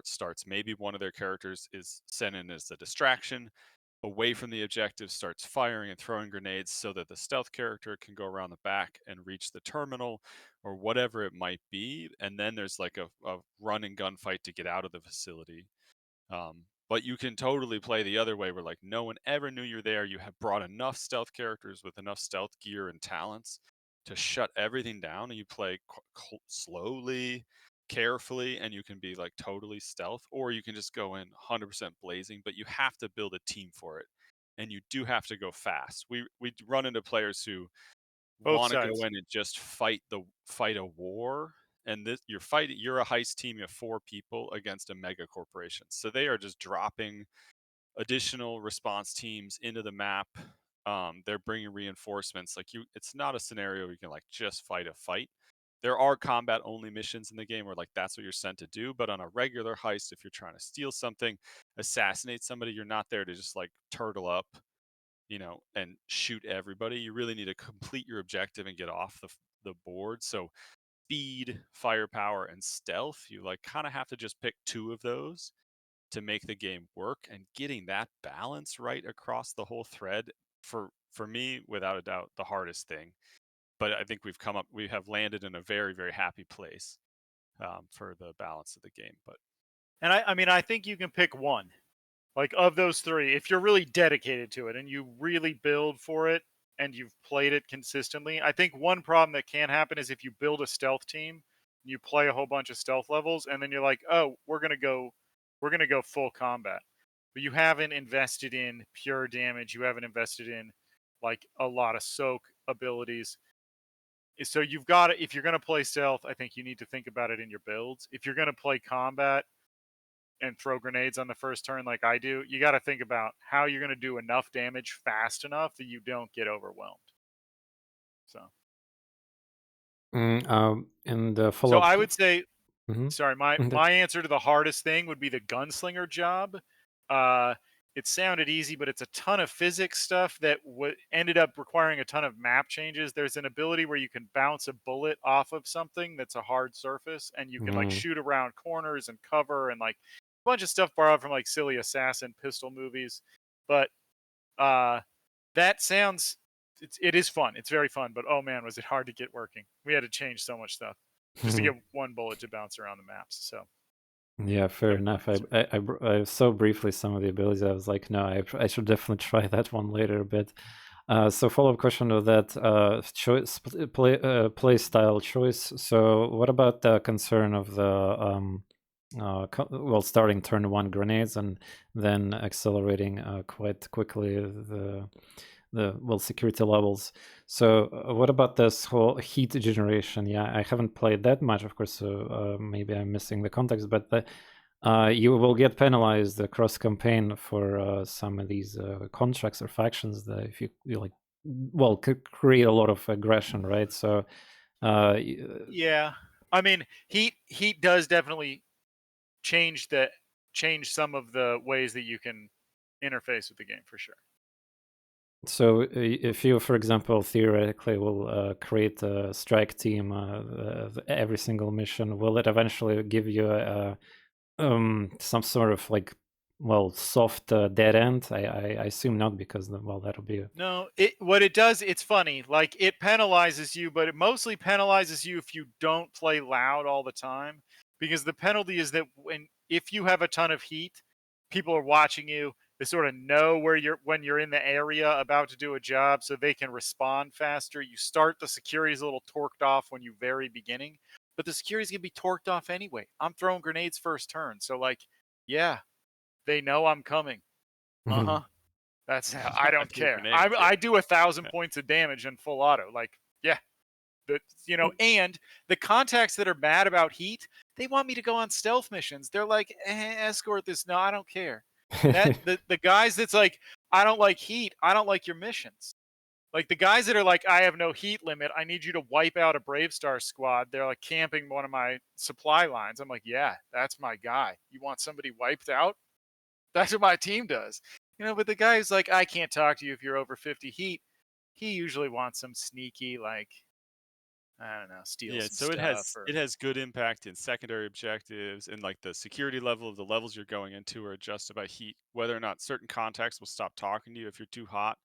starts. Maybe one of their characters is sent in as a distraction away from the objective, starts firing and throwing grenades so that the stealth character can go around the back and reach the terminal or whatever it might be. And then there's like a running gunfight to get out of the facility. But you can totally play the other way where like no one ever knew you're there. You have brought enough stealth characters with enough stealth gear and talents to shut everything down, and you play slowly, carefully, and you can be like totally stealth, or you can just go in 100% blazing. But you have to build a team for it, and you do have to go fast. We run into players who Both want to go sides. in and just fight a war, and you're a heist team, you have 4 people against a mega corporation, so they are just dropping additional response teams into the map. They're bringing reinforcements. Like it's not a scenario where you can like just fight a fight. There are combat only missions in the game where like that's what you're sent to do, but on a regular heist, if you're trying to steal something, assassinate somebody, you're not there to just like turtle up, and shoot everybody. You really need to complete your objective and get off the board. So speed, firepower, and stealth, you like kind of have to just pick 2 of those to make the game work, and getting that balance right across the whole thread for me, without a doubt, the hardest thing. But I think we have landed in a very, very happy place for the balance of the game. But And I mean, I think you can pick one. Like of those 3, if you're really dedicated to it and you really build for it and you've played it consistently, I think one problem that can happen is if you build a stealth team, you play a whole bunch of stealth levels, and then you're like, oh, we're gonna go full combat. But you haven't invested in pure damage, you haven't invested in like a lot of soak abilities. So you've got to, if you're gonna play stealth, I think you need to think about it in your builds. If you're gonna play combat, and throw grenades on the first turn like I do, you got to think about how you're going to do enough damage fast enough that you don't get overwhelmed. So, And the so follow-up. I would say, Mhm. sorry, my answer to the hardest thing would be the gunslinger job. It sounded easy, but it's a ton of physics stuff that ended up requiring a ton of map changes. There's an ability where you can bounce a bullet off of something that's a hard surface, and you can like shoot around corners and cover and like a bunch of stuff borrowed from like silly assassin pistol movies. But that sounds it is fun. It's very fun, but oh man, was it hard to get working. We had to change so much stuff just to get one bullet to bounce around the maps. So Yeah, fair enough. I saw briefly some of the abilities. I was like, no, I should definitely try that one later. But so follow-up question of that choice, play style choice. So what about the concern of the well, starting turn 1 grenades and then accelerating quite quickly the security levels. So what about this whole heat generation? Yeah, I haven't played that much, of course, so maybe I'm missing the context, but you will get penalized across campaign for some of these contracts or factions that if you like, well, could create a lot of aggression, right? So yeah, I mean, heat does definitely change some of the ways that you can interface with the game for sure. So if you, for example, theoretically will create a strike team every single mission, will it eventually give you some sort of like, well, soft dead end? I assume not, because well, that'll be No, what it does, it's funny. Like it penalizes you, but it mostly penalizes you if you don't play loud all the time. Because the penalty is that if you have a ton of heat, people are watching you. They sort of know when you're in the area about to do a job, so they can respond faster. You start the security's a little torqued off when you very beginning, but the security's gonna be torqued off anyway. I'm throwing grenades first turn, so like, yeah, they know I'm coming. Uh-huh. That's how I don't care. I do 1,000 points of damage in full auto. Like, yeah, and the contacts that are mad about heat, they want me to go on stealth missions. They're like, escort this. No, I don't care. That the guys that's like, I don't like heat. I don't like your missions. Like the guys that are like, I have no heat limit. I need you to wipe out a Brave Star squad. They're like camping one of my supply lines. I'm like, yeah, that's my guy. You want somebody wiped out? That's what my team does. But the guy who's like, I can't talk to you if you're over 50 heat, he usually wants some sneaky, like, I don't know, steal some so stuff. it has good impact in secondary objectives, and like the security level of the levels you're going into are adjusted by heat. Whether or not certain contacts will stop talking to you if you're too hot.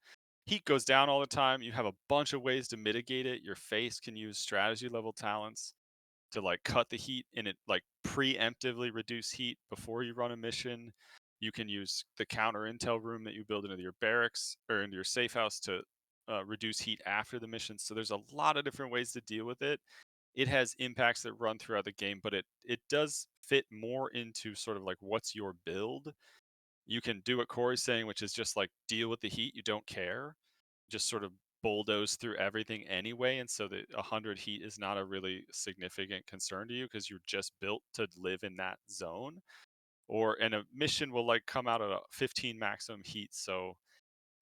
Heat goes down all the time. You have a bunch of ways to mitigate it. Your face can use strategy level talents to like cut the heat, and it like preemptively reduce heat before you run a mission. You can use the counter intel room that you build into your barracks or into your safe house to reduce heat after the mission. So there's a lot of different ways to deal with it. It has impacts that run throughout the game, but it does fit more into sort of like what's your build. You can do what Corey's saying, which is just like deal with the heat. You don't care, just sort of bulldoze through everything anyway, and so that 100 heat is not a really significant concern to you because you're just built to live in that zone. And a mission will like come out at a 15 maximum heat. So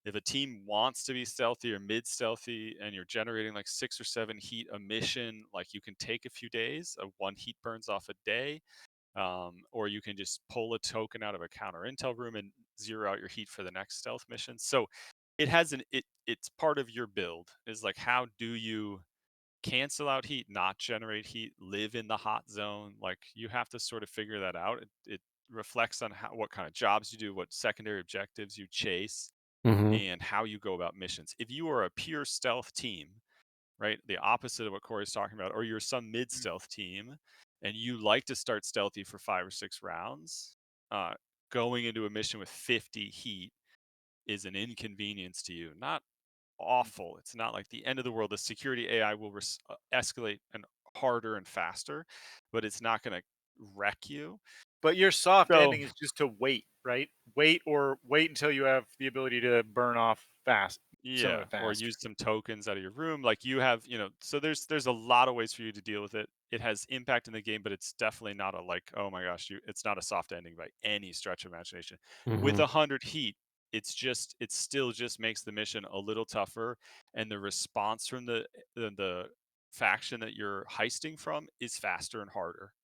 if a team wants to be stealthy or mid stealthy and you're generating like 6 or 7 heat a mission, like you can take a few days. 1 heat burns off a day. Or you can just pull a token out of a counter intel room and zero out your heat for the next stealth mission. So it has it's part of your build, is like, how do you cancel out heat, not generate heat, live in the hot zone? Like you have to sort of figure that out. It reflects on what kind of jobs you do, what secondary objectives you chase, and how you go about missions. If you are a pure stealth team, right, the opposite of what Corey's talking about, or you're some mid stealth team and you like to start stealthy for 5 or 6 rounds, going into a mission with 50 heat is an inconvenience to you. Not awful. It's not like the end of the world. The security AI will escalate and harder and faster, but it's not going to wreck you. But your soft ending is just to wait, right? Wait until you have the ability to burn off fast. Yeah, or faster. use some tokens out of your room. Like you have, so there's a lot of ways for you to deal with it. It has impact in the game, but it's definitely not a like, oh my gosh, it's not a soft ending by any stretch of imagination. With 100 heat, it still just makes the mission a little tougher, and the response from the faction that you're heisting from is faster and harder.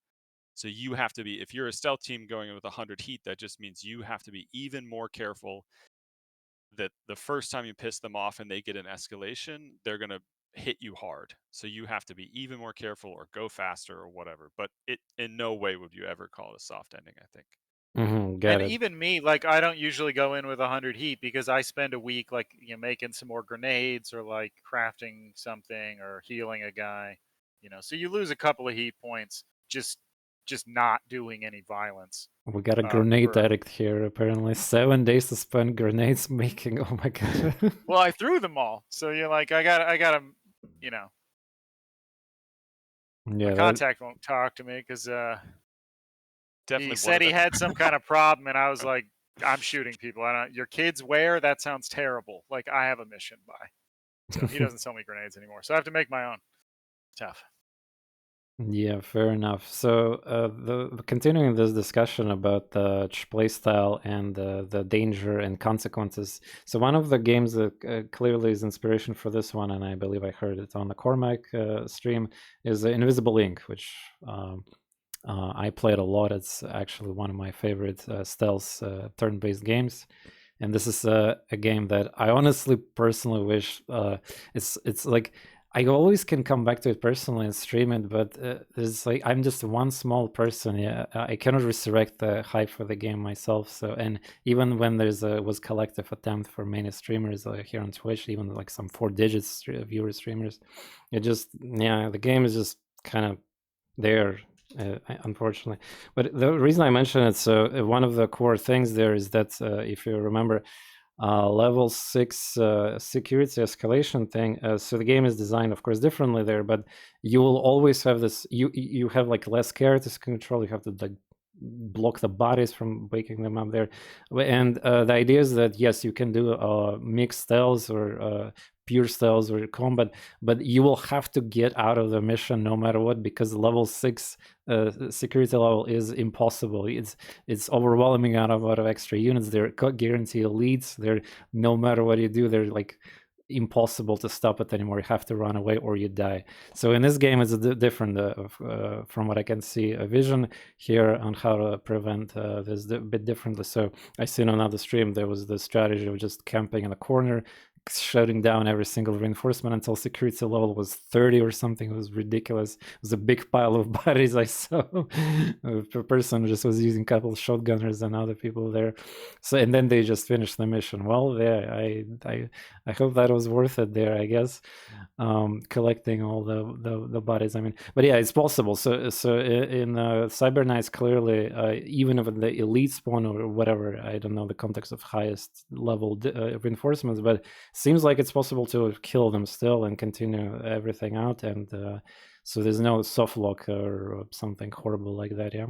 So you have to be, if you're a stealth team going in with 100 heat, that just means you have to be even more careful that the first time you piss them off and they get an escalation, they're going to hit you hard. So you have to be even more careful or go faster or whatever. But it in no way would you ever call it a soft ending, I think. Got And it. even me, like I don't usually go in with 100 heat because I spend a week like making some more grenades or like crafting something or healing a guy. So you lose a couple of heat points just not doing any violence. We got a grenade for- addict here, apparently. 7 days to spend grenades making. Oh my god. Well, I threw them all, so you're like, I got to, Yeah, my contact won't talk to me because Definitely he said he had some kind of problem, and I was like, I'm shooting people. Your kids where? That sounds terrible. Like I have a mission by. So he doesn't sell me grenades anymore. So I have to make my own. Tough. Yeah, fair enough. So, continuing this discussion about the playstyle and the danger and consequences. So, one of the games that clearly is inspiration for this one, and I believe I heard it on the Cormac stream, is Invisible Ink, which I played a lot. It's actually one of my favorite stealth turn-based games. And this is a game that I honestly, personally wish it's like I always can come back to it personally and stream it, but it's like I'm just one small person. Yeah, I cannot resurrect the hype for the game myself. So, and even when was collective attempt for many streamers here on Twitch, even like some 4 digits viewer streamers, it just the game is just kind of there. Unfortunately, but the reason I mention it, so one of the core things there is that if you remember, level 6 security escalation thing. So the game is designed, of course, differently there, but you will always have this. You have like less characters control. You have to like block the bodies from waking them up there, and the idea is that yes, you can do mixed styles or pure styles or combat, but you will have to get out of the mission no matter what, because level 6 security level is impossible. It's overwhelming out of extra units. They're guaranteed elites. They're, no matter what you do, they're like impossible to stop it anymore. You have to run away or you die. So in this game, it's different from what I can see. A vision here on how to prevent this a bit differently. So I seen on another stream there was the strategy of just camping in a corner, shutting down every single reinforcement until security level was 30 or something. It was ridiculous. It was a big pile of bodies I saw. A person just was using a couple of shotgunners and other people there. So, and then they just finished the mission. Well, yeah, I hope that was worth it there, I guess. Collecting all the bodies. I mean, but yeah, it's possible. So in Cyber Knights, clearly, even if the elite spawn or whatever, I don't know the context of highest level reinforcements, but seems like it's possible to kill them still and continue everything out. And so there's no soft lock or something horrible like that. Yeah.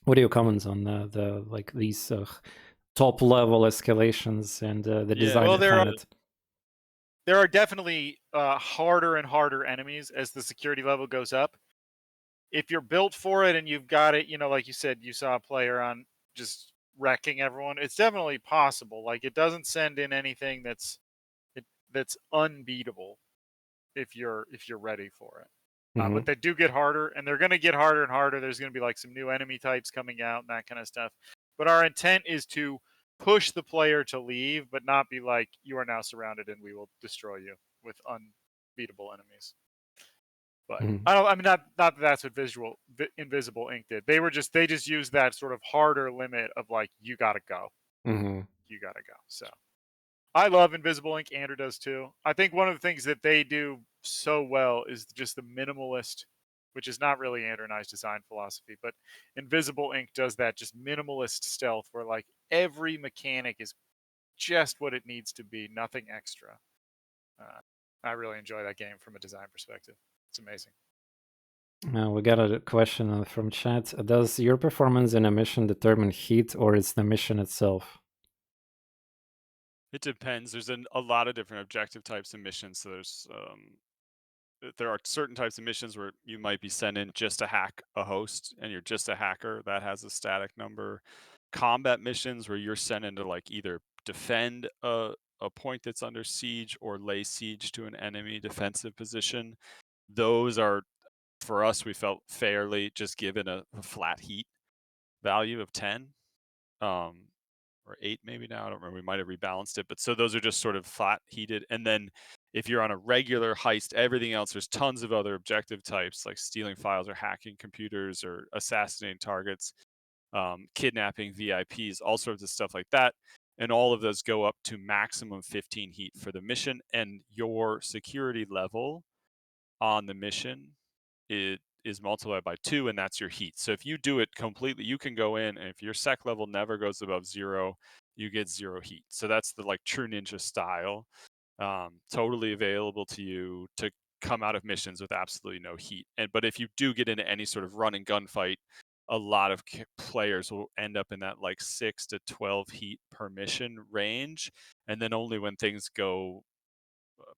What are your comments on the like these top level escalations and the design Well, behind it? There are definitely harder and harder enemies as the security level goes up. If you're built for it and you've got it, like you said, you saw a player on just wrecking everyone. It's definitely possible. Like it doesn't send in anything that's unbeatable if you're ready for it. But they do get harder, and they're going to get harder and harder. There's going to be like some new enemy types coming out and that kind of stuff. But our intent is to push the player to leave, but not be like, you are now surrounded and we will destroy you with unbeatable enemies. But I mean, not that that's what Invisible Ink did. They just used that sort of harder limit of like, you gotta go. You gotta go. So I love Invisible Ink. Andrew does too. I think one of the things that they do so well is just the minimalist, which is not really Andrew and I's design philosophy, but Invisible Ink does that just minimalist stealth where like every mechanic is just what it needs to be, nothing extra. I really enjoy that game from a design perspective. It's amazing. We got a question from chat. Does your performance in a mission determine heat, or is the mission itself? It depends. There's a lot of different objective types and missions. So there are certain types of missions where you might be sent in just to hack a host, and you're just a hacker. That has a static number. Combat missions where you're sent in to like either defend a point that's under siege or lay siege to an enemy defensive position. Those are, for us, we felt fairly just given a flat heat value of 10. Or 8 maybe now. I don't remember. We might have rebalanced it. But so those are just sort of flat heated. And then if you're on a regular heist, everything else, there's tons of other objective types like stealing files or hacking computers or assassinating targets, kidnapping VIPs, all sorts of stuff like that. And all of those go up to maximum 15 heat for the mission. And your security level on the mission is multiplied by 2, and that's your heat. So if you do it completely, you can go in, and if your sec level never goes above 0, you get 0 heat. So that's the like true ninja style, totally available to you to come out of missions with absolutely no heat. But if you do get into any sort of run and gun fight, a lot of players will end up in that like 6 to 12 heat per mission range, and then only when things go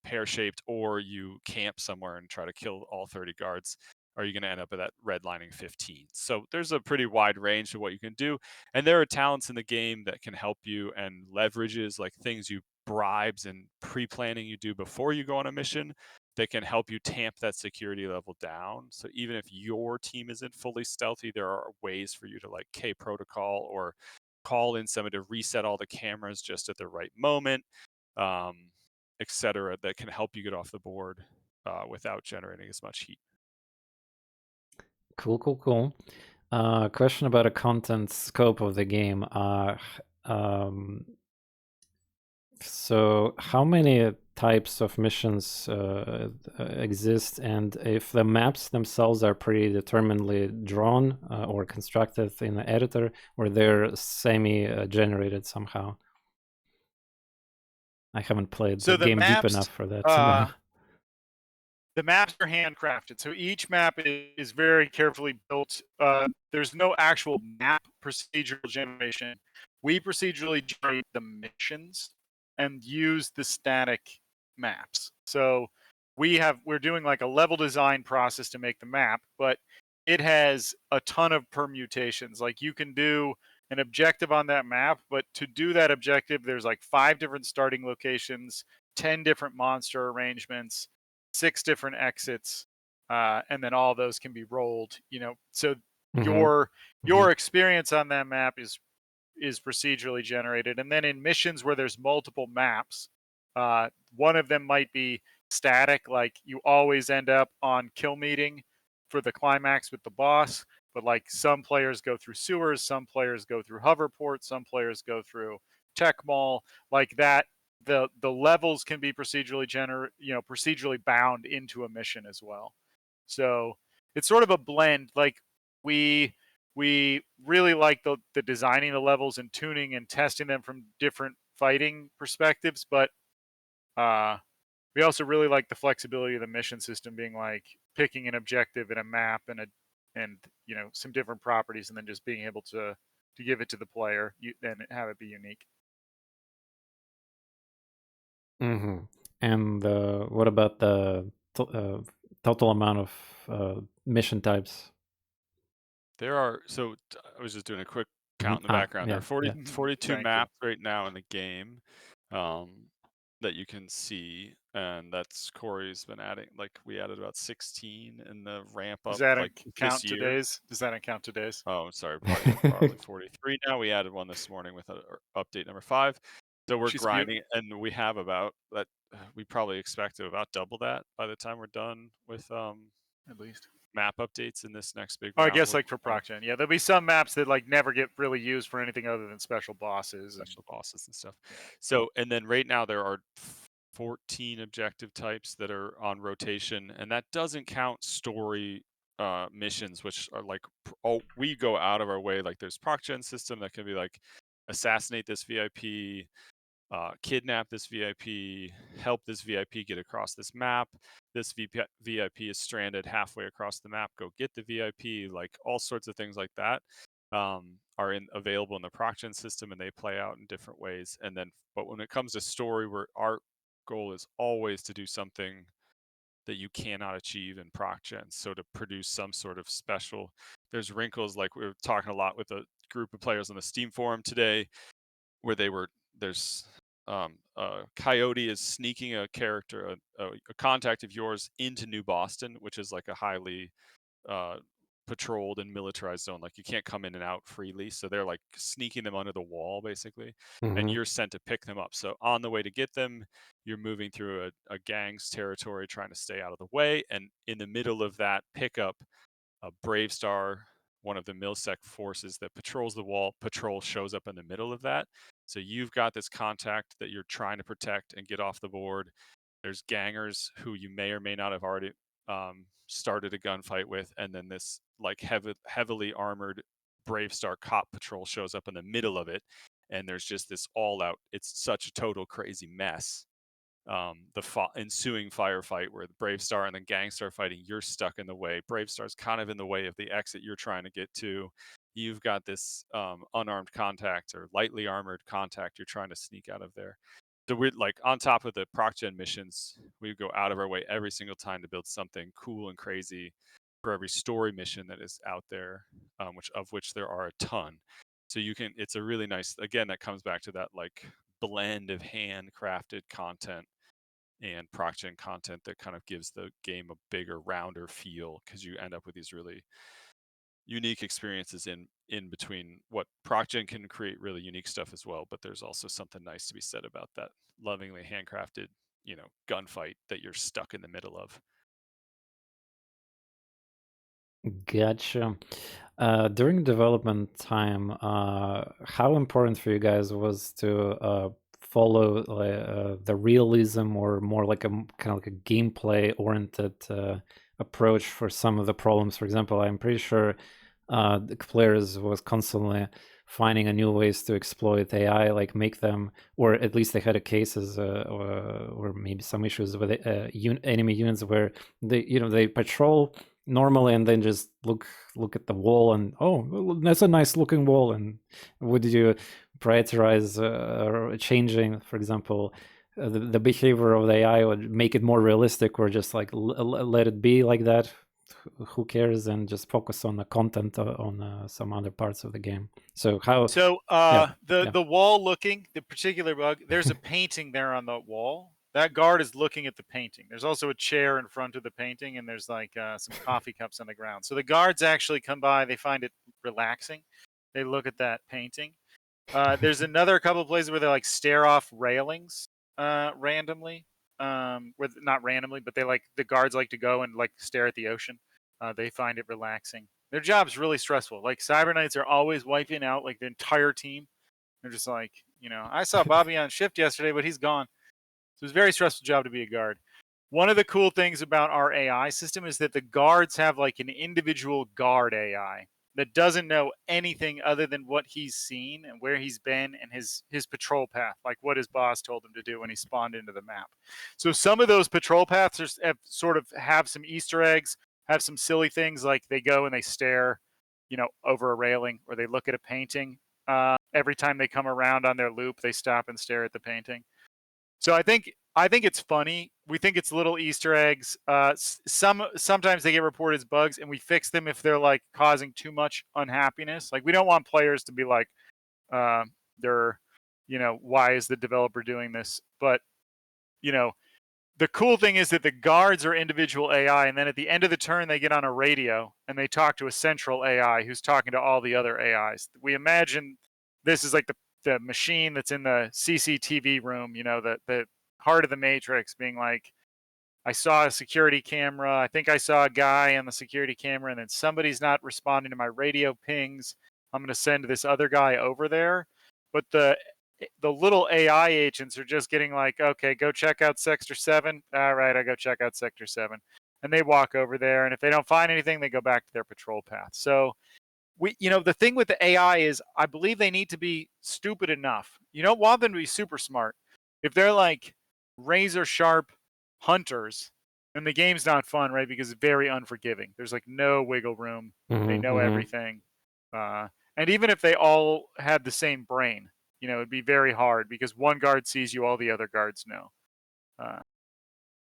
pear-shaped or you camp somewhere and try to kill all 30 guards are you going to end up at that redlining 15. So there's a pretty wide range of what you can do, and there are talents in the game that can help you, and leverages like things you bribes and pre-planning you do before you go on a mission that can help you tamp that security level down. So even if your team isn't fully stealthy, there are ways for you to like K protocol or call in somebody to reset all the cameras just at the right moment, etc., that can help you get off the board without generating as much heat. Cool. Question about a content scope of the game. So how many types of missions exist, and if the maps themselves are predeterminedly drawn or constructed in the editor, or they're semi-generated somehow? I haven't played the game deep enough for that to know. The maps are handcrafted, so each map is very carefully built. There's no actual map procedural generation. We procedurally generate the missions and use the static maps. So we're doing like a level design process to make the map, but it has a ton of permutations. Like you can do an objective on that map, but to do that objective, there's like 5 different starting locations, 10 different monster arrangements, 6 different exits, and then all those can be rolled. So your experience on that map is procedurally generated, and then in missions where there's multiple maps, one of them might be static, like you always end up on kill meeting for the climax with the boss, but like some players go through sewers, some players go through hoverport, some players go through tech mall, like that. The levels can be procedurally procedurally bound into a mission as well. So it's sort of a blend. Like we really like the designing the levels and tuning and testing them from different fighting perspectives, but we also really like the flexibility of the mission system, being like picking an objective and a map and some different properties, and then just being able to give it to the player and have it be unique. And what about the total amount of mission types? There are, so I was just doing a quick count in the background. Yeah, there are 42 Thank maps right now in the game that you can see, and that's Corey's been adding. Like we added about 16 in the ramp up. Does that like count this year. today's? Does that count today's? Oh, sorry, probably 43 now. We added one this morning with update number 5. So we're grinding, and we have about that. We probably expect to about double that by the time we're done with at least map updates in this next big round. round. I guess like for ProcGen, yeah, there'll be some maps that like never get really used for anything other than special bosses and stuff. Yeah. So, and then right now there are 14 objective types that are on rotation, and that doesn't count story missions, which are like we go out of our way. Like there's ProcGen system that can be like assassinate this VIP, kidnap this VIP, help this VIP get across this map. This VIP is stranded halfway across the map. Go get the VIP, like all sorts of things like that. are available in the ProcGen system, and they play out in different ways. And then, but when it comes to story, our goal is always to do something that you cannot achieve in ProcGen. So to produce some sort of special, there's wrinkles, like we were talking a lot with a group of players on the Steam forum today, where there's a coyote is sneaking a character, a contact of yours, into New Boston, which is like a highly patrolled and militarized zone. Like you can't come in and out freely, so they're like sneaking them under the wall basically, and you're sent to pick them up. So on the way to get them, you're moving through a gang's territory, trying to stay out of the way, and in the middle of that pickup, a Brave Star, one of the Milsec forces that patrols the wall, shows up in the middle of that. So you've got this contact that you're trying to protect and get off the board. There's gangers who you may or may not have already started a gunfight with, and then this like heavily armored Brave Star cop patrol shows up in the middle of it, and there's just this all-out, it's such a total crazy mess. The ensuing firefight where the Brave Star and the gang start fighting, you're stuck in the way. Brave Star's kind of in the way of the exit you're trying to get to. You've got this unarmed contact or lightly armored contact you're trying to sneak out of there. So we're like, on top of the ProcGen missions, we go out of our way every single time to build something cool and crazy for every story mission that is out there, which there are a ton. So it's a really nice, again, that comes back to that like blend of handcrafted content and ProcGen content that kind of gives the game a bigger, rounder feel, because you end up with these really unique experiences in between. What ProcGen can create really unique stuff as well, but there's also something nice to be said about that lovingly handcrafted, gunfight that you're stuck in the middle of. Gotcha. During development time, how important for you guys was to follow the realism, or more like kind of like a gameplay-oriented approach for some of the problems? For example, I'm pretty sure the players was constantly finding a new ways to exploit AI, like make them, or at least they had cases or maybe some issues with enemy units where they patrol normally and then just look at the wall and, oh, that's a nice looking wall. And would you prioritize changing, for example, the behavior of the AI, or make it more realistic, or just like let it be like that? Who cares, and just focus on the content on some other parts of the game? So how? The wall looking, the particular bug, there's a painting there on the wall. That guard is looking at the painting. There's also a chair in front of the painting, and there's like some coffee cups on the ground. So the guards actually come by, they find it relaxing. They look at that painting. There's another couple of places where they like stare off railings randomly. Not randomly, but the guards like to go and like stare at the ocean. They find it relaxing. Their job's really stressful. Like Cyber Knights are always wiping out like the entire team. They're just like, I saw Bobby on shift yesterday, but he's gone. So it's a very stressful job to be a guard. One of the cool things about our AI system is that the guards have like an individual guard AI that doesn't know anything other than what he's seen and where he's been and his patrol path, like what his boss told him to do when he spawned into the map. So some of those patrol paths have some Easter eggs, have some silly things, like they go and they stare, over a railing, or they look at a painting. Every time they come around on their loop, they stop and stare at the painting. So I think it's funny. We think it's little Easter eggs. Sometimes they get reported as bugs, and we fix them if they're like causing too much unhappiness. Like we don't want players to be like, they're, why is the developer doing this? But the cool thing is that the guards are individual AI, and then at the end of the turn, they get on a radio and they talk to a central AI who's talking to all the other AIs. We imagine this is like the machine that's in the CCTV room, the heart of the Matrix, being like, I saw a security camera. I think I saw a guy on the security camera, and then somebody's not responding to my radio pings. I'm going to send this other guy over there. But the little AI agents are just getting like, okay, go check out Sector 7. All right, I go check out Sector 7. And they walk over there, and if they don't find anything, they go back to their patrol path. So the thing with the AI is, I believe they need to be stupid enough. You don't want them to be super smart. If they're like razor sharp hunters, then the game's not fun, right? Because it's very unforgiving. There's like no wiggle room. They know everything. And even if they all had the same brain, it'd be very hard because one guard sees you, all the other guards know.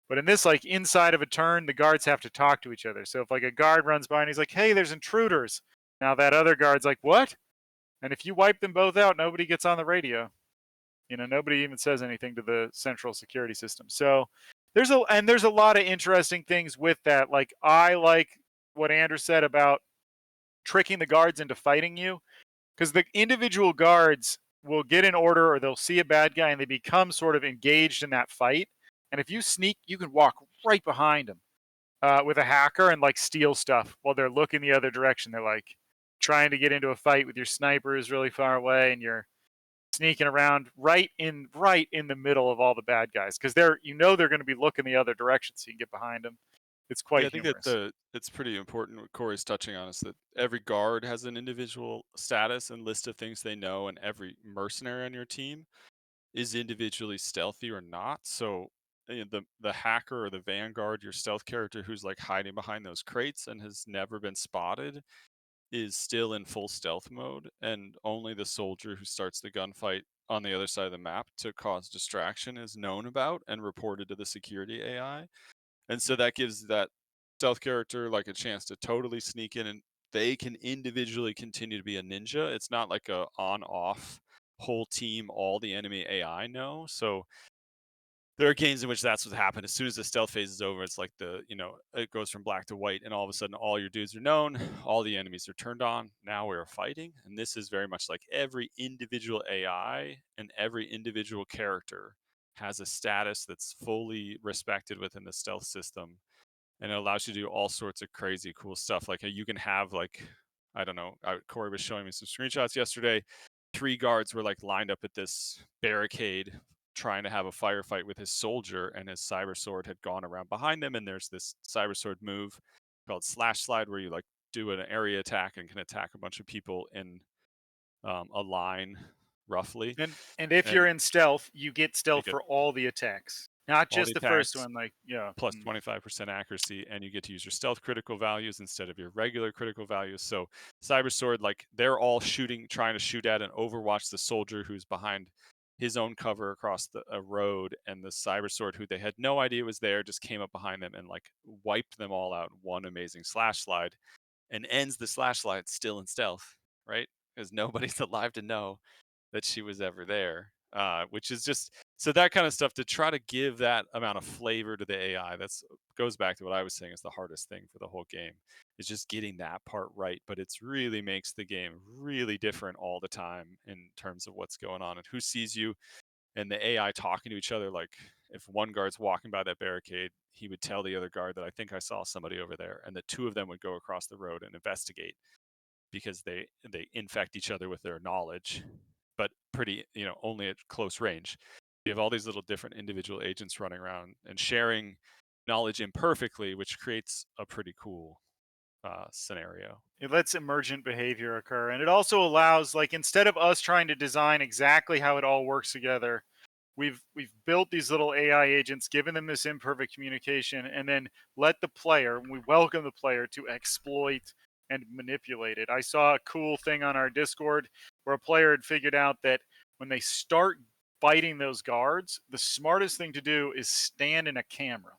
But in this, like inside of a turn, the guards have to talk to each other. So if like a guard runs by and he's like, "Hey, there's intruders," now that other guard's like, "What?" And if you wipe them both out, nobody gets on the radio. Nobody even says anything to the central security system. So there's a lot of interesting things with that. Like I like what Andrew said about tricking the guards into fighting you, because the individual guards will get an order or they'll see a bad guy and they become sort of engaged in that fight. And if you sneak, you can walk right behind them with a hacker and like steal stuff while they're looking the other direction. They're like trying to get into a fight with your sniper who's really far away, and you're sneaking around right in the middle of all the bad guys because they're going to be looking the other direction, so you can get behind them. It's quite I think humorous. that it's pretty important what Corey's touching on is that every guard has an individual status and list of things they know, and every mercenary on your team is individually stealthy or not. So the hacker or the vanguard, your stealth character who's like hiding behind those crates and has never been spotted, is still in full stealth mode, and only the soldier who starts the gunfight on the other side of the map to cause distraction is known about and reported to the security AI. And so that gives that stealth character like a chance to totally sneak in, and they can individually continue to be a ninja. It's not like a on-off whole team, all the enemy AI know. So there are games in which that's what happened. As soon as the stealth phase is over, it's like it goes from black to white, and all of a sudden all your dudes are known, all the enemies are turned on. Now we're fighting, and this is very much like every individual AI and every individual character has a status that's fully respected within the stealth system, and it allows you to do all sorts of crazy cool stuff. Like you can have I don't know, Corey was showing me some screenshots yesterday. 3 guards were like lined up at this barricade trying to have a firefight with his soldier, and his cyber sword had gone around behind them, and there's this cyber sword move called slash slide where you like do an area attack and can attack a bunch of people in a line roughly. And if you're in stealth, you get stealth get for all the attacks, not all just the the first attacks, one. Like plus 25% accuracy, and you get to use your stealth critical values instead of your regular critical values. So cyber sword, like they're all trying to shoot at and overwatch the soldier who's behind his own cover across a road, and the cyber sword, who they had no idea was there, just came up behind them and like wiped them all out in one amazing slash slide, and ends the slash slide still in stealth, right? Because nobody's alive to know that she was ever there, which is just so that kind of stuff to try to give that amount of flavor to the AI. That's goes back to what I was saying is the hardest thing for the whole game is just getting that part right. But it's really makes the game really different all the time in terms of what's going on and who sees you, and the AI talking to each other. Like if one guard's walking by that barricade, he would tell the other guard that I think I saw somebody over there, and the two of them would go across the road and investigate because they infect each other with their knowledge, but pretty only at close range. You have all these little different individual agents running around and sharing knowledge imperfectly, which creates a pretty cool scenario. It lets emergent behavior occur, and it also allows, like, instead of us trying to design exactly how it all works together, we've built these little AI agents, given them this imperfect communication, and then let the player, we welcome the player to exploit and manipulate it. I saw a cool thing on our Discord where a player had figured out that when they start fighting those guards, the smartest thing to do is stand in a camera.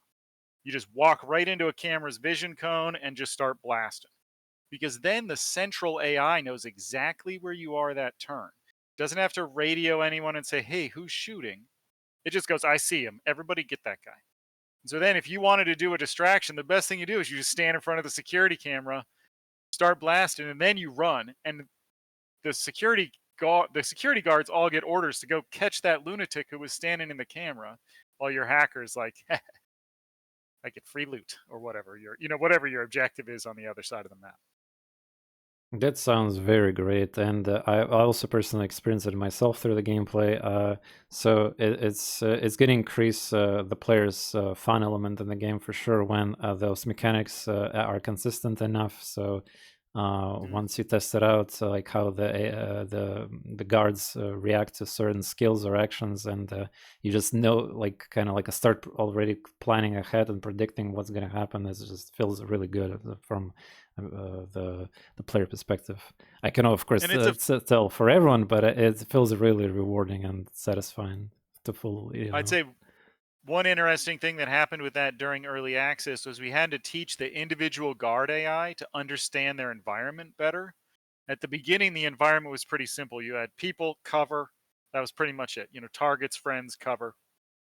You just walk right into a camera's vision cone and just start blasting, because then the central AI knows exactly where you are that turn. Doesn't have to radio anyone and say, "Hey, who's shooting?" It just goes, "I see him. Everybody get that guy." And so then if you wanted to do a distraction, the best thing you do is you just stand in front of the security camera, start blasting, and then you run. And the security guards all get orders to go catch that lunatic who was standing in the camera, while your hacker's like, I get free loot or whatever whatever your objective is on the other side of the map. That sounds very great, and I also personally experienced it myself through the gameplay. So it's going to increase the player's fun element in the game for sure when those mechanics are consistent enough. So once you test it out, so like how the guards react to certain skills or actions, and you just know, like kind of like a start already planning ahead and predicting what's going to happen. It just feels really good from the player perspective. I cannot, of course, tell for everyone, but it feels really rewarding and satisfying to full. I'd say one interesting thing that happened with that during early access was we had to teach the individual guard AI to understand their environment better. At the beginning, the environment was pretty simple. You had people, cover. That was pretty much it. Targets, friends, cover.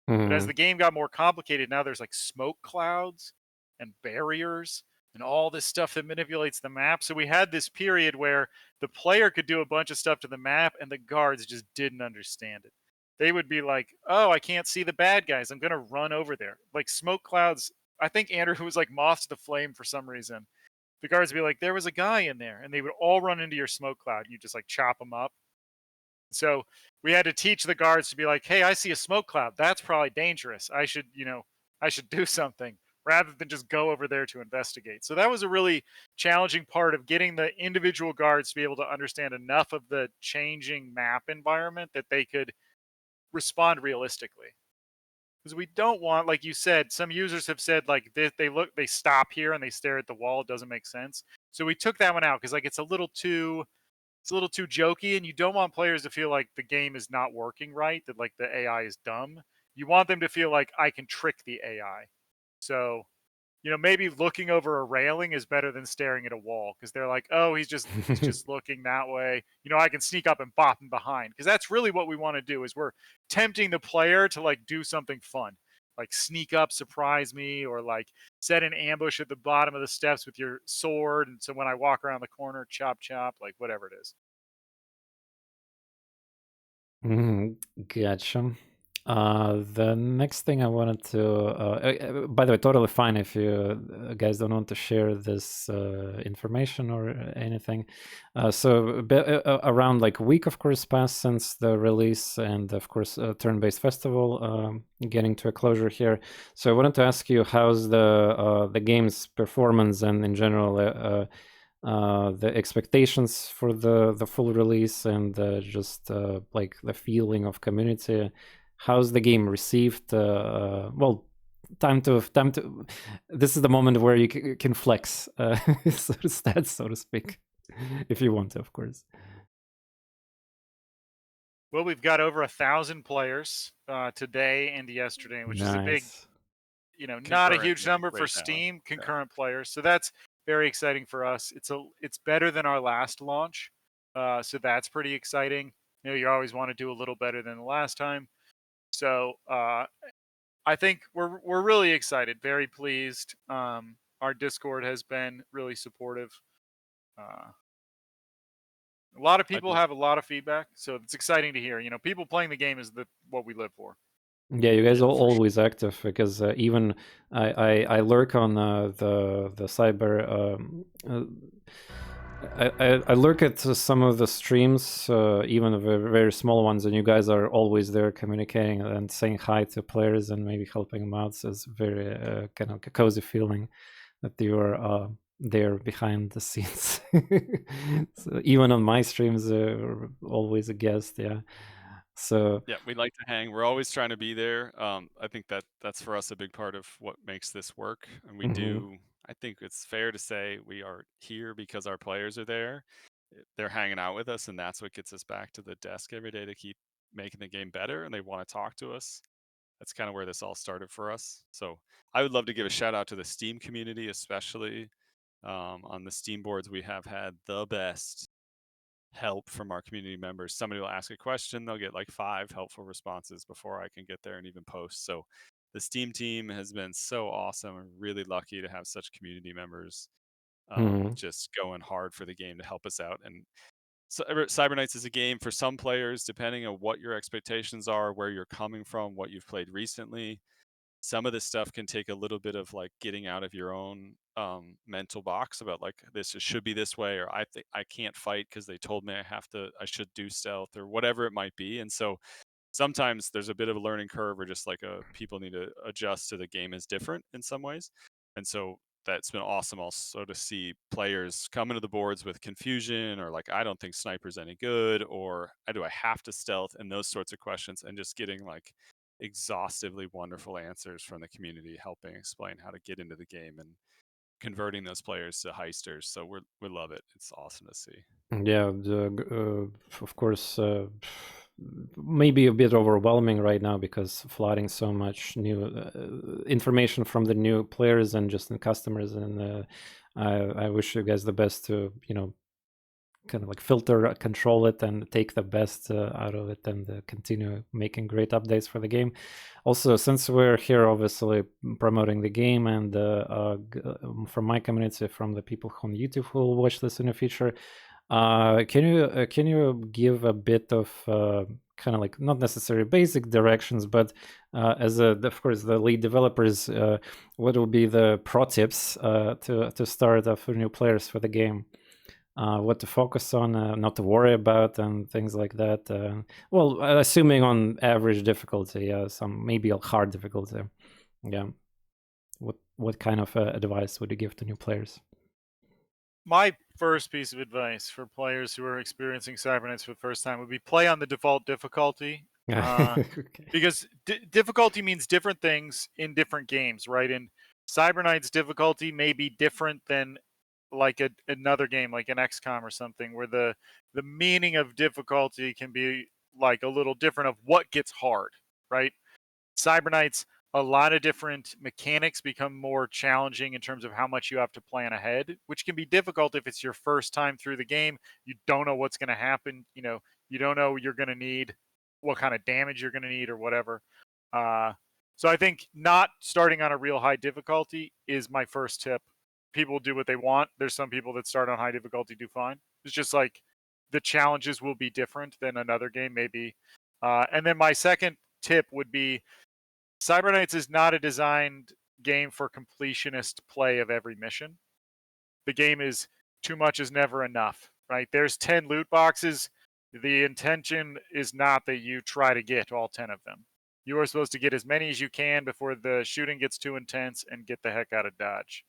But as the game got more complicated, now there's like smoke clouds and barriers and all this stuff that manipulates the map. So we had this period where the player could do a bunch of stuff to the map and the guards just didn't understand it. They would be like, oh, I can't see the bad guys. I'm going to run over there. Like smoke clouds. I think Andrew was like moth to the flame for some reason. The guards would be like, there was a guy in there. And they would all run into your smoke cloud. You just like chop them up. So we had to teach the guards to be like, hey, I see a smoke cloud. That's probably dangerous. I should do something rather than just go over there to investigate. So that was a really challenging part of getting the individual guards to be able to understand enough of the changing map environment that they could respond realistically. Because we don't want, like you said, some users have said like they stop here and they stare at the wall. It doesn't make sense. So we took that one out because like it's a little too jokey, and you don't want players to feel like the game is not working right, that like the AI is dumb. You want them to feel like I can trick the AI. So, maybe looking over a railing is better than staring at a wall because they're like, oh, he's just looking that way. I can sneak up and bop him behind, because that's really what we want to do, is we're tempting the player to like do something fun, like sneak up, surprise me, or like set an ambush at the bottom of the steps with your sword, and so when I walk around the corner, chop, like whatever it is. Gotcha. The next thing I wanted to, by the way, totally fine if you guys don't want to share this information or anything. So around like a week, of course, passed since the release, and of course, Turn-Based Festival getting to a closure here. So I wanted to ask you, how's the game's performance and in general the expectations for the full release, and just like the feeling of community. How's the game received? Well, time to. This is the moment where you can flex stats, so to speak, if you want to, of course. Well, we've got over 1,000 players today and yesterday, which is a big, not a huge number for Steam concurrent players. So that's very exciting for us. It's better than our last launch, so that's pretty exciting. You always want to do a little better than the last time. So I think we're really excited, very pleased. Our Discord has been really supportive. A lot of people have a lot of feedback, so it's exciting to hear. People playing the game is what we live for. Yeah, you guys are always active, because even I lurk on the cyber. I lurk at some of the streams, even the very small ones, and you guys are always there communicating and saying hi to players and maybe helping them out. So it's very kind of a cozy feeling that you are there behind the scenes. So even on my streams, always a guest. Yeah. So yeah, we like to hang. We're always trying to be there. I think that's for us a big part of what makes this work, and we do. I think it's fair to say we are here because our players are there. They're hanging out with us, and that's what gets us back to the desk every day to keep making the game better, and they want to talk to us. That's kind of where this all started for us. So I would love to give a shout out to the Steam community, especially on the Steam boards. We have had the best help from our community members. Somebody will ask a question, they'll get like 5 helpful responses before I can get there and even post. So the Steam team has been so awesome. I'm really lucky to have such community members just going hard for the game to help us out. And so Cyberknights is a game for some players, depending on what your expectations are, where you're coming from, what you've played recently. Some of this stuff can take a little bit of like getting out of your own mental box about like, this should be this way, or I think I can't fight because they told me I should do stealth, or whatever it might be. And so sometimes there's a bit of a learning curve, or just like people need to adjust to the game is different in some ways. And so that's been awesome also to see players come into the boards with confusion, or like, I don't think sniper's any good, or do I have to stealth, and those sorts of questions, and just getting like exhaustively wonderful answers from the community, helping explain how to get into the game and converting those players to heisters. So we love it. It's awesome to see. Yeah, of course, maybe a bit overwhelming right now because flooding so much new information from the new players and just the customers. And I wish you guys the best to, kind of like filter, control it, and take the best out of it, and continue making great updates for the game. Also, since we're here, obviously promoting the game, and from my community, from the people on YouTube who will watch this in the future, can you give a bit of kind of like not necessarily basic directions, but as of course the lead developers, what will be the pro tips to start for new players for the game? What to focus on, not to worry about, and things like that. Well, assuming on average difficulty, some maybe a hard difficulty. Yeah. What kind of advice would you give to new players? My first piece of advice for players who are experiencing Cyberknights for the first time would be play on the default difficulty. Okay. Because difficulty means different things in different games, right? And Cyberknights difficulty may be different than like another game like an XCOM or something, where the meaning of difficulty can be like a little different of what gets hard, right? Cyberknights, a lot of different mechanics become more challenging in terms of how much you have to plan ahead, which can be difficult if it's your first time through the game. You don't know what's going to happen. You don't know you're going to need, what kind of damage you're going to need or whatever. So I think not starting on a real high difficulty is my first tip. People do what they want. There's some people that start on high difficulty do fine. It's just like the challenges will be different than another game maybe. And then my second tip would be Cyberknights is not a designed game for completionist play of every mission. The game is too much is never enough, right? There's 10 loot boxes. The intention is not that you try to get all 10 of them. You are supposed to get as many as you can before the shooting gets too intense and get the heck out of Dodge.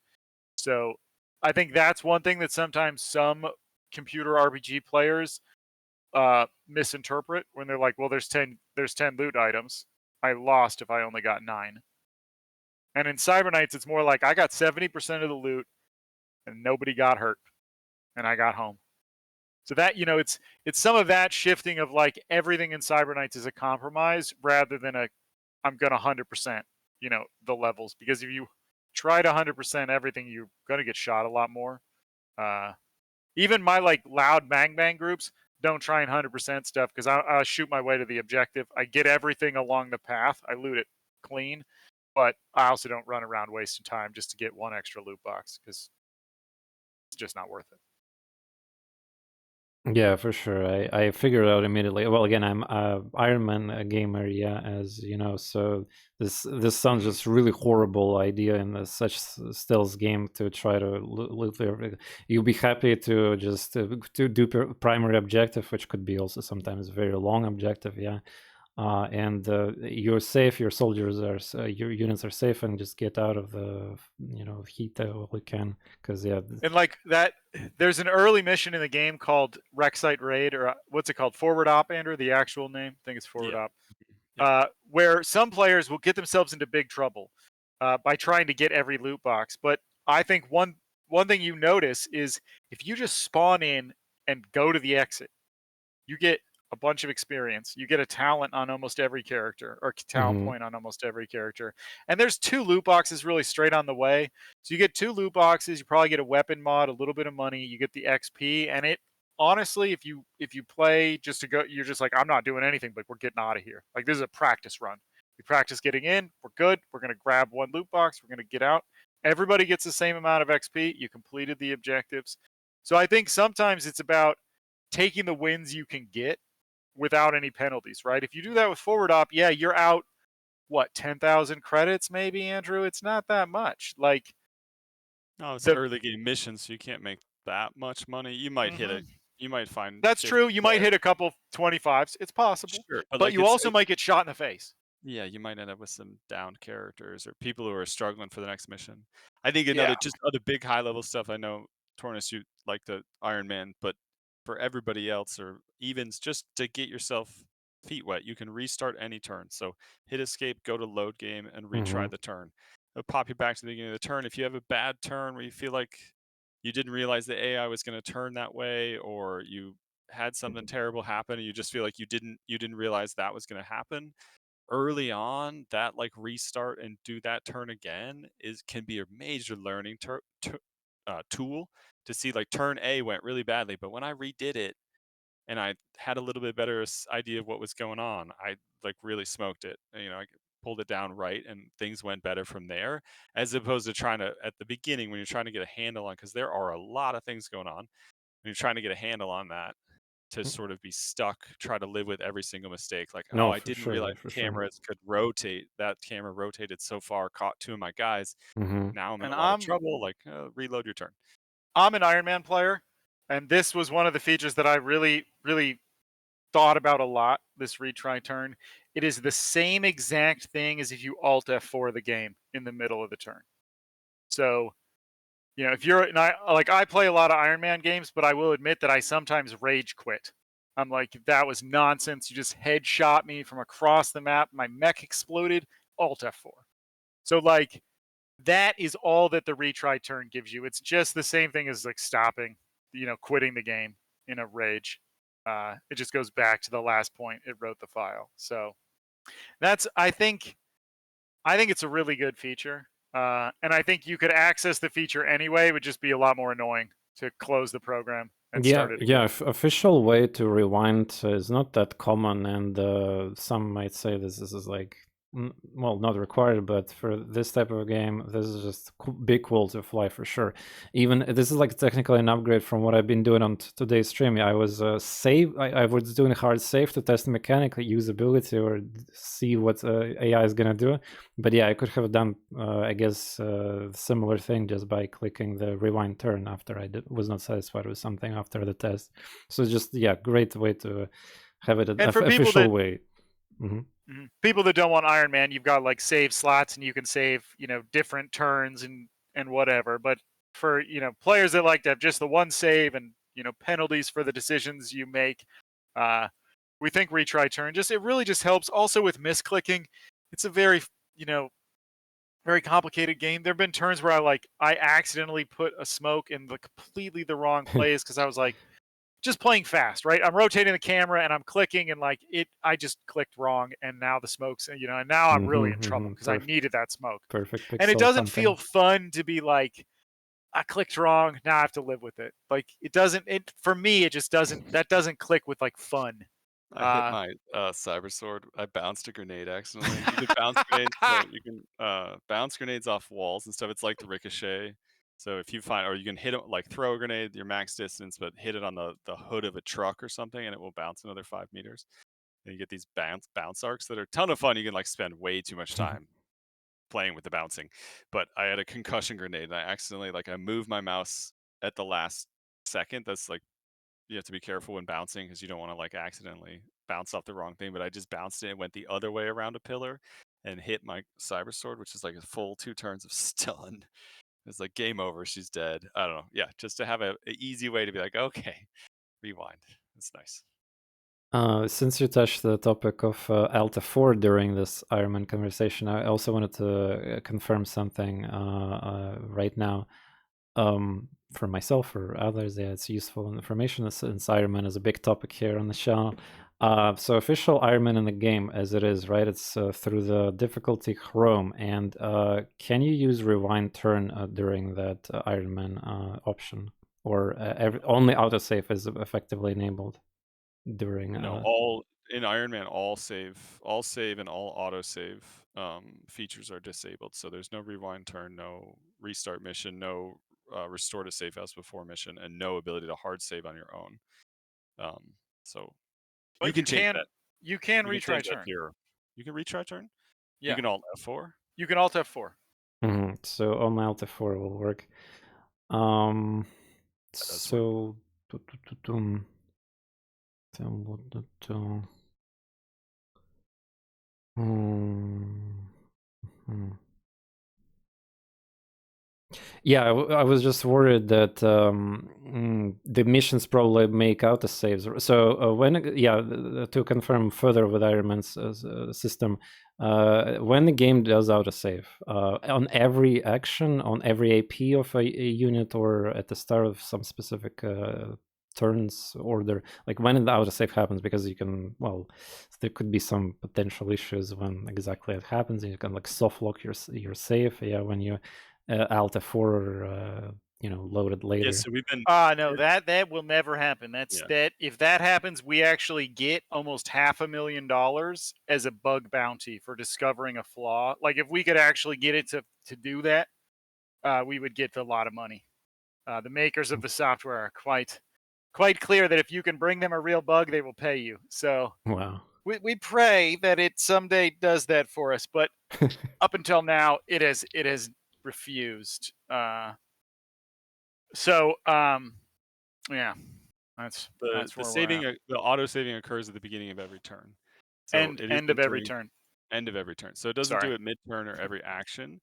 So I think that's one thing that sometimes some computer RPG players misinterpret when they're like, well, there's 10 loot items. I lost if I only got 9. And in Cyberknights, it's more like I got 70% of the loot and nobody got hurt and I got home. So that, it's some of that shifting of like everything in Cyberknights is a compromise rather than I'm going to 100%, the levels. Because if you try to 100% everything, you're going to get shot a lot more. Even my like loud bang bang groups don't try and 100% stuff because I shoot my way to the objective. I get everything along the path. I loot it clean, but I also don't run around wasting time just to get one extra loot box because it's just not worth it. Yeah, for sure. I figured out immediately. Well, again, I'm Iron Man gamer, yeah, as you know. So this sounds just really horrible idea in such stealth game to try to loot everything. You'll be happy to just to do primary objective, which could be also sometimes very long objective, yeah. And you're safe. Your soldiers are, your units are safe, and just get out of the heat all you can. Because yeah, and like that, there's an early mission in the game called Rexite Raid, or what's it called? Forward Op, Andrew, the actual name. I think it's Forward Op. Where some players will get themselves into big trouble by trying to get every loot box. But I think one thing you notice is if you just spawn in and go to the exit, you get a bunch of experience. You get a talent on almost every character, or talent point on almost every character. And there's 2 loot boxes really straight on the way. So you get 2 loot boxes. You probably get a weapon mod, a little bit of money. You get the XP, and it honestly, if you play just to go, you're just like, I'm not doing anything, but we're getting out of here. Like this is a practice run. We practice getting in. We're good. We're gonna grab one loot box. We're gonna get out. Everybody gets the same amount of XP. You completed the objectives. So I think sometimes it's about taking the wins you can get without any penalties, right? If you do that with Forward Op, yeah, you're out, what, 10,000 credits maybe, Andrew? It's not that much. Like, no, it's early game missions, so you can't make that much money. You might hit it. You might find that's true. You might hit a couple 25s. It's possible, sure, but like you also might get shot in the face. yeah, you might end up with some downed characters or people who are struggling for the next mission. I think Yeah. just other big high level stuff. I know TorNis, you like the Iron Man, but for everybody else or evens, just to get yourself feet wet, you can restart any turn. So hit escape, go to load game, and retry the turn. It'll pop you back to the beginning of the turn. If you have a bad turn where you feel like you didn't realize the AI was going to turn that way, or you had something terrible happen and you just feel like you didn't realize that was going to happen early on, that like restart and do that turn again can be a major learning tool to see like turn A went really badly, but when I redid it and I had a little bit better idea of what was going on, I like really smoked it. I pulled it down right and things went better from there, as opposed to trying to at the beginning when you're trying to get a handle on, because there are a lot of things going on when you're trying to get a handle on that, to sort of be stuck, try to live with every single mistake. Like, No, I for didn't sure, realize for sure. cameras could rotate. That camera rotated so far, caught two of my guys. Now I'm in And a lot of trouble. Like, reload your turn. I'm an Iron Man player, and this was one of the features that I really, really thought about a lot, this retry turn. It is the same exact thing as if you Alt F4 the game in the middle of the turn. So, if you're, and I play a lot of Iron Man games, but I will admit that I sometimes rage quit. I'm like, that was nonsense. You just headshot me from across the map. My mech exploded. Alt F4. So, like, that is all that the retry turn gives you. It's just the same thing as like stopping, quitting the game in a rage. It just goes back to the last point it wrote the file. So I think it's a really good feature. And I think you could access the feature anyway. It would just be a lot more annoying to close the program and start it again. Official way to rewind is not that common, and some might say this is like, well, not required, but for this type of game, this is just big quality of life for sure. Even this is like technically an upgrade from what I've been doing on today's stream. I was I was doing hard save to test mechanical usability or see what AI is gonna do. But yeah, I could have done, I guess, similar thing just by clicking the rewind turn after I was not satisfied with something after the test. So just great way to have it an official way. People that don't want Iron Man, you've got like save slots and you can save, different turns and whatever. But for, players that like to have just the one save and, penalties for the decisions you make, we think retry turn it really just helps. Also with misclicking, it's a very, very complicated game. There've been turns where I accidentally put a smoke in completely the wrong place because I was like, just playing fast, right? I'm rotating the camera and I'm clicking and I just clicked wrong and now the smoke's, and now I'm really in trouble because I needed that smoke. Perfect. And it doesn't feel fun to be like, I clicked wrong, now I have to live with it. Like for me, it just that doesn't click with like fun. I hit my cyber sword. I bounced a grenade accidentally. You can bounce grenades. So you can bounce grenades off walls and stuff. It's like the ricochet. So if you find, or you can hit it, like throw a grenade your max distance, but hit it on the hood of a truck or something, and it will bounce another 5 meters. And you get these bounce arcs that are a ton of fun. You can like spend way too much time playing with the bouncing. But I had a concussion grenade, and I accidentally I moved my mouse at the last second. That's like, you have to be careful when bouncing because you don't want to like accidentally bounce off the wrong thing. But I just bounced it and went the other way around a pillar and hit my cyber sword, which is like a full 2 turns of stun. It's like game over. She's dead. I don't know. Yeah, just to have an easy way to be like, okay, rewind. It's nice. Since you touched the topic of Alt F4 during this Iron Man conversation, I also wanted to confirm something right now. For myself or others, it's useful information since Iron Man is a big topic here on the channel. So official Iron Man in the game as it is, right? It's through the difficulty Chrome. And can you use rewind turn during that Iron Man option? Or only autosave is effectively enabled during... No, all in Iron Man, all save and all autosave features are disabled. So there's no rewind turn, no restart mission, no restore to Safehouse before mission, and no ability to hard save on your own. So but you can change that. You can retry turn. Here. You can retry turn? Yeah. You can Alt F4? You can Alt F4. So only Alt F4 will work. So... Yeah, I was just worried that the missions probably make autosaves. So to confirm further with Iron Man's system, when the game does autosave, on every action, on every AP of a unit, or at the start of some specific turns order, like when the autosave happens, because you can, there could be some potential issues when exactly it happens, and you can like soft lock your save. Yeah, when you Alt F4, loaded later. Yeah, so we've been. No, that will never happen. That if that happens, we actually get almost $500,000 as a bug bounty for discovering a flaw. Like if we could actually get it to do that, we would get a lot of money. The makers of the software are quite clear that if you can bring them a real bug, they will pay you. So wow, we pray that it someday does that for us. But up until now, it has refused. Yeah, that's the where saving. we're at. The auto saving occurs at the beginning of every turn. So End of every turn. End of every turn. So it doesn't do it mid turn or every action,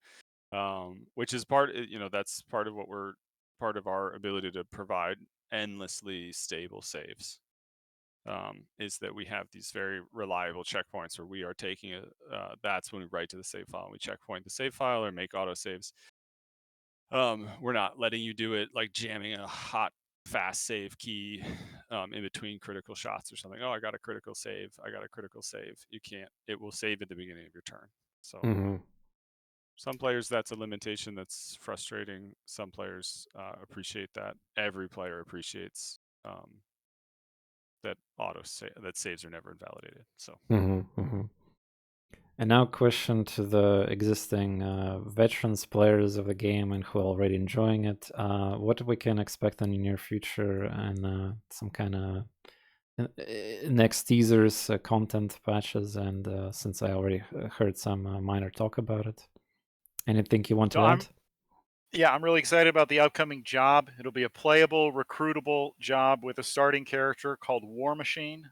which is that's part of our ability to provide endlessly stable saves. Is that we have these very reliable checkpoints where we are taking that's when we write to the save file and we checkpoint the save file or make auto saves. We're not letting you do it like jamming a hot fast save key in between critical shots or something. Oh, I got a critical save. You can't. It will save at the beginning of your turn. So some players, that's a limitation that's frustrating. Some players appreciate that. Every player appreciates that that saves are never invalidated. So. And now, question to the existing veterans players of the game and who are already enjoying it: what we can expect in the near future, and some kind of next teasers, content patches, and since I already heard some minor talk about it, anything you want to add? Yeah, I'm really excited about the upcoming job. It'll be a playable, recruitable job with a starting character called War Machine.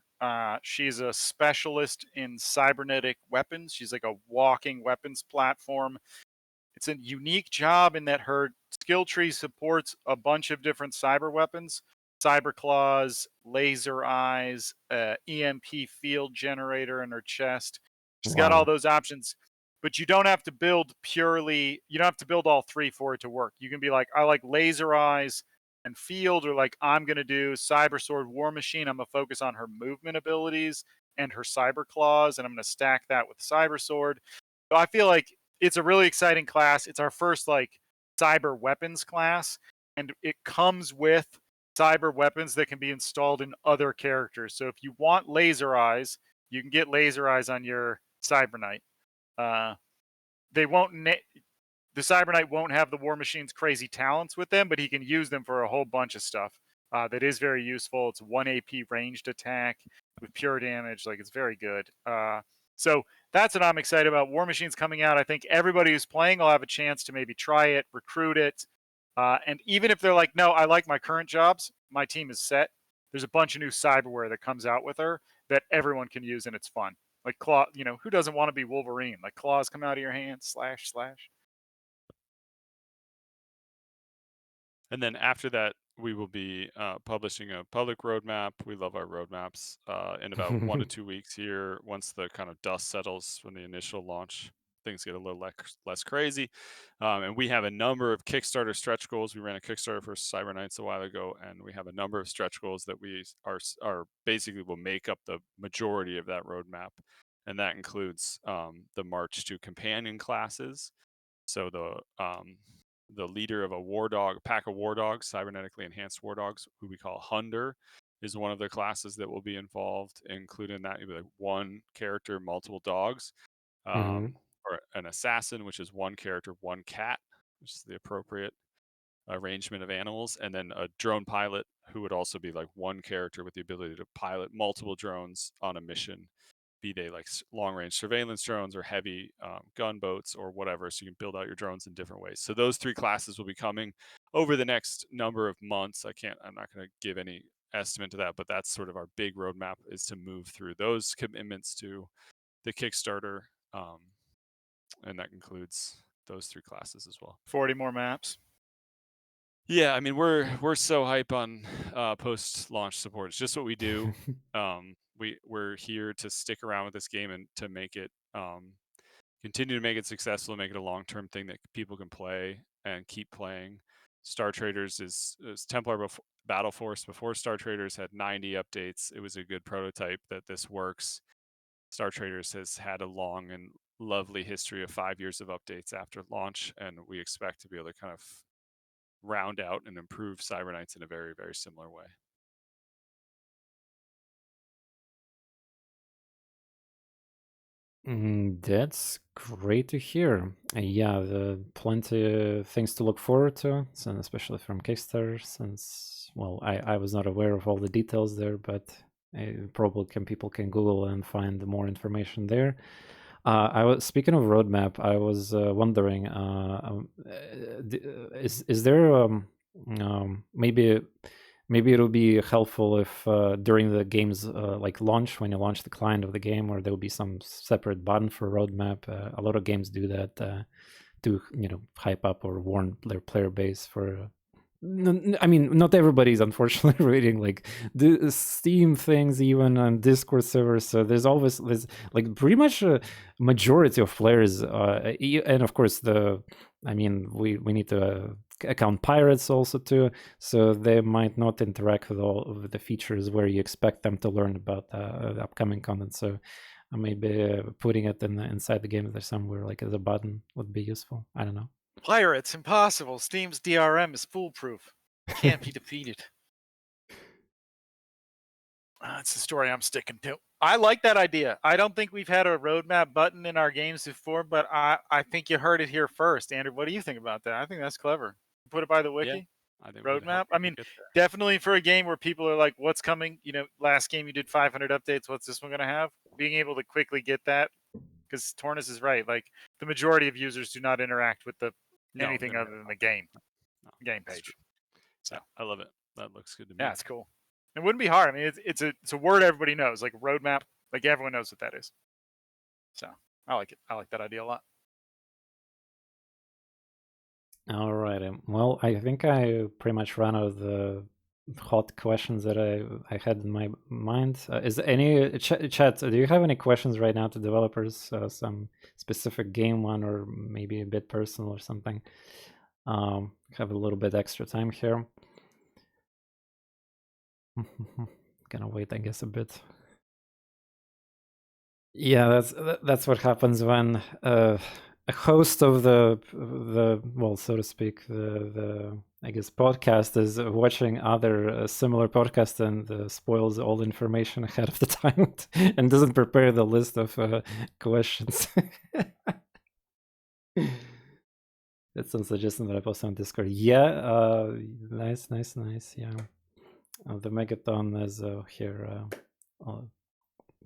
She's a specialist in cybernetic weapons. She's like a walking weapons platform. It's a unique job in that her skill tree supports a bunch of different cyber weapons: cyber claws, laser eyes, EMP field generator in her chest. She's got all those options, but you don't have to build all three for it to work. You can be like, I like laser eyes and field, or like, I'm going to do cyber sword war machine. I'm going to focus on her movement abilities and her cyber claws, and I'm going to stack that with cyber sword. So I feel like it's a really exciting class. It's our first like cyber weapons class, and it comes with cyber weapons that can be installed in other characters. So if you want laser eyes, you can get laser eyes on your Cyber Knight. They won't. The Cyber Knight won't have the War Machine's crazy talents with them, but he can use them for a whole bunch of stuff. That is very useful. It's 1 AP ranged attack with pure damage. Like, it's very good. So that's what I'm excited about. War Machine's coming out. I think everybody who's playing will have a chance to maybe try it, recruit it. And even if they're like, no, I like my current jobs, my team is set, there's a bunch of new cyberware that comes out with her that everyone can use, and it's fun. Like claw, who doesn't want to be Wolverine? Like claws come out of your hands, slash, slash. And then after that, we will be publishing a public roadmap. We love our roadmaps. In about 1 to 2 weeks here, once the kind of dust settles from the initial launch, things get a little less crazy. And we have a number of Kickstarter stretch goals. We ran a Kickstarter for Cyber Knights a while ago, and we have a number of stretch goals that we are basically will make up the majority of that roadmap. And that includes the march to companion classes. So the leader of a pack of war dogs, cybernetically enhanced war dogs, who we call Hunder, is one of the classes that will be involved, including that like one character, multiple dogs, or an assassin, which is one character, one cat, which is the appropriate arrangement of animals, and then a drone pilot who would also be like one character with the ability to pilot multiple drones on a mission, be they like long-range surveillance drones or heavy gunboats or whatever, so you can build out your drones in different ways. So those 3 classes will be coming over the next number of months. I'm not going to give any estimate to that, but that's sort of our big roadmap, is to move through those commitments to the Kickstarter and that includes those 3 classes as well. 40 more maps. Yeah, I mean we're so hype on post-launch support. It's just what we do. We're here to stick around with this game and to make it continue to make it successful, make it a long-term thing that people can play and keep playing. Star Traders is Templar Battle Force before Star Traders had 90 updates. It was a good prototype that this works. Star Traders has had a long and lovely history of 5 years of updates after launch, and we expect to be able to kind of round out and improve Cyber Knights in a very, very similar way. That's great to hear. Yeah, plenty of things to look forward to, and especially from Kickstarter, since, well, I was not aware of all the details there, but probably people can Google and find more information there. Speaking of roadmap, I was wondering, is there maybe it'll be helpful if during the game's like launch, when you launch the client of the game, or there will be some separate button for roadmap. A lot of games do that to hype up or warn their player base for. I mean, not everybody's unfortunately reading like the Steam things, even on Discord servers. So there's like pretty much a majority of players, and of course we need to account pirates also too. So they might not interact with all of the features where you expect them to learn about the upcoming content. So maybe putting it inside the game there somewhere, like as a button, would be useful. I don't know. Pirates, impossible. Steam's DRM is foolproof. Can't be defeated. That's the story I'm sticking to. I like that idea. I don't think we've had a roadmap button in our games before, but I think you heard it here first. Andrew, what do you think about that? I think that's clever. Put it by the wiki. Yeah, I think roadmap. I mean, definitely for a game where people are like, what's coming? Last game you did 500 updates. What's this one going to have? Being able to quickly get that. Because TorNis is right. Like, the majority of users do not interact with anything other than the game page. So I love it. That looks good to me. Yeah, it's cool. It wouldn't be hard. I mean, it's a word everybody knows, like roadmap. Like everyone knows what that is. So I like it. I like that idea a lot. All right. Well, I think I pretty much ran out of the hot questions that I had in my mind. Is any chat? Do you have any questions right now to developers? Some specific game one, or maybe a bit personal or something? Have a little bit extra time here. Gonna wait, I guess, a bit. Yeah, that's what happens when a host of the well, so to speak, the I guess podcast is watching other similar podcasts and spoils all the information ahead of the time and doesn't prepare the list of questions. That's some suggestion that I post on Discord. Yeah, nice. Yeah, the Megaton is here.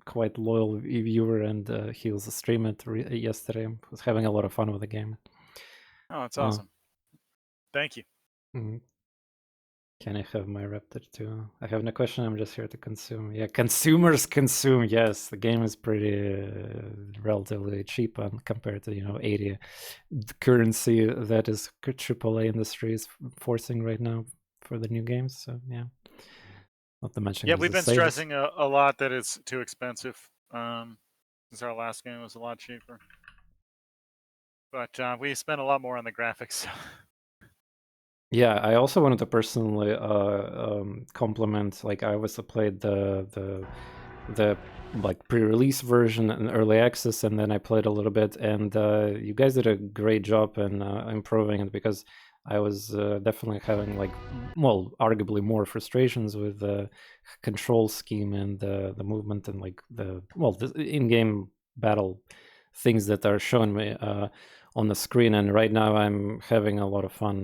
Quite loyal viewer, and he was streaming it yesterday. Was having a lot of fun with the game. Oh, that's awesome. Thank you. Can I have my Raptor too? I have no question. I'm just here to consume. Yeah, consumers consume. Yes, the game is pretty relatively cheap compared to 80 currency that is AAA industry is forcing right now for the new games. So yeah. Not to mention, yeah, we've been stressing a lot that it's too expensive. Since our last game was a lot cheaper, but we spent a lot more on the graphics. Yeah, I also wanted to personally compliment. Like, I also played the like pre-release version and early access, and then I played a little bit, and you guys did a great job in improving it, because I was definitely having arguably more frustrations with the control scheme and the movement and the in-game battle things that are shown me on the screen. And right now I'm having a lot of fun.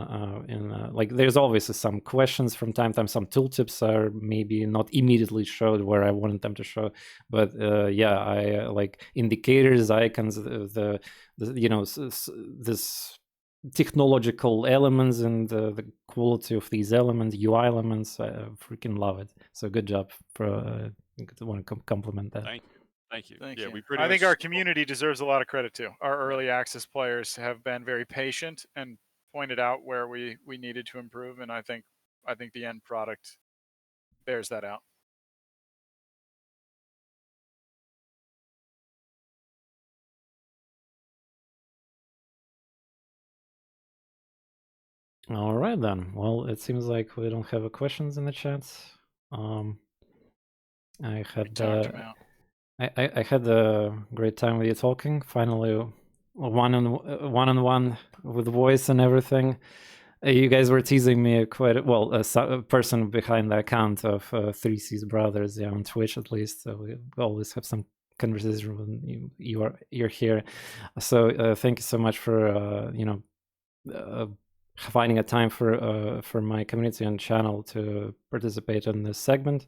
There's always some questions from time to time. Some tooltips are maybe not immediately showed where I wanted them to show, but yeah, I like indicators, icons, this technological elements and the quality of these elements, UI elements. I freaking love it. So good job. I want to compliment that. Thank you. Thank you. Thank yeah, you. we pretty I much. think our community deserves a lot of credit too. Our early access players have been very patient and pointed out where we needed to improve, and I think the end product bears that out. All right then. Well, it seems like we don't have questions in the chats. I had I had a great time with you talking. Finally, one-on-one with voice and everything. You guys were teasing me quite well. A person behind the account of 3C's Brothers, yeah, on Twitch at least. So we always have some conversation when you're here. So thank you so much for finding a time for my community and channel to participate in this segment.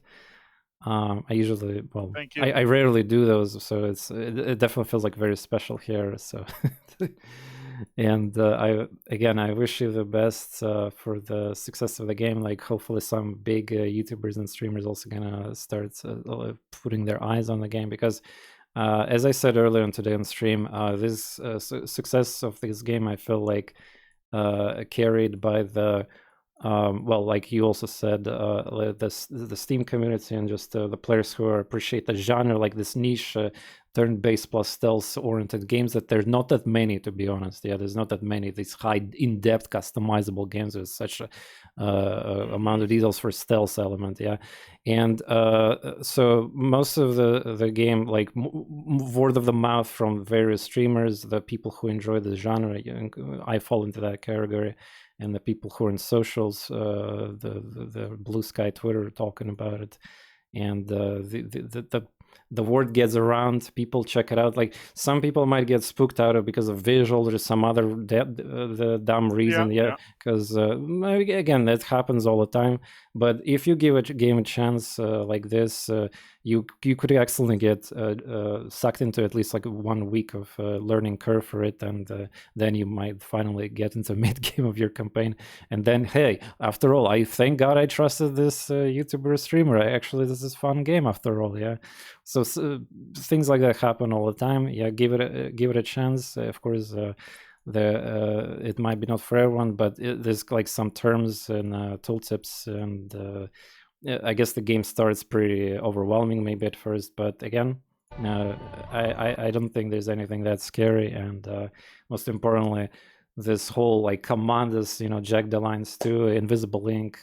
I usually, well, Thank you. I rarely do those, so it definitely feels like very special here. So, and I wish you the best for the success of the game. Like, hopefully, some big YouTubers and streamers also gonna start putting their eyes on the game because, as I said earlier on today on stream, this success of this game, I feel like carried by the well, like you also said, the Steam community and just the players who appreciate the genre, like this niche turn-based plus stealth-oriented games that there's not that many, to be honest. Yeah, there's not that many. These high, in-depth, customizable games with such a amount of details for stealth element. Yeah, and so most of the game, like word of the mouth from various streamers, the people who enjoy the genre, I fall into that category. And the people who are in socials, the Blue Sky Twitter talking about it, and the word gets around. People check it out. Like some people might get spooked out of because of visuals or some other the dumb reason. Yeah, because again, that happens all the time. But if you give a game a chance like this, you could excellently get sucked into at least like 1 week of learning curve for it, and then you might finally get into mid game of your campaign. And then, hey, after all, I thank God I trusted this YouTuber streamer. Actually, this is a fun game after all. Yeah, so things like that happen all the time. Yeah, give it a chance. Of course. It might be not for everyone, but there's like some terms and tooltips, and I guess the game starts pretty overwhelming maybe at first, but again, I don't think there's anything that scary, and most importantly, this whole like command is, Jack the Lines 2, Invisible Ink.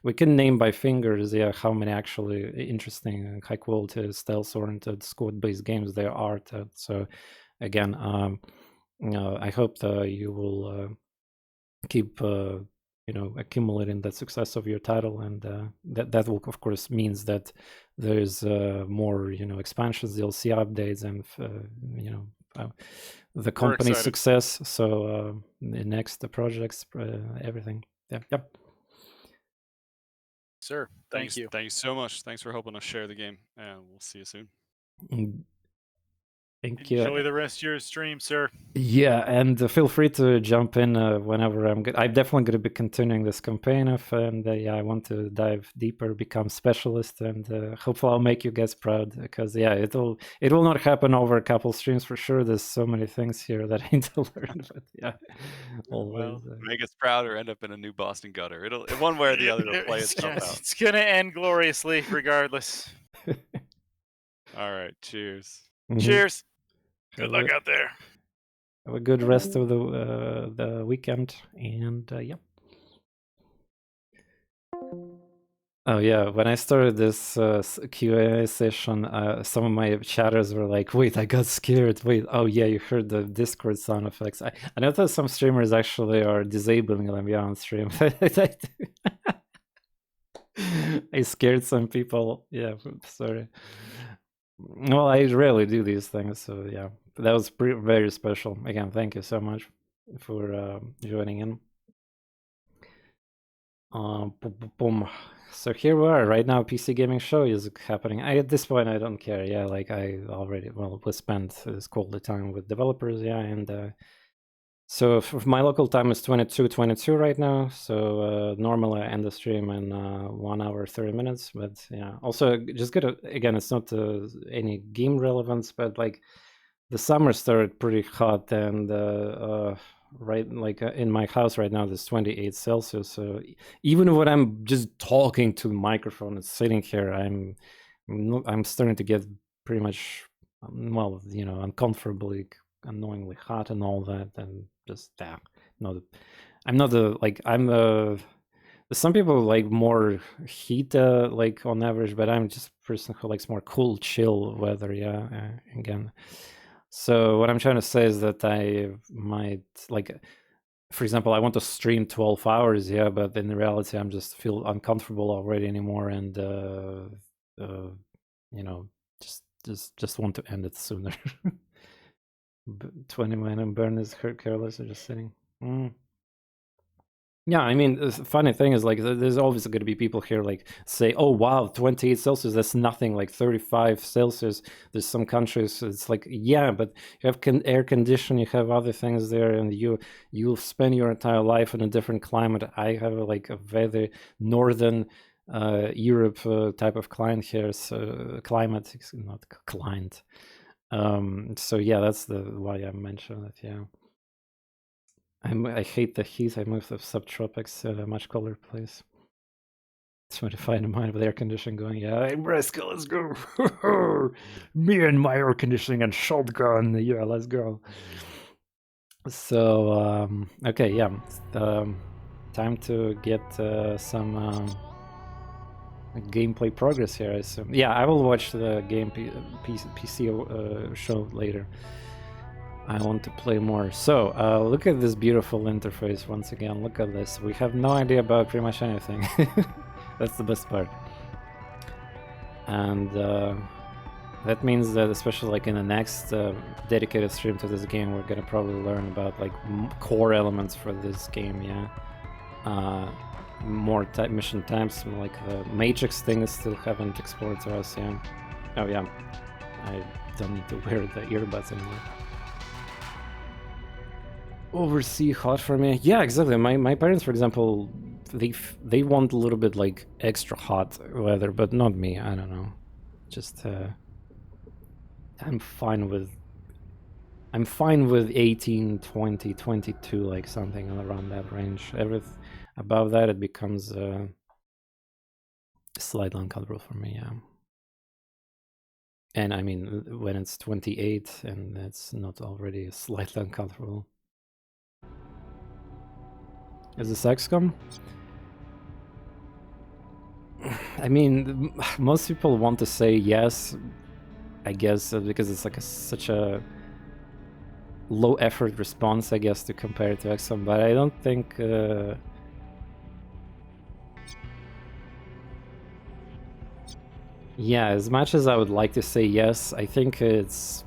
We can name by fingers, how many actually interesting and high quality stealth-oriented squad-based games there are. So again, I hope that you will keep accumulating the success of your title, and that will of course means that there's more expansions, DLC updates, and the company's success. So the next projects, everything. Yep. Sir, thank you. Thank you so much. Thanks for helping us share the game, and we'll see you soon. Thank you. Enjoy the rest of your stream, sir. Yeah, and feel free to jump in whenever I'm good. I'm definitely going to be continuing this campaign and I want to dive deeper, become specialist, and hopefully I'll make you guys proud, because it will not happen over a couple streams for sure. There's so many things here that I need to learn, but yeah, always make us proud or end up in a new Boston gutter. It'll one way or the other it'll play itself out. It's gonna end gloriously, regardless. All right, cheers. Cheers. Good luck out there. Have a good rest of the weekend, and yeah. Oh yeah, when I started this Q&A session, some of my chatters were like, "Wait, I got scared. Wait, oh yeah, you heard the Discord sound effects." I noticed some streamers actually are disabling them on stream. I scared some people. Yeah, sorry. Well, I rarely do these things, so yeah. That was very special. Again, thank you so much for joining in. Boom. So here we are. Right now, PC Gaming Show is happening. At this point, I don't care. Yeah, like I already, we spent this quality time with developers, yeah, and So if my local time is 22:22 right now. So normally I end the stream in 1 hour 30 minutes. But yeah, also just good. Again, it's not any game relevance, but like the summer started pretty hot, and right, like in my house right now, there's 28 Celsius. So even when I'm just talking to the microphone and sitting here, I'm starting to get pretty much, well, you know, uncomfortably, annoyingly hot and all that, and just no, I'm not the like I'm some people like more heat like on average, but I'm just a person who likes more cool, chill weather. Yeah, again. So what I'm trying to say is that I might like, for example, I want to stream 12 hours, yeah, but in reality, I'm just feel uncomfortable already anymore, and you know, just want to end it sooner. 20 men and burn is careless or just sitting. Yeah, I mean, the funny thing is, like, there's always going to be people here, like, say, oh, wow, 28 Celsius, that's nothing, like 35 Celsius. There's some countries, it's like, yeah, but you have air conditioning, you have other things there, and you'll spend your entire life in a different climate. I have, like, a very northern Europe type of climate here, so climate, not client. So, yeah, that's why I mentioned it, yeah. I hate the heat. I moved to subtropics at a much colder place. Trying to find a mind with air conditioning going. Yeah, hey, Bresco, let's go. Me and my air conditioning and shotgun. Yeah, let's go. So, okay, yeah. Time to get some gameplay progress here, I assume. Yeah, I will watch the game PC show later. I want to play more. So, look at this beautiful interface once again. Look at this. We have no idea about pretty much anything. That's the best part. And that means that, especially like in the next dedicated stream to this game, we're gonna probably learn about like core elements for this game, yeah. More mission types, like the Matrix thing is still haven't explored to us, yeah. Oh yeah, I don't need to wear the earbuds anymore. Oversea hot for me. Yeah, exactly. My parents, for example, they want a little bit like extra hot weather, but not me. I don't know. Just I'm fine with 18, 20, 22, like something around that range. Everything above that, it becomes slightly uncomfortable for me, yeah. And I mean, when it's 28 and it's not already slightly uncomfortable. Is this XCOM? I mean, most people want to say yes, I guess, because it's like such a low effort response, I guess, to compare it to XCOM, but I don't think... Yeah, as much as I would like to say yes, I think it's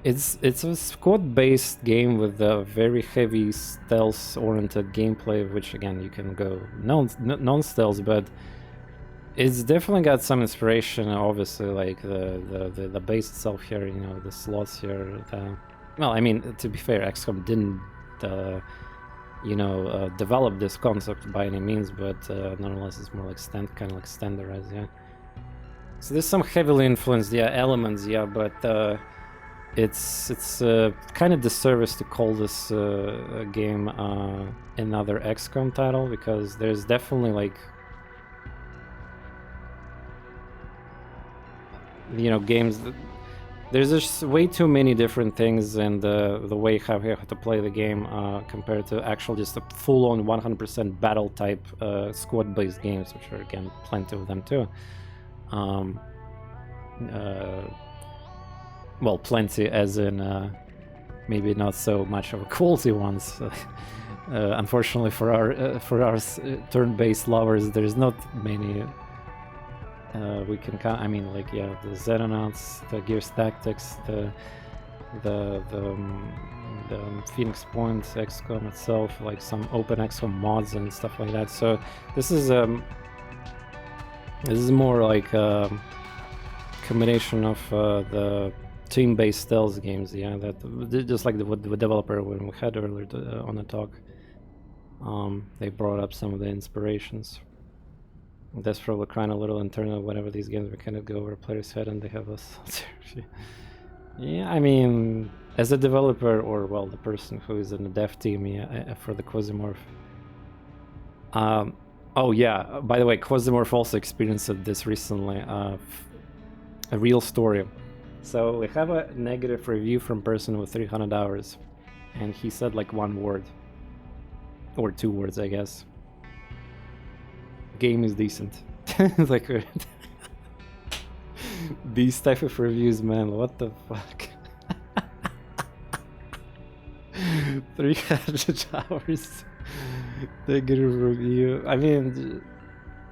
a squad-based game with a very heavy stealth-oriented gameplay, which again you can go non-stealth, but it's definitely got some inspiration. Obviously, like the base itself here, you know, the slots here. Well, I mean, to be fair, XCOM didn't you know, develop this concept by any means, but nonetheless, it's more like kind of like standardized, yeah. So there's some heavily influenced, yeah, elements, yeah, but. It's kind of disservice to call this game another XCOM title, because there's definitely like, you know, games that, there's just way too many different things in the way how you have to play the game compared to actual just a full-on 100% battle type squad-based games, which are again plenty of them too. Well, plenty as in maybe not so much of a quality ones. Unfortunately for our turn-based lovers, there's not many we can count. I mean, like, yeah, the Xenonauts, the Gears Tactics, the Phoenix Point XCOM itself, like some open XCOM mods and stuff like that. So this is more like a combination of the team-based stealth games, yeah, that just like the developer when we had earlier on the talk. They brought up some of the inspirations. That's probably crying a little internal whenever these games we kind of go over a player's head and they have us. Yeah, I mean, as a developer, or well, the person who is in the dev team, yeah, for the Quasimorph. Oh yeah, by the way, Quasimorph also experienced this recently. A real story. So we have a negative review from person with 300 hours, and he said like one word. Or 2 words, I guess. Game is decent. Like these type of reviews, man, what the fuck. 300 hours negative review. I mean,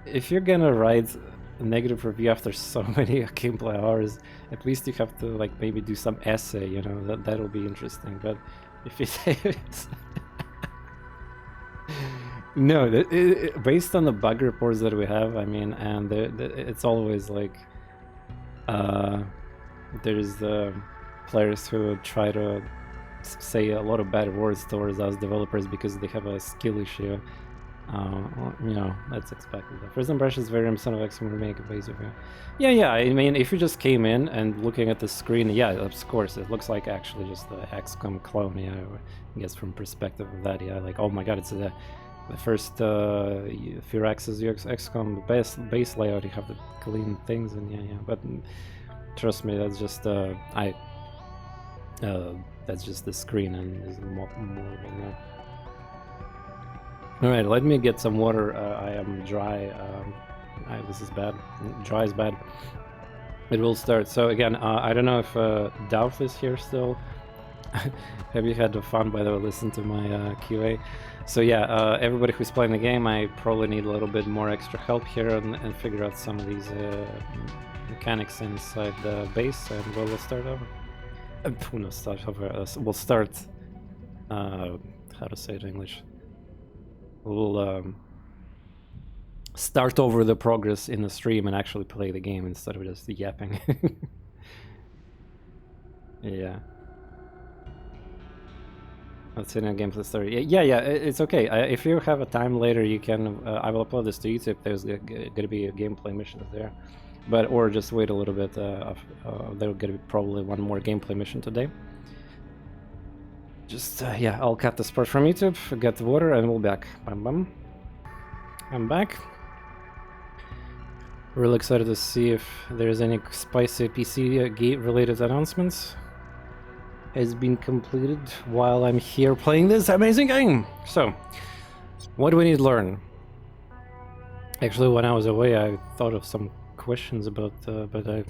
if you're gonna write a negative review after so many gameplay hours, at least you have to like maybe do some essay, you know, that'll be interesting. But if you say it's no, based on the bug reports that we have, I mean, and it's always like there's players who try to say a lot of bad words towards us developers because they have a skill issue. You know, that's expected. The first impression is very reminiscent of XCOM remake, basically. Yeah, I mean, if you just came in and looking at the screen, yeah, of course, it looks like actually just the XCOM clone, yeah, I guess from perspective of that, yeah, like, oh my god, it's the first few axes XCOM base layout, you have the clean things, and yeah, but trust me, that's just that's just the screen, and there's more than that. Alright, let me get some water. I am dry. This is bad. Dry is bad. It will start. So again, I don't know if Doubt is here still. Have you had fun, by the way? Listen to my QA. So yeah, everybody who's playing the game, I probably need a little bit more extra help here and figure out some of these mechanics inside the base, and we'll start over. No, start over. We'll start. How to say it in English? We'll start over the progress in the stream and actually play the game instead of just yapping. Yeah. Let's see a gameplay story. Yeah, it's okay. If you have a time later, you can. I will upload this to YouTube. There's gonna be a gameplay mission there, or just wait a little bit. There'll gonna be probably one more gameplay mission today. Just, yeah, I'll cut this part from YouTube, get the water, and we'll be back. Bam, bam. I'm back. Really excited to see if there's any spicy PC gate-related announcements. Has been completed while I'm here playing this amazing game. So, what do we need to learn? Actually, when I was away, I thought of some questions about, but I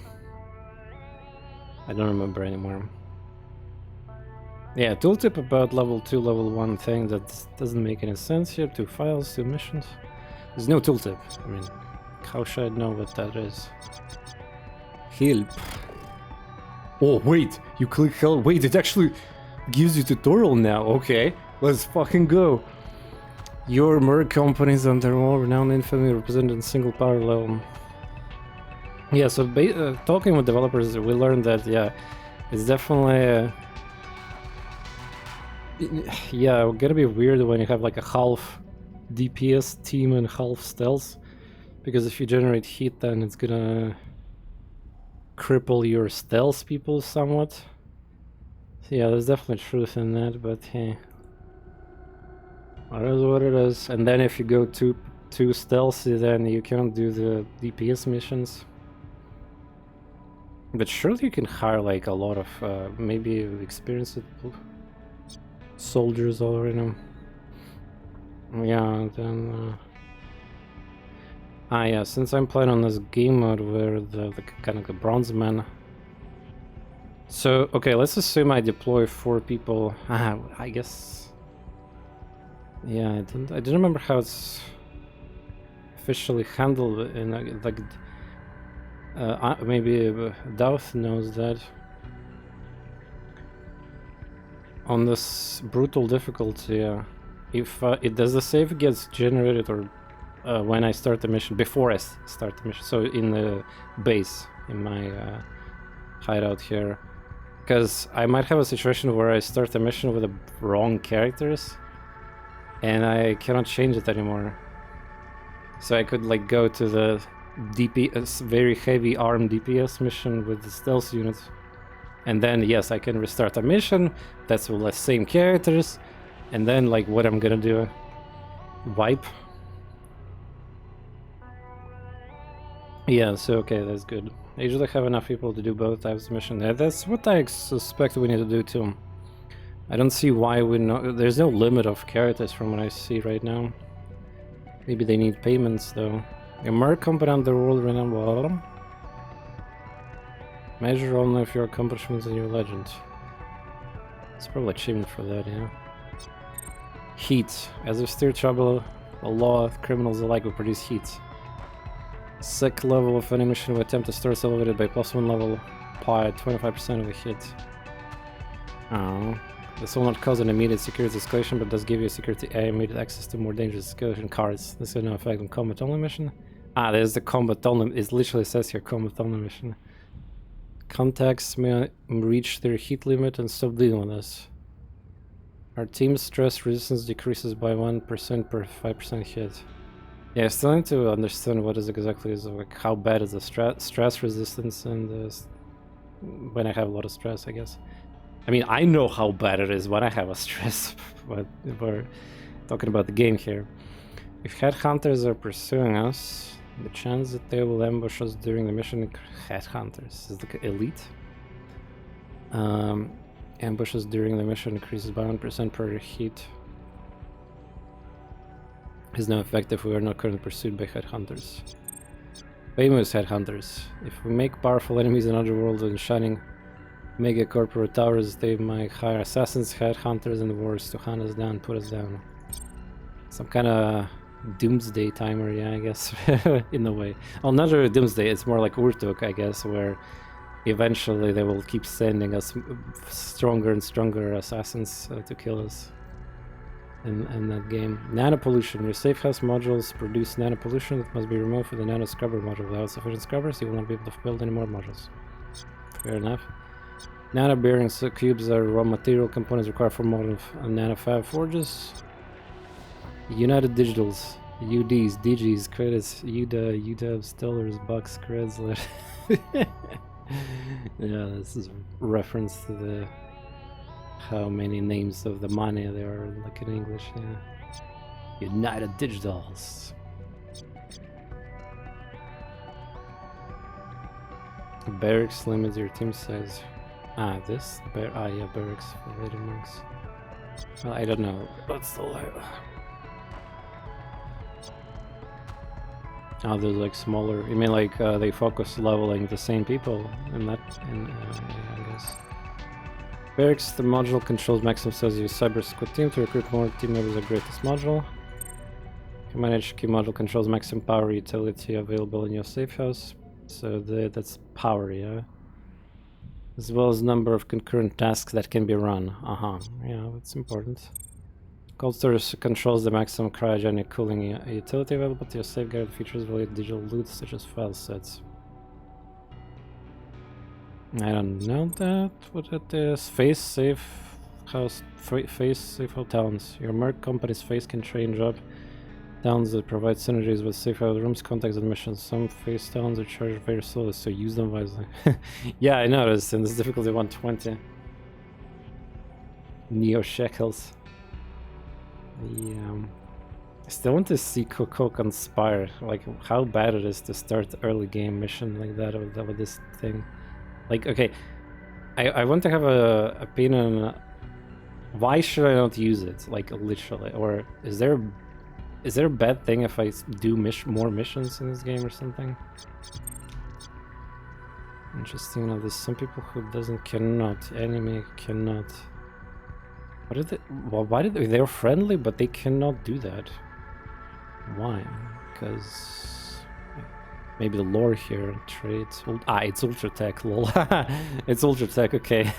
don't remember anymore. Yeah, tooltip about level 2, level 1 thing that doesn't make any sense here. 2 files, 2 missions. There's no tooltip. I mean, how should I know what that is? Help. Oh, wait, you click help. Wait, it actually gives you tutorial now. Okay, let's fucking go. Your merc companies under more renowned infamy represented in single power level. Yeah, so talking with developers, we learned that, yeah, it's definitely... yeah, it's gonna be weird when you have like a half DPS team and half stealth, because if you generate heat, then it's gonna cripple your stealth people somewhat. So yeah, there's definitely truth in that, but hey, it is what it is. And then if you go too stealthy, then you can't do the DPS missions. But surely you can hire like a lot of maybe experienced soldiers already. Yeah, then yeah, since I'm playing on this game mode where the kind of the bronze man. So okay, let's assume I deploy 4 people. I guess. Yeah, I didn't remember how it's officially handled in like. Maybe Douth knows that. On this brutal difficulty, if does the save gets generated or when I start the mission, before I start the mission, so in the base, in my hideout here, Because I might have a situation where I start a mission with the wrong characters, and I cannot change it anymore. So I could like go to the DPS, very heavy arm DPS mission with the stealth unit, and then yes, I can restart a mission that's with the same characters, and then like what I'm gonna do, wipe. Yeah, so okay, that's good. I usually have enough people to do both types of mission. Yeah, that's what I suspect we need to do too. I don't see why we not. There's no limit of characters from what I see right now. Maybe they need payments though. A merc competent the world right now. Measure only if your accomplishments in your legend. It's probably achievement for that, yeah. Heat. As we steer trouble, the law, criminals alike will produce heat. Sick level of any mission we attempt to start is elevated by +1 level pi, 25% of a hit. Oh. This will not cause an immediate security escalation, but does give you immediate access to more dangerous escalation cards. This has no effect on combat only mission. Ah, there's the combat only. It literally says here combat only mission. Contacts may reach their heat limit and stop dealing with us. Our team's stress resistance decreases by 1% per 5% hit. Yeah, I still need to understand what is exactly is like how bad is the stress resistance and when I have a lot of stress, I guess. I mean, I know how bad it is when I have a stress, but we're talking about the game here. If headhunters are pursuing us, the chance that they will ambush us during the mission, headhunters is the elite. Ambushes during the mission increases by 1% per hit. Is now effective if we are not currently pursued by headhunters. Famous headhunters. If we make powerful enemies in Underworld and shining mega corporate towers, they might hire assassins, headhunters, and wars to hunt us down, put us down. Some kind of doomsday timer, yeah, I guess, in a way. Well, not really doomsday, it's more like Urtuk, I guess, where eventually they will keep sending us stronger and stronger assassins to kill us. In that game. Nanopollution. Your Safehouse modules produce nanopollution that must be removed with a nano scrubber module. Without sufficient scrubbers, you will not be able to build any more modules. Fair enough. Nano bearings cubes are raw material components required for model nanofab forges. United Digitals. UDs, DGs, credits, UDA, UDEV, Stellars, Bucks, creds. Yeah, this is a reference to the how many names of the money there are like in English, yeah. United Digitals. Barracks limits your team size. Ah, this? Yeah, barracks for later monks. Well, I don't know. What's the Oh, there's like smaller. You mean like they focus leveling the same people in that? Yeah, I guess. Barracks, the module controls maximum size of your cyber squad team to recruit more team members of greatest module. Command HQ module controls maximum power utility available in your safe house. So that's power, yeah. As well as number of concurrent tasks that can be run. Yeah, that's important. Cold storage controls the maximum cryogenic cooling utility available to your safeguard features related digital loot such as file sets. I don't know what it is. Face safe house, face safe towns. Your merc company's face can change up towns that provide synergies with safe house rooms, contacts, and missions. Some face towns are charged very slowly, so use them wisely. Yeah, I noticed, and this difficulty 120. Neo shekels. Yeah. I still want to see Coco conspire. Like how bad it is to start the early game mission like that with this thing. Like, okay, I want to have a opinion. Why should I not use it? Like, literally, or is there a bad thing if I do more missions in this game or something? Interesting. Now, there's some people who cannot. Enemy cannot. What did they? Well, why did they're friendly, but they cannot do that? Why? Because. Maybe the lore here, traits. It's Ultra Tech, lol. It's Ultra Tech, okay.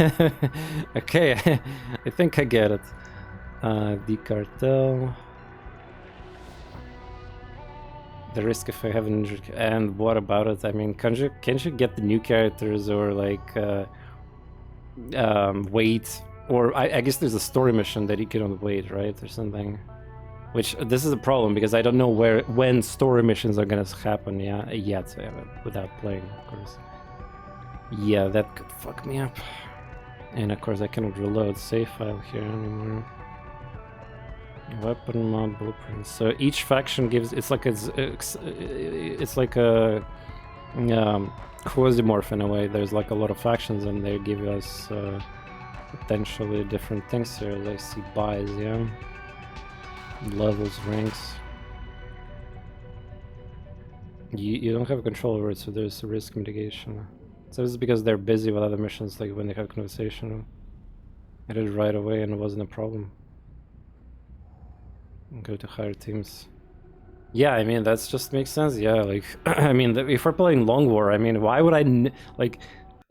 Okay, I think I get it. The cartel. The risk if I have an injured. And what about it? I mean, can't you get the new characters or like wait, or I guess there's a story mission that you cannot wait, right, or something. Which this is a problem because I don't know when story missions are gonna happen. Yet without playing, of course. Yeah, that could fuck me up. And of course, I cannot reload save file here anymore. Weapon mod blueprints. So each faction gives it's like a quasi-morph in a way. There's like a lot of factions, and they give us potentially different things here. Let's see buys, yeah. Levels, ranks. You don't have control over it, so there's a risk mitigation. So this is because they're busy with other missions, like when they have conversation. I did it right away and it wasn't a problem. Go to higher teams. Yeah, I mean, that just makes sense. Yeah, like, I mean, if we're playing Long War, I mean, why would I, like,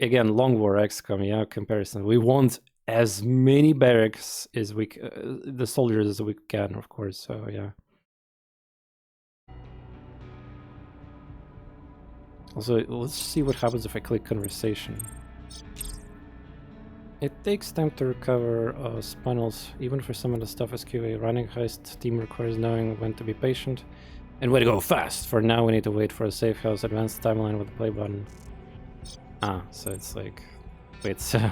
again, Long War XCOM, yeah, comparison. We want as many barracks as we, the soldiers as we can, of course, so yeah. Also, let's see what happens if I click conversation. It takes time to recover spinels, even for some of the stuff as QA. Running heist team requires knowing when to be patient and when to go fast. For now, we need to wait for a Safehouse advanced timeline with the play button. Ah, so it's like, wait, so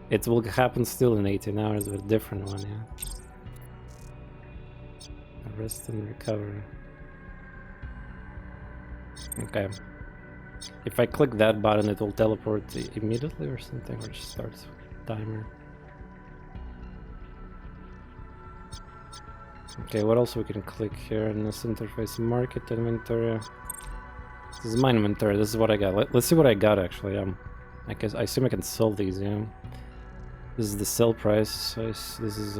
it will happen still in 18 hours with a different one, yeah. Rest and recover. Okay. If I click that button, it will teleport immediately or something, or just starts timer. Okay, what else we can click here in this interface? Market inventory. This is my inventory. This is what I got. Let's see what I got actually. I guess I assume I can sell these. Yeah. This is the sell price. This is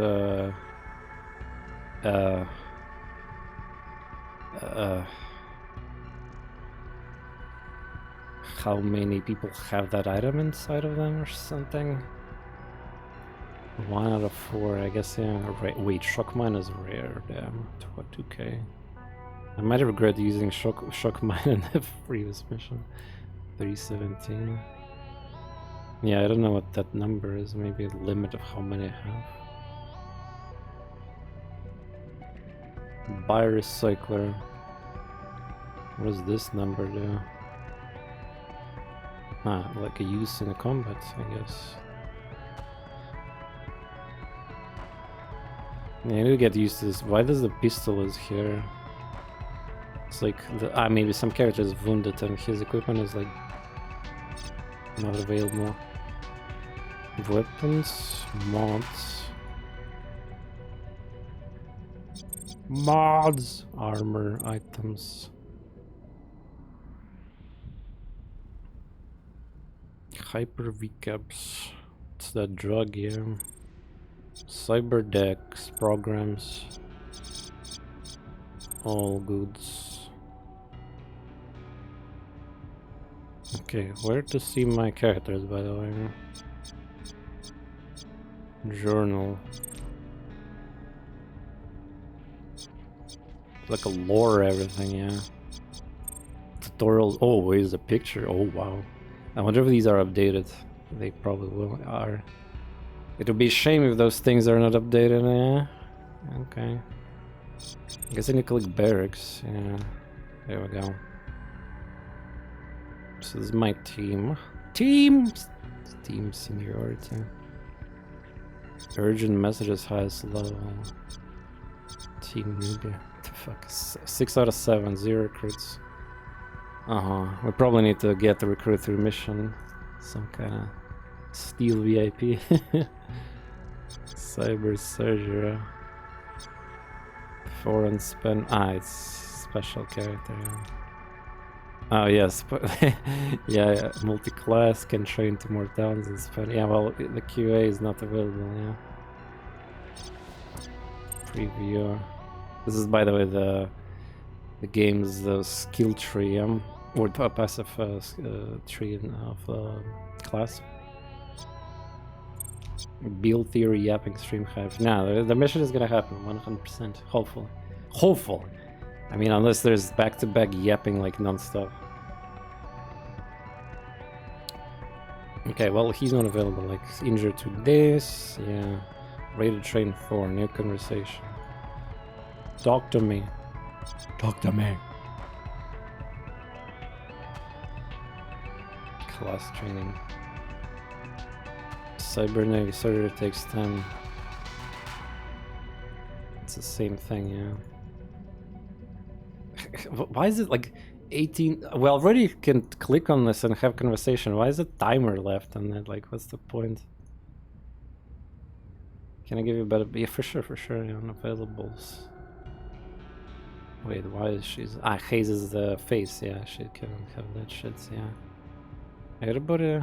how many people have that item inside of them or something. 1 out of 4, I guess. Yeah. Wait, shock mine is rare. Damn. 2k. I might regret using shock mine in the previous mission. 317. Yeah, I don't know what that number is. Maybe a limit of how many I have. Buy recycler. What does this number do? Ah, like a use in the combat, I guess. Yeah, I need to get used to this. Why does the pistol is here? It's like maybe some character is wounded and his equipment is like not available. Weapons, mods, armor, items. Hyper VCAPs. It's that drug, yeah. Cyber decks, programs. All goods. Okay, where to see my characters, by the way? Journal. Like a lore, everything, yeah. Tutorials. Oh, wait, is a picture. Oh, wow. I wonder if these are updated. They probably are. It would be a shame if those things are not updated, yeah. Okay. I guess I need to click barracks, yeah. There we go. So this is my team. Team seniority. Urgent messages highest level. Team newbie. What the fuck? 6 out of 7, 0 recruits. We probably need to get the recruit through mission. Some kind of steel VIP. Cyber surgery. Foreign spend. It's special character. Yeah. Oh yes, but yeah, multi-class can train to more talents and spend. Yeah, well, the QA is not available. Yeah. Preview. This is, by the way, the game's skill tree, or passive tree of class. Build theory, yapping, stream hive. Nah, the mission is gonna happen 100%. Hopefully. Hopefully. I mean, unless there's back-to-back yapping like non-stop. Okay, well, he's not available. Like, injured to this. Yeah. Ready to train 4. New conversation. Talk to me. Talk to me. Class training. Cybernetic surgery takes time. It's the same thing, yeah. Why is it like 18? We already can click on this and have conversation. Why is a timer left on that? Like, what's the point? Can I give you a better? Yeah, for sure, yeah, unavailables. Wait, why is she's... Ah, Haze is the face, yeah, she can have that shit, yeah. Everybody...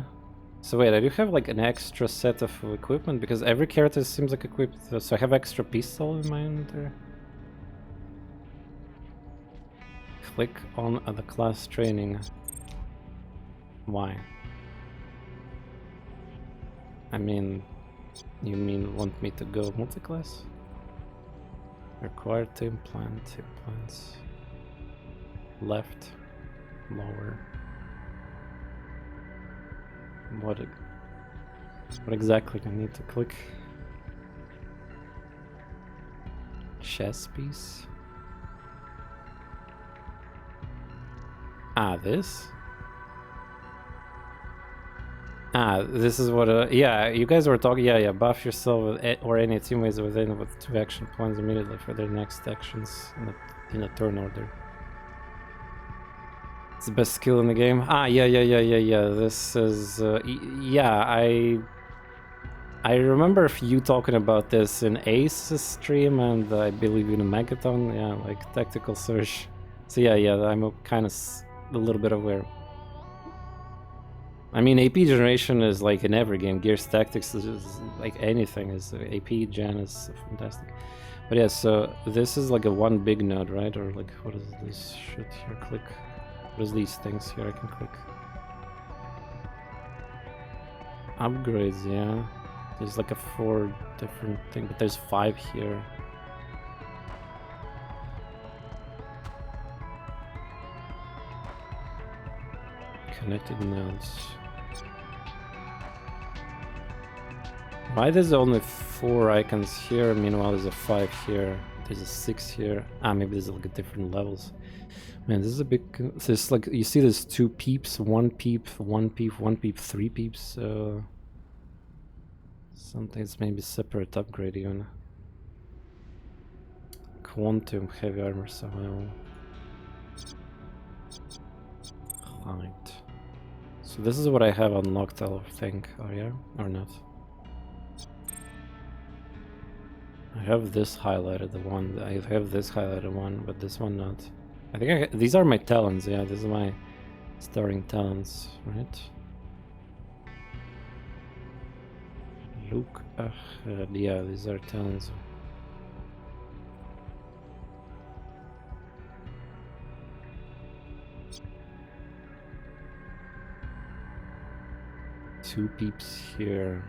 So wait, I do have like an extra set of equipment because every character seems like equipped. So I have extra pistol in my inventory. Click on the class training. Why? I mean, you mean want me to go multi-class? Required to implant implants. Left, lower. What exactly I need to click? Chess piece. Ah, this? Ah, this is what, yeah, you guys were talking, yeah, buff yourself with or any teammates within with 2 action points immediately for their next actions in a turn order. It's the best skill in the game. Ah, yeah, this is, yeah, I remember you talking about this in Ace's stream and I believe in a Megaton, yeah, like tactical search. So yeah, I'm kind of a little bit aware. I mean, AP generation is like in every game. Gears Tactics is like anything is AP gen is fantastic. But yeah, so this is like a one big node, right? Or like, what is this shit here? Click. What is these things here? I can click. Upgrades, yeah. There's like a 4 different thing, but there's 5 here. Connected nodes. Why there's only 4 icons here? Meanwhile, there's a 5 here. There's a 6 here. Ah, maybe there's like different levels. Man, this is a big. There's like you see, there's 2 peeps, 1 peep, 1 peep, 1 peep, 3 peeps. So something's maybe separate upgrade even. Quantum heavy armor survival. Right. So this is what I have unlocked, I think. Oh yeah, or not? I have this highlighted, the one. I have this highlighted one, but this one not. I think these are my talents. Yeah, this is my starring talents, right? Look ahead. Yeah, these are talents. Two peeps here.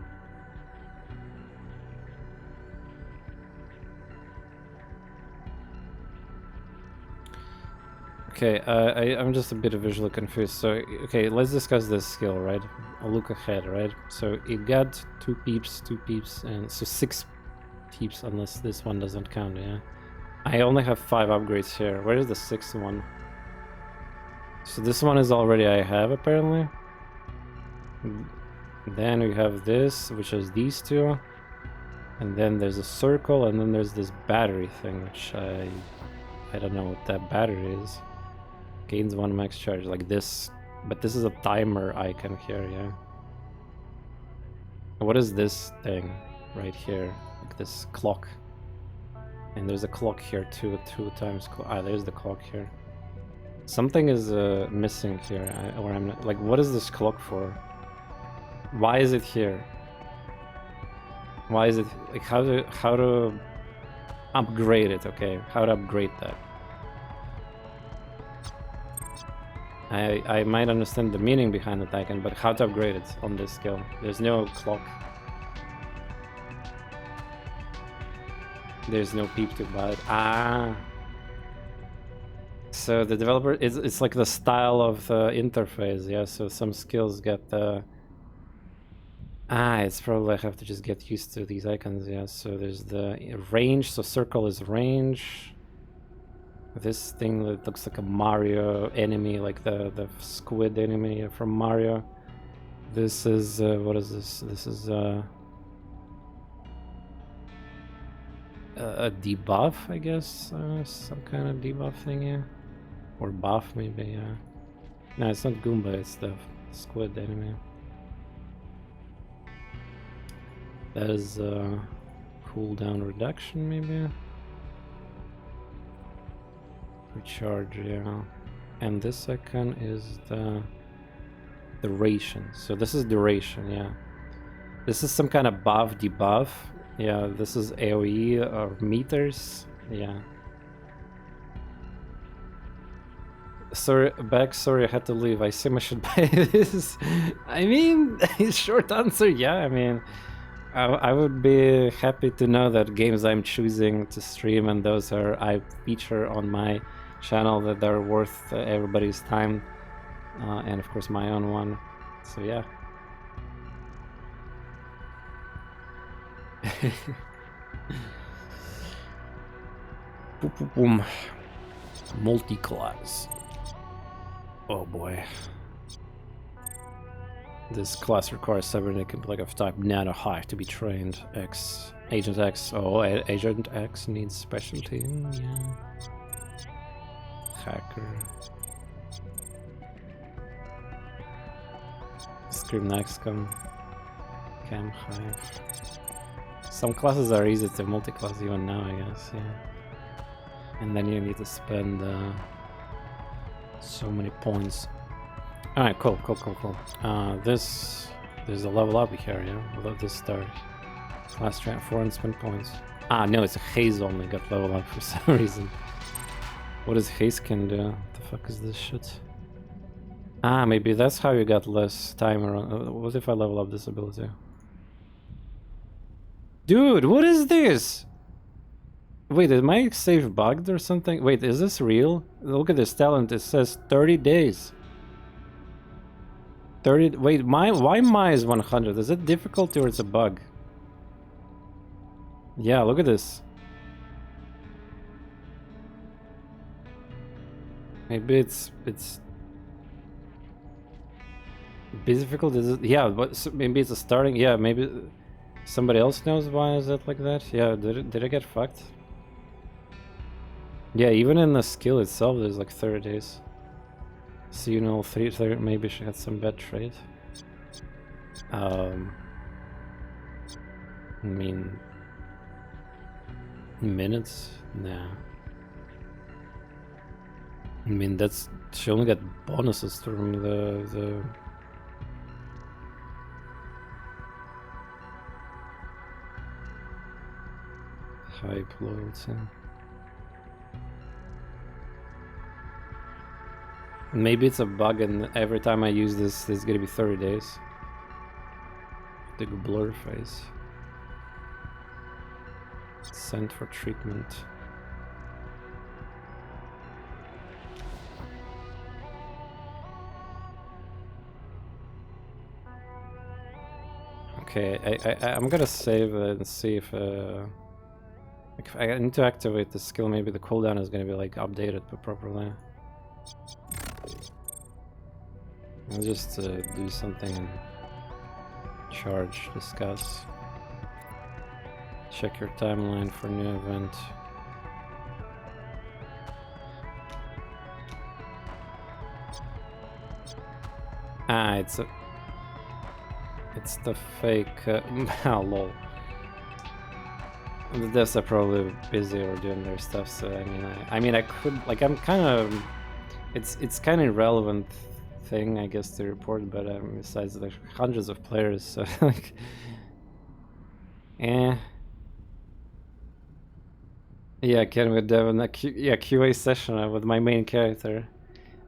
Okay, I'm just a bit visually confused. So, okay, let's discuss this skill, right? I'll look ahead, right? So it got 2 peeps, and so 6 peeps, unless this one doesn't count, yeah? I only have 5 upgrades here. Where is the 6th one? So this one is already I have, apparently. Then we have this, which is these 2. And then there's a circle, and then there's this battery thing, which I don't know what that battery is. Gains 1 max charge, like this, but this is a timer icon here, yeah. What is this thing right here? Like this clock. And there's a clock here too, 2 times clock. Ah, there's the clock here. Something is missing here, or I'm not, like, what is this clock for? Why is it here? Why is it, like, how to upgrade it, okay? How to upgrade that? I might understand the meaning behind the icon, but how to upgrade it on this skill? There's no clock. There's no peep to buy it. Ah. So the developer, it's like the style of the interface, yeah. So some skills get It's probably I have to just get used to these icons, yeah. So there's the range, so circle is range. This thing that looks like a Mario enemy, like the squid enemy from Mario. This is, what is this? This is a debuff, I guess. Some kind of debuff thing, yeah. Or buff, maybe, yeah. No, it's not Goomba, it's the squid enemy. That is cooldown reduction, maybe. Recharge, yeah. And this icon is the duration. So this is duration, yeah. This is some kind of buff, debuff. Yeah, this is AoE or meters. Yeah. Sorry, sorry, I had to leave. I assume I should buy this. I mean, short answer, yeah. I mean, I would be happy to know that games I'm choosing to stream and those I feature on my channel, that they're worth everybody's time, and of course my own one. So yeah. Boom, boom, boom. Multi-class. Oh boy. This class requires cybernetic of type nano high to be trained. Agent X. Oh, Agent X needs specialty. Yeah. Hacker. Scream next come. Cam Hive. Some classes are easy to multi-class even now, I guess, yeah. And then you need to spend so many points. Alright, cool. There's a level up here, yeah? Let this start. Last round, 400 spend points. Ah, no, it's a haze only got level up for some reason. What does haze can do? What the fuck is this shit? Ah, maybe that's how you got less time around. What if I level up this ability? Dude, what is this? Wait, is my save bugged or something? Wait, is this real? Look at this talent, it says 30 days. 30, wait, why my is 100? Is it difficulty or it's a bug? Yeah, look at this. Maybe it's difficult, is it? Yeah, but so maybe it's a starting, yeah, maybe somebody else knows why is it like that? Yeah, did it get fucked? Yeah, even in the skill itself, there's like 30 days. So you know, 30, maybe she had some bad trade. I mean, minutes? Nah. I mean, that's she only got bonuses from the. Hype loyalty. Maybe it's a bug and every time I use this, it's gonna be 30 days. The blur face. Sent for treatment. Okay, I'm gonna save it and see if I need to activate the skill. Maybe the cooldown is gonna be like updated properly. I'll just do something and charge, discuss. Check your timeline for new event. Ah, it's the fake. Oh, lol. The devs are probably busy or doing their stuff, so I mean, I could like I'm kind of. It's kind of irrelevant thing, I guess, to report, but besides, there's hundreds of players, so like, yeah, can we dev in a QA session with my main character?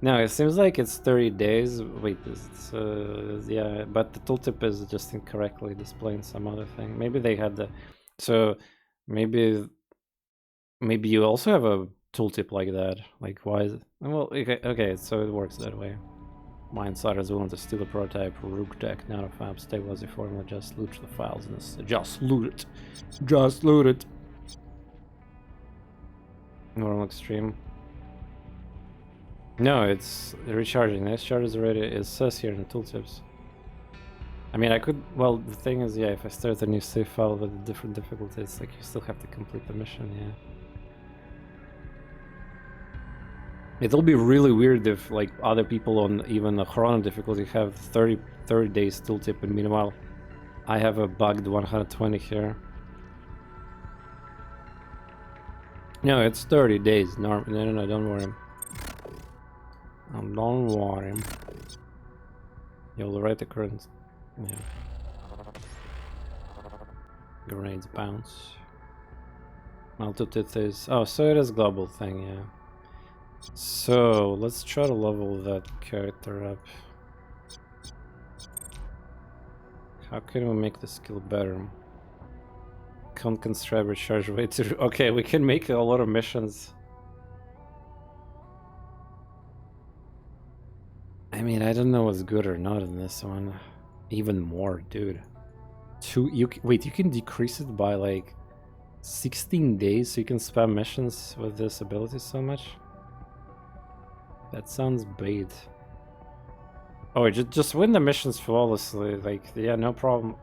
No, it seems like it's 30 days. Wait, it's yeah, but the tooltip is just incorrectly displaying some other thing. Maybe they had the, so maybe you also have a tooltip like that. Like, why is it? Well, okay, so it works that way. My insider is willing to steal a prototype rook deck, not a fab stabilizer formula, just loot the files in this. Just loot it. Just loot it. Normal extreme. No, it's recharging. Next charge is already, it says here in tooltips. I mean, I could, well, the thing is, yeah, if I start a new save file with a different difficulty, it's like you still have to complete the mission, yeah. It'll be really weird if, like, other people on even a chrono difficulty have 30 days tooltip, and meanwhile, I have a bugged 120 here. No, it's 30 days. No, don't worry. Don't worry. You'll write the current. Yeah. Grenades bounce. Altitude is. Oh, so it is global thing, yeah. So let's try to level that character up. How can we make the skill better? Can't constrive recharge way to. Okay, we can make a lot of missions. I mean, I don't know what's good or not in this one. Even more, dude. Wait, you can decrease it by like 16 days, so you can spam missions with this ability so much. That sounds bait. Oh, just win the missions flawlessly. Like, yeah, no problem.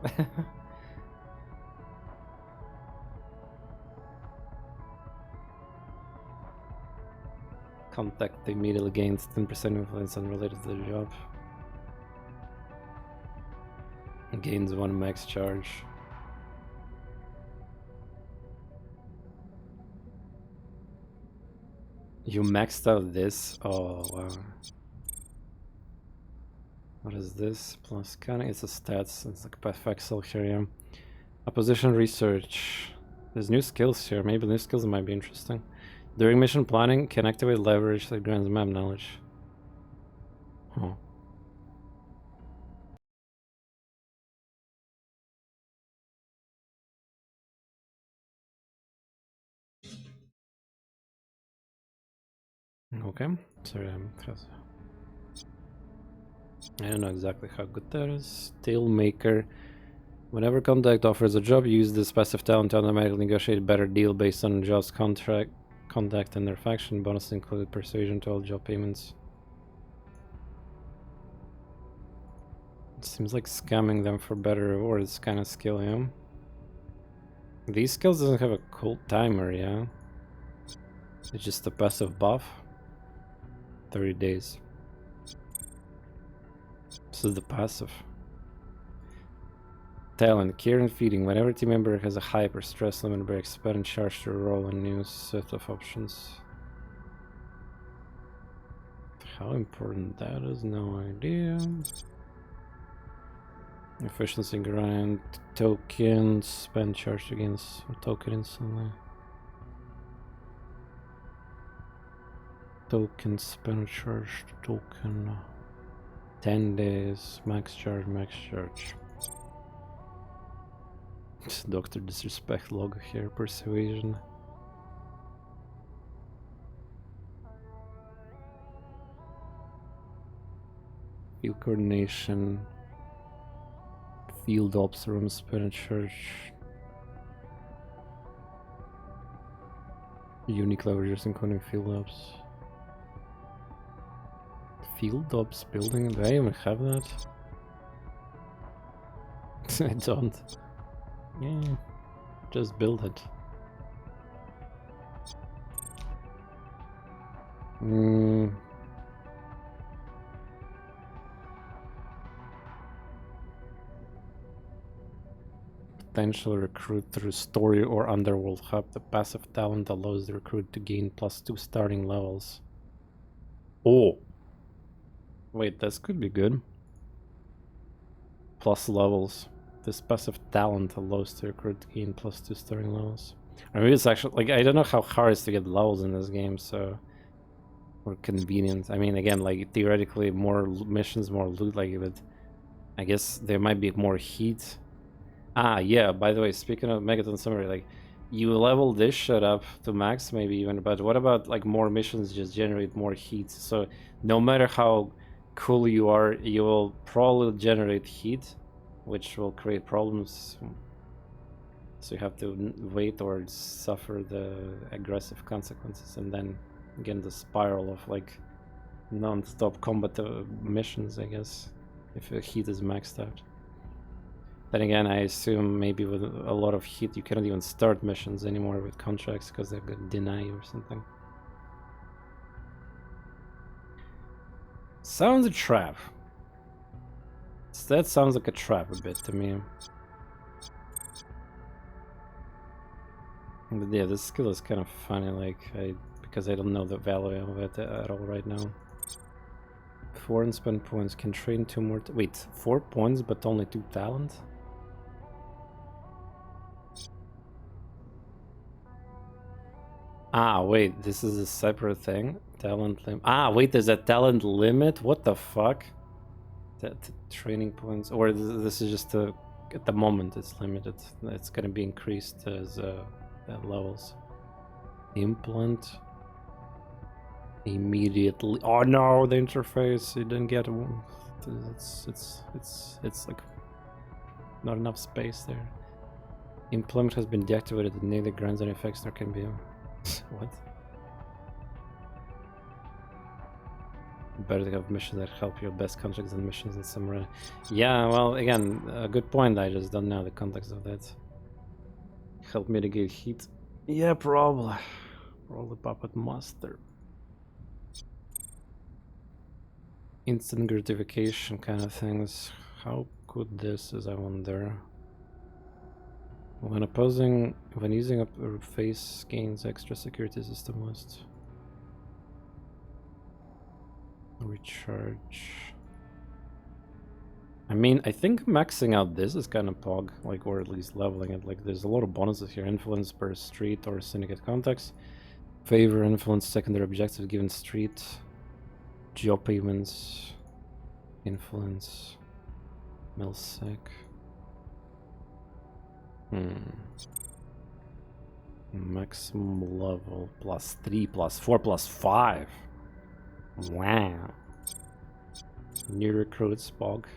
Contact immediately gains 10% influence unrelated to the job. Gains 1 max charge. You maxed out this? Oh, wow. What is this? Plus cunning? It's a stats. It's like Pathfexel here, yeah. Opposition research. There's new skills here. Maybe new skills might be interesting. During mission planning, can activate leverage that grants map knowledge. Huh. Okay, sorry, I don't know exactly how good that is. Tailmaker. Whenever contact offers a job, use this passive talent to automatically negotiate a better deal based on job's contact and their faction. Bonus included persuasion to all job payments. It seems like scamming them for better rewards kind of skill, yeah? These skills doesn't have a cool timer, yeah? It's just a passive buff. 30 days. This is the passive. Talent, care and feeding. Whenever team member has a hyper stress limit break, spend and charge to roll a new set of options. How important that is, no idea. Efficiency grind, tokens, spend charge against a token instantly. Token, spend charge, token. 10 days, max charge, max charge. Doctor disrespect logo here, persuasion. Field coordination. Field ops room, spend charge. Unique leverages including field ops. Field ops building, do I even have that? I don't. Yeah, just build it. Potential recruit through story or underworld hub. The passive talent allows the recruit to gain +2 starting levels. Oh! Wait, this could be good. Plus levels. This passive talent allows the recruit to gain +2 starting levels. I mean, it's actually, like, I don't know how hard it is to get levels in this game, so... Or convenient. I mean, again, like, theoretically, more missions, more loot, like, but... I guess there might be more heat. Ah, yeah, by the way, speaking of Megaton Summary, like, you level this shit up to max, maybe even, but what about, like, more missions just generate more heat? So, no matter how cool you are, you will probably generate heat, which will create problems. So you have to wait or suffer the aggressive consequences, and then again the spiral of like non-stop combat missions, I guess, if the heat is maxed out. Then again, I assume maybe with a lot of heat you cannot even start missions anymore with contracts because they're gonna deny you or something. Sounds a trap. That sounds like a trap a bit to me. But yeah, this skill is kind of funny, like, because I don't know the value of it at all right now. 4 unspent points, can train 2 more. Wait, 4 points but only 2 talent? Ah, wait, this is a separate thing? Talent limit. Ah, wait, there's a talent limit? What the fuck? That training points, or this is just at the moment it's limited. It's gonna be increased as levels. Implant immediately. Oh no, the interface, you didn't get one. It's like not enough space there. Implement has been deactivated. It neither grants any effects nor can be. What? Better to have missions that help your best contracts than missions in some. Yeah, well, again, a good point. I just don't know the context of that. Help mitigate heat. Yeah, probably. Probably Puppet Master. Instant gratification kind of things. How good this is, I wonder. When using a face gains extra security system list. Recharge. I mean, I think maxing out this is kind of pog, like, or at least leveling it. Like, there's a lot of bonuses here. Influence per street or syndicate contacts. Favor, influence secondary objectives given street. Job payments. Influence. Milsec. Maximum level +3, +4, +5. Wow. New recruits, Bog.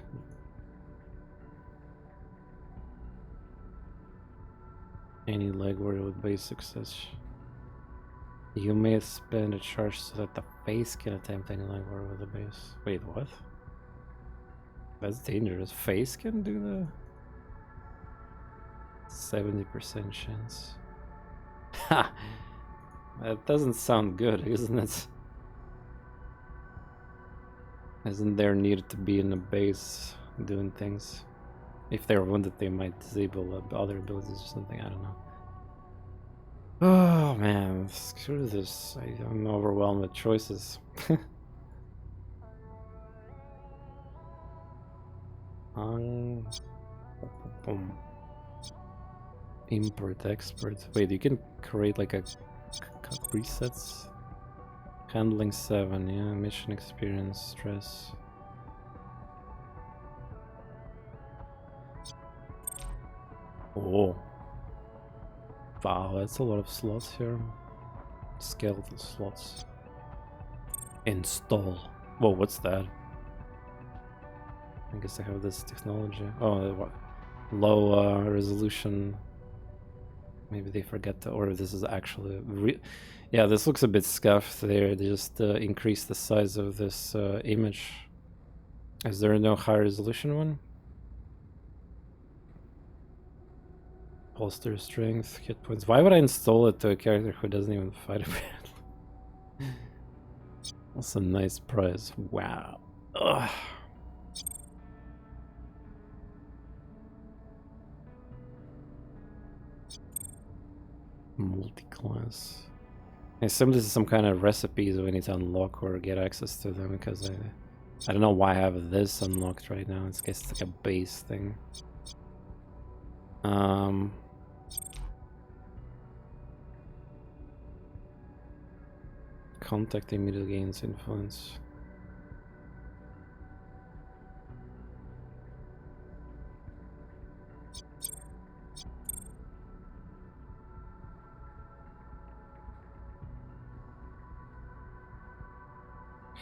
Any legwork with base success. You may spend a charge so that the face can attempt any legwork with the base. Wait, what? That's dangerous. Face can do the 70% chance. Ha! That doesn't sound good, isn't it? Isn't there needed to be in a base doing things? If they're wounded, they might disable other abilities or something, I don't know. Oh man, screw this. I'm overwhelmed with choices. Import, expert. Wait, you can create like a presets? Handling 7, yeah. Mission experience, stress. Oh. Wow, that's a lot of slots here. Skeletal slots. Install. Whoa, what's that? I guess I have this technology. Oh, what? Low resolution. Maybe they forget to, or this is actually yeah, this looks a bit scuffed there. They just increased the size of this image. Is there no high resolution one? Bolster strength, hit points. Why would I install it to a character who doesn't even fight apparently? That's a nice price. Wow. Ugh. Multi-class. I assume this is some kind of recipes we need to unlock or get access to them, because I don't know why I have this unlocked right now. It's guess it's like a base thing. Contact immediately gains influence.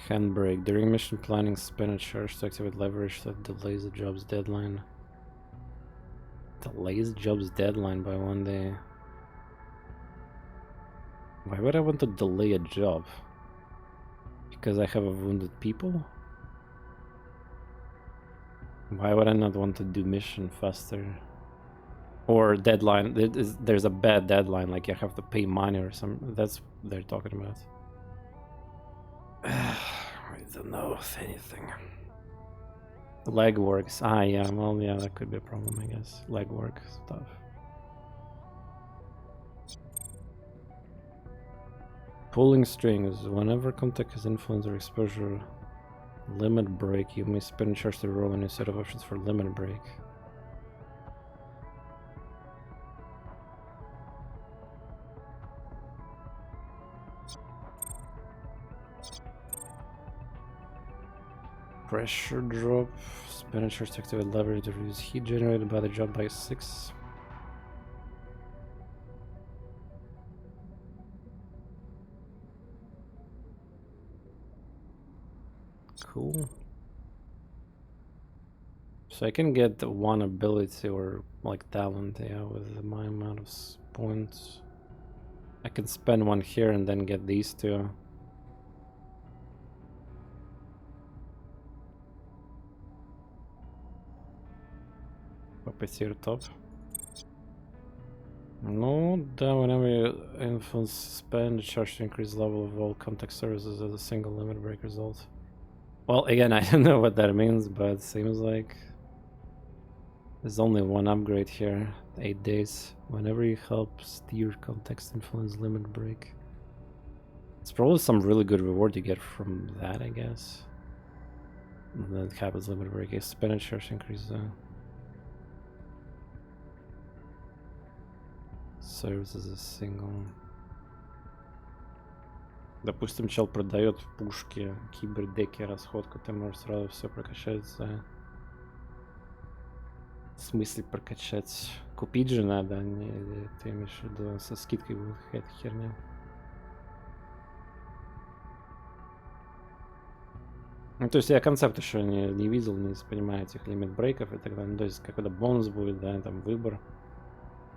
Handbrake. During mission planning, spend a charge to activate leverage that delays the job's deadline. Delays job's deadline by 1 day. Why would I want to delay a job? Because I have a wounded people? Why would I not want to do mission faster? Or deadline, there's a bad deadline, like you have to pay money or something. That's what they're talking about. I don't know if anything. Legworks. Ah, yeah, well, yeah, that could be a problem, I guess. Legwork stuff. Pulling strings. Whenever contact has influence or exposure, limit break, you may spend charge to roll in a set of options for limit break. Pressure drop. Spend a charge to activate lever to reduce heat generated by the job by 6. Cool. So I can get one ability or like talent, yeah, with my amount of points. I can spend one here and then get these two. Puppeteer top. No, then whenever you influence spend, charge to increase level of all contact services as a single limit break result. Well, again, I don't know what that means, but it seems like there's only one upgrade here. 8 days. Whenever you help steer context influence limit break. It's probably some really good reward you get from that, I guess. And then it happens limit break. Expenditure increase. Serves as a single. Допустим, чел продает пушки, кибердеки, расходку, ты можешь сразу все прокачать за... В смысле прокачать? Купить же надо, а не ты имеешь в виду со скидкой будет какая-то херня. Ну, то есть я концепт еще не видел, не понимаю этих лимит брейков и так далее. Ну, то есть какой-то бонус будет, да, там выбор.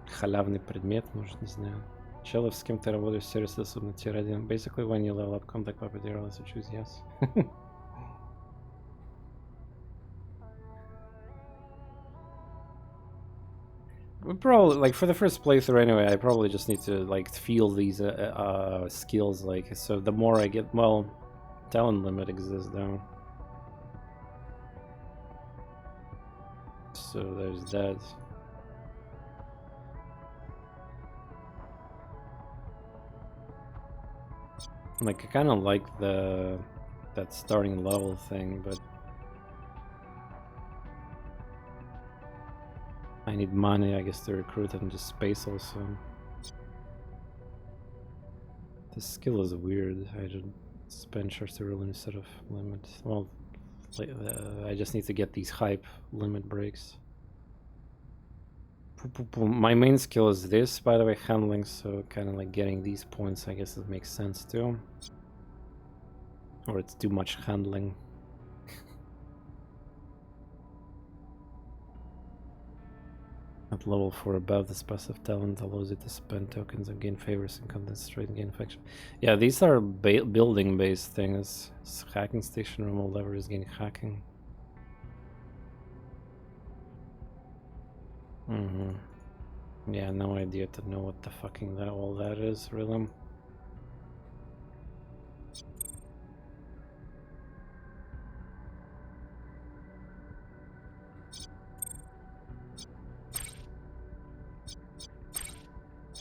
Халявный предмет, может, не знаю. Челов, с кем ты работаешь, сервис доступен на тир 1. Basically, when you level up contact puppeteer, let's choose yes. We probably, like, for the first playthrough anyway, I probably just need to, like, feel these skills, like, so the more I get, well, talent limit exists, though. So there's that. Like, I kind of like that starting level thing, but I need money, I guess, to recruit and just space also. This skill is weird. I should spend charge to roll instead of limit. Well, I just need to get these hype limit breaks. My main skill is this, by the way, handling, so kind of like getting these points, I guess it makes sense too. Or it's too much handling. At level 4 above, this passive talent allows you to spend tokens and gain favors and concentrate and gain faction. Yeah, these are building based things. It's hacking station, remote lever is gain hacking. Yeah, no idea to know what the fucking all that is, really.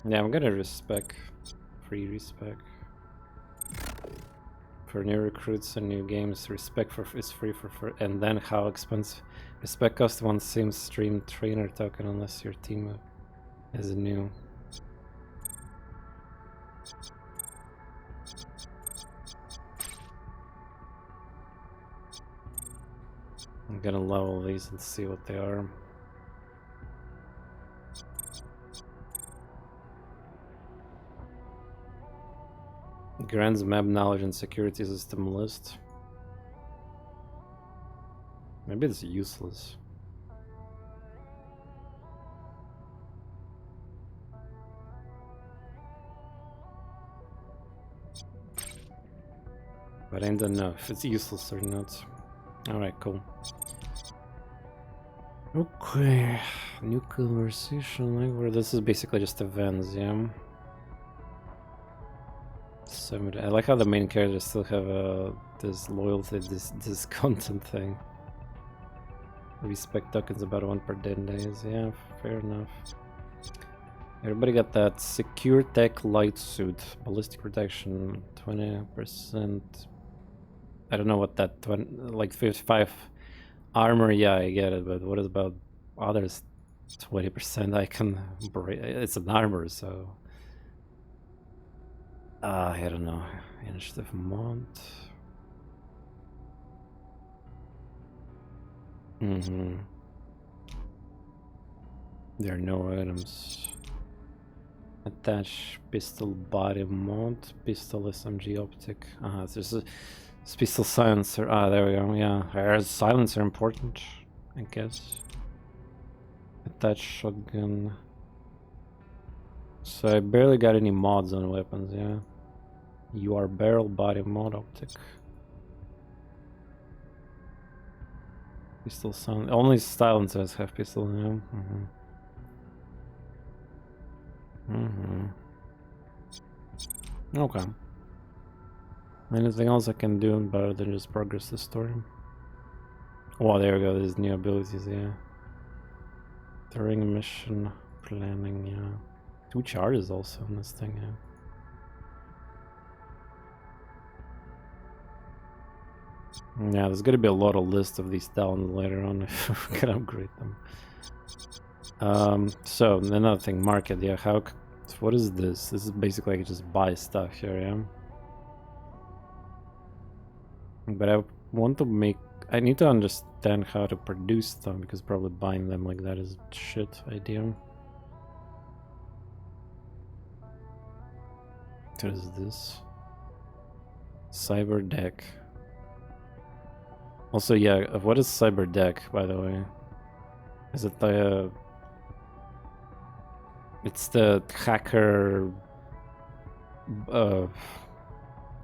Yeah, I'm gonna respec. Free respec. For new recruits and new games, respec is free for and then how expensive. Respec costs 1 sim stream trainer token unless your team is new. I'm gonna level these and see what they are. Grants map knowledge and security system list. Maybe it's useless. But I don't know if it's useless or not. Alright, cool. Okay, new conversation language. This is basically just events, yeah. So I like how the main characters still have this loyalty, this content thing. Respect tokens about 1 per 10 days. Yeah, fair enough. Everybody got that secure tech light suit, ballistic protection, 20%. I don't know what that like 55 armor. Yeah, I get it, but what is about others? 20% I can break. It's an armor, so I don't know. Initiative mod. There are no items. Attach pistol body mod, pistol SMG optic. There's a pistol silencer. There we go. Yeah, silencer important, I guess. Attach shotgun. So I barely got any mods on weapons. Yeah. You are barrel body mod optic. Pistol sound. Only silencers have pistol. Yeah. Okay. Anything else I can do better than just progress the story? Oh, there we go. There's new abilities. Yeah. During mission planning. Yeah. 2 charges also in this thing. Yeah. Yeah, there's gonna be a lot of lists of these talents later on if we can upgrade them. So another thing, market. Yeah, what is this? This is basically like just buy stuff here, yeah. But I want to make. I need to understand how to produce them because probably buying them like that is a shit idea. What is this? Cyber deck. Also, yeah, what is cyber deck, by the way? Is it the it's the hacker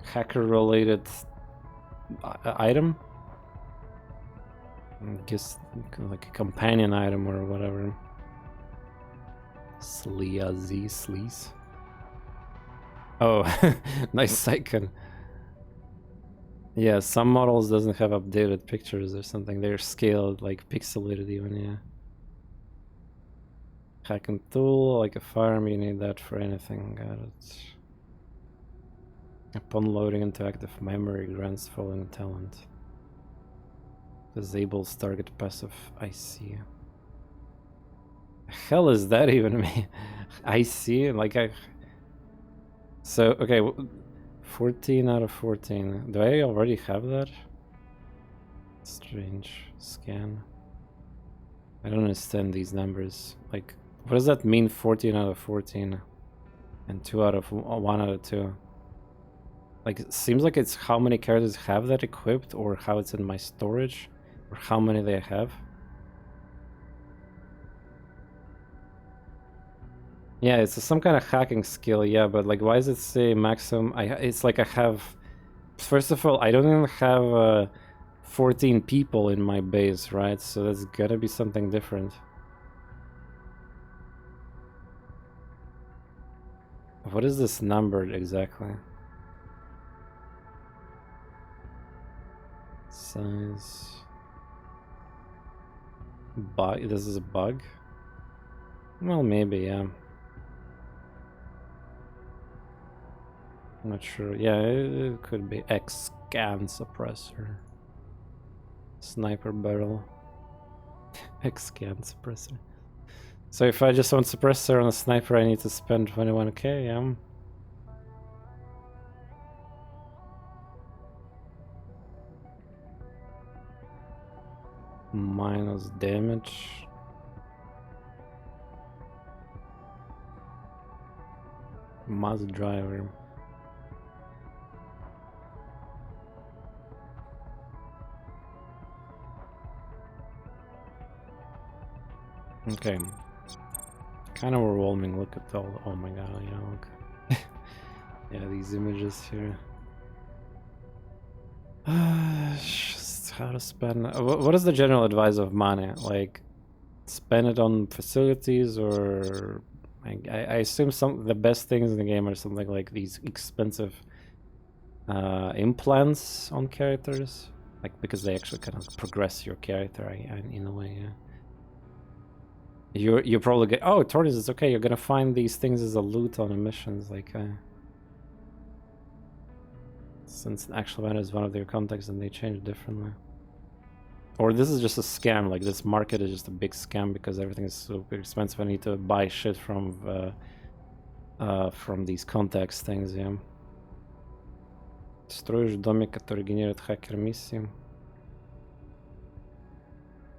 hacker related item? I guess like a companion item or whatever. Sleaze. Oh, nice icon. Yeah, some models doesn't have updated pictures or something. They're scaled, like pixelated even, yeah. Hacking tool, like a firearm, you need that for anything. Got it. Upon loading into active memory, grants following talent. Disables target passive. I see. The hell is that even mean? I see, like So, okay, 14 out of 14. Do I already have that? Strange. Scan. I don't understand these numbers. Like, what does that mean, 14 out of 14? And 2 out of 1 out of 2? Like, it seems like it's how many characters have that equipped, or how it's in my storage, or how many they have. Yeah, it's some kind of hacking skill, yeah, but like, why does it say maximum? It's like I have... First of all, I don't even have 14 people in my base, right? So that's gotta be something different. What is this number exactly? Size... Bug? This is a bug? Well, maybe, yeah. I'm not sure. Yeah, it could be X-scan suppressor. Sniper barrel. X-scan suppressor. So if I just want suppressor on a sniper, I need to spend 21k, yeah? Minus damage. Mass driver. Okay. Kind of overwhelming. Look at all. Oh my god, yeah, look. Yeah, these images here. Just how to spend. What is the general advice of money? Like, spend it on facilities, or I assume the best things in the game are something like these expensive implants on characters, like because they actually kind of progress your character in a way. Yeah. You probably get, oh, TorNis, it's okay. You're gonna find these things as a loot on missions, like since actual event is one of their contexts and they change differently. Or this is just a scam, like this market is just a big scam because everything is super expensive. I need to buy shit from these context things, yeah. Строишь домик, который генерирует хакер-миссии.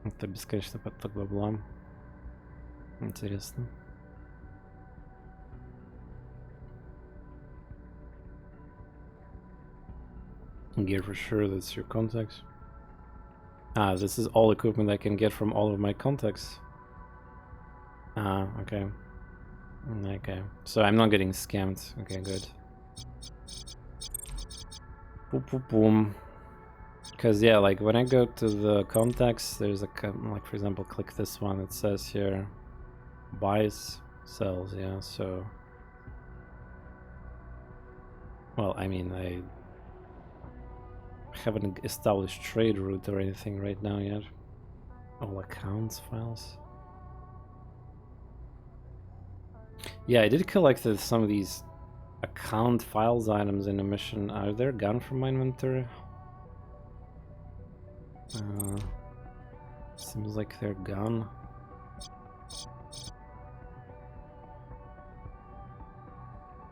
Это бесконечный поток бабла. Интересно. Gear for sure, that's your contacts. Ah, this is all equipment I can get from all of my contacts. Ah, okay. Okay, so I'm not getting scammed. Okay, good. Boom, boom, boom. Because, yeah, like when I go to the contacts, there's a, like, for example, click this one. It says here, buys, sells, yeah, so. Well, I mean, I haven't established trade route or anything right now yet. All accounts files. Yeah, I did collect some of these account files items in a mission. Are they gone from my inventory? Seems like they're gone.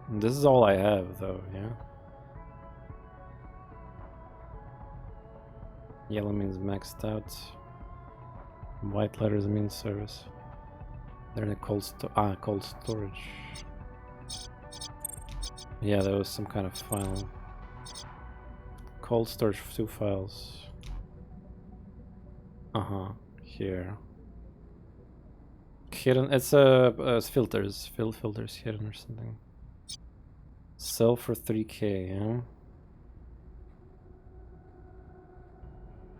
And this is all I have, though, yeah? Yellow means maxed out. White letters mean service. They're in a cold storage. Yeah, there was some kind of file. Cold storage, 2 files. Here. Hidden, it's filters. Filters hidden or something. Sell for 3k, yeah?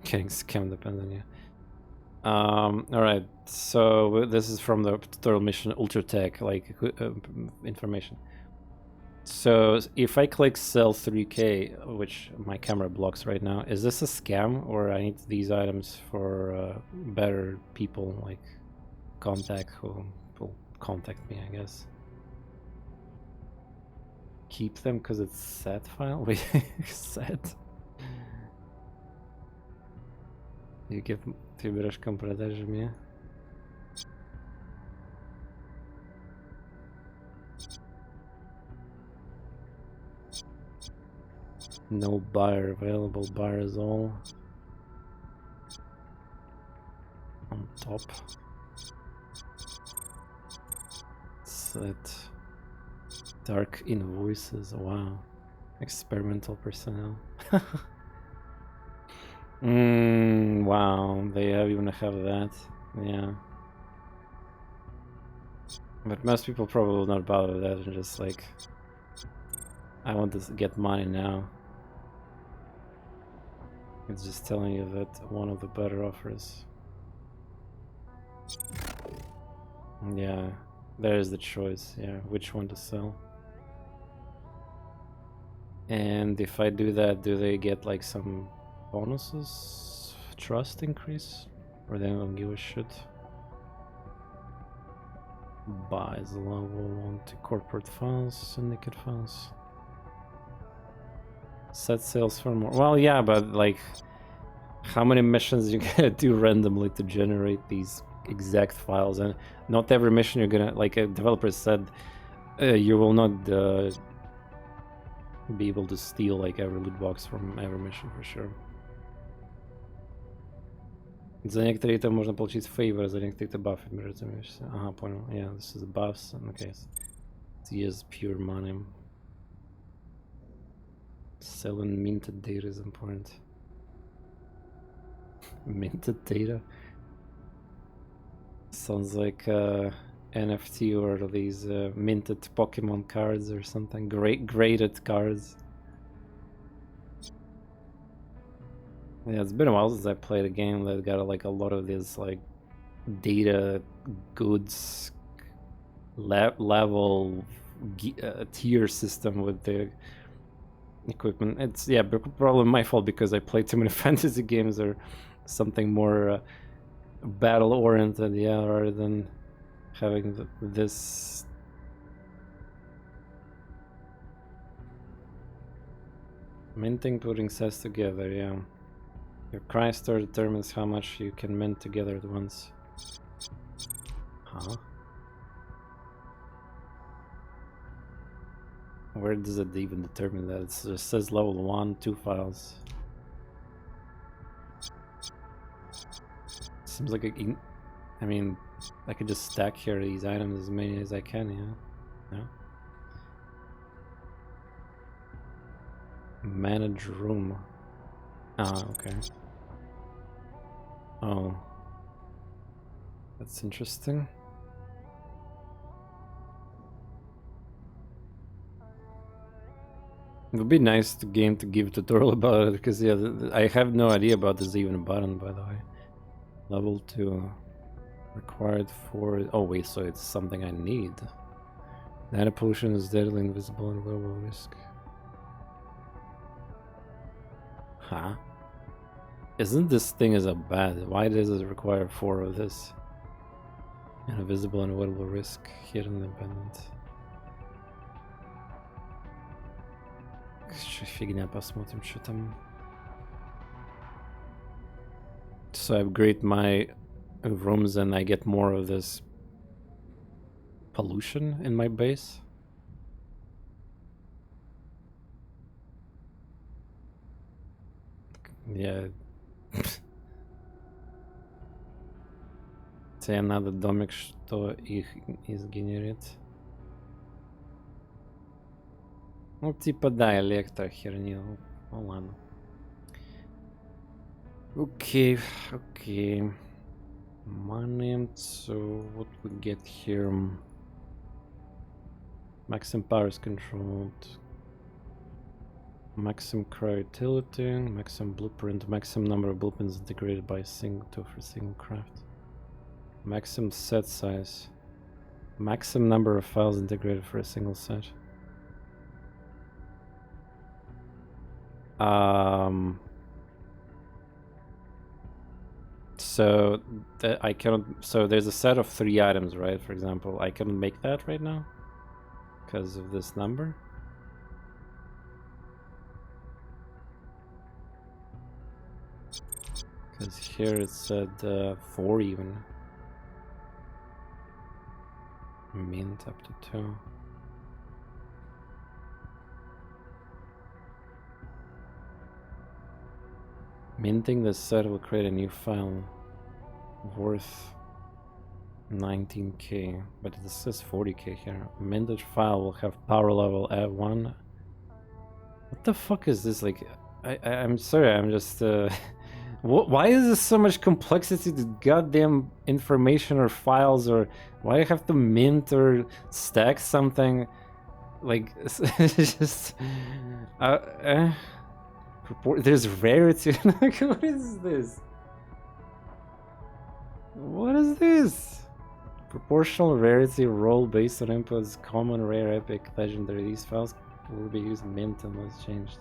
Getting scammed depends on you. Alright, so this is from the tutorial mission Ultratech, like information. So if I click sell 3k, which my camera blocks right now, is this a scam, or I need these items for better people, like contact who will contact me, I guess? Keep them because it's set file? Wait, set? You give выберешь продажи мне. No buyer available, buyers all. On top. Set. Dark invoices, wow. Experimental personnel. Wow, they even have that, yeah. But most people probably will not bother with that and just like, I want to get money now. It's just telling you that one of the better offers. Yeah, there's the choice, yeah, which one to sell. And if I do that, do they get like some bonuses? Trust increase? Or they don't give a shit? Buys level 1 to corporate files, syndicate files. Set sales for more. Well, yeah, but like, how many missions you gonna do randomly to generate these exact files? And not every mission you're gonna, like a developer said, you will not be able to steal like every loot box from every mission for sure. За некоторые это можно получить favor, за некоторые это buff, разумеешься. Ага, понял. Yeah, this is buffs. Okay, it's yes, pure money. Selling minted data is important. Minted data? Sounds like NFT or these minted Pokemon cards or something. Graded cards. Yeah, it's been a while since I played a game that got like a lot of this like data goods level tier system with the equipment. It's probably my fault because I play too many fantasy games or something more battle oriented, rather than having this. Minting, putting sets together, yeah. Your cry store determines how much you can mint together at once. Huh? Where does it even determine that? It just says level 1, 2 files. Seems like I mean, I could just stack here these items as many as I can, yeah. No? Manage room. Ah, okay. Oh. That's interesting. It would be nice to give a tutorial about it, because yeah, I have no idea about this even button, by the way. Level 2. Required for... Oh wait, so it's something I need. Data pollution is deadly, invisible, and global risk. Huh? Isn't this thing as a bad? Why does it require 4 of this? Invisible and avoidable risk, hidden abandoned. Фигня, посмотрим, что там. So I upgrade my rooms and I get more of this pollution in my base. Yeah. Тебе надо домик, что их изгенерит. Ну, типа, да, электрохерни. Ну, ладно. Okay. Money, so what we get here? Maximum power is controlled. Maximum cry utility, maximum blueprint, maximum number of blueprints integrated by for single craft. Maximum set size. Maximum number of files integrated for a single set. So I cannot. So there's a set of 3 items, right? For example, I cannot make that right now because of this number. Because here it said 4 even. Mint up to 2. Minting the set will create a new file worth 19k, but it says 40k here. Minted file will have power level at 1. What the fuck is this? Like, I'm sorry, I'm just why is there so much complexity to goddamn information or files, or why I have to mint or stack something? Like, it's just there's rarity. Like, what is this? What is this? Proportional rarity roll based on inputs, common, rare, epic, legendary. These files will be used mint unless changed.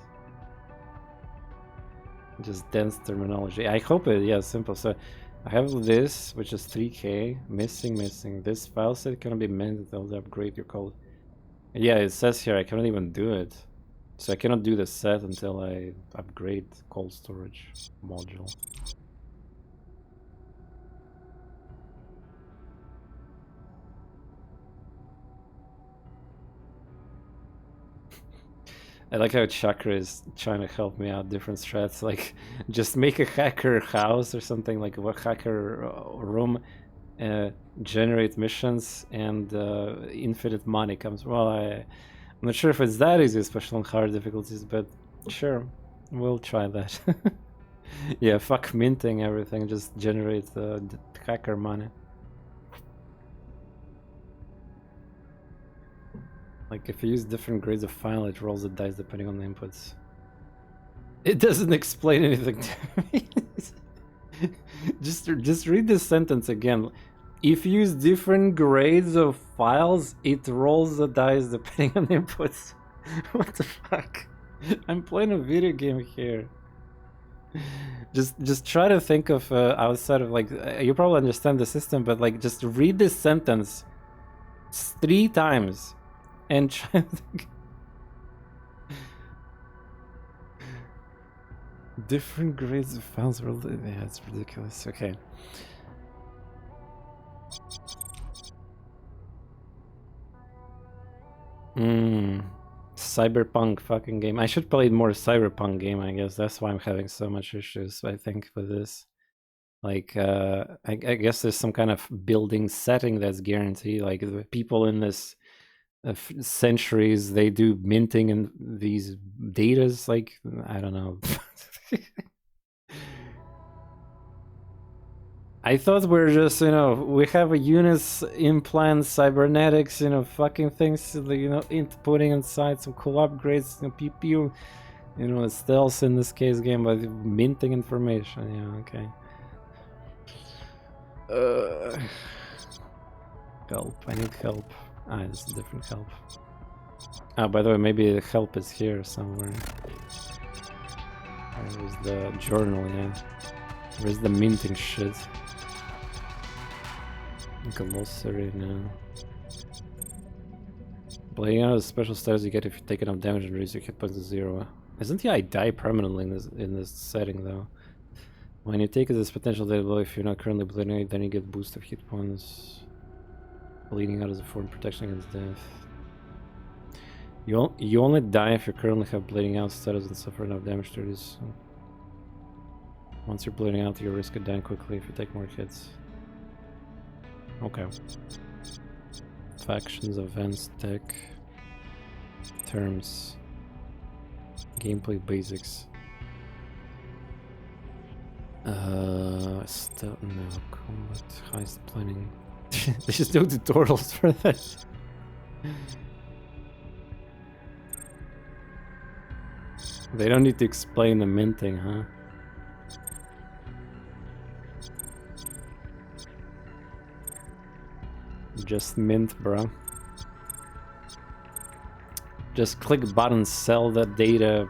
Just dense terminology. I hope it, yeah, simple. So I have this, which is 3k, missing. This file set cannot be minted until they upgrade your code. Yeah, it says here I cannot even do it. So I cannot do the set until I upgrade cold storage module. I like how Chakra is trying to help me out, different strats, like just make a hacker house or something, like a hacker room, generate missions, and infinite money comes. Well, I'm not sure if it's that easy, especially on hard difficulties, but sure, we'll try that. Yeah, fuck minting everything, just generate hacker money. Like if you use different grades of file, it rolls the dice depending on the inputs. It doesn't explain anything to me. just read this sentence again. If you use different grades of files, it rolls the dice depending on the inputs. What the fuck? I'm playing a video game here. Just try to think of outside of like you probably understand the system, but like just read this sentence 3 times and try to think. Different grades of files rolled. Yeah, it's ridiculous. Okay. Cyberpunk fucking game. I should play more Cyberpunk game, I guess. That's why I'm having so much issues, I think, with this. Like, I guess there's some kind of building setting that's guaranteed. Like, the people in this centuries, they do minting and these datas. Like, I don't know. I thought we're just, you know, we have a units, implants, cybernetics, you know, fucking things, you know, putting inside some cool upgrades, you know, PPU, you know, stealth in this case game, but minting information, yeah, okay. Help, I need help. Ah, this is different help. Ah, by the way, maybe the help is here somewhere. Where's the journal, yeah. Where's the minting shit? Glossary now. Playing out a special status you get if you take enough damage and raise your hit points to 0. Isn't the I die permanently in this setting though? When you take this potential death blow, if you're not currently bleeding out, then you get boost of hit points. Bleeding out is a form of protection against death. You only die if you currently have bleeding out status and suffer enough damage to this. Once you're bleeding out, you risk it dying quickly if you take more hits. Okay. Factions, events, tech, terms, gameplay basics. Still no combat, heist planning. They just do tutorials for this. They don't need to explain the minting, huh? Just mint, bro. Just click buttons, sell that data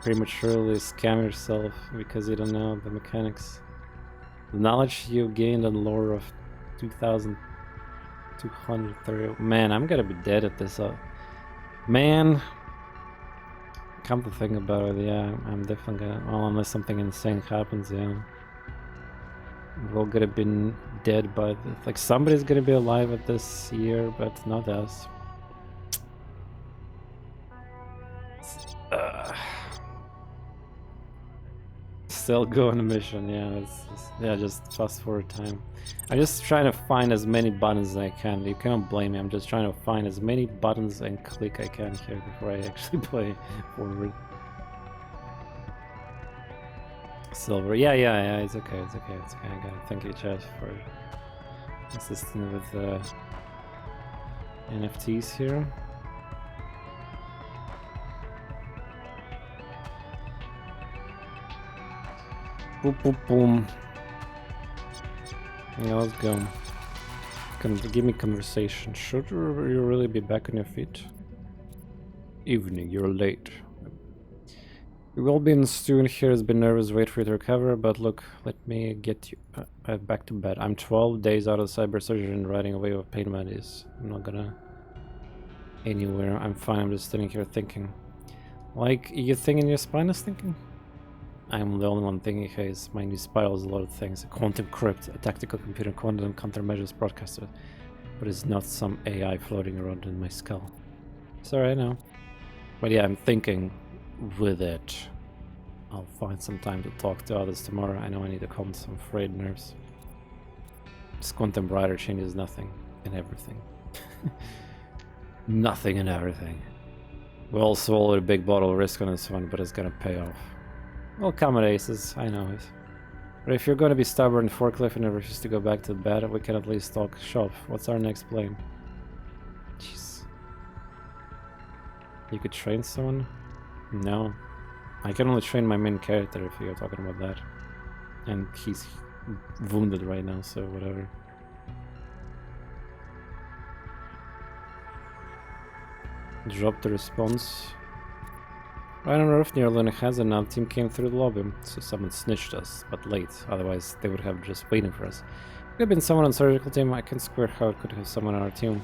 prematurely, scam yourself because you don't know the mechanics. The knowledge you gained on lore of 2,230. Man, I'm gonna be dead at this. Man, come to think about it, yeah, I'm definitely gonna. Well, unless something insane happens, yeah. We're all gonna be dead, but like somebody's gonna be alive at this year, but not us. Still go on a mission, yeah. Just fast forward time. I'm just trying to find as many buttons as I can. You can't blame me. I'm just trying to find as many buttons and click I can here before I actually play forward. Silver, yeah, it's okay. I got it. Thank you, chat, for assisting with the NFTs here. Boom, boom, boom. Yeah, let's go. Give me conversation. Should you really be back on your feet? Evening, you're late. We've all been stewing here, has been nervous, wait for you to recover, but look, let me get you back to bed. I'm 12 days out of cyber surgery and riding a wave of pain medis. I'm not gonna anywhere. I'm fine, I'm just sitting here thinking. Like, you thinking your spine is thinking? I'm the only one thinking, hey, my new spiral is a lot of things. A quantum crypt, a tactical computer, quantum countermeasures broadcaster. But it's not some AI floating around in my skull. Sorry, I know. But yeah, I'm thinking with it. I'll find some time to talk to others tomorrow. I know I need to calm some frayed nerves. This quantum rider changes nothing and everything. Nothing and everything. We all swallowed a big bottle of risk on this one, but it's gonna pay off. Well, come at aces, I know it. But if you're gonna be stubborn, forklift, and refuse to go back to bed, we can at least talk shop. What's our next plan? Jeez. You could train someone? No. I can only train my main character if you're talking about that. And he's wounded right now, so whatever. Drop the response. Right on roof near Luna has another team came through the lobby, so someone snitched us, but late, otherwise they would have just waiting for us. Could have been someone on surgical team. I can square how it could have someone on our team.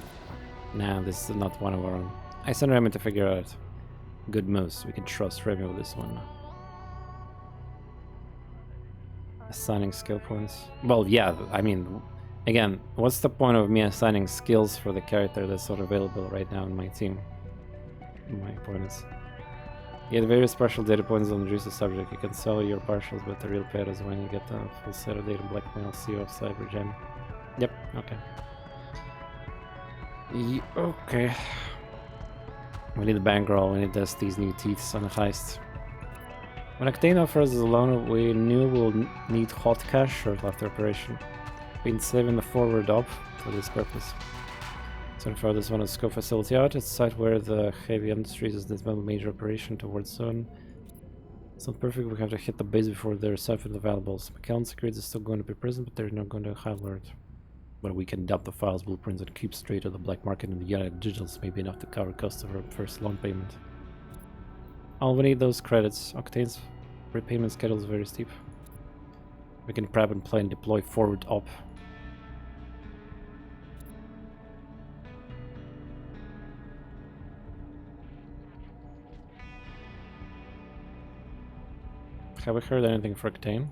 Nah, this is not one of our own. I sent Remy to figure out. Good moves. We can trust Remy with this one. Assigning skill points. Well, yeah, I mean, again, what's the point of me assigning skills for the character that's not available right now in my team? My point is, you get various partial data points on reduce the subject. You can sell your partials, but the real payout is when you get a full set of data. Blackmail, CEO of Cyber Gem. Yep. Okay. Okay. We need a bankroll. We need these new teeth on the heist. When Octane offers us a loan, we knew we'll need hot cash short after operation. Been saving the forward up for this purpose. So far, this one is scope facility out. It's a site where the heavy industries is this major operation towards zone. It's not perfect. We have to hit the base before there are sufficient availables. McAllen Security is still going to be present, but they're not going to high alert. But we can dump the files, blueprints, and keep straight to the black market in the United Digitals, maybe enough to cover cost of our first loan payment. I'll need those credits. Octane's repayment schedule is very steep. We can prep and play and deploy forward up. Have we heard anything for Octane?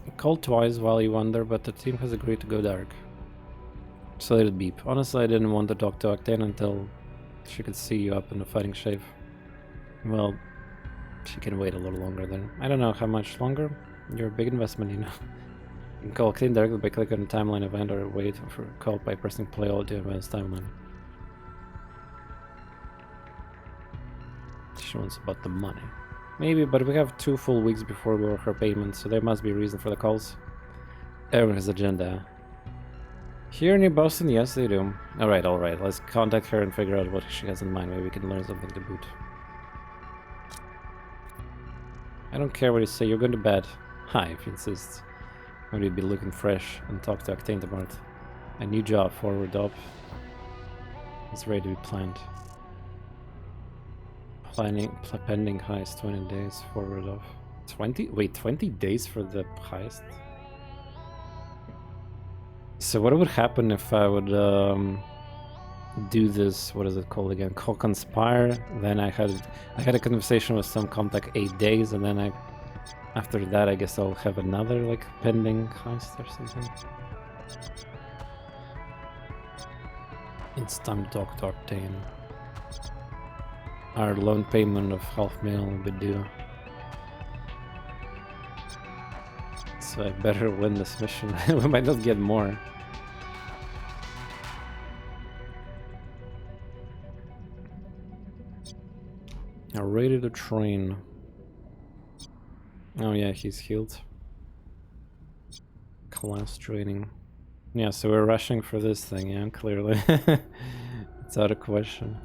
I called twice while you wonder, but the team has agreed to go dark. So let it beep. Honestly, I didn't want to talk to Octane until she could see you up in the fighting shape. Well, she can wait a little longer then. I don't know how much longer. You're a big investment, you know. You can call Octane directly by clicking on the timeline event or wait for a call by pressing play all to advance timeline. She wants about the money. Maybe, but we have 2 full weeks before we work her payment, so there must be a reason for the calls. Everyone has agenda. Here near Boston, yes they do. Alright, let's contact her and figure out what she has in mind. Maybe we can learn something to boot. I don't care what you say, you're going to bed. Hi, if you insist. Maybe be looking fresh and talk to Octane about a new job forward up. It's ready to be planned. Pending heist 20 days forward off. 20? Wait, 20 days for the heist? So what would happen if I would do this, what is it called again? Call conspire. Then I had a conversation with some contact 8 days, and then after that I guess I'll have another like pending heist or something. It's time to talk to Octane. Our loan payment of $500,000 will be due. So I better win this mission. We might not get more. Now ready to train. Oh yeah, he's healed. Class training. Yeah, so we're rushing for this thing, yeah, clearly. It's out of question.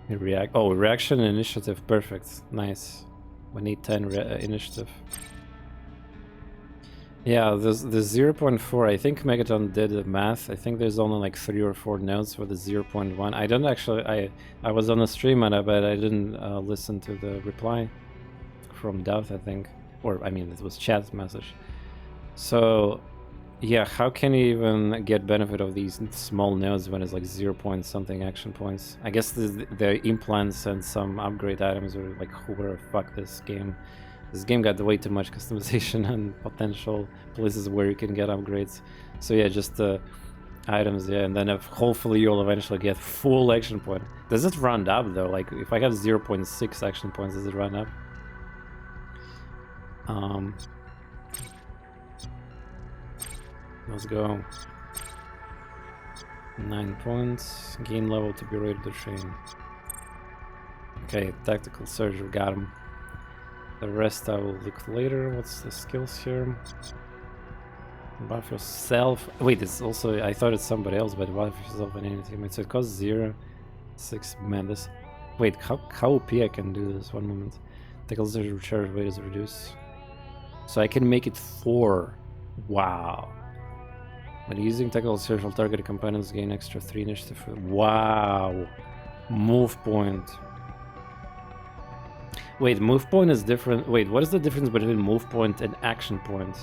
Reaction initiative, perfect, nice. We need 10 initiative. Yeah, the 0.4, I think Megaton did the math. I think there's only like 3 or 4 nodes for the 0.1. I don't actually, I was on a stream on it, but I didn't listen to the reply from Dove, I think. Or, I mean, it was chat message. So, yeah, how can you even get benefit of these small nodes when it's like 0 point something action points? I guess the implants and some upgrade items are like, whoever fuck this game. This game got way too much customization and potential places where you can get upgrades. So yeah, just the items, yeah, and then hopefully you'll eventually get full action point. Does it round up though? Like if I have 0.6 action points, does it round up? Let's go. 9 points. Gain level to be ready to train. Okay, tactical surge, we got him. The rest I will look later. What's the skills here? Buff yourself. Wait, it's also. I thought it's somebody else, but buff yourself and anything. So it costs 0. 6 madness. Wait, how OP I can do this? One moment. Tackle recharge rate is reduced. So I can make it 4. Wow. When using tackle social targeted components, gain extra 3 initiative. Wow. Move point. Wait, move point is different. Wait, what is the difference between move point and action point?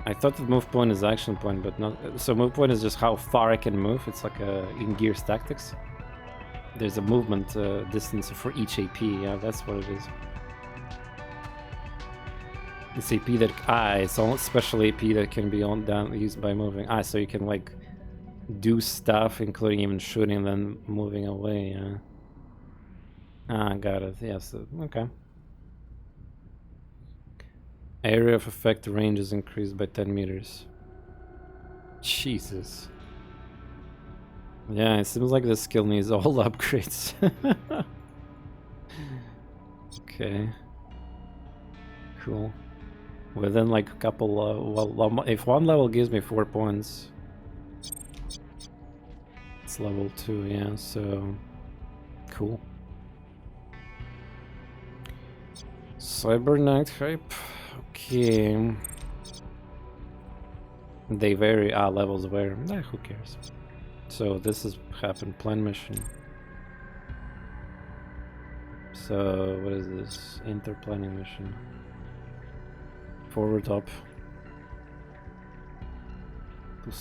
I thought that move point is action point, but not. So move point is just how far I can move. It's like in Gears Tactics. There's a movement distance for each AP. Yeah, that's what it is. It's AP that it's all special AP that can be used by moving. So you can like do stuff, including even shooting, then moving away. Yeah. Got it. Yes. Okay. Area of effect range is increased by 10 meters. Jesus. Yeah, it seems like the skill needs all upgrades. Okay. Cool. Within like a couple, well, if one level gives me 4 points, it's level 2, yeah, so cool. Cyber Knight hype. Okay. They vary. Levels vary. Who cares? So this has happened. Plan mission. So what is this? Interplanning mission. Forward up.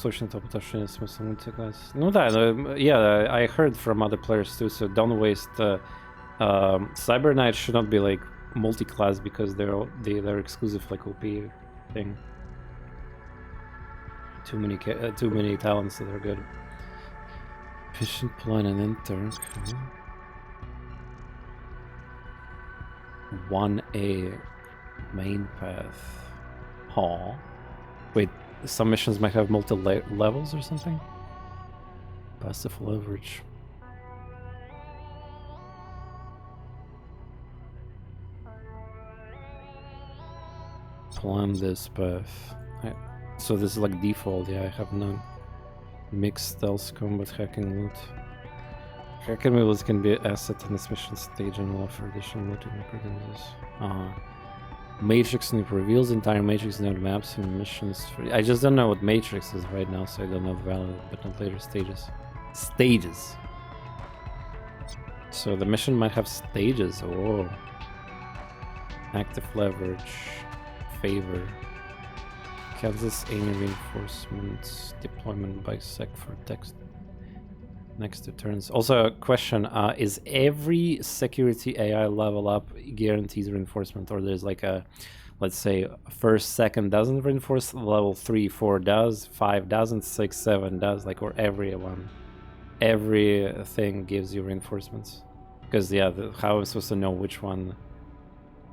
Точно то отношение смысл мультикласс. Ну да, yeah, I heard from other players too. So don't waste. Cyber Knight should not be like multi-class because they're exclusive like OP thing. Too many talents that are good. Efficient plan and enter. Okay. 1A main path. Wait, some missions might have multi-levels or something? Passive leverage. Plan this path. So this is like default, yeah, I have none. Mixed stealth combat hacking loot. Hacking loot can be an asset in this mission stage and will offer additional looting opportunities. Matrix Noob reveals entire Matrix node maps and missions. I just don't know what Matrix is right now, so I don't know the value, but not later stages. Stages! So the mission might have stages. Oh. Active leverage. Favor. Kansas any reinforcements. Deployment by sec for text. Next to turns. Also, a question: is every security AI level up guarantees reinforcement, or there's like a, let's say, first, second doesn't reinforce, level 3, 4 does, 5 doesn't, 6, 7 does, like, or everything gives you reinforcements? Because yeah, how am I supposed to know which one?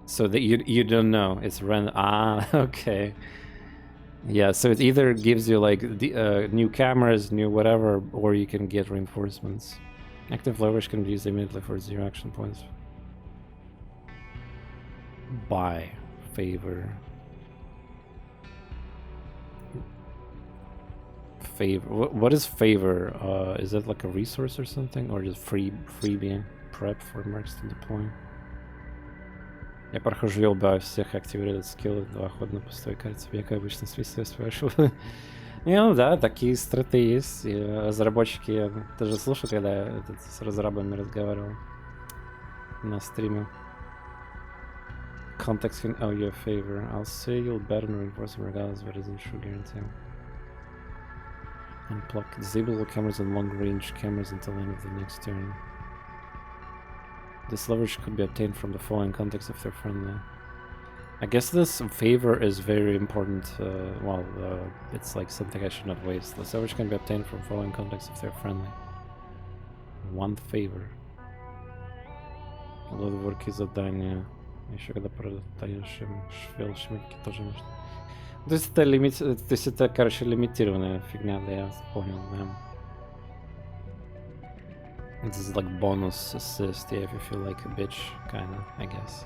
So that you don't know. It's random. Okay. Yeah, so it either gives you like new cameras, new whatever, or you can get reinforcements. Active leverage can be used immediately for 0 action points. Buy. Favor. Favor. What is favor? Is that like a resource or something? Or just freebie? Prep for mercs to deploy? Я прохожу, я убиваю всех, активирует скилл, 2 хода на пустой карте века, обычно свистаю, спрашиваю. Ну да, такие страты есть. И разработчики, ты же слушал, когда я с разрабами разговаривал на стриме. Context can owe you a favor. I'll say you'll better reinforce regardless, but it isn't true guarantee. Unplug. Disable all cameras and long-range cameras until the end of the next turn. This leverage could be obtained from the following context if they're friendly. I guess this favor is very important. It's like something I should not waste. This leverage can be obtained from following context if they're friendly. One favor. Лодворки задания. Еще когда продаешь им швел, шмельки тоже можно. То есть это короче, лимитированная фигня, да, я понял, да. This is like bonus assist, yeah, if you feel like a bitch, kinda, I guess.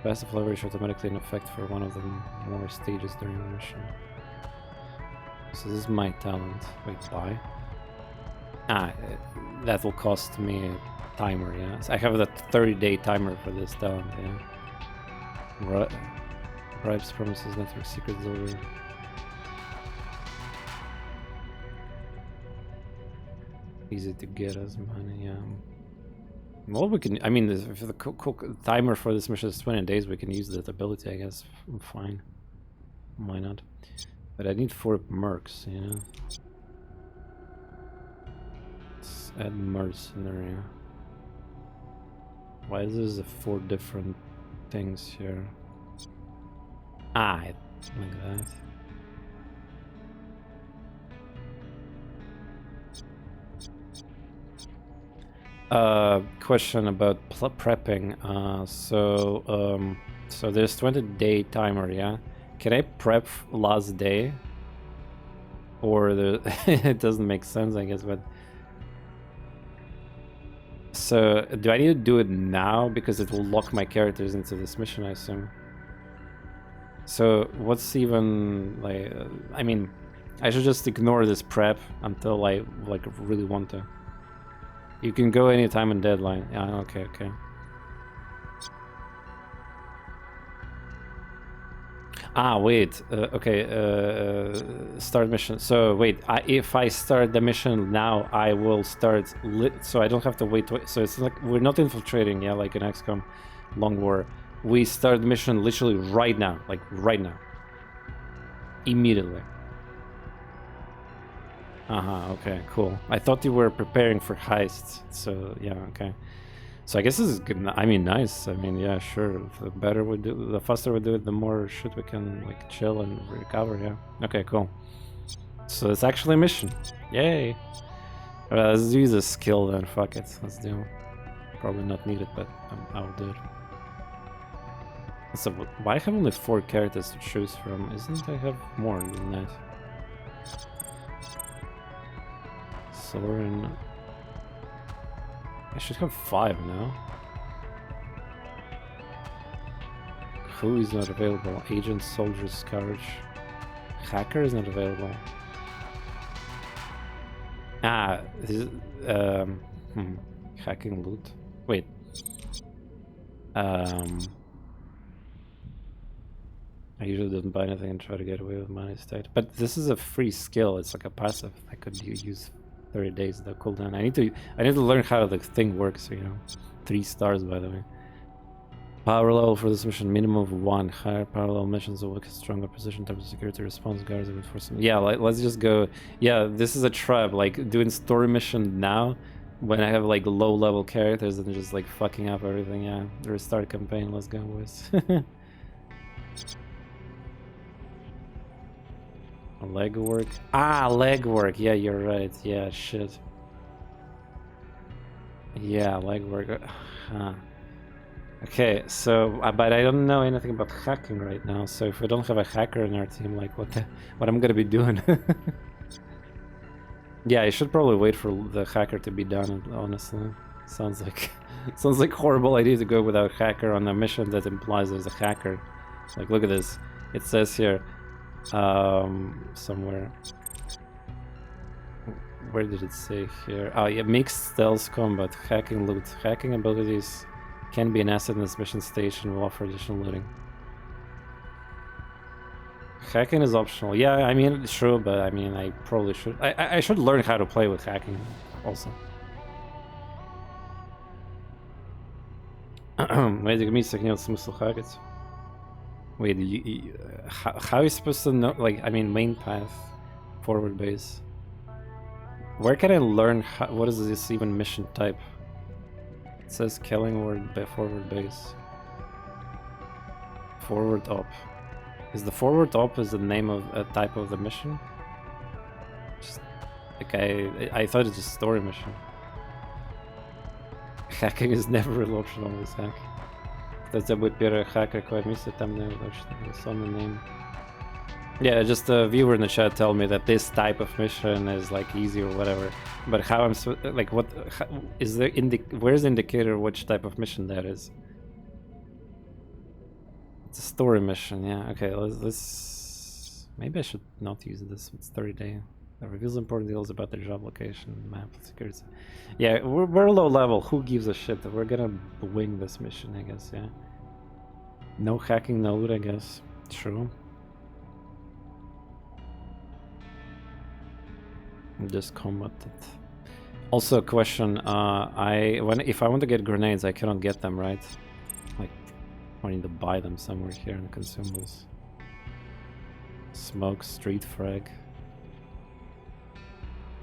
passive leverage automatically in effect for one of the more stages during the mission. So this is my talent. Wait, buy? That will cost me a timer, yeah. So I have that 30-day timer for this talent, yeah. Bribes, promises, network secrets over. Easy to get us money, yeah. Well, we can, I mean, if the timer for this mission is 20 days, we can use that ability, I guess. I'm fine. Why not? But I need 4 mercs, you know? Let's add mercenary. Why is there 4 different things here? Like that. Question about prepping. So there's 20-day timer, yeah? Can I prep last day? Or it doesn't make sense, I guess, but... So, do I need to do it now? Because it will lock my characters into this mission, I assume. So, what's even, like... I mean, I should just ignore this prep until I, like, really want to. You can go anytime in deadline. Yeah, okay. Wait. Start mission. So, wait. If I start the mission now, I will start so I don't have to wait. So it's like we're not infiltrating, yeah, like in XCOM Long War. We start the mission literally right now. Like, right now. Immediately. Okay, cool. I thought you were preparing for heists, so yeah, okay. So I guess this is good. I mean, nice. I mean, yeah, sure. The better we do, the faster we do it, the more shit we can, like, chill and recover, yeah. Okay, cool. So it's actually a mission. Yay! Alright, let's use a skill then, fuck it. Let's do it. Probably not needed, but I'll do it. So, why I have only 4 characters to choose from? Isn't I have more than that? Soren. I should have 5 now. Who is not available? Agent, soldier, scourge. Hacker is not available. This is, hacking loot. Wait. I usually don't buy anything and try to get away with money state. But this is a free skill. It's like a passive. I could use 30 days the cooldown. I need to learn how the thing works, you know. 3 stars, by the way. Power level for this mission, minimum of 1. Higher power level missions will work a stronger position in terms of security response, guards, and reinforcement. Yeah, like, let's just go. Yeah, this is a trap. Like, doing story mission now when I have, like, low level characters and just, like, fucking up everything. Yeah, restart campaign. Let's go, boys. Legwork. Legwork. Yeah, you're right. Yeah, shit. Yeah, legwork. Okay, so but I don't know anything about hacking right now. So if we don't have a hacker in our team, like what I'm gonna be doing? Yeah, I should probably wait for the hacker to be done. Honestly, sounds like horrible idea to go without a hacker on a mission that implies there's a hacker. Like, look at this. It says here. Somewhere. Where did it say here? Oh yeah, mixed stealth combat, hacking loot. Hacking abilities can be an asset in this mission station, will offer additional looting. Hacking is optional. Yeah, I mean, true, but I mean, I probably should. I should learn how to play with hacking also. Медик миссия нет смысла хакать. Wait, how are you supposed to know? Like, I mean, main path, forward base. Where can I learn what is this even mission type? It says killing or forward base. Forward op. Is the forward op is the name of a type of the mission? Just, like, I thought it's a story mission. Hacking is never an option on this hack. Это будет первый hack required missile, там не some name. Yeah, just a viewer in the chat tell me that this type of mission is like easy or whatever. But how I'm like, what is there? Where's the indicator which type of mission that is? It's a story mission, yeah. Okay, let's... Maybe I should not use this. It's 30 day. It reveals important details about the job location, map, security. Yeah, we're low level. Who gives a shit? We're gonna wing this mission, I guess, yeah. No hacking, no loot, I guess. True. Just combat it. Also, a question. If I want to get grenades, I cannot get them, right? Like, I need to buy them somewhere here in the consumables. Smoke, street frag.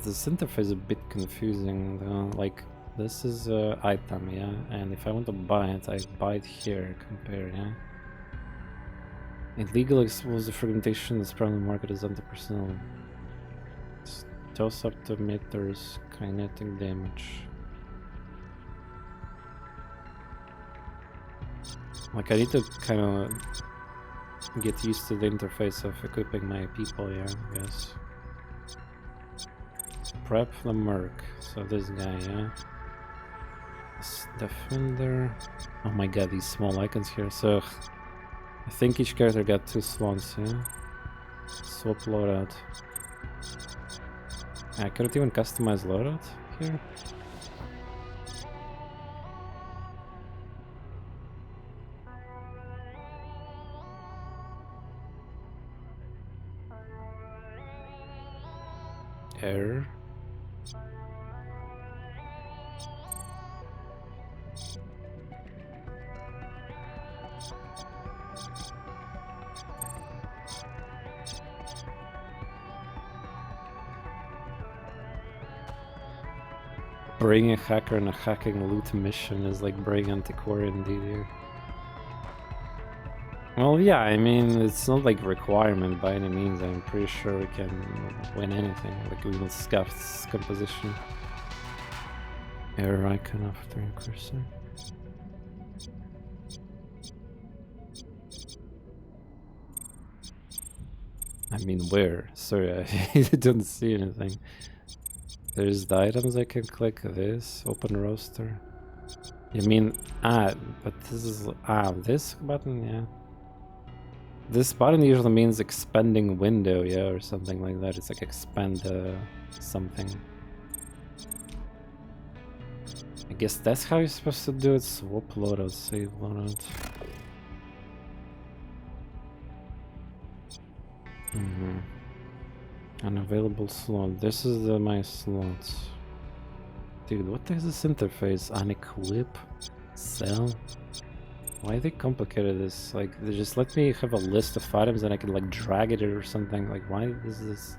This interface is a bit confusing though. Like, this is an item, yeah? And if I want to buy it, I buy it here, compare, yeah? Illegal explosive fragmentation is probably market as anti-personnel. Toss up to meters, kinetic damage. Like, I need to kind of get used to the interface of equipping my people, yeah, I guess. Prep the merc, so this guy, yeah. Defender. Oh my god, these small icons here. So, I think each character got 2 slots, yeah? Swap loadout. I couldn't even customize loadout here. Error. Bring a hacker on a hacking loot mission is like bring antiquarian DD. Well, yeah, I mean, it's not like requirement by any means. I'm pretty sure we can win anything. Like, we will scuff composition. Error icon after cursor. I mean, where? Sorry, I didn't see anything. There's the items I can click. This, open roster. You mean, but this is, this button, yeah. This button usually means expanding window, yeah, or something like that. It's like expand something. I guess that's how you're supposed to do it. Swap loadout, save loadout. Unavailable slot. This is my slots. Dude, what is this interface? Unequip? Sell? Why they complicated this? Like, they just let me have a list of items and I can like drag it or something. Like, why is this?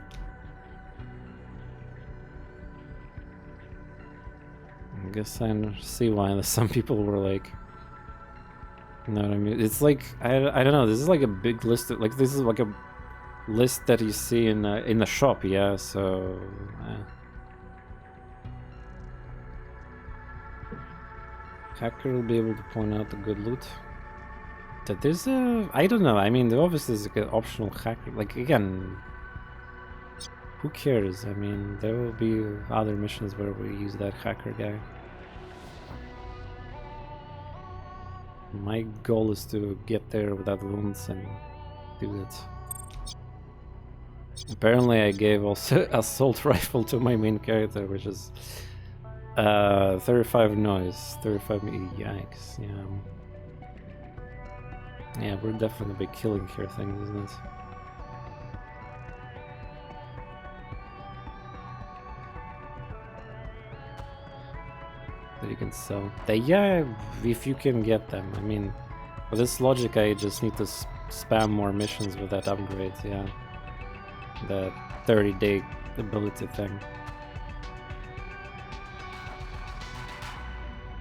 I guess I see why some people were like, you know what I mean? It's like, I don't know, this is like a big list of, like, this is like a list that you see in the shop, yeah, so... Hacker will be able to point out the good loot. That there's a... I don't know, I mean, obviously there's like an optional hacker, like, again... Who cares? I mean, there will be other missions where we use that hacker guy. My goal is to get there without wounds and do it. Apparently I gave also assault rifle to my main character, which is 35 noise, 35 yikes, yeah. Yeah, we're definitely killing here things, isn't it? That you can sell. Yeah, if you can get them. I mean, with this logic I just need to spam more missions with that upgrade, yeah. The 30-day ability thing.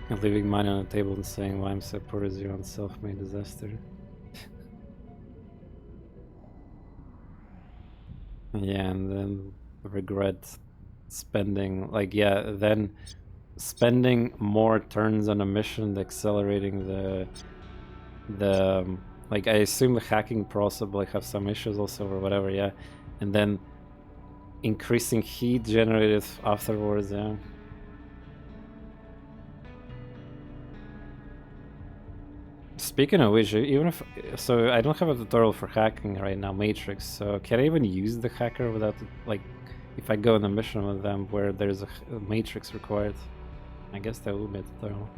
And leaving money on the table and saying why I'm so poor is your own self-made disaster. Yeah, and then regret spending, like, yeah, then spending more turns on a mission, accelerating the like, I assume the hacking process will have some issues also or whatever, yeah. And then increasing heat generated afterwards, yeah. Speaking of which, even if so, I don't have a tutorial for hacking right now, Matrix. So can I even use the hacker without like, if I go on a mission with them where there's a Matrix required? I guess that will be a tutorial.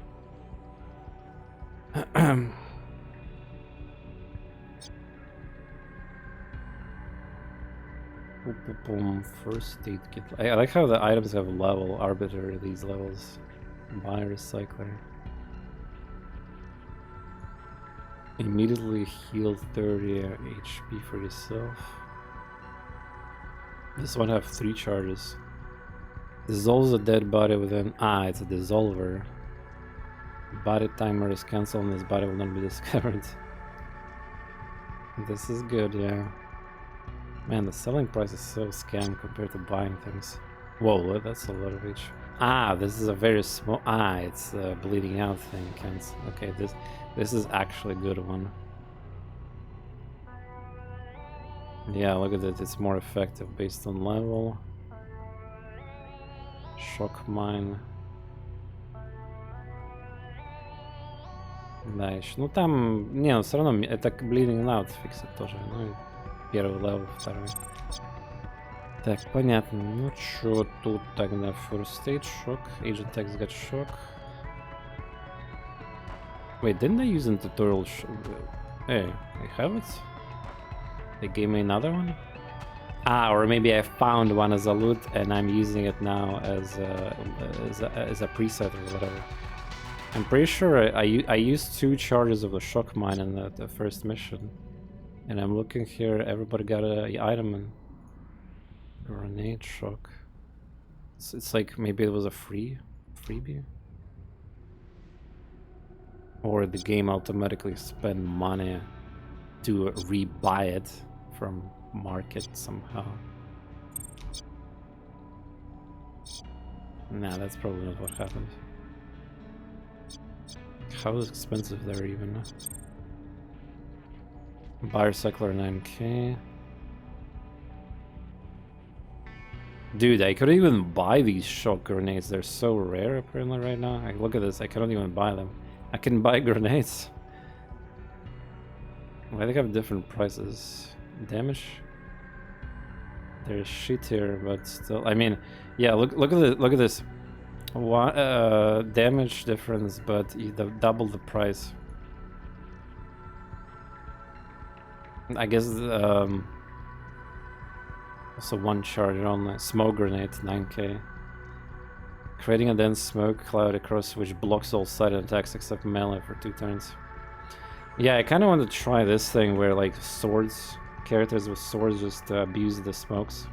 First aid kit. I like how the items have level, arbitrary these levels. Buy recycler. Immediately heal 30 HP for yourself. This one have 3 charges. Dissolves a dead body within. It's a dissolver. Body timer is cancelled and this body will not be discovered. This is good, yeah. Man, the selling price is so scam compared to buying things. Whoa, that's a lot of each. This is a very small. It's a bleeding out thing. Okay, this is actually a good one. Yeah, look at it. It's more effective based on level. Shock mine. Дальше. Ну там, не, ну все равно это bleeding out фиксит тоже. Ну, первый левел, второй. Так, понятно. Ну чё тут тогда? First stage, shock. Agent X got shock. Wait, didn't I use in tutorial? Hey, I have it? They gave me another one? Or maybe I found one as a loot and I'm using it now as a preset or whatever. I'm pretty sure I used 2 charges of the shock mine in the first mission. And I'm looking here, everybody got a item and grenade shock. It's like maybe it was a freebie? Or the game automatically spent money to rebuy it from market somehow. Nah, that's probably not what happened. How expensive they're even. Buyer Cycler 9k. Dude, I couldn't even buy these shock grenades. They're so rare apparently right now. Look at this, I cannot even buy them. I can buy grenades. Why they have different prices? Damage? They're shittier, but still. I mean, yeah. Look at this. Damage difference, but double the price. I guess also 1 charge only. Smoke grenade, 9k. Creating a dense smoke cloud across which blocks all sided attacks except melee for 2 turns. Yeah, I kind of want to try this thing where like characters with swords just abuse the smokes.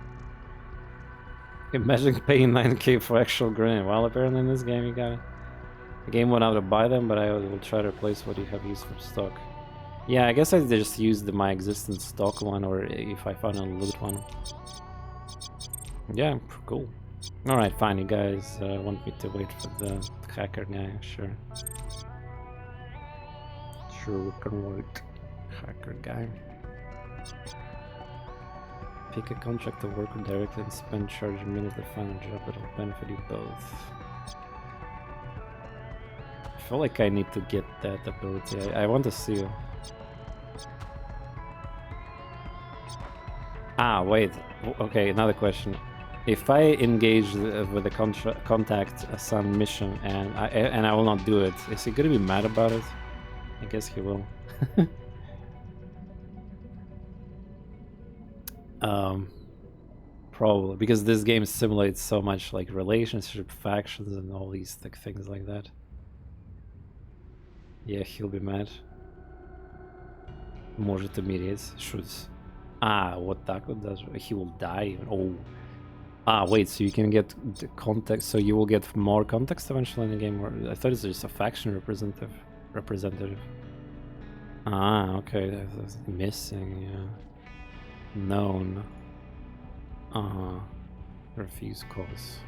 Imagine paying 9k for actual grenade. Well, apparently in this game you got it. The game won't out to buy them, but I will try to replace what you have used from stock. Yeah, I guess I just used my existing stock one, or if I found a loot one. Yeah, cool. Alright, fine, you guys want me to wait for the hacker guy, sure. Sure, we can wait. Hacker guy. Pick a contract to work with directly and spend charge a minute to find a job that will benefit you both. I feel like I need to get that ability. I want to see you. Wait. Okay, another question. If I engage with the contact some mission and I will not do it, is he gonna be mad about it? I guess he will. Probably because this game simulates so much like relationship, factions, and all these things like that. Yeah, he'll be mad. Может умереть. Shoots. Вот так вот даже. He will die. Oh. Wait, so you can get the context, so you will get more context eventually in the game? Or I thought it's just a faction representative. Okay, that's missing, yeah. Known. Refuse calls.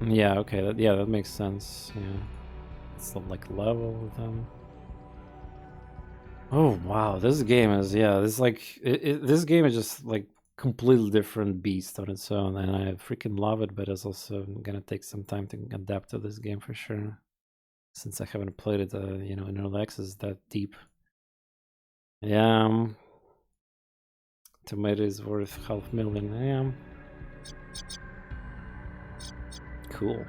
Yeah, okay, that makes sense, yeah. It's the, like, level with them. Oh, wow, this game is, this game is just, like, completely different beast on its own, and I freaking love it, but it's also gonna take some time to adapt to this game for sure. since I haven't played it, you know, in early access that deep. Yeah, tomato is worth $500,000. Yeah, cool.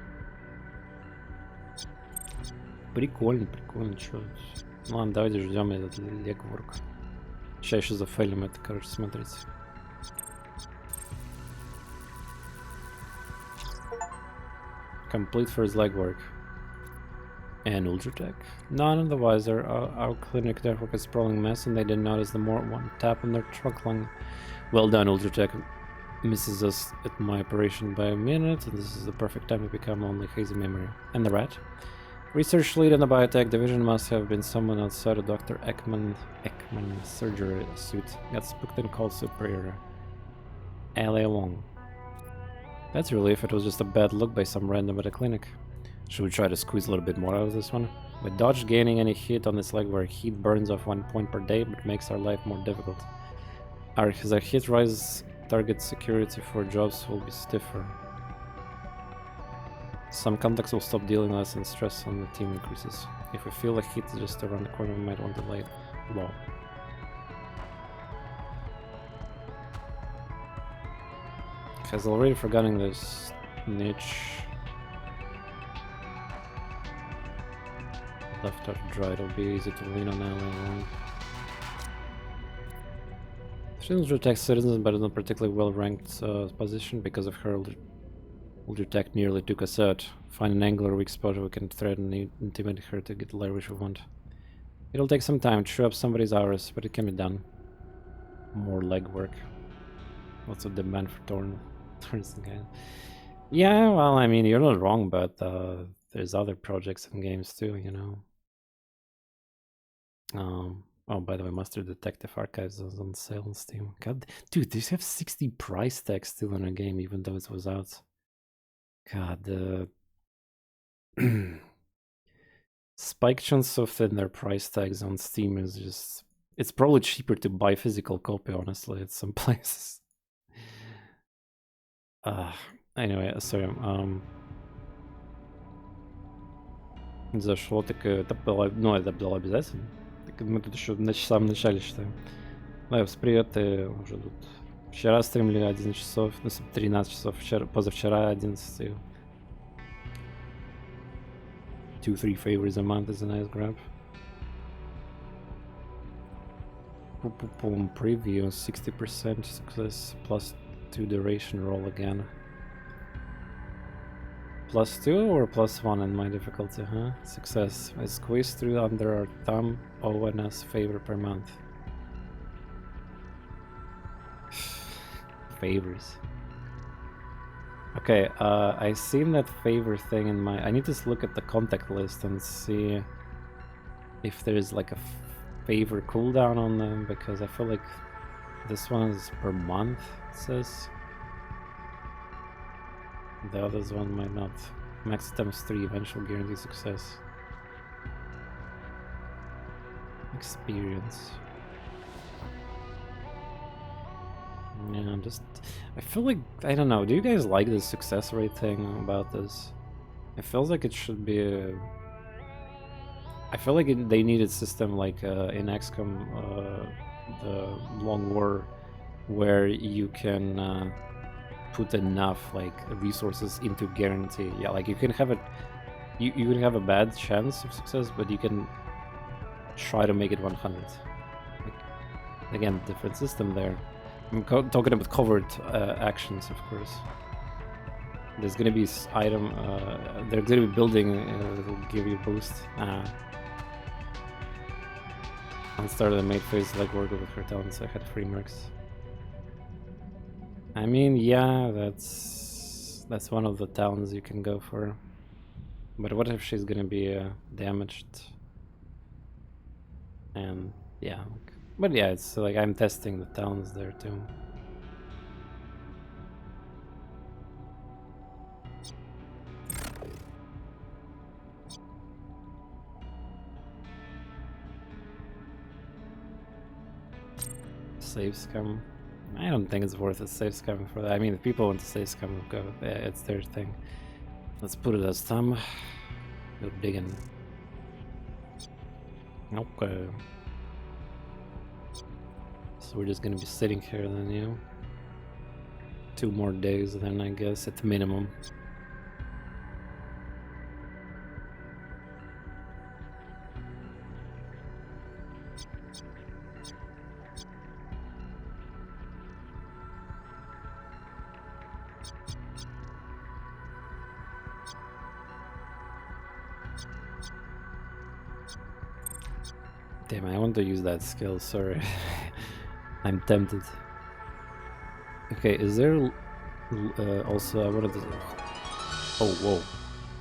Прикольно, чё. Ну ладно, давайте ждем этот легворк. Сейчас еще зафейлим это, короче, смотрите. Complete first legwork. And Ultratech. None of the wiser. Our clinic network is a sprawling mess, and they didn't notice the more one tap on their trunk line. Well done, Ultratech. Misses us at my operation by a minute, and this is the perfect time to become only hazy memory. And the rat? Research lead in the biotech division must have been someone outside of Dr. Ekman's surgery suit. Got spooked and called superior. Alley along. That's a relief. It was just a bad look by some random at a clinic. Should we try to squeeze a little bit more out of this one? With dodge gaining any hit on this leg where heat burns off 1 point per day, but makes our life more difficult. As our hit rise, target security for jobs will be stiffer. Some contacts will stop dealing less and stress on the team increases. If we feel a hit just around the corner, we might want to lay low. Has already forgotten this niche. Left or right, it'll be easy to lean on ally alone. She will protect citizens, but in a particularly well-ranked position because of her. Ultratech nearly took us out. Find an angle or weak spot we can threaten and intimidate her to get the leverage we want. It'll take some time to chew up somebody's hours, but it can be done. More legwork. What's the demand for TorNis again? Yeah, well, I mean, you're not wrong, but there's other projects and games too, you know. Oh, by the way, Master Detective Archives is on sale on Steam. God, dude, they have 60 price tags still in a game, even though it was out. God, Spike Chunsoft and their price tags on Steam is just... It's probably cheaper to buy physical copy, honestly, at some places. Anyway, sorry, зашло такое, это было, ну, это было обязательно. Так мы тут еще на самом начале считаем. Лайвс, привет, уже тут. Вчера стримили 11 часов, ну, 13 часов, позавчера 11. 2-3 favors a month is a nice grab. Preview, 60% success, +2 duration roll again. +2 or +1 in my difficulty, huh? Success. I squeezed through under our thumb, ONS favor per month. Favors. Okay, I seen that favor thing in my... I need to look at the contact list and see if there's like a favor cooldown on them, because I feel like this one is per month, it says. The others one might not. Max times 3, eventual guaranteed success. Experience. Yeah, I feel like, I don't know, do you guys like the success rate thing about this? It feels like it should be a... I feel like they needed system like in XCOM, the Long War, where you can put enough like resources into guarantee. Yeah, like you can have it, you can have a bad chance of success, but you can try to make it 100. Like, again, different system there. I'm talking about covert actions, of course. There's gonna be item, they're gonna be building that'll give you a boost. On start of the maid phase legwork with her talents, I had 3 marks. I mean, yeah, that's one of the talents you can go for. But what if she's gonna be damaged? And yeah, but yeah, it's like I'm testing the talents there too. Save scam. I don't think it's worth a save scam for that. I mean, if people want to save scam, go. It's their thing. Let's put it as thumb. Go digging. Okay. So we're just gonna be sitting here then, yeah. 2 more days then, I guess, at minimum. Damn, I want to use that skill, sorry. I'm tempted. Okay, is there also I wanted to... Oh, whoa.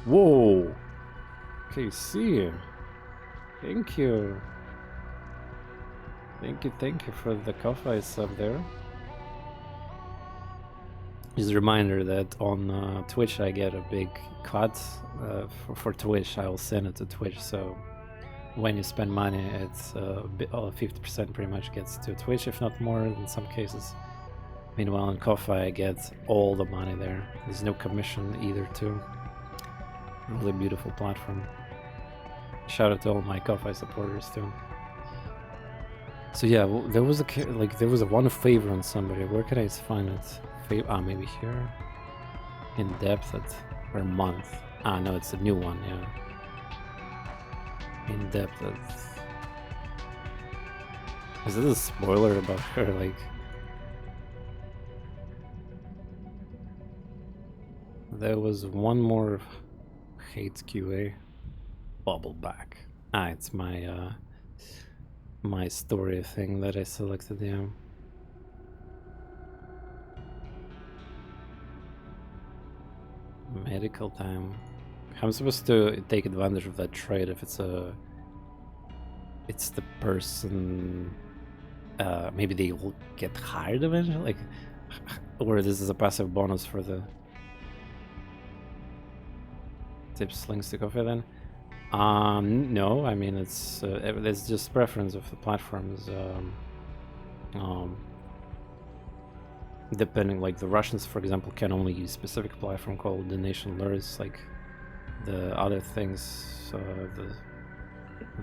Whoa! Okay, see. Thank you. Thank you for the coffee sub there. Just a reminder that on Twitch I get a big cut for Twitch. I will send it to Twitch, so when you spend money, it's 50% pretty much gets to Twitch, if not more in some cases. Meanwhile, in Ko-Fi, I get all the money there. There's no commission either, too. Really beautiful platform. Shout out to all my Ko-Fi supporters, too. So yeah, well, there was a one favor on somebody. Where can I find it? Maybe here. In depth or month. No, it's a new one. Yeah. In depth. Is this a spoiler about her? Like, there was one more hate QA. Bubble back. It's my my story thing that I selected. Yeah. Medical time. I'm supposed to take advantage of that trait if it's the person. Maybe they will get hired eventually, like, or this is a passive bonus for the tips links to Ko-Fi then. No, I mean it's just preference of the platforms. Depending, like the Russians, for example, can only use specific platform called the Nation Lures. Like the other things,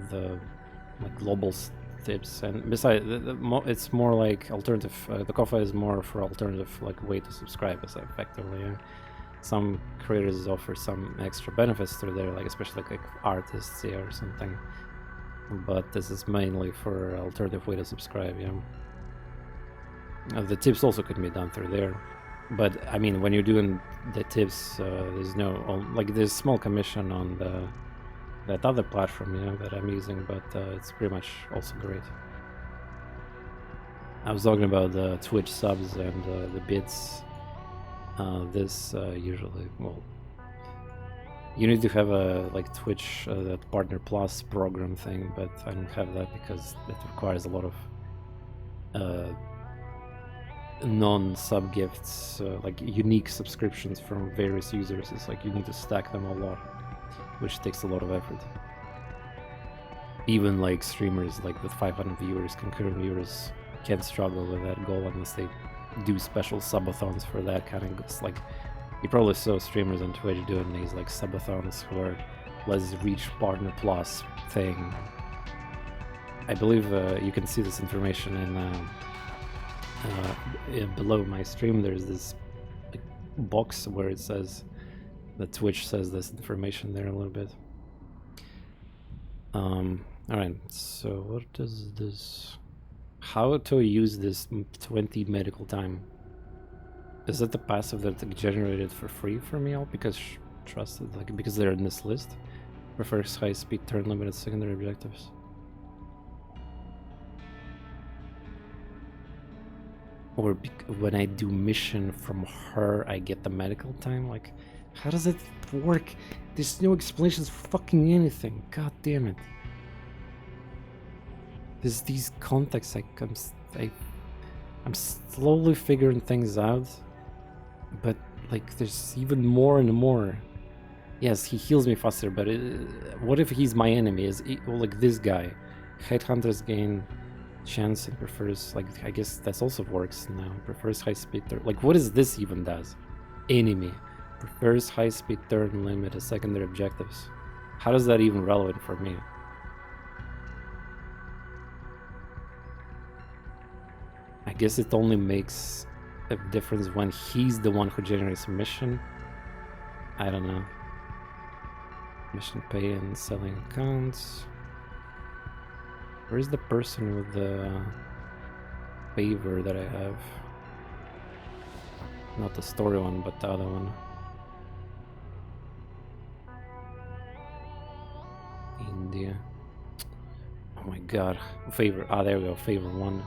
the like global tips, and besides, it's more like alternative. The Ko-Fi is more for alternative, like way to subscribe, as effectively. Yeah. Some creators offer some extra benefits through there, like especially like artists, or something. But this is mainly for alternative way to subscribe. Yeah. The tips also could be done through there, but I mean, when you're doing the tips, there's no there's small commission on that other platform, that I'm using, but it's pretty much also great. I was talking about the Twitch subs and the bits. This usually, well, you need to have a Twitch that Partner Plus program thing, but I don't have that because it requires a lot of non-sub gifts, like unique subscriptions from various users. It's like you need to stack them a lot, which takes a lot of effort. Even like streamers like with 500 viewers, concurrent viewers, can't struggle with that goal unless they do special subathons for that kind of. It's like you probably saw streamers on Twitch doing these like subathons where let's reach Partner Plus thing. I believe you can see this information in below my stream. There's this box where it says that Twitch says this information there a little bit. Alright, so what does this... How to use this 20 medical time? Is that the passive that generated for free for me all? Because trusted, because they're in this list? Prefers high speed turn limited secondary objectives. Or when I do mission from her, I get the medical time? Like, how does it work? There's no explanations for fucking anything. God damn it. There's these contexts, I'm slowly figuring things out. But, like, there's even more and more. Yes, he heals me faster, but what if he's my enemy? Like this guy. Headhunters gain chance and prefers, like, I guess that also works now. Prefers high speed turn. Like, what is this even does? Enemy prefers high speed turn limit as secondary objectives. How is that even relevant for me? guess it only makes a difference when he's the one who generates a mission. I don't know. Mission pay and selling accounts. Where is the person with the favor that I have? Not the story one, but the other one. India. Oh my god. Favor. Ah, there we go. Favor 1.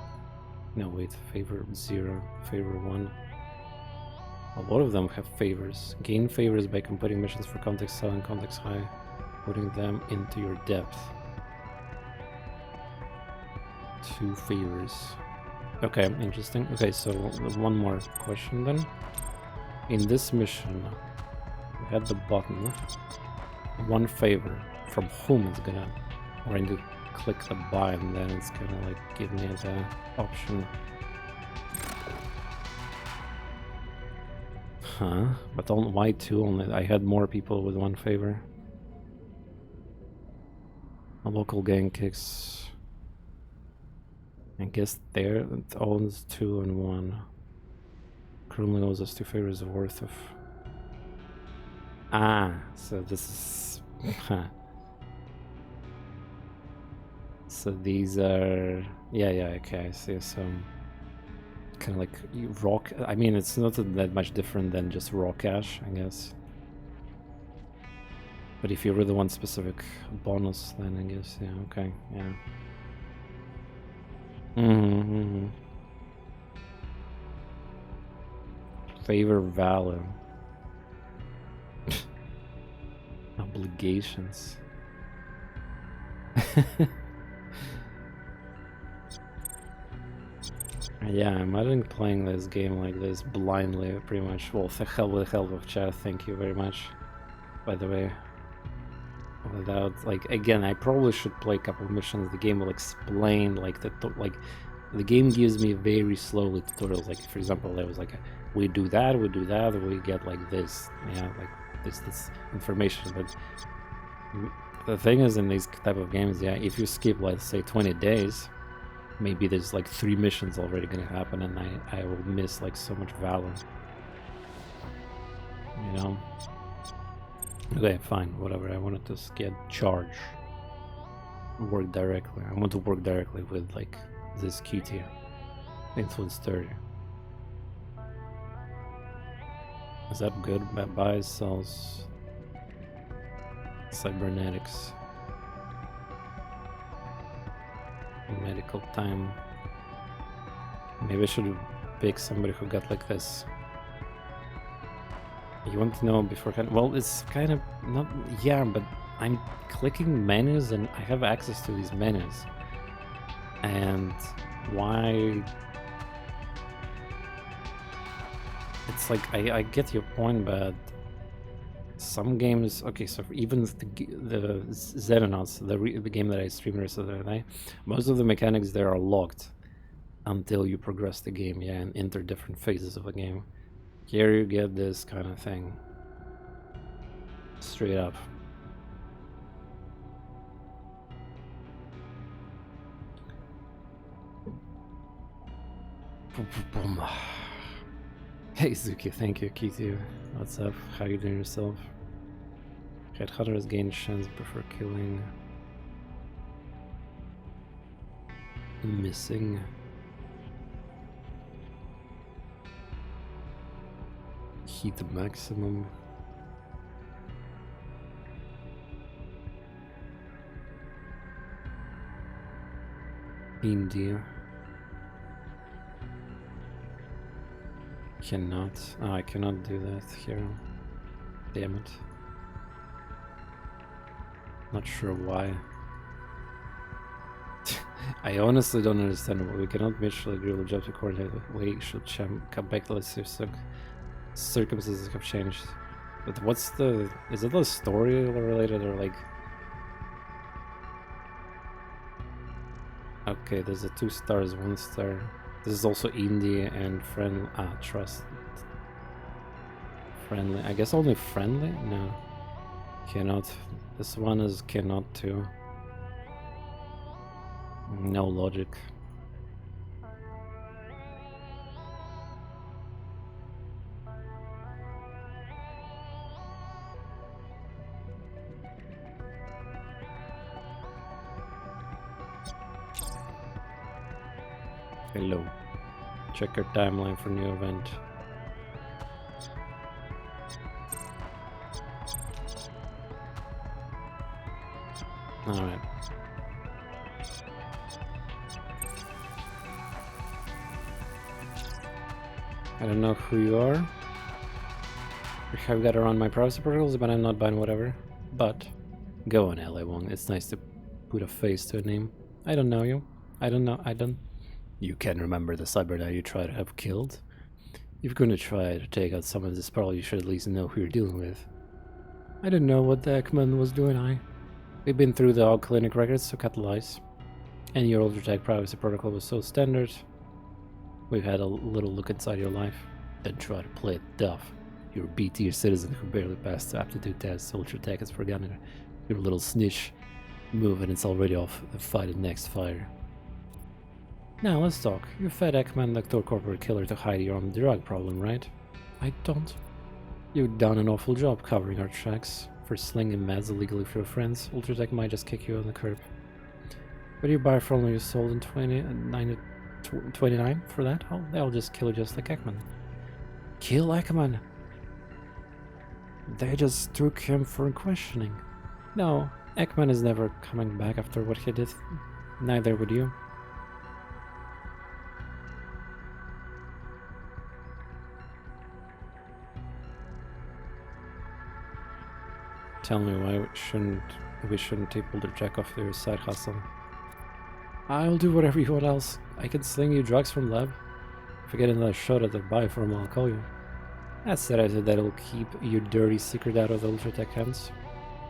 No, wait. Favor 0. Favor 1. A lot of them have favors. Gain favors by completing missions for context selling context high, putting them into your depth. 2 favors. Okay, interesting. Okay, so one more question then. In this mission, we had the button. 1 favor. From whom it's gonna... Or I need to click the buy and then it's gonna like give me the option. Huh? But on why 2 only? I had more people with 1 favor. A local gang kicks... I guess there it owns 2 and 1. Currently owes us 2 favors worth of... Ah, so this is... So these are... Yeah, okay, I see. So... Kind of like raw... I mean, it's not that much different than just raw cash, I guess. But if you really want specific bonus, then I guess, yeah, okay, yeah. Favor value. Obligations. Yeah, I'm imagining playing this game like this blindly, pretty much. Well, with the help of chat, thank you very much, by the way. Without, like, again, I probably should play a couple of missions. The game will explain, like, the game gives me very slowly tutorials. Like, for example, there was like, we do that, we get like this, yeah, like this information. But the thing is, in these type of games, yeah, if you skip, let's say, 20 days, maybe there's like 3 missions already gonna happen, and I will miss like so much value, you know. Okay, fine, whatever. I wanted to get charge, work directly. I want to work directly with like this QT, influence 30. Is that good? Buys, sells, cybernetics, medical time. Maybe I should pick somebody who got like this. You want to know beforehand? Well, it's kind of not... Yeah, but I'm clicking menus and I have access to these menus. And why... It's like, I get your point, but some games... Okay, so even the Xenonauts, the game that I streamed recently, most of the mechanics there are locked until you progress the game, yeah, and enter different phases of the game. Here you get this kind of thing. Straight up. Hey Zuki, thank you. Kitty, what's up? How you doing yourself? Headhunters gain chance before killing. Missing. Heat maximum. India. Cannot. Oh, I cannot do that here. Damn it. Not sure why. I honestly don't understand why we cannot mutually agree with job to coordinate. We should come back. Let's see if circumstances have changed. But what's the... Is it a story related or like... Okay, there's a 2 stars, 1 star. This is also indie and friendly. Ah, trust. Friendly. I guess only friendly? No. Cannot. This one is cannot too. No logic. Hello. Check your timeline for new event. Alright. I don't know who you are. I have got around my privacy protocols, but I'm not buying whatever. But go on, LA1. It's nice to put a face to a name. I don't know you. I don't. You can remember the cyber that you tried to have killed. If you're gonna try to take out some of this pearl, you should at least know who you're dealing with. I didn't know what the Ekman was doing, We've been through the AUG clinic records to cut the lies. And your Ultratech privacy protocol was so standard. We've had a little look inside your life. Then try to play it tough. You're a B-tier citizen who barely passed the aptitude test. Ultratech has forgotten your little snitch move and it's already off to fight the next fire. Now let's talk. You fed Ekman Doctor Corporate Killer to hide your own drug problem, right? I don't. You've done an awful job covering our tracks. For slinging meds illegally for your friends, Ultratech might just kick you on the curb. But you buy from you sold in 29 for that? Oh, they'll just kill you just like Ekman. Kill Ekman? They just took him for questioning. No, Ekman is never coming back after what he did. Neither would you. Tell me why we shouldn't take Ultratech off your side hustle. I'll do whatever you want else. I can sling you drugs from lab. If I get another shot at the buy from, I'll call you. That said, I said that'll keep your dirty secret out of the Ultratech hands.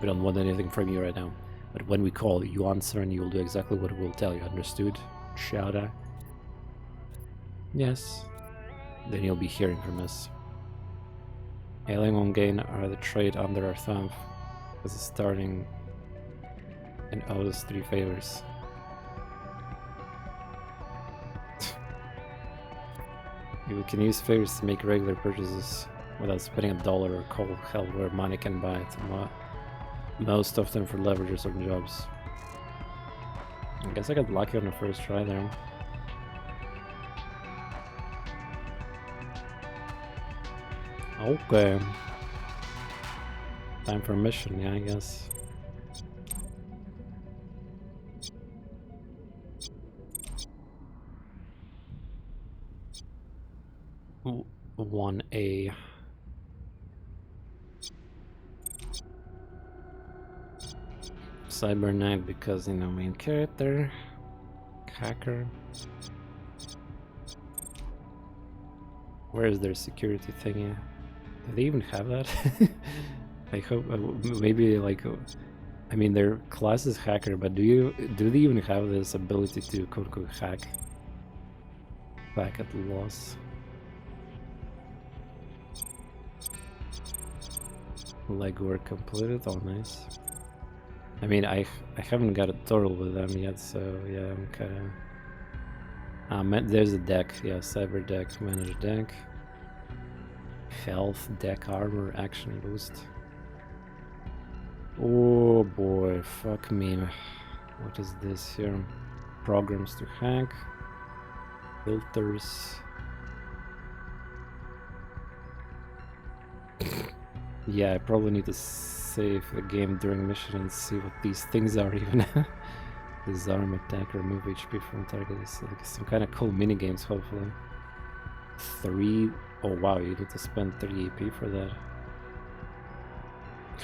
We don't want anything from you right now. But when we call, you answer and you'll do exactly what we'll tell you. Understood? Shouta? Yes. Then you'll be hearing from us. Ailing on gain are the trade under our thumb. This is starting and owes us 3 favors. You can use favors to make regular purchases without spending $1 or cold hell where money can buy it. Most of them for leverages or jobs. I guess I got lucky on the first try there. Okay. Time for a mission, yeah, I guess. Ooh, 1A. Cyber Knight because, you know, main character. Hacker. Where is their security thingy? Do they even have that? I hope, maybe like, I mean their class is hacker, but do they even have this ability to quote-unquote hack? Back at loss. Legwork completed, oh nice. I mean I haven't got a tutorial with them yet, so yeah, I'm kinda... there's a deck, yeah, cyber deck, manage deck. Health, deck, armor, action boost. Oh boy, fuck me. What is this here? Programs to hack. Filters. Yeah, I probably need to save the game during mission and see what these things are even. Disarm, attack, remove HP from target. It's like some kind of cool mini games, hopefully. 3. Oh wow, you need to spend 30 AP for that.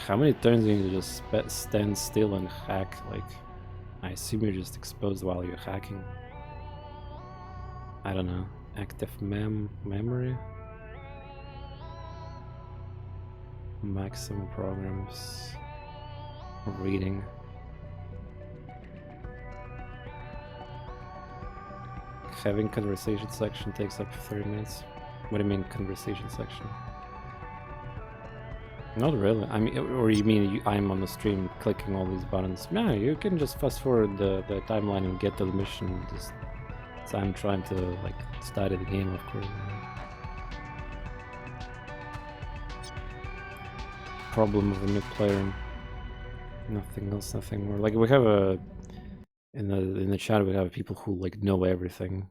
How many turns do you need to just stand still and hack? Like, I assume you're just exposed while you're hacking. I don't know. Active memory? Maximum programs. Reading. Having conversation section takes up 30 minutes. What do you mean conversation section? Not really. I mean, or you mean I'm on the stream clicking all these buttons? No, you can just fast forward the timeline and get to the mission. Just so I'm trying to like study the game, of course. Problem of a new player. Nothing else. Nothing more. Like we have a in the chat we have people who like know everything.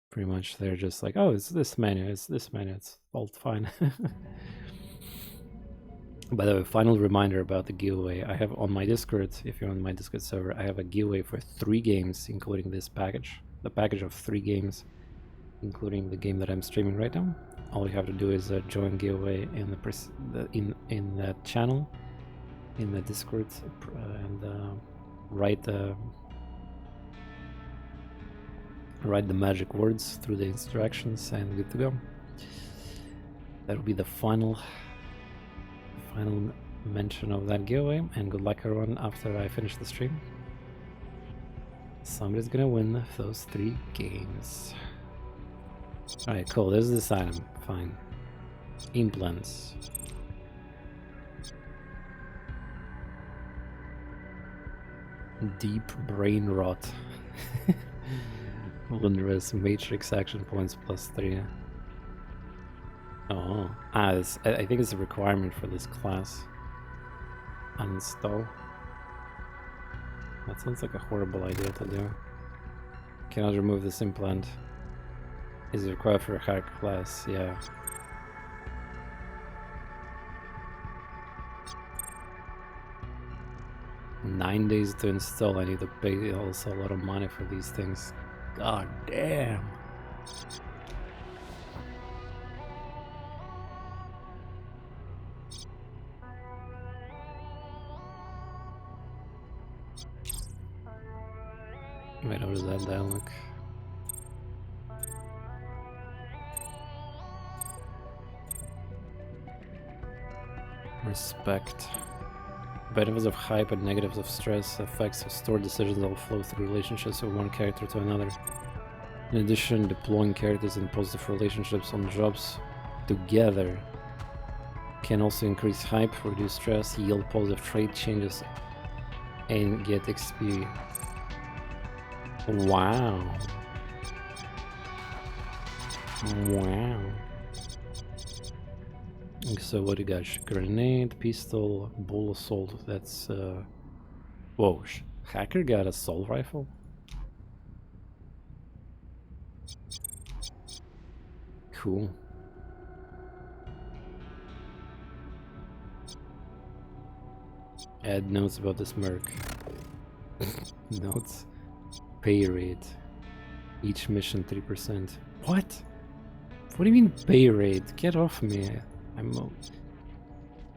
Pretty much they're just like, oh, it's this menu, it's all fine. By the way, final reminder about the giveaway. I have on my Discord, if you're on my Discord server, I have a giveaway for 3 games, including this package. The package of 3 games, including the game that I'm streaming right now. All you have to do is join giveaway in in that channel, in the Discord, and write the magic words through the instructions, and good to go. That'll be the final mention of that giveaway, and good luck everyone after I finish the stream. Somebody's gonna win those 3 games. Alright, cool, there's this item, fine. Implants. Deep brain rot. Wondrous matrix action points +3. Oh, I think it's a requirement for this class. Uninstall. That sounds like a horrible idea to do. Cannot remove this implant. Is required for a higher class, yeah. $9 days to install. I need to pay also a lot of money for these things. God damn. Wait, how does that dialogue? Respect. Benefits of hype and negatives of stress, effects of stored decisions all flow through relationships of one character to another. In addition, deploying characters in positive relationships on jobs together can also increase hype, reduce stress, yield positive trait changes, and get XP. Wow. Wow. So what do you got? Grenade, pistol, bull assault. That's whoa, hacker got assault rifle? Cool. Add notes about this merc. Notes. Pay rate. Each mission 3%. What? What do you mean pay rate? Get off me. I'm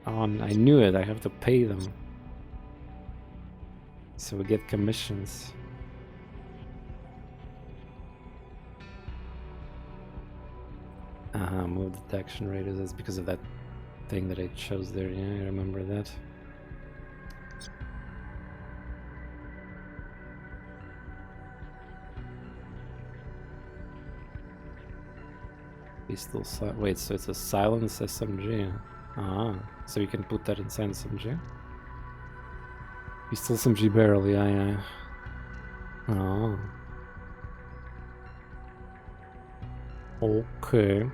on. I knew it. I have to pay them. So we get commissions. Move detection rate is because of that thing that I chose there. Yeah, I remember that. Pistol wait, so it's a silence SMG. So you can put that inside SMG? Pistol SMG barrel, yeah. Oh. Okay.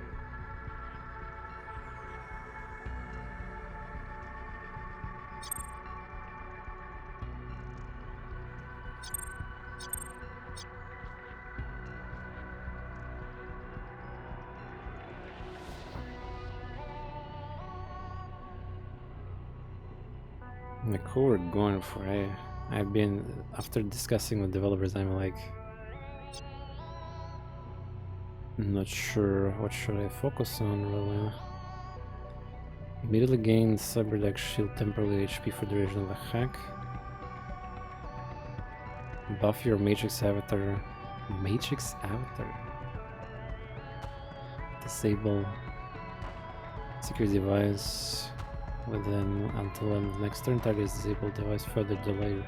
The core we're going for, I've been, after discussing with developers, I'm like, not sure what should I focus on really. Immediately gain cyberdeck shield temporarily HP for duration of the hack. Buff your matrix avatar. Matrix avatar. Disable security device within until end of next turn. Target is disabled. Device further delay.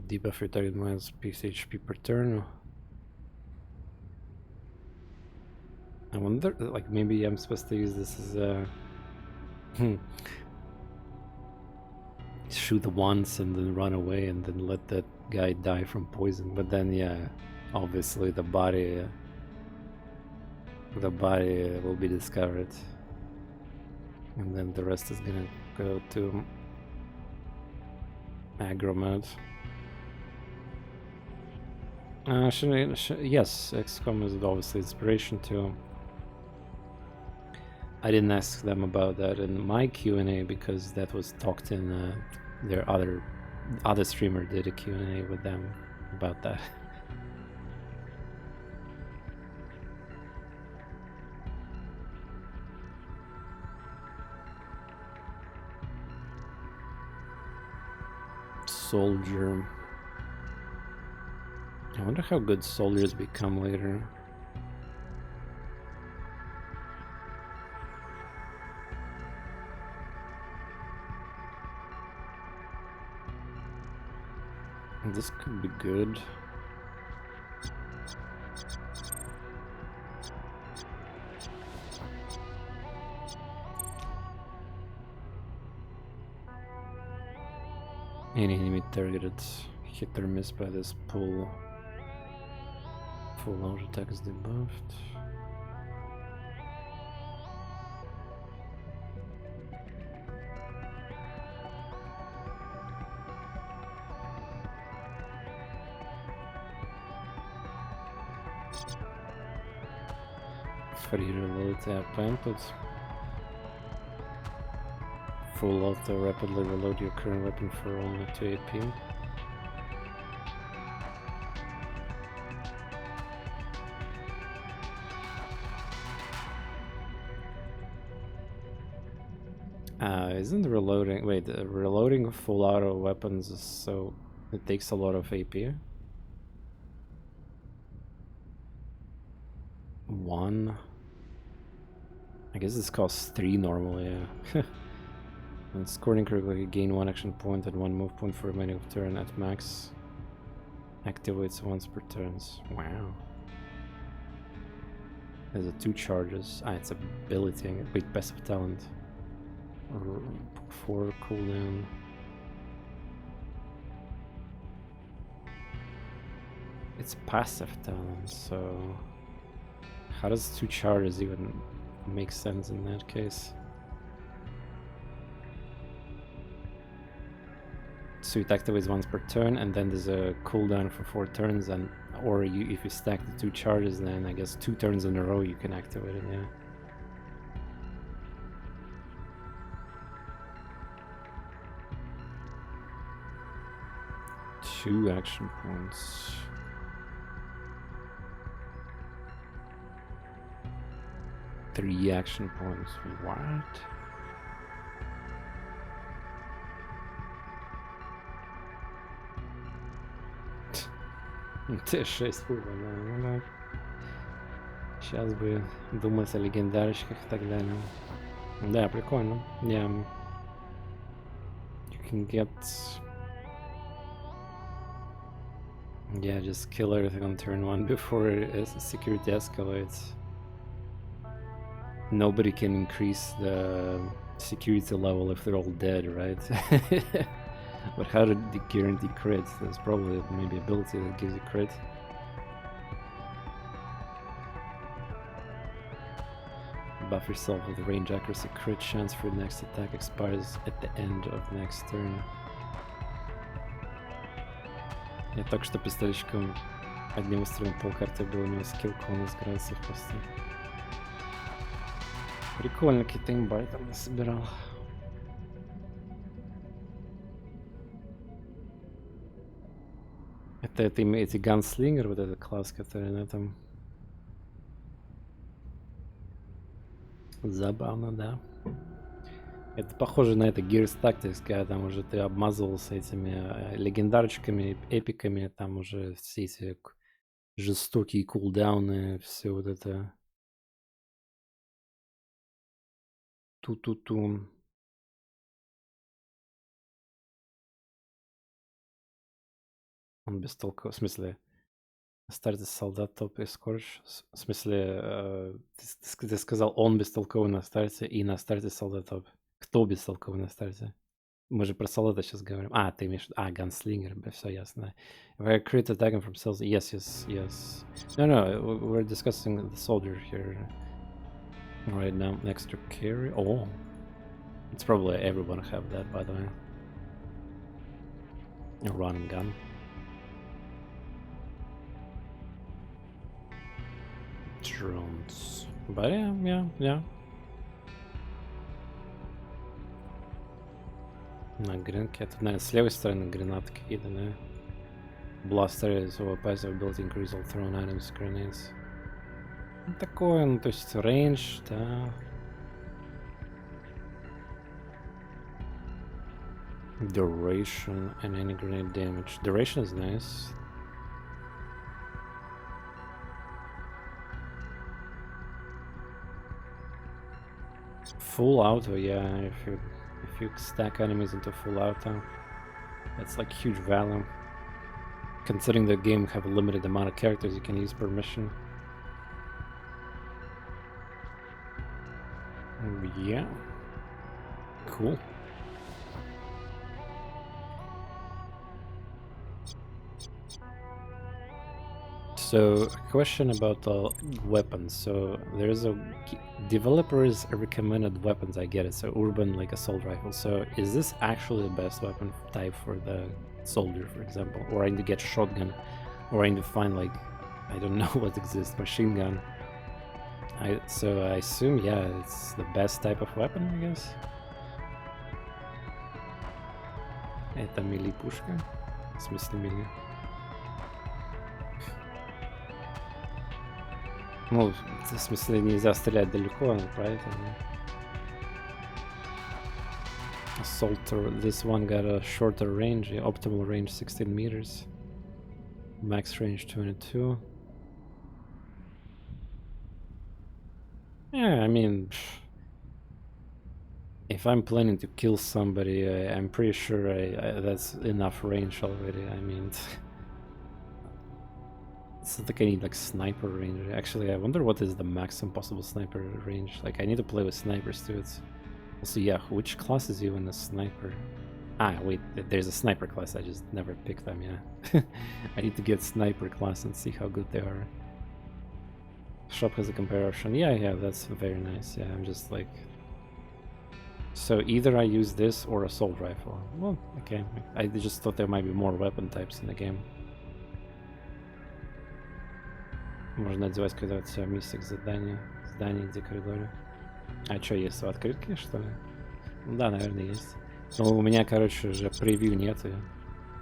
Debuff your target minus piece HP per turn. I wonder, like, maybe I'm supposed to use this as a shoot once and then run away and then let that guy die from poison. But then, yeah, obviously the body will be discovered, and then the rest is gonna go to aggro mode. Yes, XCOM is obviously inspiration too. I didn't ask them about that in my Q&A because that was talked in their other streamer did a Q&A with them about that. Soldier. I wonder how good soldiers become later. This could be good. Any enemy targeted hit or miss by this pull. Full out attack is debuffed. Free reload app input. Full auto rapidly reload your current weapon for only 2 AP. Isn't the reloading... Wait, the reloading full auto weapons is so... It takes a lot of AP? 1. I guess this costs 3 normally, yeah. And scoring correctly, gain 1 action point and 1 move point for remaining of turn at max. Activates once per turn. Wow. There's 2 charges. It's ability. Wait, passive talent. 4 cooldown. It's passive talent, so how does 2 charges even make sense in that case? So it activates once per turn, and then there's a cooldown for 4 turns, and if you stack the 2 charges, then I guess 2 turns in a row you can activate it. Yeah. Two action points. Three action points. What? Т6 да. Сейчас бы думать о легендарочках и так далее. Да, прикольно. Yeah. You can get... Yeah, just kill everything on turn 1 before security escalates. Nobody can increase the security level if they're all dead, right? But how to guarantee crit? There's probably maybe ability that gives you crit. Buff yourself with range accuracy crit chance for the next attack expires at the end of next turn. Я только что пистолетчиком одним выстрелом полкарты был, у него скилл конус градусов просто. Прикольно, какие-то имбай там насобирал. Это эти ганслингер, вот этот класс, который на этом. Забавно, да. Это похоже на это Gears Tactics, когда там уже ты обмазывался этими легендарчиками, эпиками, там уже все эти жестокие кулдауны, все вот это. Ту-ту-ту. Он бестолковый, в смысле, старте солдат топ и скорч, в смысле, ты сказал, он бестолковый на старте и на старте солдат топ. Кто бестолковый на старте? Мы же про солдата сейчас говорим. А, ты имеешь... А, ганслингер, все ясно. If I crit attacking from cells... Yes. No, we're discussing the soldier here right now. Next to carry... Oh. It's probably everyone have that, by the way. A run and gun. Drones. But yeah. На гренке. Тут, наверное, с левой стороны гранаты какие-то, да? Blaster is our passive ability increase all thrown items, grenades. Ну, такое, ну, то есть range, да. Duration and any grenade damage. Duration is nice. Full auto, yeah, if you stack enemies into full auto, that's like huge value. Considering the game have a limited amount of characters you can use per mission. Yeah. Cool. So, a question about weapons. So, there's a developers recommended weapons, I get it. So, urban, like assault rifle. So, is this actually the best weapon type for the soldier, for example? Or I need to get shotgun? Or I need to find, like, I don't know what exists, machine gun? So, I assume, yeah, it's the best type of weapon, I guess. Это мили-пушка? В смысле мили? Ну, в смысле нельзя стрелять далеко, right? Assaulter, this one got a shorter range, optimal range 16 meters. Max range 22. Yeah, I mean, if I'm planning to kill somebody, I'm pretty sure that's enough range already. I mean, it's not like I need like sniper range. Actually, I wonder what is the maximum possible sniper range. Like, I need to play with snipers too. It's also, yeah, which class is even a sniper? Ah, wait, there's a sniper class. I just never picked them. Yeah, I need to get sniper class and see how good they are. Shop has a comparison. Yeah, that's very nice. Yeah, I'm just like. So either I use this or assault rifle. Well, okay. I just thought there might be more weapon types in the game. Можно одевать, когда у тебя миссия к заданию. Здание, где коридоры. А что, есть в открытке, что ли? Ну да, наверное, есть. Но у меня, короче, уже превью нету.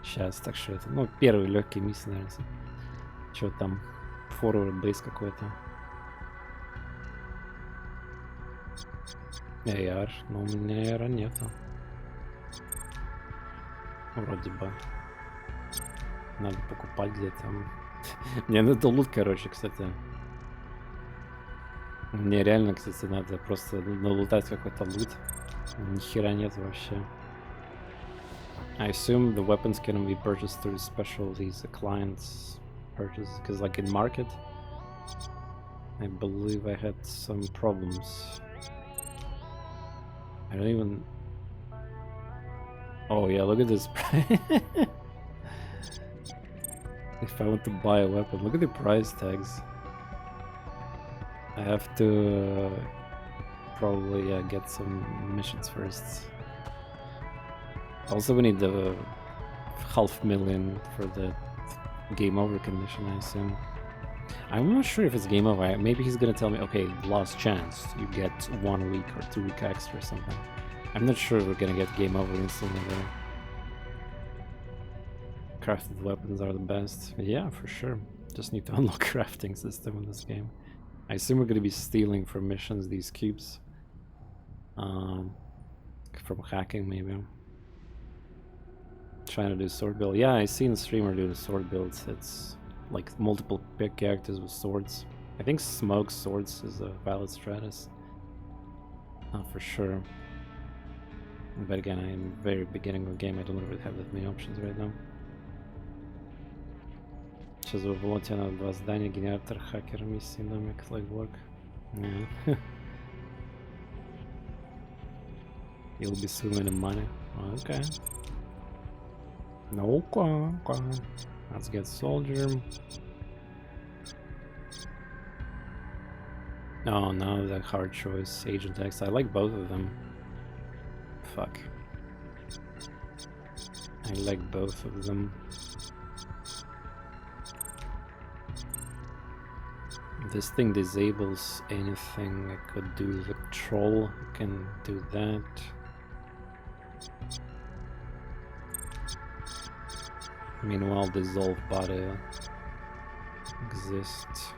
Сейчас, так что это... Ну, первый легкий миссия, наверное. Что там? Forward base какой-то. AR, но у меня AR нету. Вроде бы. Надо покупать где-то. Мне надо лут, короче, кстати. Мне реально, кстати, надо просто налутать какой-то лут. Ни хера нет вообще. I assume the weapons can be purchased through special these clients purchase, because like in market, I believe I had some problems. I don't even... Oh yeah, look at this. If I want to buy a weapon, look at the price tags. I have to probably get some missions first. Also, we need the 500,000 for the game over condition, I assume. I'm not sure if it's game over. Maybe he's gonna tell me, okay, last chance, you get 1 week or 2 week extra or something. I'm not sure we're gonna get game over instantly though. Crafted weapons are the best. Yeah, for sure. Just need to unlock crafting system in this game. I assume we're gonna be stealing for missions these cubes. From hacking maybe. Trying to do sword build. Yeah, I seen a streamer doing sword builds. It's like multiple characters with swords. I think smoke swords is a valid stratus. For sure. But again, I am very beginning of the game. I don't really have that many options right now. Сейчас в Волоте надо 2 здания, генератор, хакер, миссии, домик, legwork. Yeah. You'll be swimming in money. Okay. No, okay. Let's get soldier. Oh no, that hard choice. Agent X. I like both of them. Fuck. I like both of them. This thing disables anything. I could do the troll. I can do that. Meanwhile, dissolve body exists.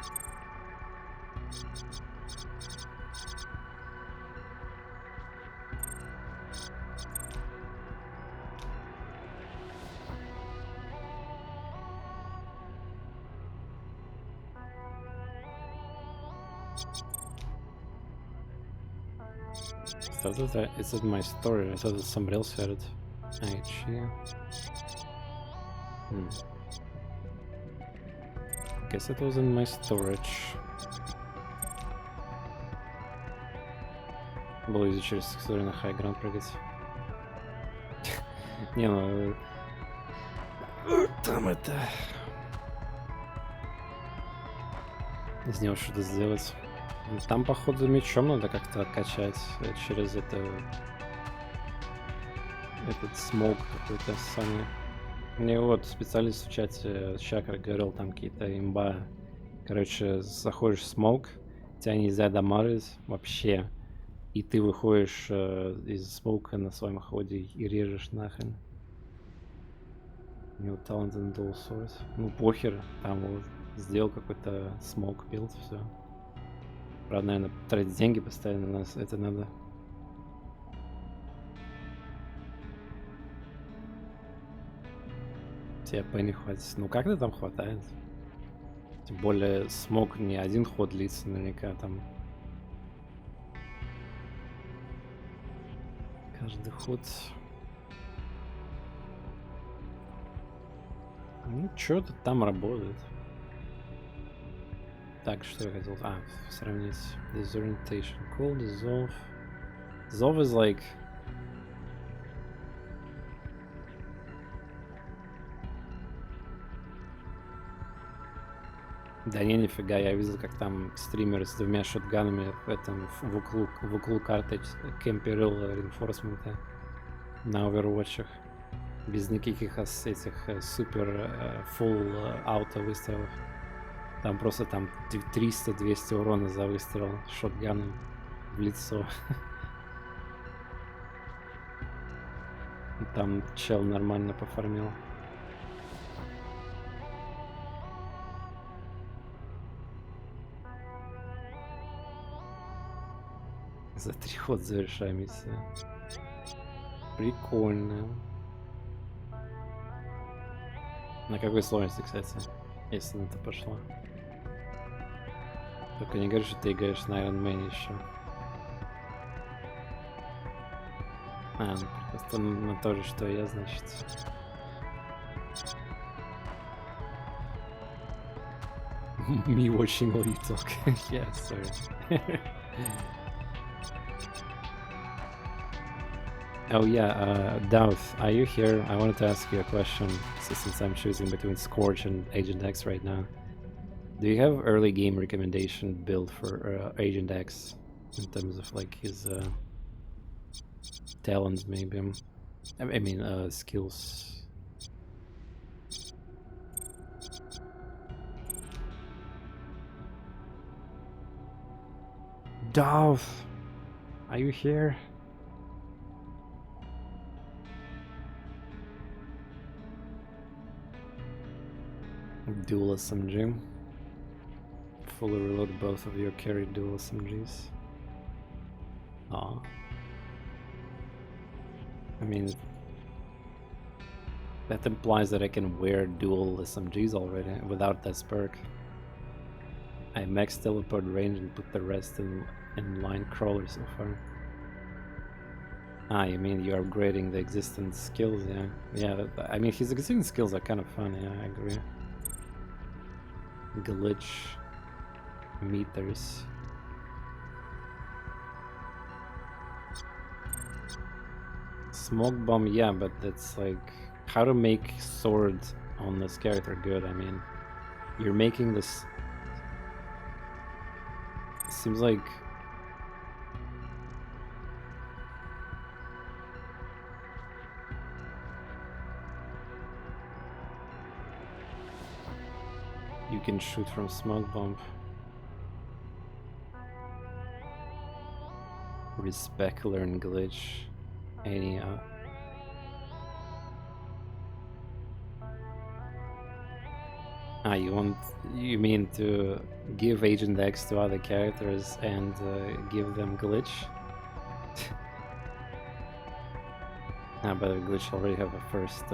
I thought that it's in my story. I thought that somebody else had it. Actually. Guess it was in my storage. Было из-за через на хайграунд прыгать. Не, ну... Там это... Из него что-то сделать. Там, походу, мечом надо как-то откачать через это... Этот смог какой-то самый... Мне вот специалист в чате Чакра говорил, там какие-то имба. Короче, заходишь в смог, тебя нельзя дамажить вообще. И ты выходишь из смоука на своем ходе и режешь нахрен. У него талант на dual sword. Ну похер, там вот сделал какой-то смоук билд, все. Правда, наверное, тратить деньги постоянно на нас, это надо. Тебе не хватит. Ну как-то там хватает. Тем более смог не один ход длится, наверняка там. Каждый ход. Ну что-то там работает. Так, что я хотел... сравнить. Disorientation. Cool, dissolve. Dissolve is like... Да не, нифига, я видел, как там стримеры с двумя шотганами в углу карты кемперил реинфорсмента на овервотчах. Без никаких этих супер full ауто выстрелов. Там просто там 300-200 урона за выстрел шотганом в лицо. Там чел нормально пофармил. За 3 хода завершаем миссию. Прикольно. На какой сложности, кстати, если на это пошло? Только не говори, что ты играешь на Iron Man еще. Ну просто на то же, что и я, значит. Me watching while you talk. Yeah, sorry. Oh yeah, Douth, are you here? I wanted to ask you a question, since I'm choosing between Scourge and Agent X right now. Do you have early game recommendation build for Agent X in terms of like his talents, maybe? I mean, skills. Douth, are you here? Dual SMG. Fully reload both of your carry dual SMGs. Aw. I mean, that implies that I can wear dual SMGs already without that perk. I max teleport range and put the rest in line crawler so far. You mean you're upgrading the existing skills, yeah. Yeah, I mean his existing skills are kind of fun, yeah, I agree. Glitch meters. Smoke bomb, yeah, but it's like how to make sword on this character good. I mean, you're making this. Seems like you can shoot from smoke bomb. Respec learn glitch. Any you mean to give Agent X to other characters and give them glitch? But the glitch already have a first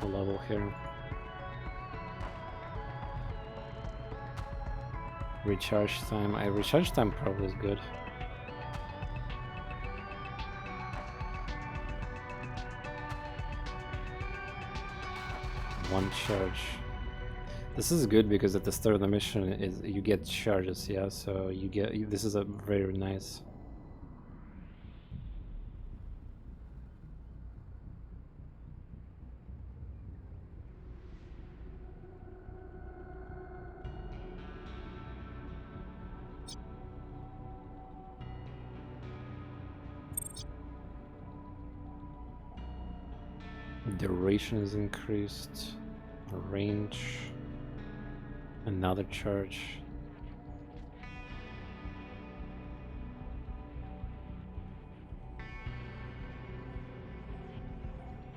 level here. Recharge time. Recharge time probably is good. One charge. This is good because at the start of the mission is you get charges, yeah. So you get this is a very nice. Duration is increased. Range. Another charge.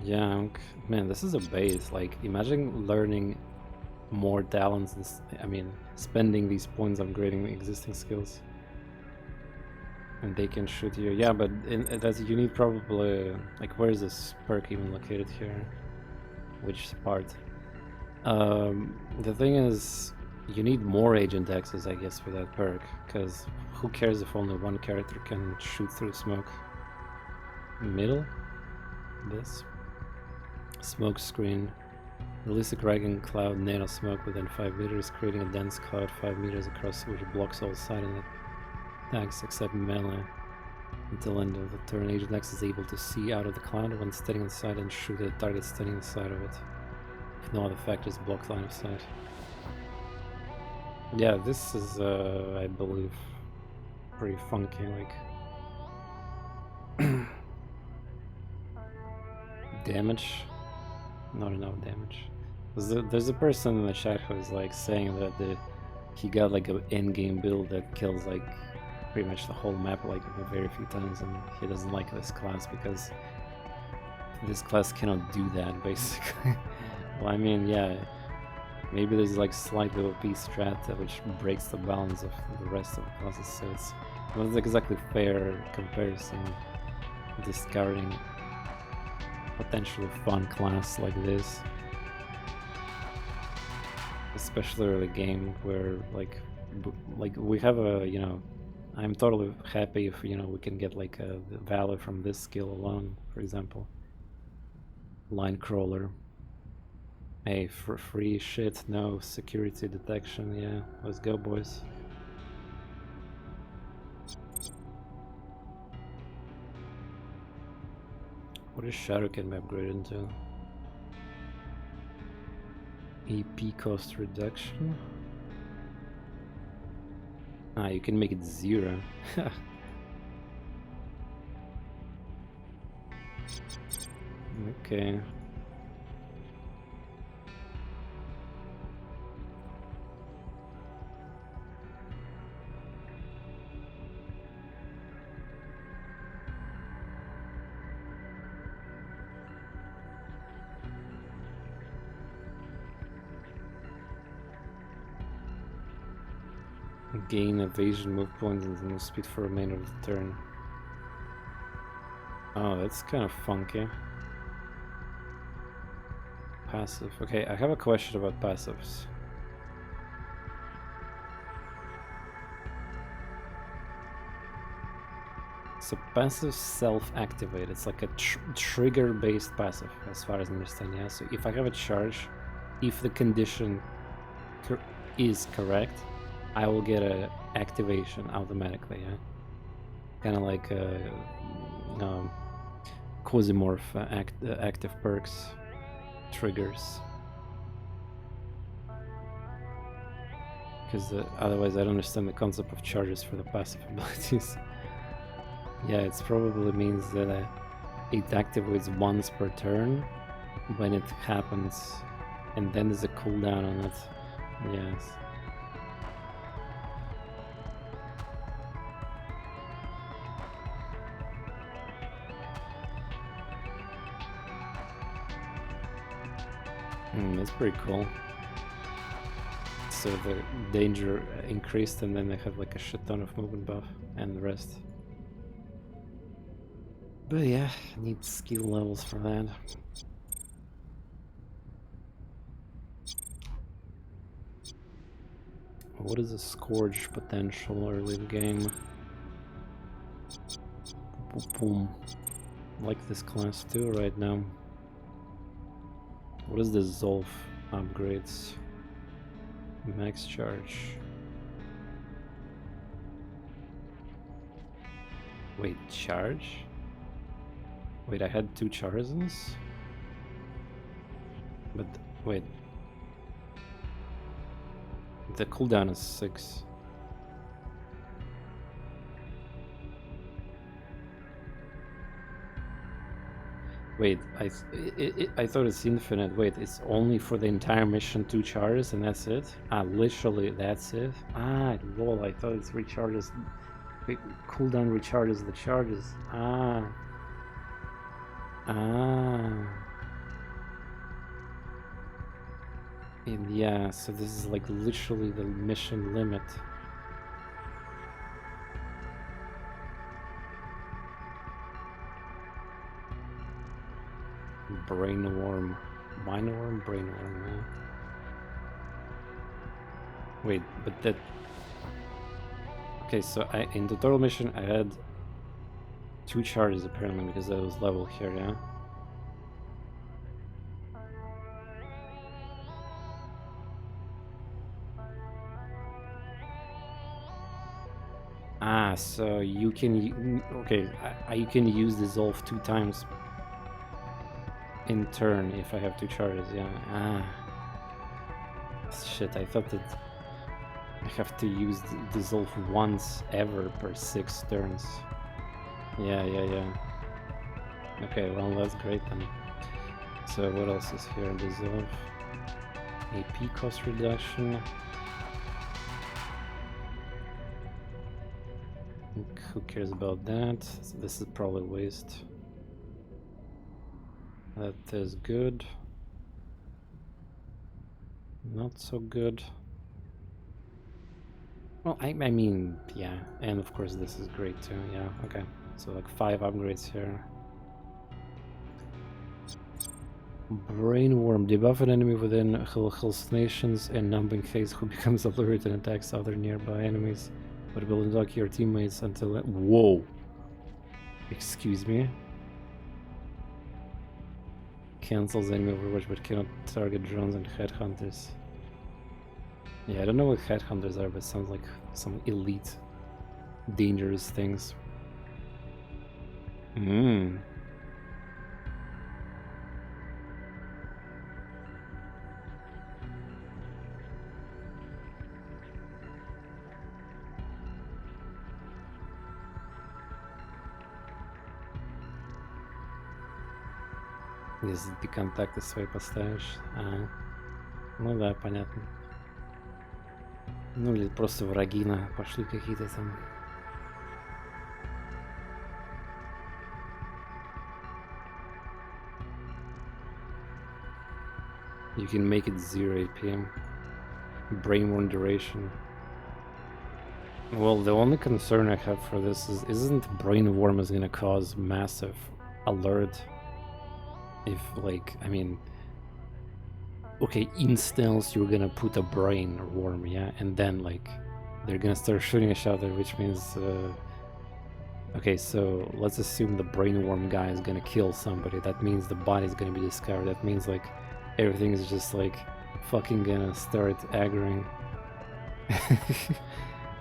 Yeah, man, this is a base. Like, imagine learning more talents. I mean, spending these points upgrading existing skills. And they can shoot you. Yeah, but you need probably like, where is this perk even located here? Which part? The thing is, you need more Agent X's, I guess, for that perk. Because who cares if only one character can shoot through smoke? Middle. This. Smoke screen. Release a cracking cloud nano smoke within 5 meters, creating a dense cloud 5 meters across which blocks all side and attacks except melee. Until end of the turn, Agent X is able to see out of the cloud when standing inside and shoot at the target standing inside of it. If no other factors block line of sight. Yeah, this is, I believe, pretty funky, like... damage? Not enough damage. There's a person in the chat who is like saying that he got like an endgame build that kills like pretty much the whole map like very few times, and he doesn't like this class because this class cannot do that basically. Well, I mean, yeah, maybe there's like slightly OP strat which breaks the balance of the rest of the classes, so it's not exactly fair comparison discarding potentially fun class like this, especially early game where like we have a, you know, I'm totally happy if, you know, we can get like a value from this skill alone. For example, line crawler. Hey, for free shit, no security detection. Yeah, let's go, boys. What is Shadow can be upgraded into? AP cost reduction? Ah, you can make it 0. Okay. Gain evasion move points and move speed for the remainder of the turn. Oh, that's kind of funky. Passive. Okay, I have a question about passives. So passive self-activate. It's like a trigger-based passive, as far as I understand. Yeah. So if I have a charge, if the condition is correct, I will get a activation automatically, yeah? Kind of like Quasimorph active perks triggers. Because otherwise I don't understand the concept of charges for the passive abilities. Yeah, it probably means that it activates once per turn when it happens, and then there's a cooldown on it. Yes. That's pretty cool. So the danger increased, and then they have like a shit ton of movement buff and the rest. But yeah, need skill levels for that. What is the Scourge potential early in game? Boom. Like this class too right now. What is the Zolf upgrades? Max charge. Wait, charge? Wait, I had 2 Charizards? But wait. The cooldown is 6. Wait, I thought it's infinite. Wait, it's only for the entire mission 2 charges and that's it? Ah, literally that's it? Ah, lol, I thought it's recharges. Cooldown recharges the charges. Ah. Ah. And yeah, so this is like literally the mission limit. Brainworm. Mineworm? Brainworm, yeah. Wait, but that... Okay, so in the total mission I had 2 charges apparently because I was level here, yeah? Ah, so you can... Okay, you can use Dissolve 2 times in turn if I have 2 charges, yeah. Ah. Shit, I thought that I have to use Dissolve once ever per 6 turns. Yeah. Okay, well that's great then. So what else is here? Dissolve. AP cost reduction. Who cares about that? So this is probably waste. That is good. Not so good. Well, I mean, yeah. And of course this is great too, yeah, okay. So like 5 upgrades here. Brainworm. Debuff an enemy within hallucinations and numbing phase who becomes alert and attacks other nearby enemies, but will unlock your teammates until... Whoa! Excuse me? Cancels enemy overwatch but cannot target drones and headhunters. Yeah, I don't know what headhunters are, but it sounds like some elite dangerous things. Если ты контакты свои поставишь. Ну да, понятно. Ну или просто враги пошли какие-то там. You can make it 0 APM. Brainworm duration. Well, the only concern I have for this is, isn't Brainworm is gonna cause massive alert? If, like, I mean... Okay, in stealth you're gonna put a brain worm, yeah? And then, like, they're gonna start shooting each other, which means... Okay, so let's assume the brain worm guy is gonna kill somebody. That means the body's gonna be discovered. That means, like, everything is just, like, fucking gonna start aggroing.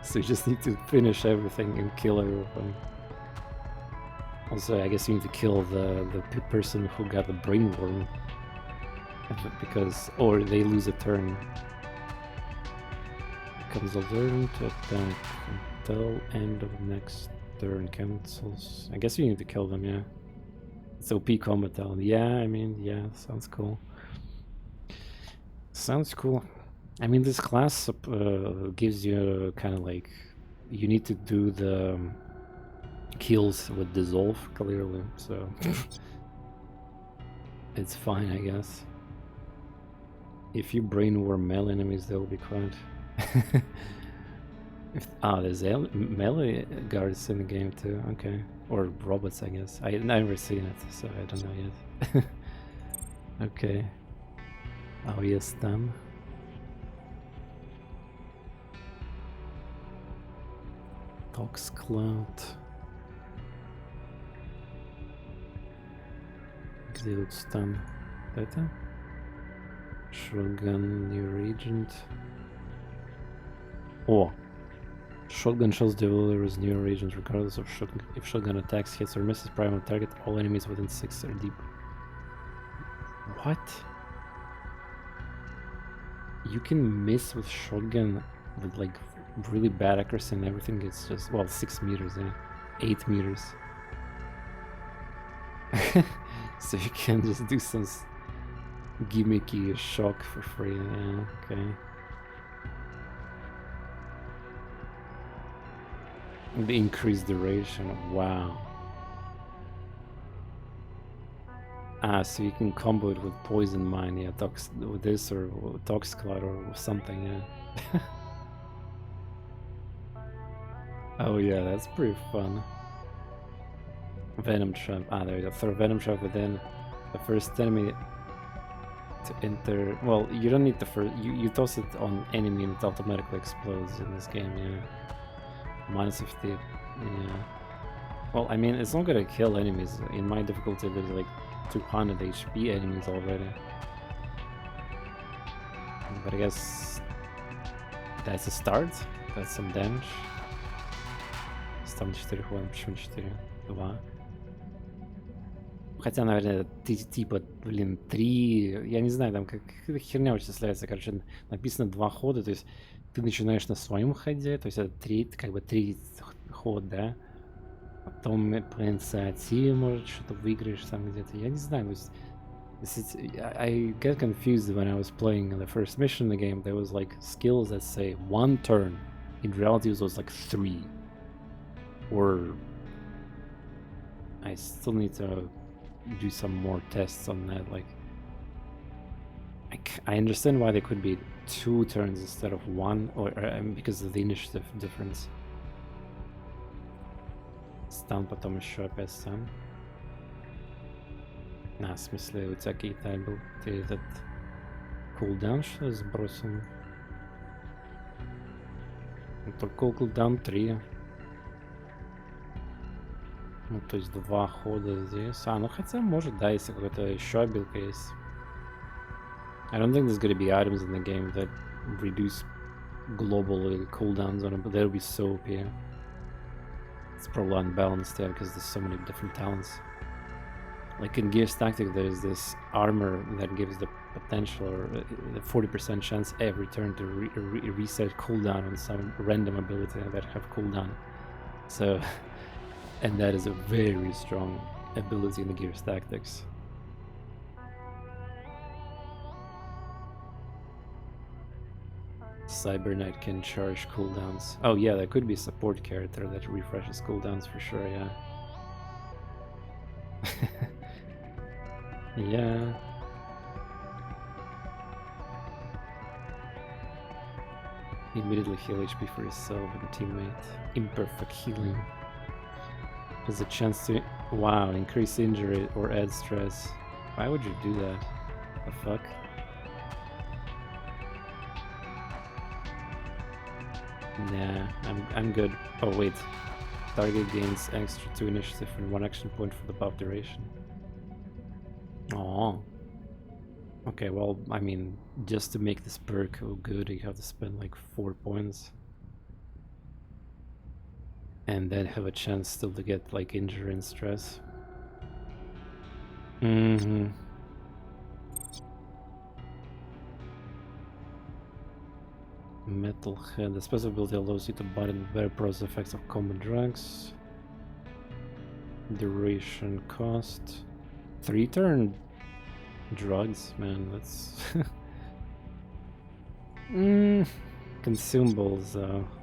So you just need to finish everything and kill everyone. Also, I guess you need to kill the person who got the brain worm. Because, or they lose a turn. Becomes a turn to attack until end of next turn cancels. I guess you need to kill them, yeah. It's OP combat talent. Yeah, I mean, yeah, sounds cool. Sounds cool. I mean, this class gives you kind of like, you need to do the kills with dissolve clearly, so it's fine, I guess. If you brainworm melee enemies, they'll be quite. There's melee guards in the game too. Okay, or robots, I guess. I've never seen it, so I don't know yet. Okay. Oh yes, them. Tox Cloud. Exiled Stun. Better? Shotgun, new regent. Oh! Shotgun shells delivers new regents regardless of if shotgun attacks, hits, or misses primary target. All enemies within 6 are deep. What? You can miss with shotgun with like really bad accuracy and everything. It's just, well, 6 meters, yeah. 8 meters. So you can just do some gimmicky shock for free, yeah, okay. The increased duration, wow. So you can combo it with Poison Mine, yeah, with this or Tox Cloud or something, yeah. Oh yeah, that's pretty fun. Venom Trap, there you go. Throw Venom Trap within the first enemy to enter. Well, you don't need the first, you toss it on enemy and it automatically explodes in this game, yeah. Minus 50, yeah. Well, I mean, it's not gonna kill enemies. In my difficulty, there's like 200 HP enemies already. But I guess that's a start. That's some damage. Стан 4 ходом, почему 4? 2. Хотя, наверное, типа, блин, 3... Я не знаю, там какая-то херня вычисляется. Короче, написано 2 хода, то есть ты начинаешь на своем ходе, то есть это 3, как бы 3 ход, да? Потом по инициативе, может, что-то выиграешь там где-то. Я не знаю, то есть... I get confused when I was playing the first mission in the game. There was like skills that say 1 turn. In reality, it was like 3. Or... I still need to do some more tests on that. Like, I understand why there could be 2 turns instead of 1, or because of the initiative difference. Стан, потом еще опять стан. В смысле, у тебя какие-то был, ты этот кулдаун что ли сбросил? Только кулдаун 3. Ну, то есть 2 хода здесь. Ну хотя, может, да, если какая-то еще обилка есть. I don't think there's gonna be items in the game that reduce global cooldowns on it, but that'll be so OP. It's probably unbalanced there because there's so many different talents. Like in Gears Tactic, there's this armor that gives the potential or the 40% chance every turn to reset cooldown on some random ability that have cooldown. So, and that is a very strong ability in the Gears Tactics. Cyber Knight can charge cooldowns. Oh yeah, that could be a support character that refreshes cooldowns for sure, yeah. Yeah. Immediately heal HP for yourself and teammate. Imperfect healing. There's a chance to, wow, increase injury or add stress. Why would you do that? The fuck? Nah, I'm good. Oh wait. Target gains extra 2 initiative and 1 action point for the buff duration. Oh. Okay, well, I mean, just to make this perk good, you have to spend like 4 points. and then have a chance still to get like injury and stress. Mm-hmm. Metalhead. The special ability allows you to button better process effects of common drugs. Duration cost. 3-turn drugs, man, that's consumables,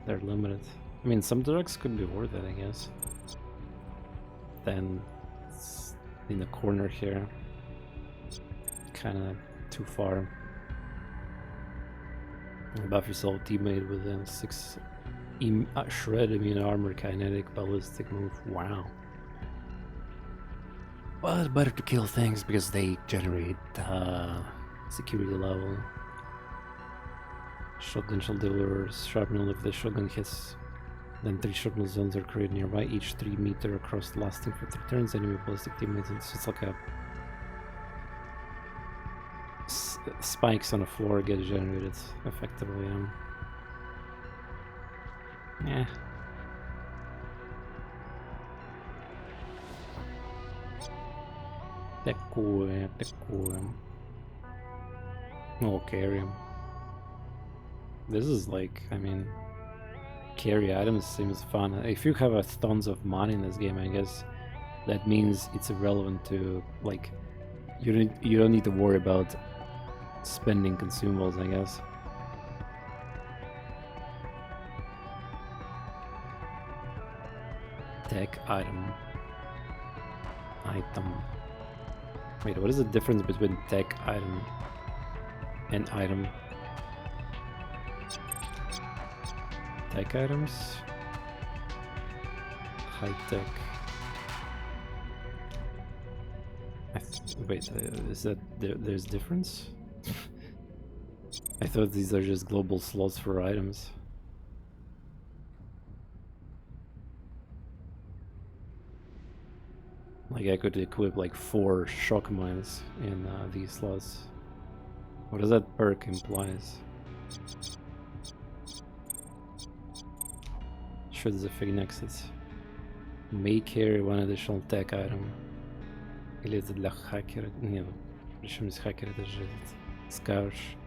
they're limited. I mean, some drugs could be worth it, I guess. Then it's in the corner here. Kinda too far. Buff yourself teammate with a 6 shred immune armor, kinetic, ballistic move. Wow. Well, it's better to kill things because they generate security level. Shotgun shall deliver shrapnel if the shotgun hits. Then 3 shrapnel zones are created nearby, each 3 meter across, lasting for 3 turns. Enemy ballistic teammates. It's like a spikes on the floor get generated effectively. Yeah. Такое. Oh, carry. This is like, I mean, carry items seems fun. If you have tons of money in this game, I guess that means it's irrelevant to, like, you don't need to worry about spending consumables, I guess. Tech item. Wait, what is the difference between tech item and item? Tech items? High tech. Wait, is that there's difference? I thought these are just global slots for items. Like I could equip like 4 shock mines in these slots. What does that perk implies? Sure, there's a fig exit. May carry 1 additional tech item. Или это для хакера? Нет, причем здесь хакер, это же скауш.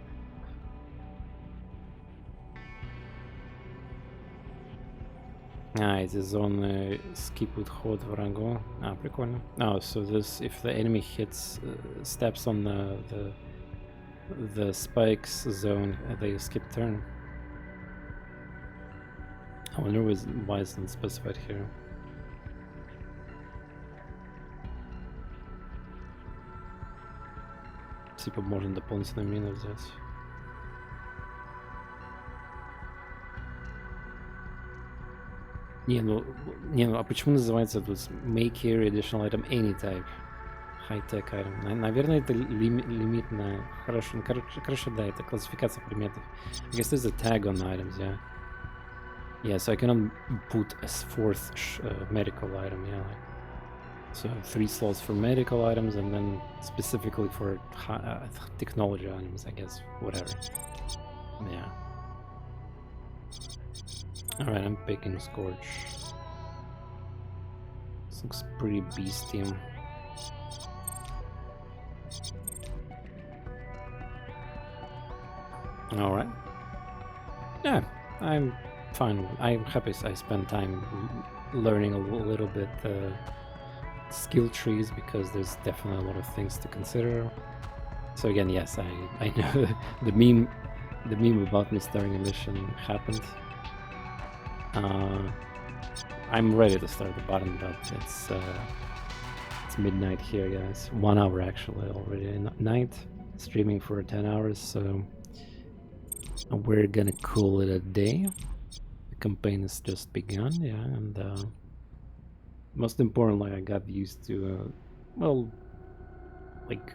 It's a zone skip уход врагу. Прикольно. Oh, so this, if the enemy hits, steps on the spikes zone, they skip turn. I wonder why it's not specified here. Типа можно дополнительную мину взять. Не, ну, а почему называется тут May carry additional item any type? High-tech item. Наверное, это лимитная. Хорошо, ну, короче, да, это классификация предметов. I guess there's a tag on items, yeah. Yeah, so I cannot put a 4th medical item, yeah. Like, so 3 slots for medical items and then specifically for technology items, I guess. Whatever. Yeah. Alright, I'm picking Scorch. This looks pretty beastie. Alright. Yeah, I'm fine. I'm happy I spent time learning a little bit skill trees because there's definitely a lot of things to consider. So again, yes, I know the meme about me starting a mission happened. I'm ready to start the button, but it's midnight here, guys. 1 hour actually already at night, streaming for 10 hours, so we're gonna call it a day. The campaign has just begun, yeah, and most importantly, I got used to, well, like,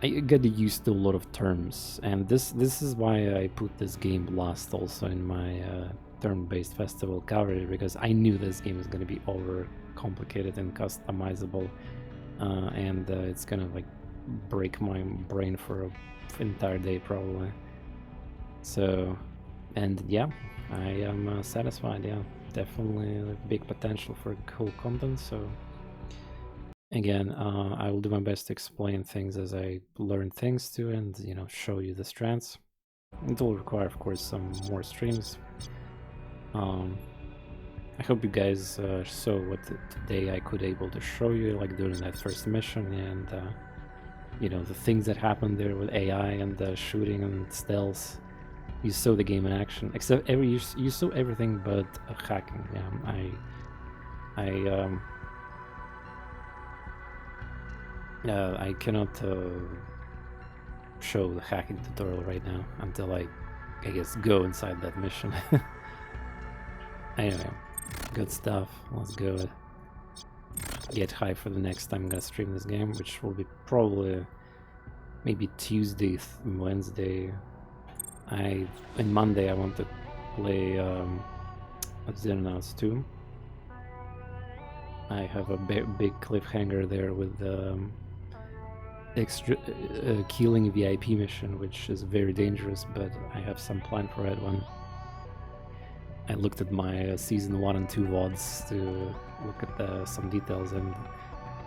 I got used to a lot of terms, and this is why I put this game last also in my turn-based festival coverage, because I knew this game is going to be over complicated and customizable, and it's gonna like break my brain for an entire day probably. So, and yeah, I am satisfied, yeah. definitely big potential for cool content. So again, I will do my best to explain things as I learn things too, and show you the strengths. It will require, of course, some more streams. I hope you guys saw what today I could able to show you, like during that first mission, and the things that happened there with AI and the shooting and stealth. You saw the game in action, except you saw everything but hacking. Yeah, I cannot show the hacking tutorial right now until I guess go inside that mission. Anyway, good stuff. Let's go get high for the next time I'm gonna stream this game, which will be probably maybe Tuesday, Wednesday. And Monday I want to play Xenonauts 2. I have a big cliffhanger there with extra killing VIP mission, which is very dangerous, but I have some plan for that one. I looked at my season 1 and 2 VODs to look at some details, and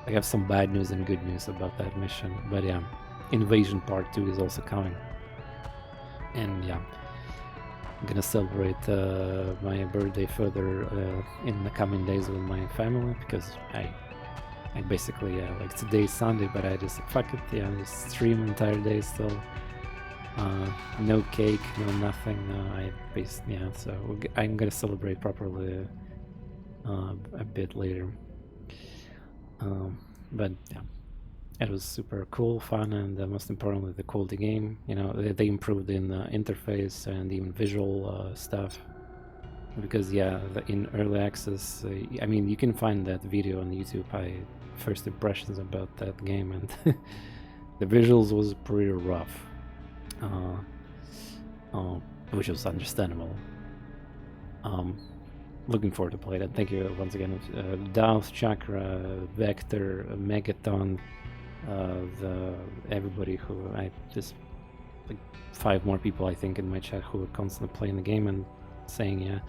I have some bad news and good news about that mission. But yeah, Invasion Part 2 is also coming. And yeah, I'm gonna celebrate my birthday further in the coming days with my family, because I basically, like today's Sunday, but I just fuck it, yeah, just stream entire day still. No cake, no nothing. So I'm gonna celebrate properly a bit later. But yeah, it was super cool, fun, and most importantly, the quality game. They improved in the interface and even visual stuff. Because yeah, in early access, I mean, you can find that video on YouTube. First impressions about that game, and the visuals was pretty rough. Which was understandable. Looking forward to play that. Thank you once again, Dowth, Chakra, Vector, Megaton, everybody who just like 5 more people I think in my chat who are constantly playing the game and saying yeah.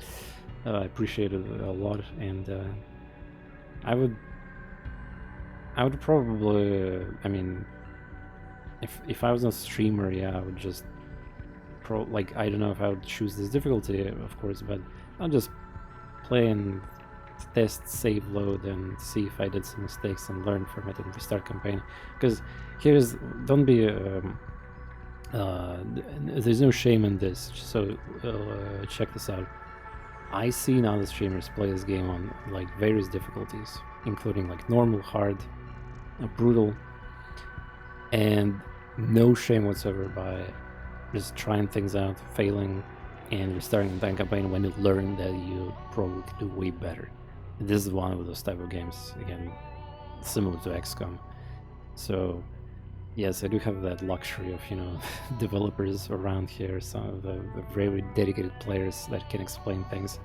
I appreciate it a lot, and I would probably, I mean, if I was a streamer, yeah, I would just I don't know if I would choose this difficulty, of course, but I'll just play and test, save, load, and see if I did some mistakes and learn from it and restart campaign. Because don't be there's no shame in this. So check this out. I see now the streamers play this game on like various difficulties, including like normal, hard, brutal, and no shame whatsoever by just trying things out, failing, and restarting the campaign when you learn that you probably could do way better. This is one of those type of games, again, similar to XCOM. So yes, I do have that luxury of developers around here, some of the very dedicated players that can explain things.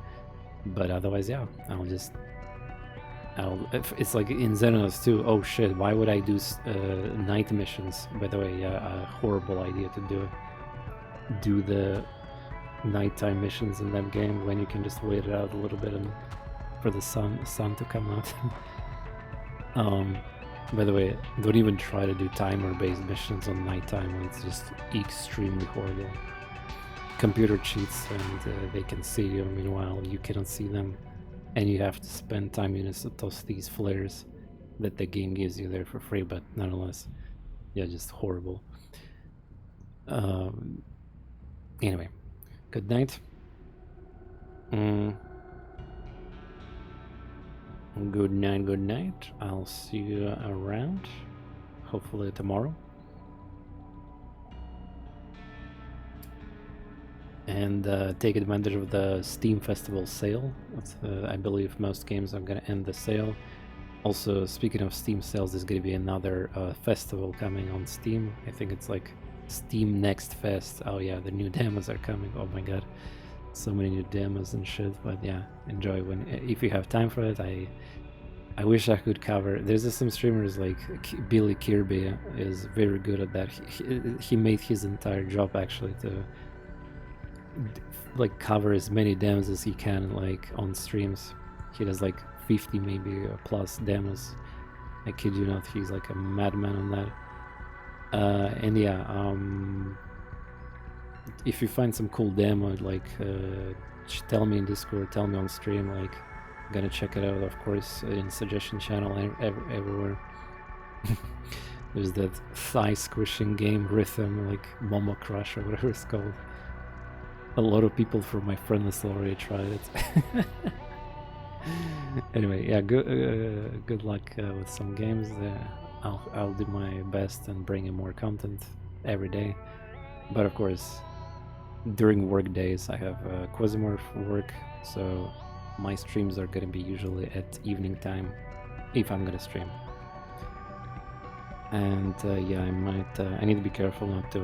But otherwise, yeah, it's like in Xenonauts 2. Oh shit, why would I do night missions? By the way, yeah, a horrible idea to do the nighttime missions in that game when you can just wait it out a little bit and for the sun to come out. By the way, don't even try to do timer-based missions on nighttime when it's just extremely horrible. Computer cheats and they can see you, meanwhile you cannot see them, and you have to spend time units to toss these flares that the game gives you there for free, but nonetheless, yeah, just horrible. Anyway, good night. Good night. I'll see you around, hopefully tomorrow. And take advantage of the Steam Festival sale. I believe most games are gonna end the sale. Also, speaking of Steam sales, there's gonna be another festival coming on Steam. I think it's like Steam Next Fest. Oh yeah, the new demos are coming. Oh my god, so many new demos and shit. But yeah, enjoy if you have time for it. I wish I could cover. There's some streamers like Billy Kirby is very good at that. He made his entire job actually to like cover as many demos as he can, like on streams. He does like 50 maybe plus demos. I kid you not, he's like a madman on that. And yeah, if you find some cool demo, like tell me in Discord, tell me on stream, like I'm gonna check it out, of course, in suggestion channel everywhere. There's that thigh squishing game rhythm, like Momo Crush or whatever it's called. A lot of people from my friend list already tried it. Anyway, yeah, good luck with some games. I'll do my best and bring in more content every day. But of course, during work days, I have Quasimorph work, so my streams are gonna be usually at evening time, if I'm gonna stream. And yeah, I need to be careful not to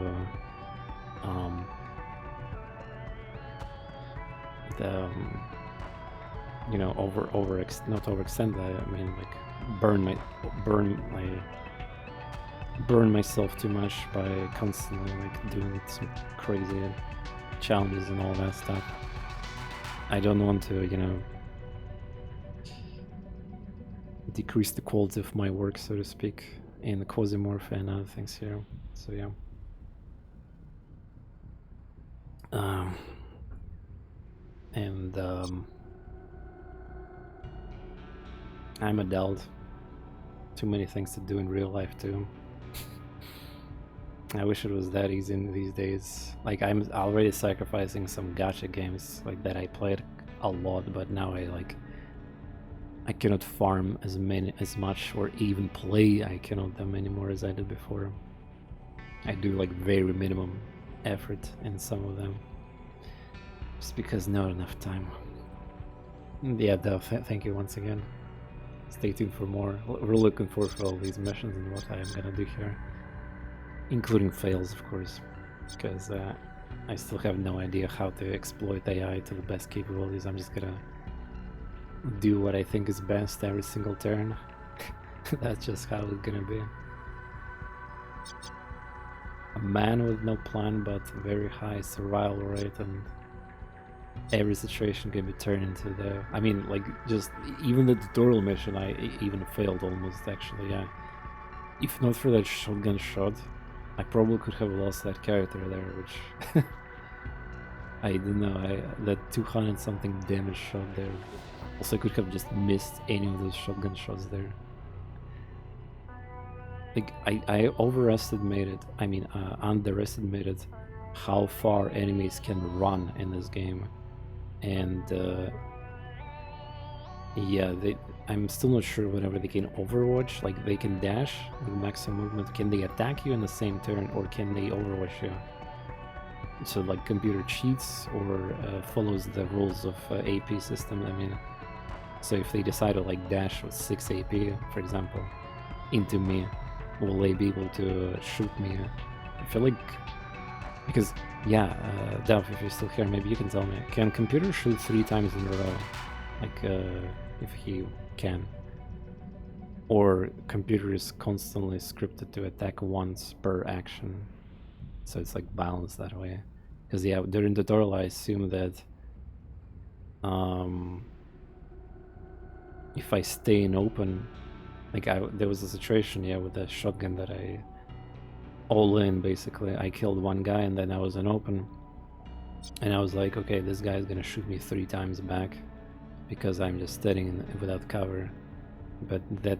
you know, not overextend. I mean, like burn myself too much by constantly like doing some crazy challenges and all that stuff. I don't want to, you know, decrease the quality of my work, so to speak, in the Quasimorph and other things here. So yeah. I'm adult. Too many things to do in real life too. I wish it was that easy in these days. Like, I'm already sacrificing some gacha games like that I played a lot, but now I cannot farm as much or even play I cannot them anymore as I did before. I do like very minimum effort in some of them, just because not enough time. Yeah, Duff, thank you once again. Stay tuned for more. We're looking forward for all these missions and what I am gonna do here, including fails, of course, because I still have no idea how to exploit AI to the best capabilities. I'm just gonna do what I think is best every single turn. That's just how it's gonna be. A man with no plan but very high survival rate, and every situation can be turned into the... I mean, like, just even the tutorial mission I even failed almost, actually, yeah. If not for that shotgun shot, I probably could have lost that character there, which... I don't know, that 200 something damage shot there. Also, I could have just missed any of those shotgun shots there. Like, I underestimated how far enemies can run in this game. And yeah, I'm still not sure whenever they can overwatch, like they can dash with maximum movement. Can they attack you in the same turn, or can they overwatch you? So like computer cheats or follows the rules of AP system. I mean, so if they decide to like dash with 6 AP, for example, into me, will they be able to shoot me? I feel like, because yeah, Delph, if you're still here, maybe you can tell me, can computer shoot 3 times in a row? Like if he can, or computer is constantly scripted to attack once per action, so it's like balanced that way. Because yeah, during the tutorial I assume that if I stay in open, like there was a situation, yeah, with the shotgun that I all in, basically I killed one guy and then I was in open, and I was like, okay, this guy is gonna shoot me 3 times back because I'm just standing without cover. But that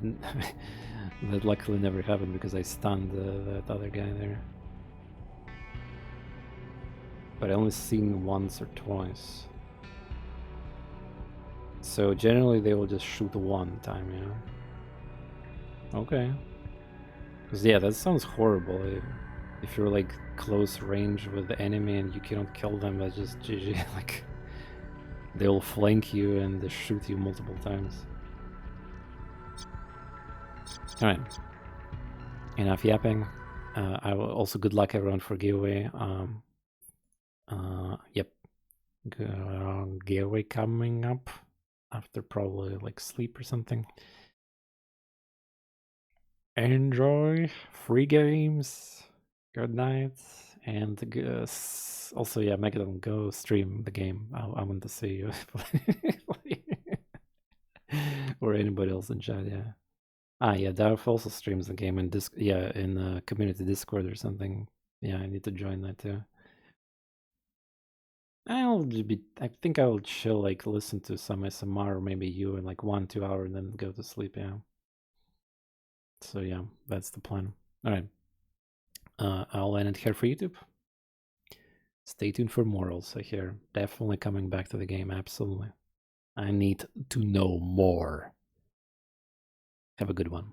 that luckily never happened because I stunned that other guy there. But I only seen once or twice. So generally they will just shoot 1 time, you know? Okay. Because yeah, that sounds horrible. If you're like close range with the enemy and you cannot kill them, that's just GG. Like, they'll flank you and they shoot you multiple times. Alright. Enough yapping. I will also good luck everyone for giveaway. Yep. Giveaway coming up after probably like sleep or something. Enjoy free games. Good night And also, yeah, Megadon, go stream the game. I want to see you play. Or anybody else in chat, yeah. Yeah, Darth also streams the game in in community Discord or something. Yeah, I need to join that too. I think I'll chill, like listen to some SMR or maybe you in like 1-2 hours and then go to sleep, yeah. So yeah, that's the plan. Alright. I'll end it here for YouTube. Stay tuned for more also here. Definitely coming back to the game, absolutely. I need to know more. Have a good one.